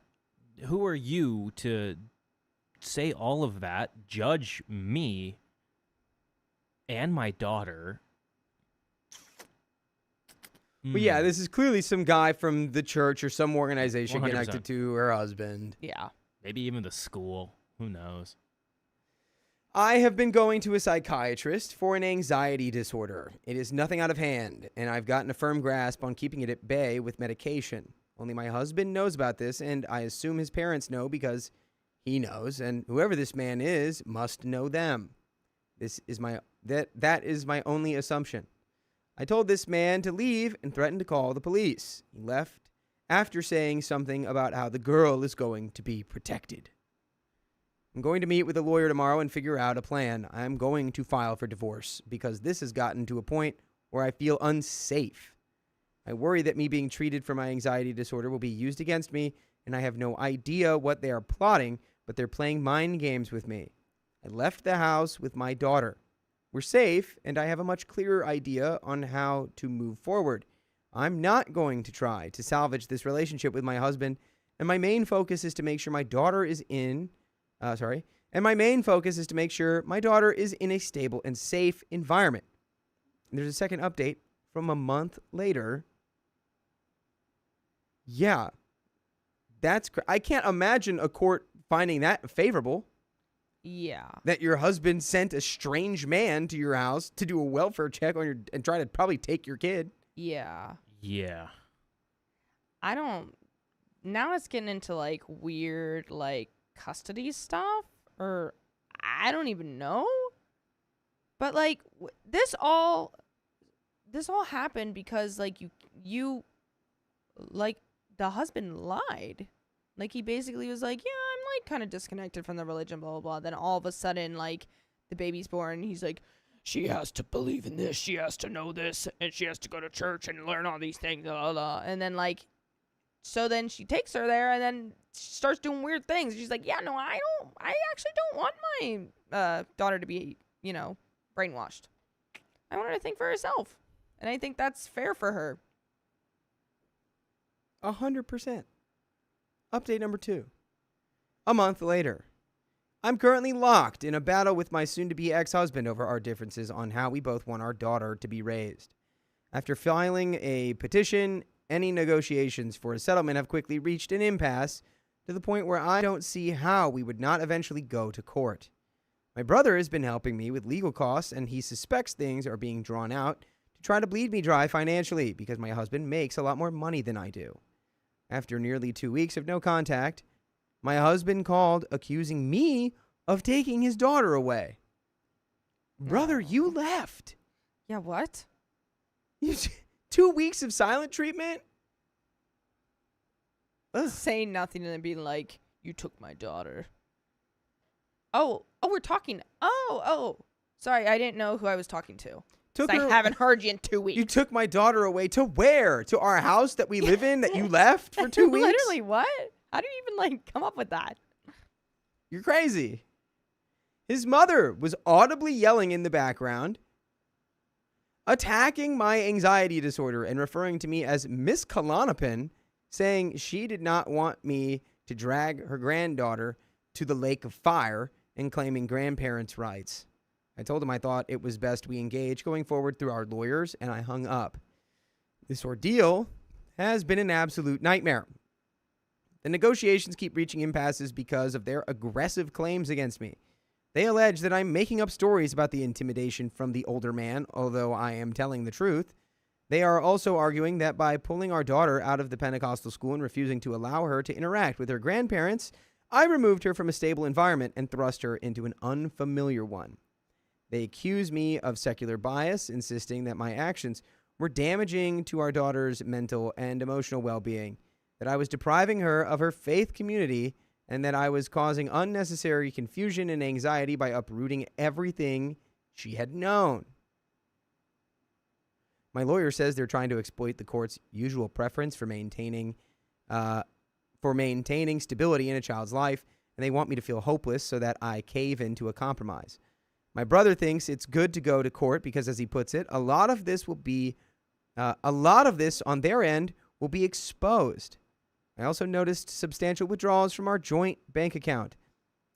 Who are you to say all of that, judge me and my daughter? But yeah, this is clearly some guy from the church or some organization 100%. connected to her husband. Yeah. Maybe even the school. Who knows? I have been going to a psychiatrist for an anxiety disorder. It is nothing out of hand, and I've gotten a firm grasp on keeping it at bay with medication. Only my husband knows about this, and I assume his parents know because he knows, and whoever this man is must know them. That is my only assumption. I told this man to leave and threatened to call the police. He left after saying something about how the girl is going to be protected. I'm going to meet with a lawyer tomorrow and figure out a plan. I'm going to file for divorce because this has gotten to a point where I feel unsafe. I worry that me being treated for my anxiety disorder will be used against me, and I have no idea what they are plotting, but they're playing mind games with me. I left the house with my daughter. We're safe, and I have a much clearer idea on how to move forward. I'm not going to try to salvage this relationship with my husband, and my main focus is to make sure my daughter is in a stable and safe environment. And there's a second update from a month later. Yeah, I can't imagine a court finding that favorable. Yeah. That your husband sent a strange man to your house to do a welfare check on and try to probably take your kid. Yeah. Yeah. Now it's getting into like weird like custody stuff, or I don't even know. But like this all happened because like you like the husband lied. Like he basically was like, yeah, I'm like kind of disconnected from the religion, blah blah blah. Then all of a sudden like the baby's born, he's like, she has to believe in this, she has to know this, and she has to go to church and learn all these things, blah, blah, blah. And then like, so then she takes her there, and then she starts doing weird things. She's like, yeah, no, I actually don't want my daughter to be, brainwashed. I want her to think for herself, and I think that's fair for her. 100%. Update number 2. A month later. I'm currently locked in a battle with my soon-to-be ex-husband over our differences on how we both want our daughter to be raised. After filing a petition, any negotiations for a settlement have quickly reached an impasse to the point where I don't see how we would not eventually go to court. My brother has been helping me with legal costs, and he suspects things are being drawn out to try to bleed me dry financially because my husband makes a lot more money than I do. After nearly 2 weeks of no contact, my husband called accusing me of taking his daughter away. Brother, you left. Yeah, what? 2 weeks of silent treatment? Ugh. Saying nothing and then being like, you took my daughter. Oh, we're talking. Oh. Sorry, I didn't know who I was talking to. I haven't heard you in 2 weeks. You took my daughter away to where? To our house that we live in that you left for 2 weeks? Literally, what? How do you even come up with that? You're crazy. His mother was audibly yelling in the background, attacking my anxiety disorder and referring to me as Miss Klonopin, saying she did not want me to drag her granddaughter to the lake of fire and claiming grandparents' rights. I told him I thought it was best we engage going forward through our lawyers, and I hung up. This ordeal has been an absolute nightmare. The negotiations keep reaching impasses because of their aggressive claims against me. They allege that I'm making up stories about the intimidation from the older man, although I am telling the truth. They are also arguing that by pulling our daughter out of the Pentecostal school and refusing to allow her to interact with her grandparents, I removed her from a stable environment and thrust her into an unfamiliar one. They accuse me of secular bias, insisting that my actions were damaging to our daughter's mental and emotional well-being, that I was depriving her of her faith community, and that I was causing unnecessary confusion and anxiety by uprooting everything she had known. My lawyer says they're trying to exploit the court's usual preference for maintaining stability in a child's life, and they want me to feel hopeless so that I cave into a compromise. My brother thinks it's good to go to court because, as he puts it, a lot of this on their end will be exposed. I also noticed substantial withdrawals from our joint bank account.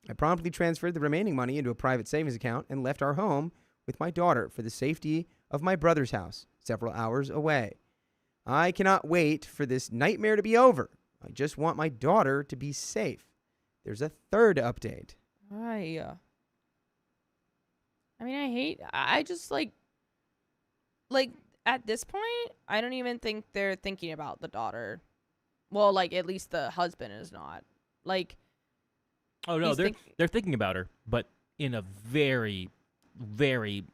I promptly transferred the remaining money into a private savings account and left our home with my daughter for the safety of my brother's house, several hours away. I cannot wait for this nightmare to be over. I just want my daughter to be safe. There's a third update. I just like at this point, I don't even think they're thinking about the daughter. Well, at least the husband is not. Oh no, they're thinking about her, but in a very, very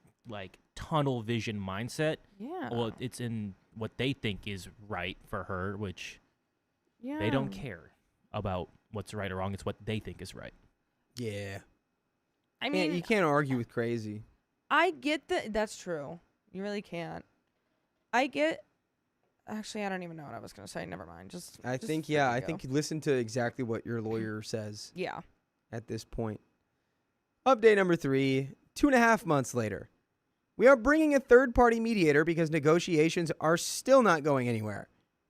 tunnel vision mindset. Yeah. Well, it's in what they think is right for her, which they don't care about what's right or wrong. It's what they think is right. Yeah. I mean, you can't argue with crazy. I get that's true. You really can't. Actually, I don't even know what I was going to say. Never mind. I think you listen to exactly what your lawyer says. Yeah. at this point. Update number 3, 2.5 months later. We are bringing a third-party mediator because negotiations are still not going anywhere.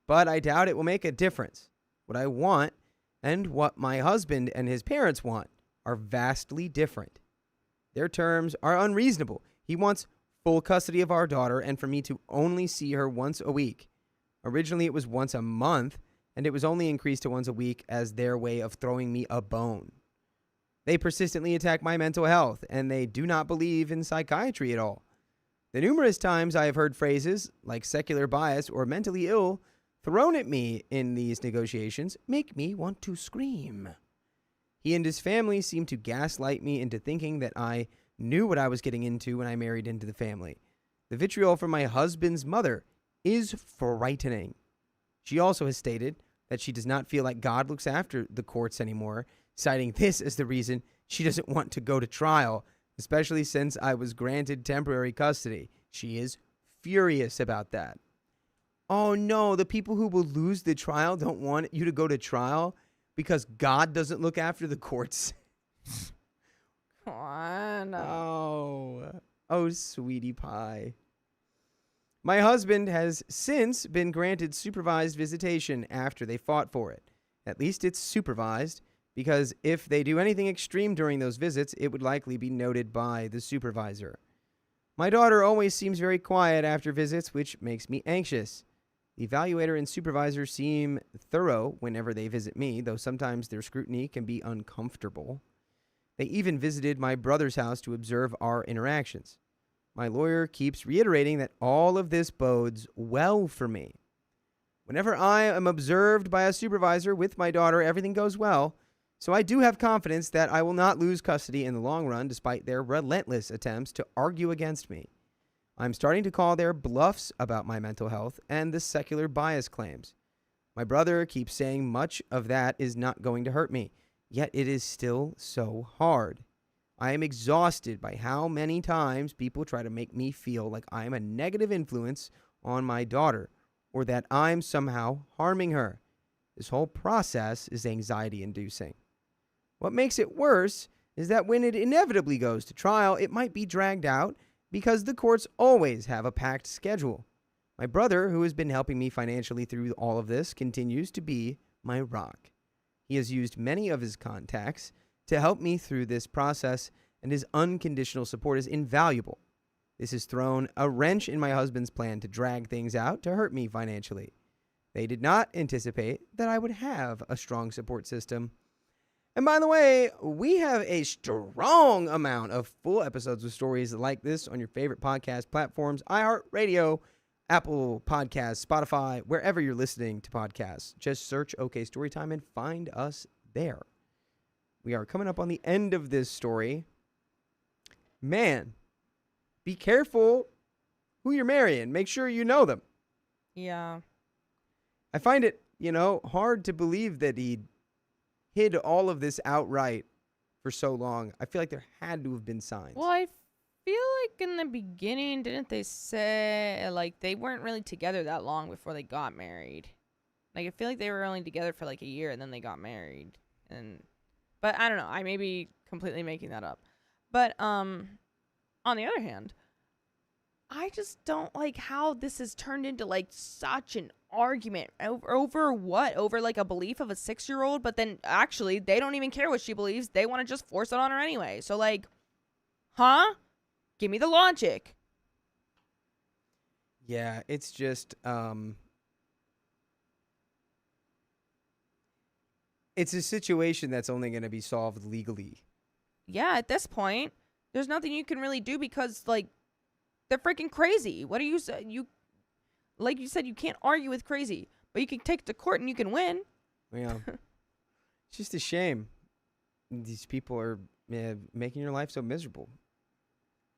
But I doubt it will make a difference. What I want and what my husband and his parents want are vastly different. Their terms are unreasonable. He wants full custody of our daughter and for me to only see her once a week. Originally, it was once a month, and it was only increased to once a week as their way of throwing me a bone. They persistently attack my mental health, and they do not believe in psychiatry at all. The numerous times I have heard phrases like secular bias or mentally ill thrown at me in these negotiations make me want to scream. He and his family seem to gaslight me into thinking that I knew what I was getting into when I married into the family. The vitriol from my husband's mother is frightening. She also has stated that she does not feel like God looks after the courts anymore, citing this as the reason she doesn't want to go to trial, especially since I was granted temporary custody. She is furious about that. Oh no, the people who will lose the trial don't want you to go to trial because God doesn't look after the courts. Come on. Oh, sweetie pie. My husband has since been granted supervised visitation after they fought for it. At least it's supervised, because if they do anything extreme during those visits, it would likely be noted by the supervisor. My daughter always seems very quiet after visits, which makes me anxious. The evaluator and supervisor seem thorough whenever they visit me, though sometimes their scrutiny can be uncomfortable. They even visited my brother's house to observe our interactions. My lawyer keeps reiterating that all of this bodes well for me. Whenever I am observed by a supervisor with my daughter, everything goes well, so I do have confidence that I will not lose custody in the long run despite their relentless attempts to argue against me. I'm starting to call their bluffs about my mental health and the secular bias claims. My brother keeps saying much of that is not going to hurt me, yet it is still so hard. I am exhausted by how many times people try to make me feel like I am a negative influence on my daughter or that I'm somehow harming her. This whole process is anxiety-inducing. What makes it worse is that when it inevitably goes to trial, it might be dragged out because the courts always have a packed schedule. My brother, who has been helping me financially through all of this, continues to be my rock. He has used many of his contacts to help me through this process, and his unconditional support is invaluable. This has thrown a wrench in my husband's plan to drag things out to hurt me financially. They did not anticipate that I would have a strong support system. And by the way, we have a strong amount of full episodes with stories like this on your favorite podcast platforms, iHeartRadio, Apple Podcasts, Spotify, wherever you're listening to podcasts. Just search OK Storytime and find us there. We are coming up on the end of this story. Man, be careful who you're marrying. Make sure you know them. Yeah. I find it, hard to believe that he hid all of this outright for so long. I feel like there had to have been signs. Well, I feel like in the beginning, didn't they say, they weren't really together that long before they got married? I feel like they were only together for, a year, and then they got married. But I don't know. I may be completely making that up. But on the other hand, I just don't like how this has turned into such an argument over what? Over a belief of a 6-year-old, but then actually they don't even care what she believes. They want to just force it on her anyway. So huh? Give me the logic. Yeah, it's just it's a situation that's only going to be solved legally. Yeah, at this point, there's nothing you can really do because they're freaking crazy. What do you say? Like you said, you can't argue with crazy, but you can take it to court and you can win. Yeah. It's just a shame. These people are making your life so miserable.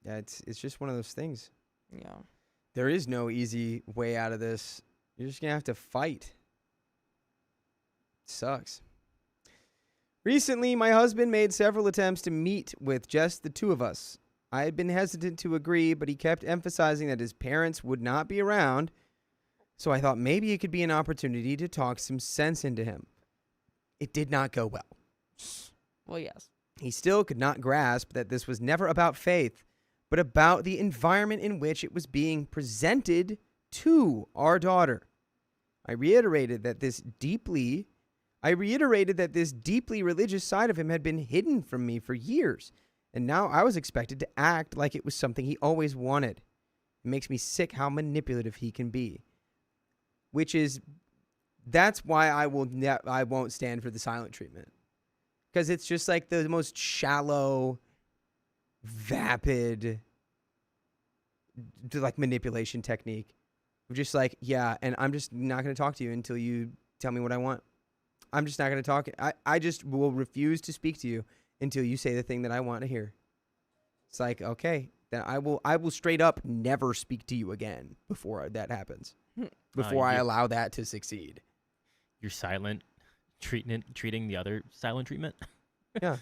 Yeah, it's just one of those things. Yeah. There is no easy way out of this. You're just going to have to fight. It sucks. Recently, my husband made several attempts to meet with just the two of us. I had been hesitant to agree, but he kept emphasizing that his parents would not be around, so I thought maybe it could be an opportunity to talk some sense into him. It did not go well. Well, yes. He still could not grasp that this was never about faith, but about the environment in which it was being presented to our daughter. I reiterated that this deeply religious side of him had been hidden from me for years, and now I was expected to act like it was something he always wanted. It makes me sick how manipulative he can be. That's why I won't stand for the silent treatment. Because it's just like the most shallow, vapid, like manipulation technique. Just like, yeah, and I'm just not going to talk to you until you tell me what I want. I'm just not going to talk. I just will refuse to speak to you until you say the thing that I want to hear. It's like, okay, then I will straight up never speak to you again before that happens. Before I allow that to succeed. You're silent treating the other silent treatment. Yeah.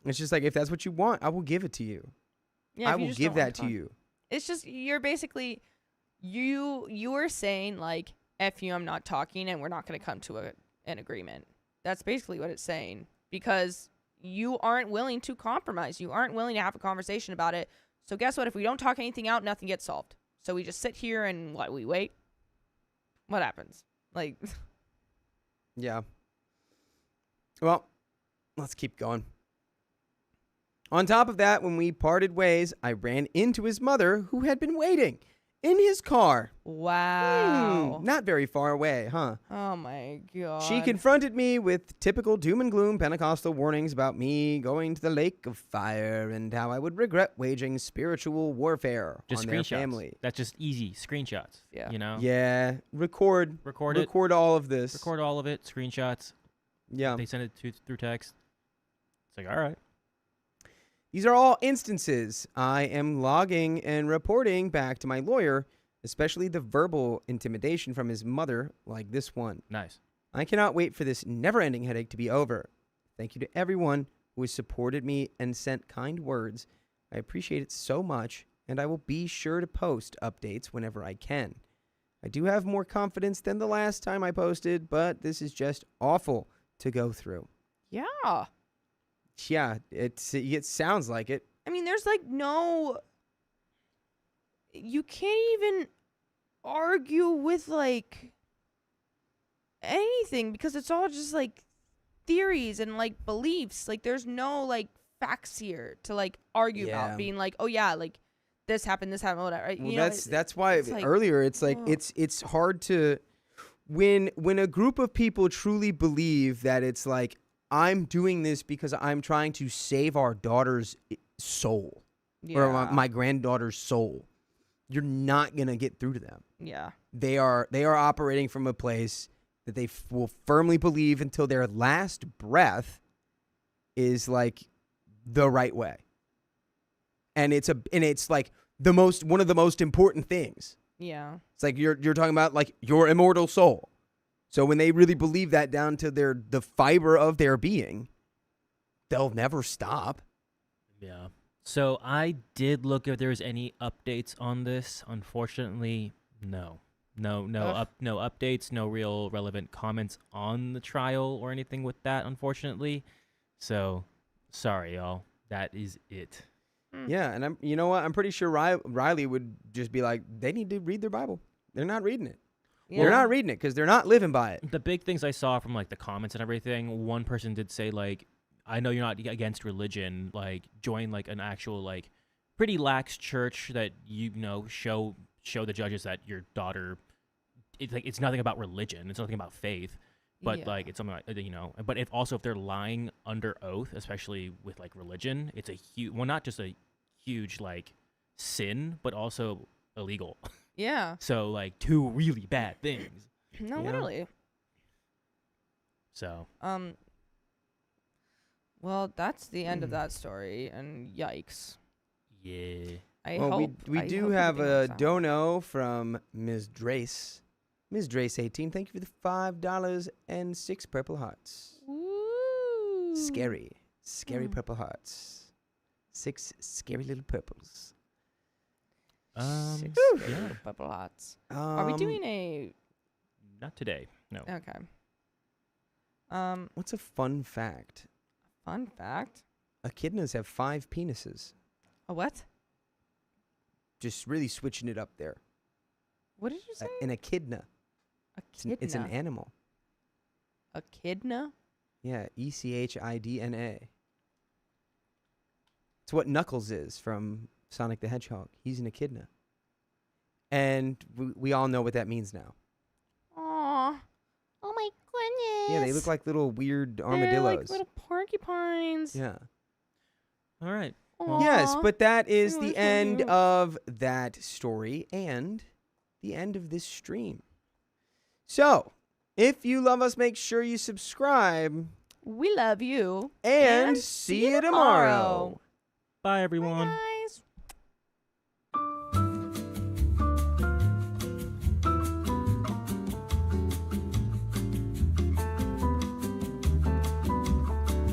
It's just like, if that's what you want, I will give it to you. Yeah, I if you will just give don't wanna that to talk. you. It's just you're basically you are saying like F you, I'm not talking, and we're not going to come to an agreement. That's basically what it's saying, because you aren't willing to compromise. You aren't willing to have a conversation about it. So guess what? If we don't talk anything out, nothing gets solved. So we just sit here and we wait. What happens? Like, Yeah. Well, let's keep going. On top of that, when we parted ways, I ran into his mother, who had been waiting in his car. wow. Not very far away, huh? Oh my god. She confronted me with typical doom and gloom Pentecostal warnings about me going to the lake of fire and how I would regret waging spiritual warfare Just on their screenshots. family. That's just easy screenshots. Yeah. You know? Yeah, record all of this. Record all of it, screenshots. Yeah. They send it through text. It's like, all right. These are all instances I am logging and reporting back to my lawyer, especially the verbal intimidation from his mother, like this one. Nice. I cannot wait for this never-ending headache to be over. Thank you to everyone who has supported me and sent kind words. I appreciate it so much, and I will be sure to post updates whenever I can. I do have more confidence than the last time I posted, but this is just awful to go through. Yeah. Yeah, it sounds like it. I mean, there's like you can't even argue with like anything, because it's all just like theories and like beliefs. Like there's no like facts here to like argue Yeah. about, being like, oh yeah, like this happened, whatever. Right? Well, You know, that's why it's like, earlier it's like oh. it's hard to when a group of people truly believe that it's like, I'm doing this because I'm trying to save our daughter's soul or my granddaughter's soul. You're not gonna get through to them. Yeah. They are operating from a place that they will firmly believe until their last breath is like the right way, and it's like one of the most important things. Yeah. It's like you're talking about like your immortal soul. So when they really believe that down to the fiber of their being, they'll never stop. Yeah. So I did look if there was any updates on this. Unfortunately, no. No updates, no real relevant comments on the trial or anything with that, unfortunately. So, sorry, y'all. That is it. Yeah, and you know what? I'm pretty sure Riley would just be like, they need to read their Bible. They're not reading it. Yeah. They're not reading it because they're not living by it. The big things I saw from like the comments and everything, one person did say like, I know you're not against religion, like join like an actual like pretty lax church that show the judges that your daughter, it's nothing about religion, it's nothing about faith, but like it's something like but if they're lying under oath, especially with like religion, it's a huge not just a huge like sin, but also illegal. Yeah. So like two really bad things. No, Yeah. literally. So Well, that's the end of that story, and yikes. yeah. I Well, hope we do have a dono from Ms. Drace. Ms. Drace 18, thank you for the $5 and 6 purple hearts. Ooh. Scary purple hearts. 6 scary little purples. Six yeah. purple hearts. Are we doing a? Not today. No. Okay. What's a fun fact? Fun fact. Echidnas have 5 penises. A what? Just really switching it up there. What did you say? An echidna. It's an animal. Echidna? Yeah, Echidna. It's what Knuckles is from Sonic the Hedgehog. He's an echidna. And we all know what that means now. Aw. Oh my goodness. Yeah, they look like little weird They're armadillos. like little porcupines. Yeah. All right. Aw. Yes, but that is Oh, the that's so end cute. of that story and the end of this stream. So, if you love us, make sure you subscribe We love you. and see you tomorrow. Bye, everyone. Bye, guys.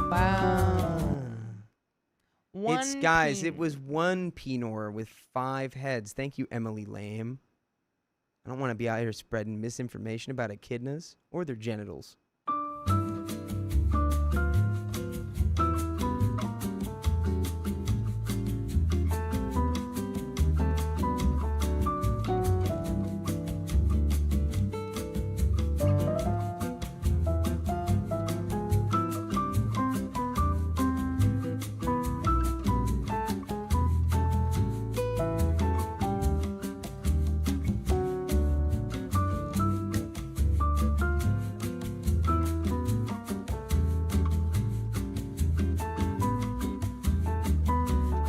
Wow. It's guys, it was one Pinor with 5 heads. Thank you, Emily Lame. I don't want to be out here spreading misinformation about echidnas or their genitals.